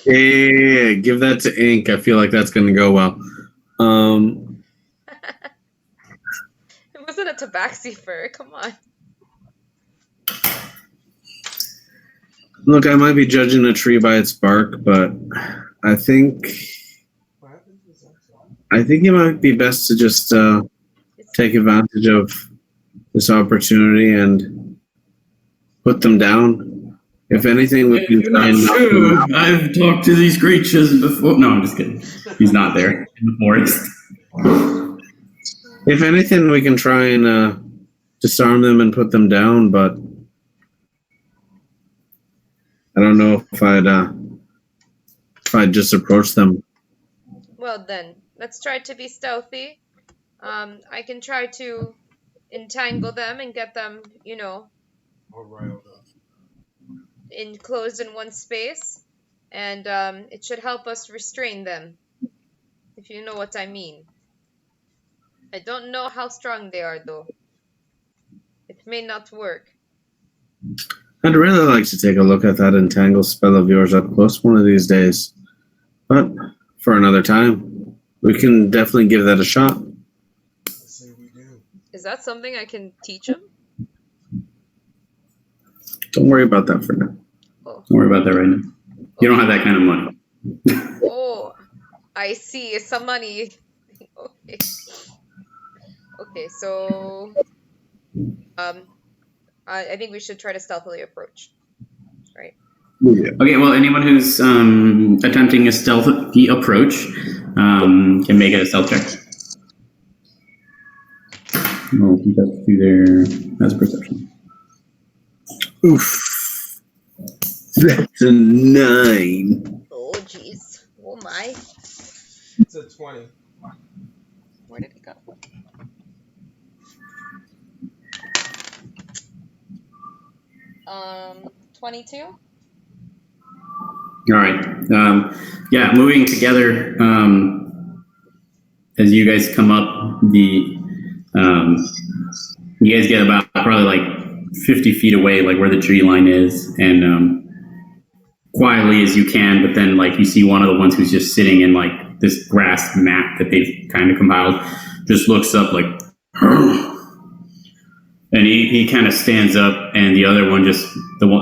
[SPEAKER 2] yeah, give that to Ink. I feel like that's going to go well.
[SPEAKER 1] It wasn't a tabaxi fur. Come on.
[SPEAKER 2] Look, I might be judging a tree by its bark, but I think
[SPEAKER 5] What happened to this episode?
[SPEAKER 2] it might be best to just take advantage of this opportunity and put them down. If anything, we can try and knock them out.
[SPEAKER 3] I've talked to these creatures before. No, I'm just kidding. He's not there in the forest.
[SPEAKER 2] If anything, we can try and disarm them and put them down, but I don't know if I'd just approach them.
[SPEAKER 1] Well then, let's try to be stealthy. I can try to entangle them and get them,
[SPEAKER 5] All riled up.
[SPEAKER 1] enclosed in one space. And it should help us restrain them. If you know what I mean. I don't know how strong they are though. It may not work.
[SPEAKER 2] I'd really like to take a look at that entangle spell of yours up close one of these days. But for another time, we can definitely give that a shot.
[SPEAKER 5] I say we do.
[SPEAKER 1] Is that something I can teach them?
[SPEAKER 2] Don't worry about that for now.
[SPEAKER 1] Oh.
[SPEAKER 3] Don't worry about that right now. You don't have that kind of money.
[SPEAKER 1] Oh, I see. It's some money. Okay. Okay, so I think we should try to stealthily approach. Right.
[SPEAKER 2] Yeah.
[SPEAKER 3] Okay, well, anyone who's attempting a stealthy approach can make it a stealth check. Well, that's through there. That's perception.
[SPEAKER 2] Oof. That's a 9.
[SPEAKER 1] Oh, jeez. Oh, my.
[SPEAKER 4] It's a 20.
[SPEAKER 1] Where did it go? Um, 22?
[SPEAKER 3] All right. Yeah, moving together. As you guys come up, you guys get about probably like 50 feet away, like where the tree line is, and quietly as you can. But then, like, you see one of the ones who's just sitting in like this grass mat that they've kind of compiled, just looks up like, and he kind of stands up, and the other one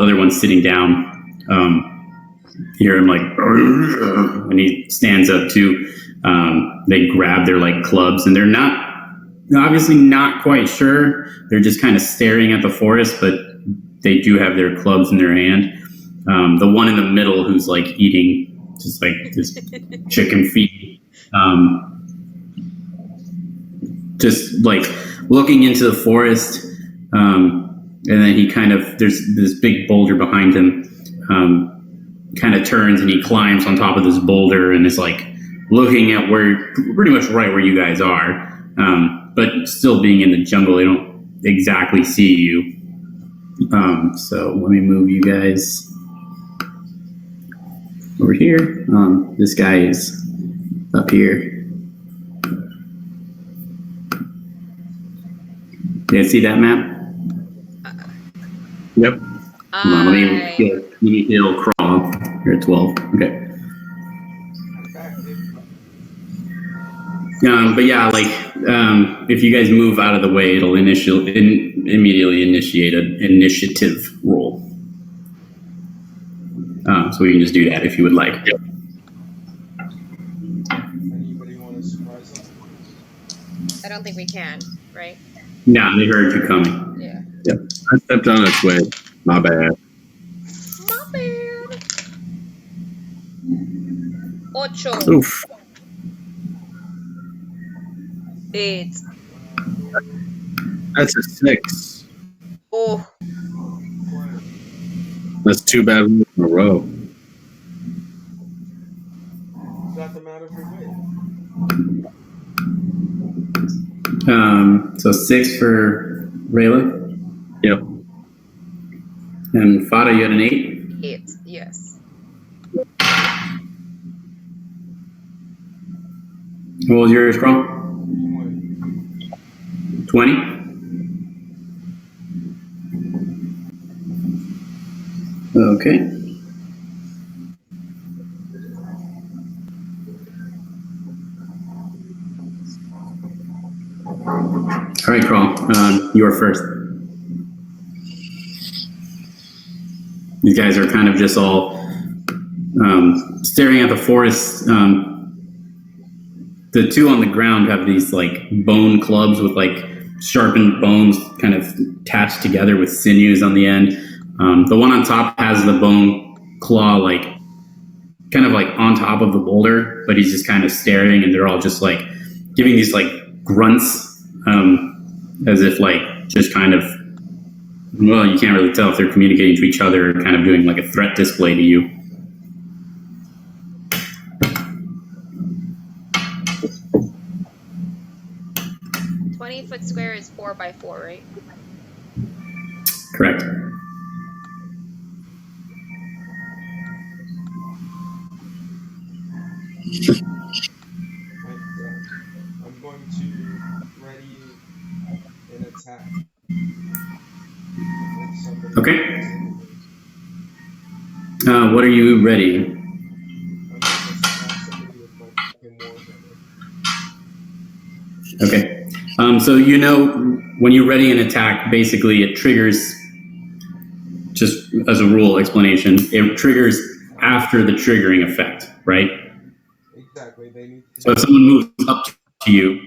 [SPEAKER 3] other one's sitting down. You hear him like, and he stands up too. They grab their like clubs, and they're obviously not quite sure. They're just kind of staring at the forest, but they do have their clubs in their hand. The one in the middle who's like eating just like this chicken feet, just like looking into the forest. And then he there's this big boulder behind him, kind of turns and he climbs on top of this boulder and is like looking at pretty much right where you guys are. But still being in the jungle, they don't exactly see you. So let me move you guys over here. This guy is up here. You see that map?
[SPEAKER 2] Yep.
[SPEAKER 3] Hold on, let me get a little crawl. You're at 12. Okay.
[SPEAKER 5] I'm back, dude.
[SPEAKER 3] But yeah, like if you guys move out of the way, it'll immediately initiate an initiative roll. So we can just do that if you would like.
[SPEAKER 5] Anybody want to surprise them?
[SPEAKER 1] I don't think we can, right?
[SPEAKER 3] Yeah, they heard you coming.
[SPEAKER 1] Yeah.
[SPEAKER 2] Yep. I stepped on its way. My bad.
[SPEAKER 1] My bad. Ocho.
[SPEAKER 2] Oof.
[SPEAKER 1] It's
[SPEAKER 2] That's a 6.
[SPEAKER 1] oh.
[SPEAKER 5] Quiet.
[SPEAKER 2] That's 2 bad ones in a row.
[SPEAKER 5] You got them out of your way.
[SPEAKER 3] So 6 for Rayla.
[SPEAKER 2] Yep.
[SPEAKER 3] And Fada, you had an 8?
[SPEAKER 1] It's yes.
[SPEAKER 3] What was yours, Crawl? 20? Okay. All right, Crawl. You are first. These guys are kind of just all staring at the forest. The two on the ground have these like bone clubs with like sharpened bones kind of attached together with sinews on the end. The one on top has the bone claw like kind of like on top of the boulder, but he's just kind of staring, and they're all just like giving these like grunts as if like just kind of, well, you can't really tell if they're communicating to each other or kind of doing like a threat display to you.
[SPEAKER 1] Foot square is 4 by 4, right?
[SPEAKER 3] Correct.
[SPEAKER 5] I'm going to ready an attack.
[SPEAKER 3] Okay. What are you ready?
[SPEAKER 5] I'm going to attack somebody with my fucking warhammer.
[SPEAKER 3] Okay. So you know when you ready an attack, basically it triggers, just as a rule explanation, it triggers after the triggering effect, right?
[SPEAKER 5] Exactly. They need to.
[SPEAKER 3] So if someone moves up to you,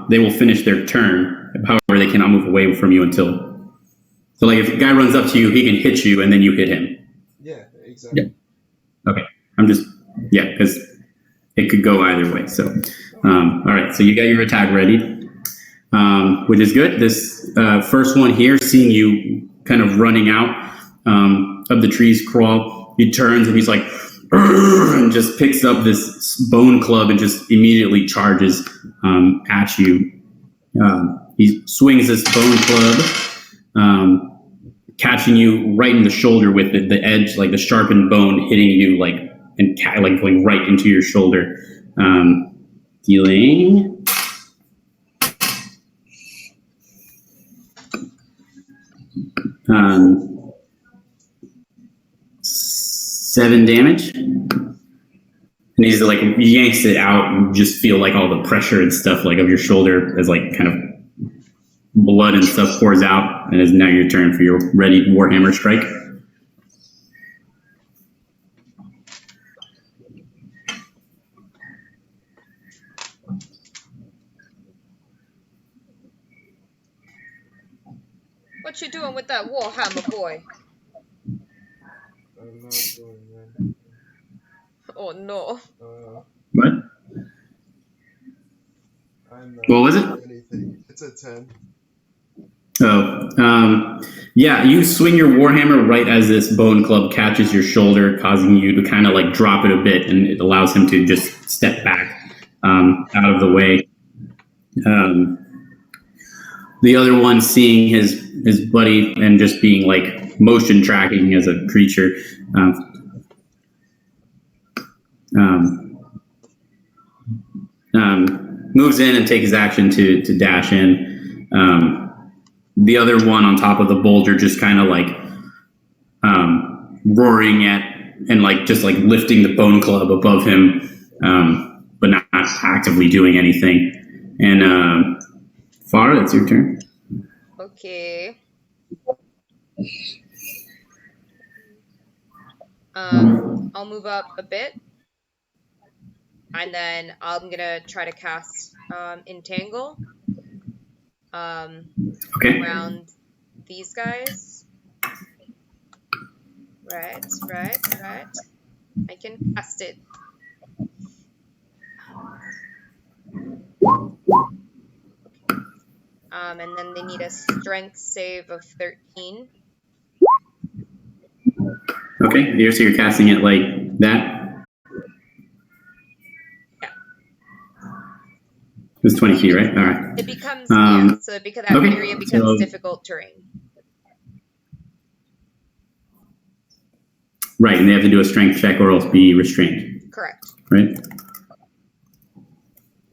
[SPEAKER 3] they will finish their turn. However, they cannot move away from you until. So like if a guy runs up to you, he can hit you and then you hit him.
[SPEAKER 5] Yeah, exactly.
[SPEAKER 3] Yeah. Okay. Because it could go either way. So, all right. So you got your attack ready, which is good. This first one here, seeing you kind of running out of the tree's crawl, he turns and he's like, and just picks up this bone club and just immediately charges at you. He swings this bone club, catching you right in the shoulder with the edge, like the sharpened bone hitting you like going right into your shoulder, dealing 7 damage. And he's like yanks it out, and you just feel like all the pressure and stuff like of your shoulder as like kind of blood and stuff pours out, and it's now your turn for your ready Warhammer strike.
[SPEAKER 1] What you doing with that warhammer, boy?
[SPEAKER 5] I'm not doing that.
[SPEAKER 1] Oh no.
[SPEAKER 3] What?
[SPEAKER 5] I'm not
[SPEAKER 3] What was it?
[SPEAKER 5] anything. It's a 10.
[SPEAKER 3] Oh, yeah, you swing your Warhammer right as this bone club catches your shoulder, causing you to kind of like drop it a bit, and it allows him to just step back out of the way. The other one, seeing his buddy and just being like motion tracking as a creature, moves in and takes his action to dash in. The other one on top of the boulder just kind of like roaring at and like just like lifting the bone club above him, but not actively doing anything. And Farah, it's your turn.
[SPEAKER 1] Okay. I'll move up a bit, and then I'm gonna try to cast Entangle
[SPEAKER 3] Okay.
[SPEAKER 1] around these guys. Right. I can cast it. And then they need a strength save of 13.
[SPEAKER 3] Okay, so you're casting it like that?
[SPEAKER 1] Yeah.
[SPEAKER 3] It's 20 feet, right? All right.
[SPEAKER 1] It becomes, so because that
[SPEAKER 3] okay,
[SPEAKER 1] area becomes
[SPEAKER 3] so-
[SPEAKER 1] difficult terrain.
[SPEAKER 3] Right, and they have to do a strength check or else be restrained,
[SPEAKER 1] Correct.
[SPEAKER 3] right?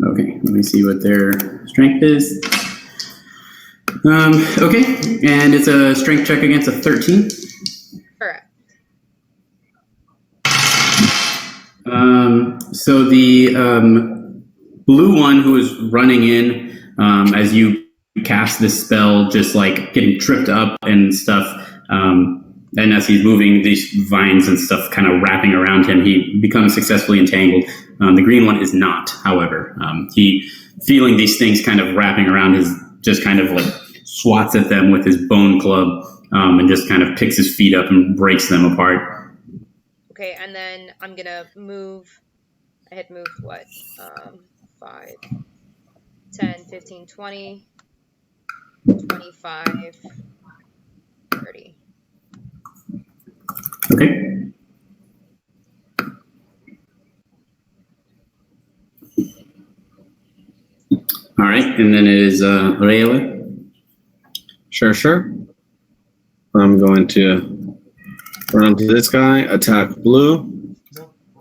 [SPEAKER 3] Okay, let me see what their strength is. Okay, and it's a strength check against a 13.
[SPEAKER 1] Correct.
[SPEAKER 3] So the blue one who is running in as you cast this spell, just like getting tripped up and stuff, and as he's moving, these vines and stuff kind of wrapping around him, he becomes successfully entangled. The green one is not, however. He, feeling these things kind of wrapping around his, just kind of like swats at them with his bone club and just kind of picks his feet up and breaks them apart.
[SPEAKER 1] Okay, and then I'm gonna move. I had moved what? 5, 10, 15, 20, 25, 30.
[SPEAKER 3] Okay. All right, and then it is Rayla.
[SPEAKER 2] Sure. I'm going to run to this guy, attack blue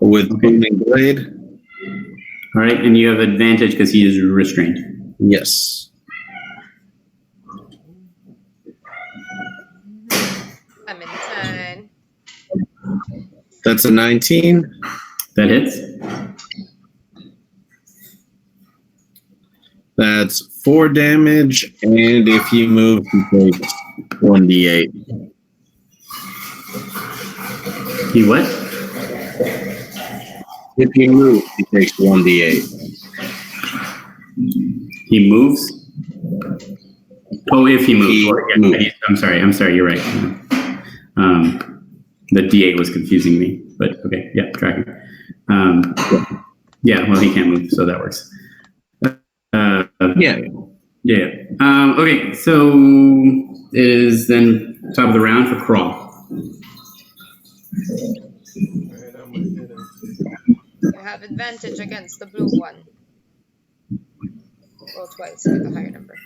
[SPEAKER 2] with booming blade.
[SPEAKER 3] All right, and you have advantage because he is restrained.
[SPEAKER 2] Yes.
[SPEAKER 1] I'm in 10.
[SPEAKER 2] That's a 19.
[SPEAKER 3] That hits.
[SPEAKER 2] That's 4 damage, and if you move, he takes 1d8.
[SPEAKER 3] He what?
[SPEAKER 2] If you move, he takes 1d8.
[SPEAKER 3] He moves? Oh, if he moves.
[SPEAKER 2] moves.
[SPEAKER 3] I'm sorry, you're right. The D8 was confusing me, but okay, yeah, tracking. Yeah, well, he can't move, so that works.
[SPEAKER 2] Yeah.
[SPEAKER 3] Okay, so it is then top of the round for Crawl.
[SPEAKER 5] Alright, I'm gonna hit him.
[SPEAKER 1] You have advantage against the blue one. Roll twice with a higher number.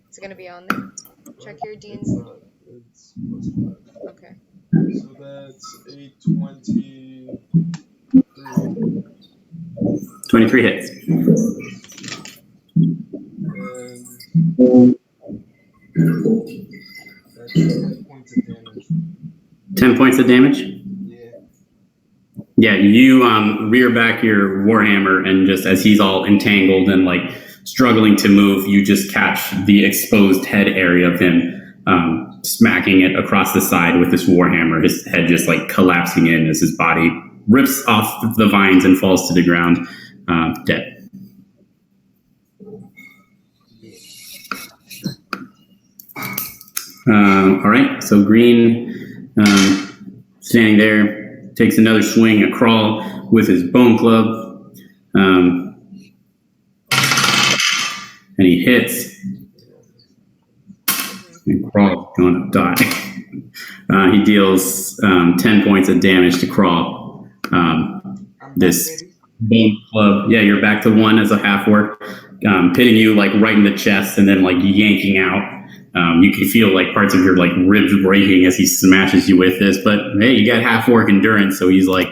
[SPEAKER 1] Is it going to be on there? Check your D&C.
[SPEAKER 5] It's +5.
[SPEAKER 1] Okay.
[SPEAKER 5] So that's a 23.
[SPEAKER 3] 23 hits.
[SPEAKER 5] And that's 10 points of damage.
[SPEAKER 3] 10 points of damage?
[SPEAKER 5] Yeah.
[SPEAKER 3] Yeah, you rear back your warhammer, and just as he's all entangled and like struggling to move, you just catch the exposed head area of him, smacking it across the side with this warhammer. His head just like collapsing in as his body rips off the vines and falls to the ground, dead. All right, so Green, standing there, takes another swing, a crawl with his bone club, and he hits. And Crawl's going to die. He deals 10 points of damage to Crawl.
[SPEAKER 5] I'm
[SPEAKER 3] This
[SPEAKER 5] back, baby.
[SPEAKER 3] bone club, yeah, you're back to 1 as a half work. hitting you like right in the chest and then like yanking out. You can feel like parts of your like ribs breaking as he smashes you with this. But hey, you got half orc endurance, so he's like,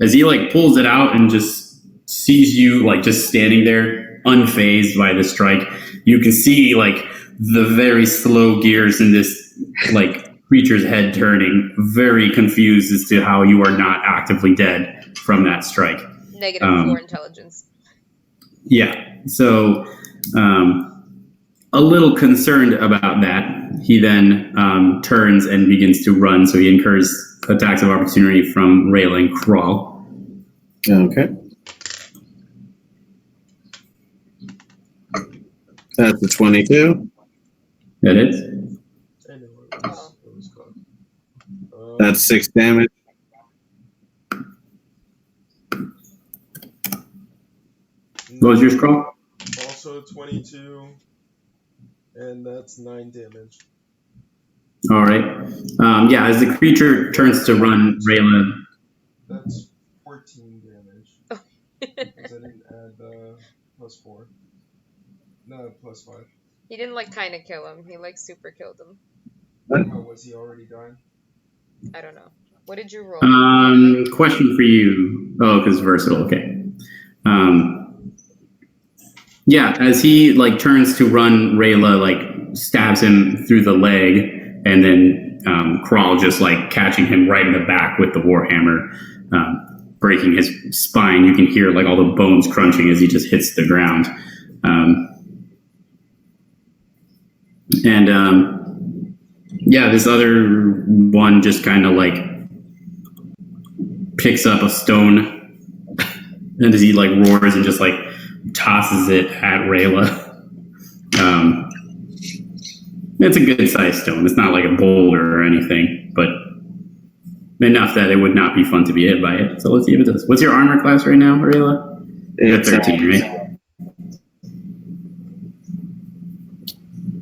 [SPEAKER 3] as he like pulls it out and just sees you like just standing there unfazed by the strike, you can see like the very slow gears in this like creature's head turning, very confused as to how you are not actively dead from that strike.
[SPEAKER 1] -4 intelligence.
[SPEAKER 3] Yeah, so a little concerned about that, he then turns and begins to run, so he incurs attacks of opportunity from Rayla and Crawl.
[SPEAKER 2] Okay. That's a 22.
[SPEAKER 3] That is.
[SPEAKER 5] Anyway, it was close.
[SPEAKER 2] That's 6 damage.
[SPEAKER 3] What was yours, Crawl?
[SPEAKER 5] Also 22, and that's 9 damage.
[SPEAKER 3] All right. Yeah, as the creature turns to run, Rayla.
[SPEAKER 5] That's 14 damage. Because I didn't add +4. No, +5.
[SPEAKER 1] He didn't like kind of kill him. He like super killed him.
[SPEAKER 5] How was he already dying?
[SPEAKER 1] I don't know. What did you roll?
[SPEAKER 3] Question for you. Oh, because versatile. Okay. Yeah, as he like turns to run, Rayla like stabs him through the leg, and then Crawl just like catching him right in the back with the warhammer, breaking his spine. You can hear like all the bones crunching as he just hits the ground. Yeah, this other one just kind of like picks up a stone, and as he like roars and just like tosses it at Rayla. It's a good sized stone. It's not like a boulder or anything, but enough that it would not be fun to be hit by it. So let's see if it does. What's your armor class right now, Rayla? You're at 13, right?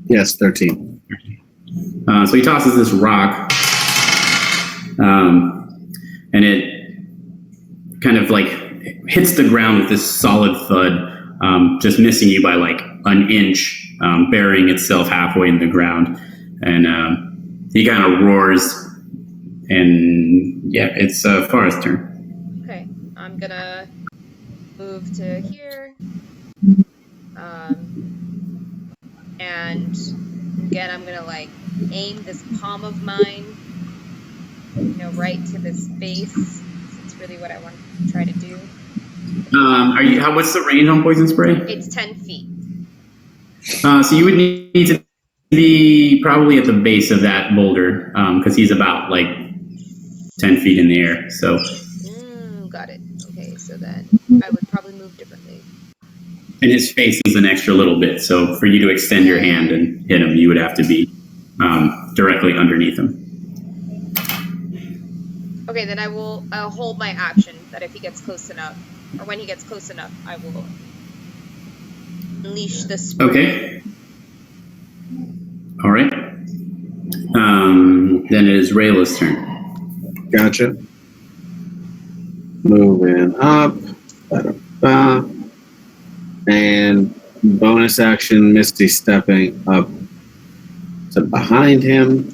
[SPEAKER 2] Yes, 13.
[SPEAKER 3] So he tosses this rock, and it kind of like hits the ground with this solid thud, just missing you by like an inch, burying itself halfway in the ground. And he kind of roars, and yeah, it's Farah's turn.
[SPEAKER 1] Okay, I'm gonna move to here. And again, I'm gonna like aim this palm of mine, right to this face. It's really what I want to try to do.
[SPEAKER 3] What's the range on poison spray?
[SPEAKER 1] It's 10 feet.
[SPEAKER 3] So you would need to be probably at the base of that boulder, because he's about like 10 feet in the air. So.
[SPEAKER 1] Got it. Okay, so then I would probably move differently.
[SPEAKER 3] And his face is an extra little bit, so for you to extend your hand and hit him, you would have to be directly underneath him.
[SPEAKER 1] Okay, then I'll hold my action that if he gets close enough, or when he gets close enough, I will unleash the spray.
[SPEAKER 3] Okay. All right. Then it is Rayla's turn.
[SPEAKER 2] Gotcha. Moving up. Ba-da-ba. And bonus action, Misty stepping up to behind him.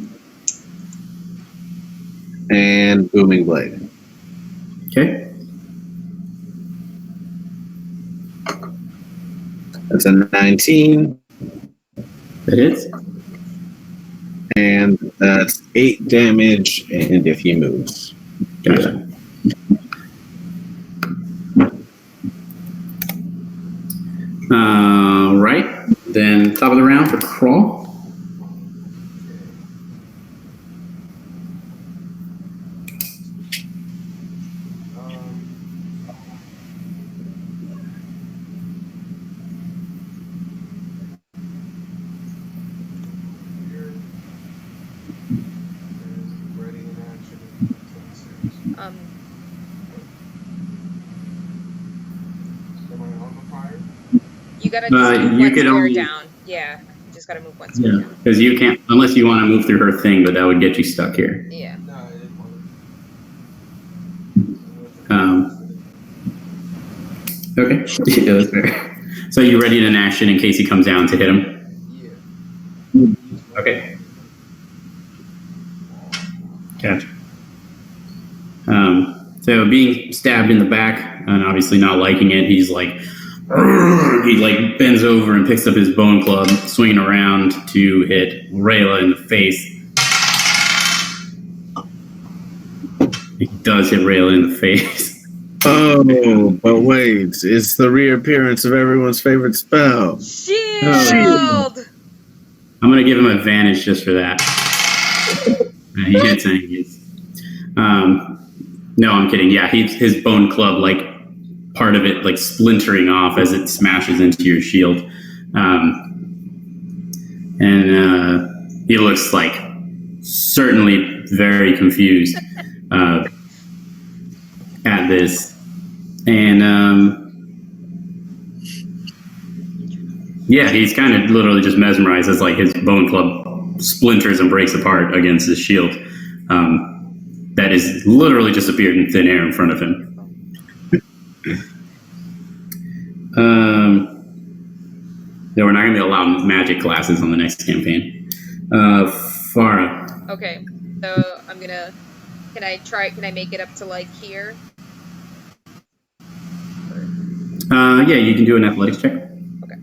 [SPEAKER 2] And Booming Blade.
[SPEAKER 3] Okay.
[SPEAKER 2] That's a 19.
[SPEAKER 3] That is.
[SPEAKER 2] And that's 8 damage, and if he moves.
[SPEAKER 3] Gotcha. Right. Then top of the round for Crawl.
[SPEAKER 1] You gotta just move
[SPEAKER 3] you
[SPEAKER 1] one
[SPEAKER 3] could
[SPEAKER 1] square
[SPEAKER 3] only
[SPEAKER 1] down. Yeah, you just gotta move one square down.
[SPEAKER 3] Because you can't, unless you want to move through her thing, but that would get you stuck here.
[SPEAKER 1] Yeah.
[SPEAKER 5] No, I didn't want
[SPEAKER 3] Okay. Yeah, that's fair. So So you ready in action in case he comes down to hit him?
[SPEAKER 5] Yeah.
[SPEAKER 3] Okay. Gotcha. So being stabbed in the back and obviously not liking it, he's like, he like bends over and picks up his bone club, swinging around to hit Rayla in the face. He does hit Rayla in the face.
[SPEAKER 2] Oh, but wait, it's the reappearance of everyone's favorite spell.
[SPEAKER 1] Shield!
[SPEAKER 3] I'm gonna give him advantage just for that. He hits and he hits. No, I'm kidding. Yeah, his bone club, like part of it, like splintering off as it smashes into your shield, and he looks like certainly very confused at this, and yeah, he's kind of literally just mesmerized as like his bone club splinters and breaks apart against his shield. That is literally just appeared in thin air in front of him. No, we're not going to be allowing magic classes on the next campaign. Farah.
[SPEAKER 1] Okay, so I'm gonna. Can I make it up to like here?
[SPEAKER 3] Yeah, you can do an athletics check.
[SPEAKER 1] Okay.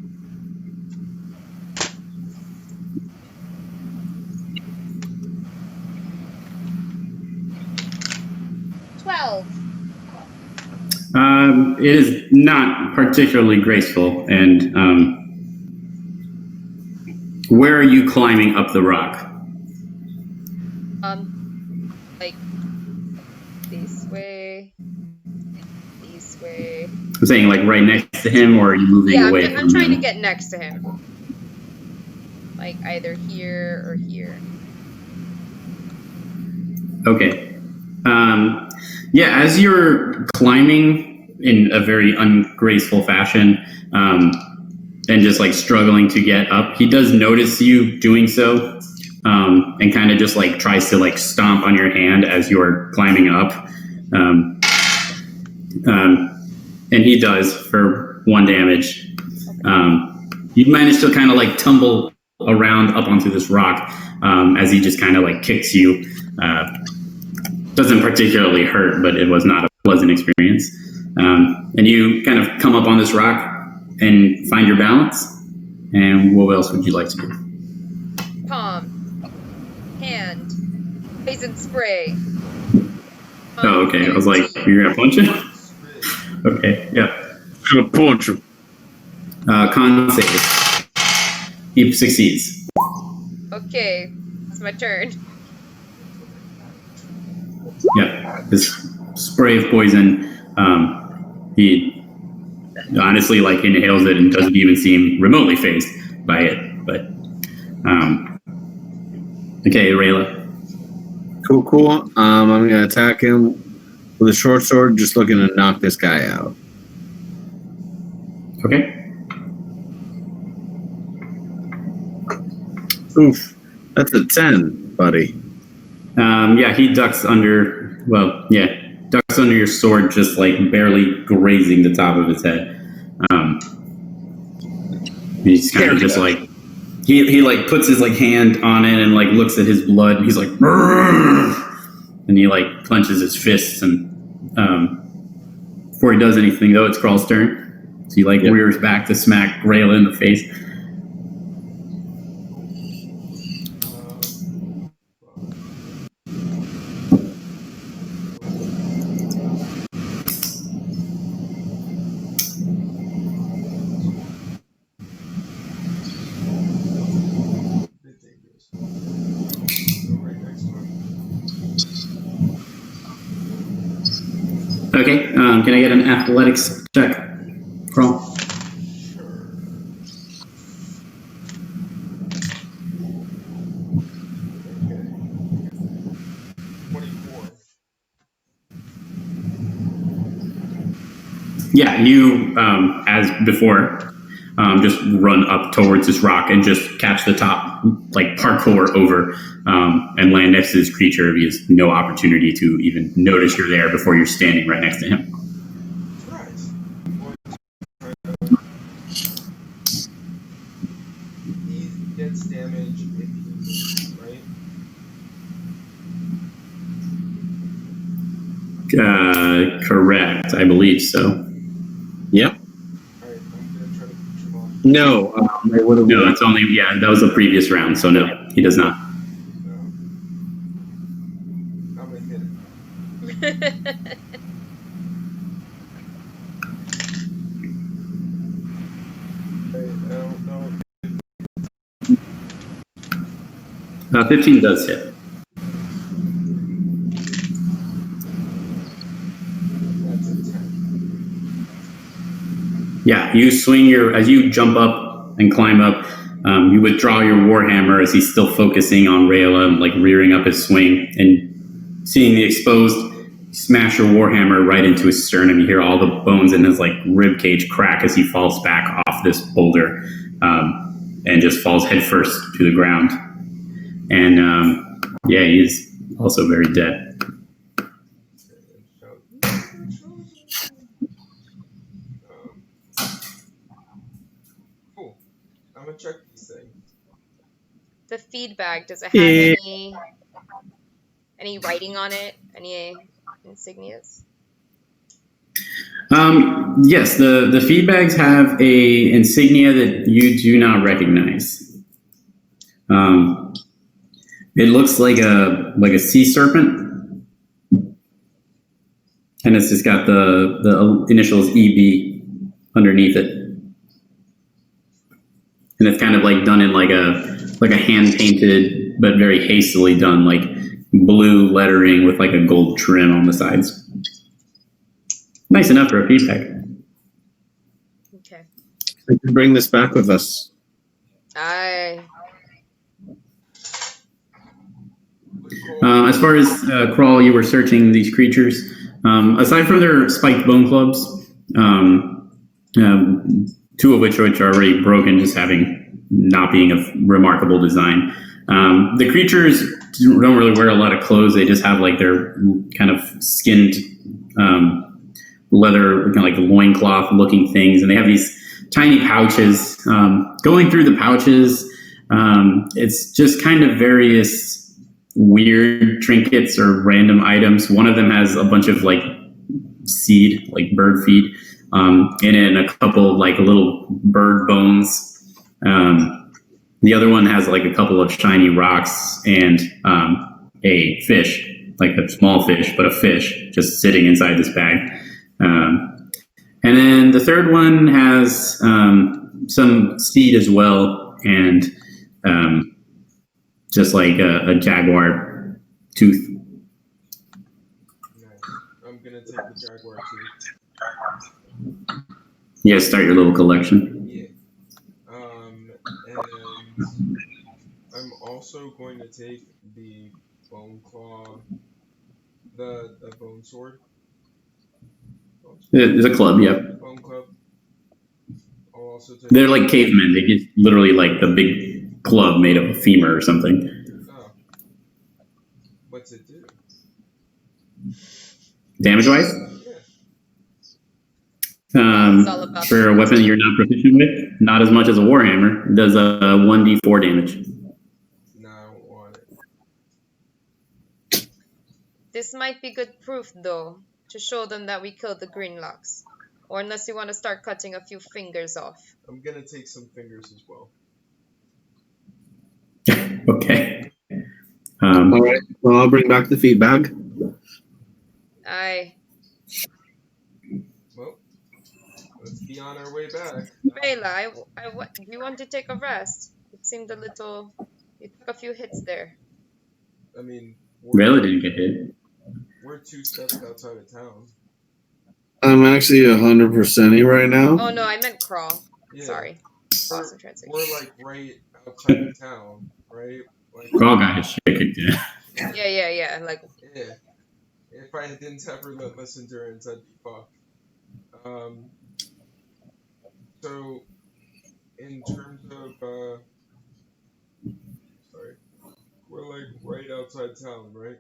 [SPEAKER 3] It is not particularly graceful, and where are you climbing up the rock?
[SPEAKER 1] Like this way.
[SPEAKER 3] I'm saying like right next to him, or are you moving away from him?
[SPEAKER 1] I'm trying to get next to him. Like either here or here.
[SPEAKER 3] Okay. Yeah, as you're climbing in a very ungraceful fashion, and just like struggling to get up, he does notice you doing so, and kind of just like tries to like stomp on your hand as you're climbing up. And he does for 1 damage. You manage to kind of like tumble around up onto this rock, as he just kind of like kicks you. Doesn't particularly hurt, but it was not a pleasant experience. And you kind of come up on this rock and find your balance. And what else would you like to do?
[SPEAKER 1] Palm, hand, poison spray.
[SPEAKER 3] Oh, okay. I was like, you're gonna punch him? Okay, yeah.
[SPEAKER 2] Gonna punch him.
[SPEAKER 3] Con save. He succeeds.
[SPEAKER 1] Okay, it's my turn.
[SPEAKER 3] Yeah, this spray of poison, he honestly like inhales it and doesn't even seem remotely fazed by it. But okay, Rayla.
[SPEAKER 2] Cool. I'm gonna attack him with a short sword, just looking to knock this guy out.
[SPEAKER 3] Okay.
[SPEAKER 2] Oof, that's a 10, buddy.
[SPEAKER 3] Yeah, he ducks under. Well, yeah, ducks under your sword, just like barely grazing the top of his head. He's kind of just like he like puts his like hand on it and like looks at his blood. And he's like, "Brrr!" And he like clenches his fists. And before he does anything, though, it's Crawl's turn. So he like rears back to smack Rayla in the face. Okay, can I get an athletics check, Crawl?
[SPEAKER 5] Sure. Okay. 24.
[SPEAKER 3] Yeah, you, as before, just run up towards this rock and just catch the top, like parkour over, and land next to this creature. He has no opportunity to even notice you're there before you're standing right next to him.
[SPEAKER 5] Right. takes damage if he moves, right?
[SPEAKER 3] Correct. I believe so.
[SPEAKER 2] Yep.
[SPEAKER 5] Alright, I'm gonna try to push him off.
[SPEAKER 2] No, I would have.
[SPEAKER 3] No, it's only that was the previous round, so no, he does not.
[SPEAKER 5] No. I'm gonna hit him. I don't know.
[SPEAKER 3] 15 does hit.
[SPEAKER 5] That's a 10.
[SPEAKER 3] Yeah, you swing as you jump up and climb up, you withdraw your warhammer as he's still focusing on Rayla and like rearing up his swing, and seeing the exposed, you smash your warhammer right into his sternum. You hear all the bones in his like rib cage crack as he falls back off this boulder, and just falls headfirst to the ground. And yeah, he is also very dead.
[SPEAKER 5] Cool. I'm gonna check these things.
[SPEAKER 1] The feed bag, does it have any writing on it? Any insignias?
[SPEAKER 3] Yes, the feed bags have a insignia that you do not recognize. It looks like a sea serpent, and it's just got the initials EB underneath it, and it's kind of like done in like a hand painted but very hastily done like blue lettering with like a gold trim on the sides. Nice enough for a feed bag.
[SPEAKER 1] Okay.
[SPEAKER 2] We can bring this back with us.
[SPEAKER 3] As far as Crawl, you were searching these creatures. Aside from their spiked bone clubs, two of which are already broken, just having not being of remarkable design. The creatures don't really wear a lot of clothes. They just have like their kind of skinned leather, kind of like loincloth looking things, and they have these tiny pouches. Going through the pouches, it's just kind of various weird trinkets or random items. One of them has a bunch of like seed, like bird feed, in it, and a couple of like little bird bones. The other one has like a couple of shiny rocks and a fish, like a small fish, but a fish just sitting inside this bag. And then the third one has some seed as well, and just like a jaguar tooth.
[SPEAKER 5] Nice. I'm gonna take the jaguar tooth.
[SPEAKER 3] Yeah, start your little collection.
[SPEAKER 5] Yeah. And I'm also going to take the bone claw, the bone sword.
[SPEAKER 3] It's a club, yeah.
[SPEAKER 5] Bone club. I'll also take.
[SPEAKER 3] They're like cavemen. They get literally like the big club made of a femur or something.
[SPEAKER 5] Oh. What's it do?
[SPEAKER 3] Damage wise?
[SPEAKER 5] Yeah.
[SPEAKER 3] For a weapon you're not proficient with, not as much as a warhammer. It does a 1d4 damage.
[SPEAKER 5] No, I don't want it.
[SPEAKER 1] This might be good proof, though, to show them that we killed the Greenlocks. Or unless you want to start cutting a few fingers off.
[SPEAKER 5] I'm gonna take some fingers as well.
[SPEAKER 3] Okay.
[SPEAKER 2] All right. Well, I'll bring back the feed bag.
[SPEAKER 1] Aye.
[SPEAKER 5] Well, let's be on our way back.
[SPEAKER 1] Rayla, you want to take a rest? It seemed a little... You took a few hits there.
[SPEAKER 5] I mean,
[SPEAKER 3] Rayla didn't get hit.
[SPEAKER 5] We're 2 steps outside of town.
[SPEAKER 2] I'm actually 100%ing right now.
[SPEAKER 1] Oh no, I meant Crawl.
[SPEAKER 5] Yeah.
[SPEAKER 1] Sorry. Lost in translation.
[SPEAKER 5] We're like right outside of town, right? Like,
[SPEAKER 3] Crawl got his shit kicked in.
[SPEAKER 1] Yeah. Like,
[SPEAKER 5] yeah. If I didn't have relentless endurance, I'd be fucked. So, in terms of, sorry, we're like right outside town, right?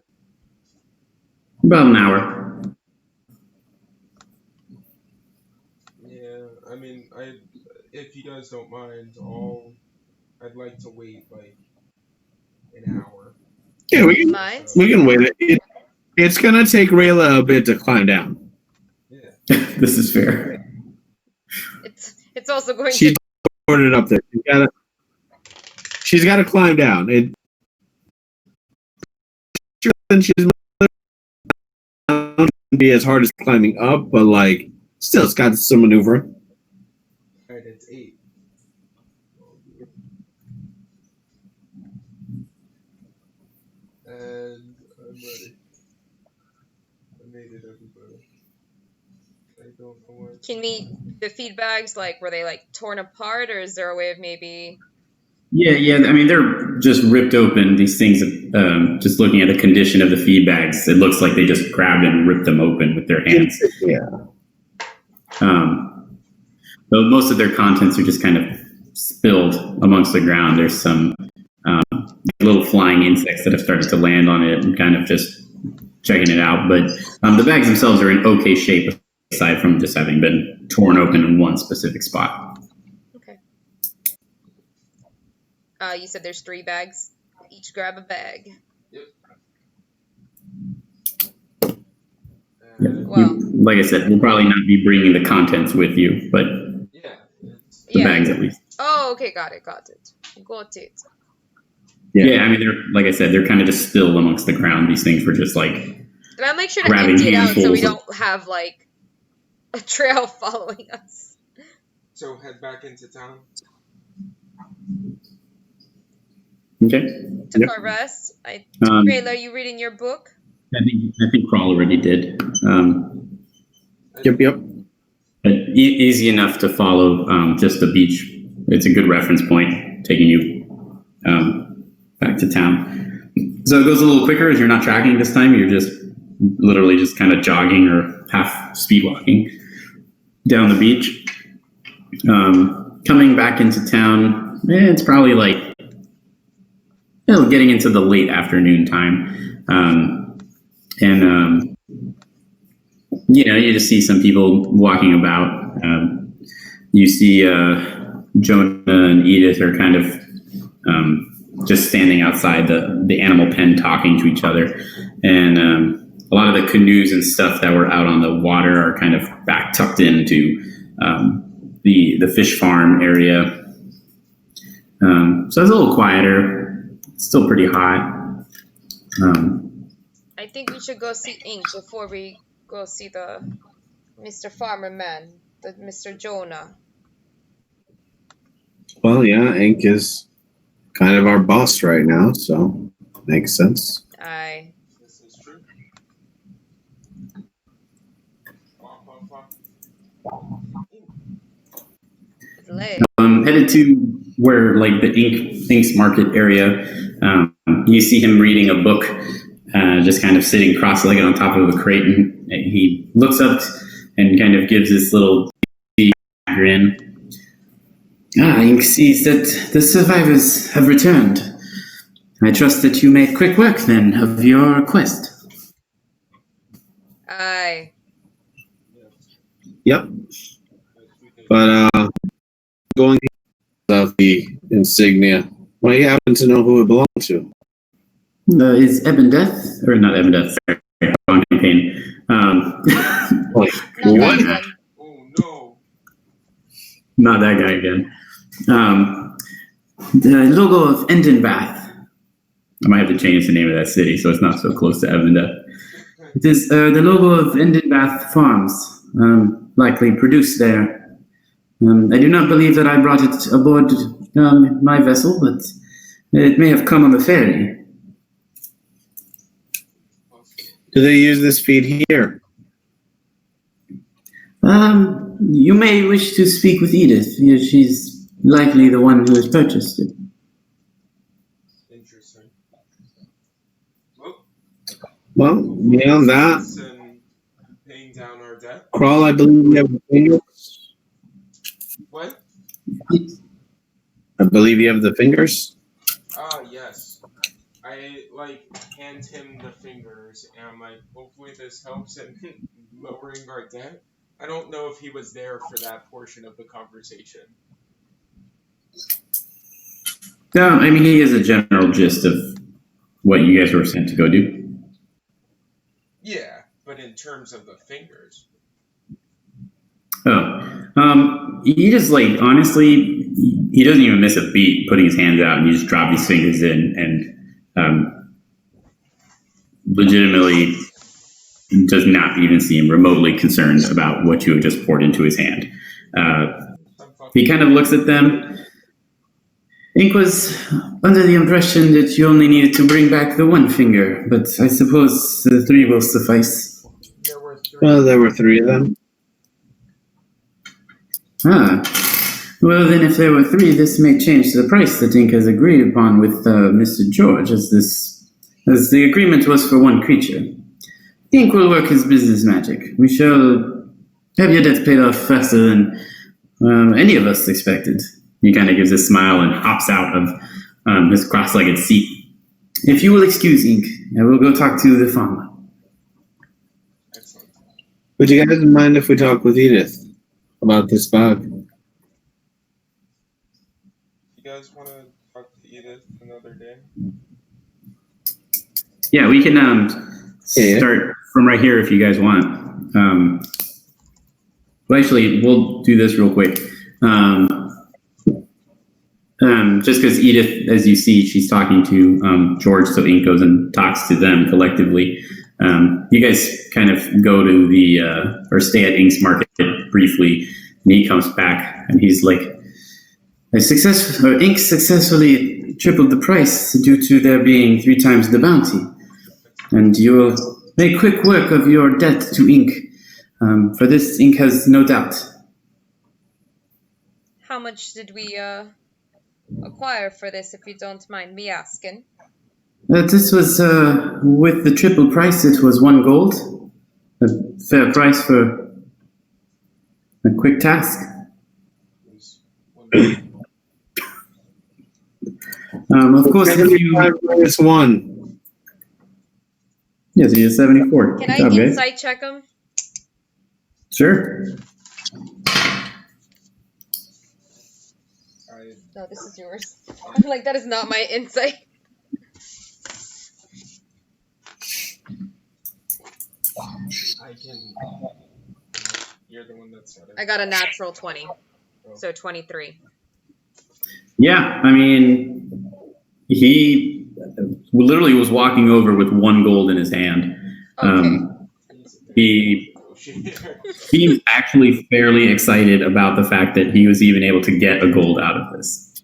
[SPEAKER 3] About an hour.
[SPEAKER 5] Yeah, I mean, if you guys don't mind, I'll I'd like to wait like an hour.
[SPEAKER 2] Yeah,
[SPEAKER 1] Mine?
[SPEAKER 2] we can wait. It's gonna take Rayla a bit to climb down.
[SPEAKER 5] Yeah.
[SPEAKER 3] This is fair.
[SPEAKER 1] It's also going
[SPEAKER 2] She's
[SPEAKER 1] to.
[SPEAKER 2] boarded up there. She's gotta climb down. She's not be as hard as climbing up, but like still, it's got some maneuvering.
[SPEAKER 5] Alright, it's 8. And I'm ready. I made it, everybody. I don't know why.
[SPEAKER 1] Can the feed bags, like, were they like torn apart, or is there a way of maybe?
[SPEAKER 3] Yeah. I mean, they're just ripped open. These things, just looking at the condition of the feed bags, it looks like they just grabbed and ripped them open with their hands.
[SPEAKER 2] Yeah.
[SPEAKER 3] Though most of their contents are just kind of spilled amongst the ground. There's some little flying insects that have started to land on it and kind of just checking it out. But the bags themselves are in okay shape, aside from just having been torn open in one specific spot.
[SPEAKER 1] Okay. You said there's 3 bags. Each grab a bag.
[SPEAKER 5] Yep.
[SPEAKER 3] Yeah.
[SPEAKER 1] Well,
[SPEAKER 3] Like I said, we'll probably not be bringing the contents with you, but
[SPEAKER 5] yeah.
[SPEAKER 3] the bags at least.
[SPEAKER 1] Oh, okay, got it. Got it.
[SPEAKER 3] Yeah, I mean, like I said, they're kind of just spilled amongst the ground. These things were just like
[SPEAKER 1] And I'll make sure to
[SPEAKER 3] grabbing
[SPEAKER 1] empty it out so we
[SPEAKER 3] handfuls
[SPEAKER 1] don't have like a trail following us.
[SPEAKER 5] So head back into town.
[SPEAKER 3] Okay.
[SPEAKER 1] Took our rest. Rayla, are you reading your book?
[SPEAKER 3] I think Crawl already did.
[SPEAKER 2] Yep.
[SPEAKER 3] But easy enough to follow. Just the beach. It's a good reference point, taking you back to town. So it goes a little quicker as you're not tracking this time. You're just literally just kind of jogging or half speed walking down the beach. Coming back into town, it's probably like getting into the late afternoon time. You just see some people walking about. You see Jonah and Edith are kind of just standing outside the animal pen talking to each other. And a lot of the canoes and stuff that were out on the water are kind of back tucked into the fish farm area. So it's a little quieter. It's still pretty hot.
[SPEAKER 1] I think we should go see Ink before we go see the Mr. Farmer Man, the Mr. Jonah.
[SPEAKER 2] Well, yeah, Ink is kind of our boss right now, so makes sense.
[SPEAKER 1] Aye.
[SPEAKER 5] This is true.
[SPEAKER 1] It's late.
[SPEAKER 3] Headed to where like the Ink's market area. You see him reading a book, just kind of sitting cross-legged on top of a crate, and he looks up and kind of gives this little grin. Ink sees that the survivors have returned. I trust that you made quick work then of your quest.
[SPEAKER 1] Aye.
[SPEAKER 2] Yep. But going of the insignia. Well, you happen to know who it belonged to.
[SPEAKER 3] Is Eben Death or not Eben Death? Sorry, wrong campaign.
[SPEAKER 2] Like,
[SPEAKER 1] Not
[SPEAKER 2] what?
[SPEAKER 1] that one.
[SPEAKER 5] Oh no.
[SPEAKER 3] Not that guy again. The logo of Endenbath. I might have to change the name of that city so it's not so close to Evandeath. It is the logo of Endenbath Farms, likely produced there. I do not believe that I brought it aboard my vessel, but it may have come on the ferry.
[SPEAKER 2] Do they use this feed here?
[SPEAKER 3] You may wish to speak with Edith. She's likely the one who has purchased it.
[SPEAKER 5] Interesting.
[SPEAKER 2] Well, beyond that,
[SPEAKER 5] And paying down our debt.
[SPEAKER 2] Crawl, I believe you have the fingers.
[SPEAKER 5] What?
[SPEAKER 2] I believe you have the fingers.
[SPEAKER 5] Yes. I hand him the fingers and I'm like, hopefully this helps in lowering our debt. I don't know if he was there for that portion of the conversation.
[SPEAKER 3] No, I mean, he is a general gist of what you guys were sent to go do.
[SPEAKER 5] Yeah, but in terms of the fingers.
[SPEAKER 3] He just, like, honestly, he doesn't even miss a beat putting his hands out, and he just drops his fingers in, and legitimately does not even seem remotely concerned about what you have just poured into his hand. He kind of looks at them. Ink was under the impression that you only needed to bring back the one finger, but I suppose the 3 will suffice.
[SPEAKER 5] There were 3.
[SPEAKER 2] Well, there were 3 of them.
[SPEAKER 3] Well, then if there were 3, this may change the price that Ink has agreed upon with Mr. George, as the agreement was for 1 creature. Ink will work his business magic. We shall have your debt paid off faster than any of us expected. He kind of gives a smile and hops out of his cross-legged seat. If you will excuse Ink, I will go talk to the farmer.
[SPEAKER 5] Excellent.
[SPEAKER 2] Would you guys mind if we talk with Edith about this bug?
[SPEAKER 5] You guys want to talk to Edith another day?
[SPEAKER 3] Yeah, we can start from right here if you guys want. Well, actually, we'll do this real quick. Just because Edith, as you see, she's talking to George, so Ink goes and talks to them collectively. You guys kind of go to or stay at Ink's market briefly, and he comes back and he's like, Ink successfully tripled the price due to there being 3 times the bounty. And you will make quick work of your debt to Ink. For this, Ink has no doubt.
[SPEAKER 1] How much did we acquire for this, if you don't mind me asking?
[SPEAKER 3] This was, with the triple price, it was 1 gold. A fair price for a quick task.
[SPEAKER 5] It was 1.
[SPEAKER 3] Of course, if you...
[SPEAKER 2] 75 minus 1.
[SPEAKER 3] Yes, he is 74.
[SPEAKER 1] Can I
[SPEAKER 3] Good job, guys.
[SPEAKER 1] insight check him?
[SPEAKER 3] Sure.
[SPEAKER 1] No, this is yours. I'm like, that is not my insight.
[SPEAKER 5] I can. You're the one that said it.
[SPEAKER 1] I got a natural 20, so 23.
[SPEAKER 3] Yeah, I mean, he literally was walking over with 1 gold in his hand.
[SPEAKER 1] Okay.
[SPEAKER 3] He's actually fairly excited about the fact that he was even able to get a gold out of this.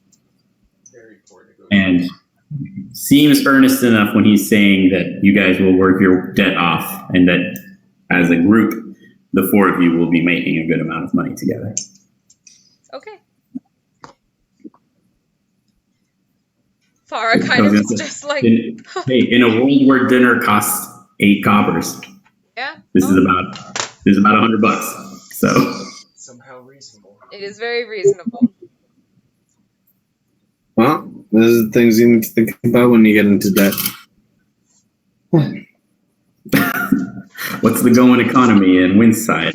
[SPEAKER 5] Very poor negotiation.
[SPEAKER 3] And seems earnest enough when he's saying that you guys will work your debt off and that as a group, the 4 of you will be making a good amount of money together.
[SPEAKER 1] Okay. Farah kind of is just like...
[SPEAKER 3] in a world where dinner costs 8 coppers,
[SPEAKER 1] Yeah.
[SPEAKER 3] this is about $100. So
[SPEAKER 5] Somehow reasonable.
[SPEAKER 1] It is very reasonable.
[SPEAKER 2] Well, those are the things you need to think about when you get into debt.
[SPEAKER 3] what's the going economy in Windside?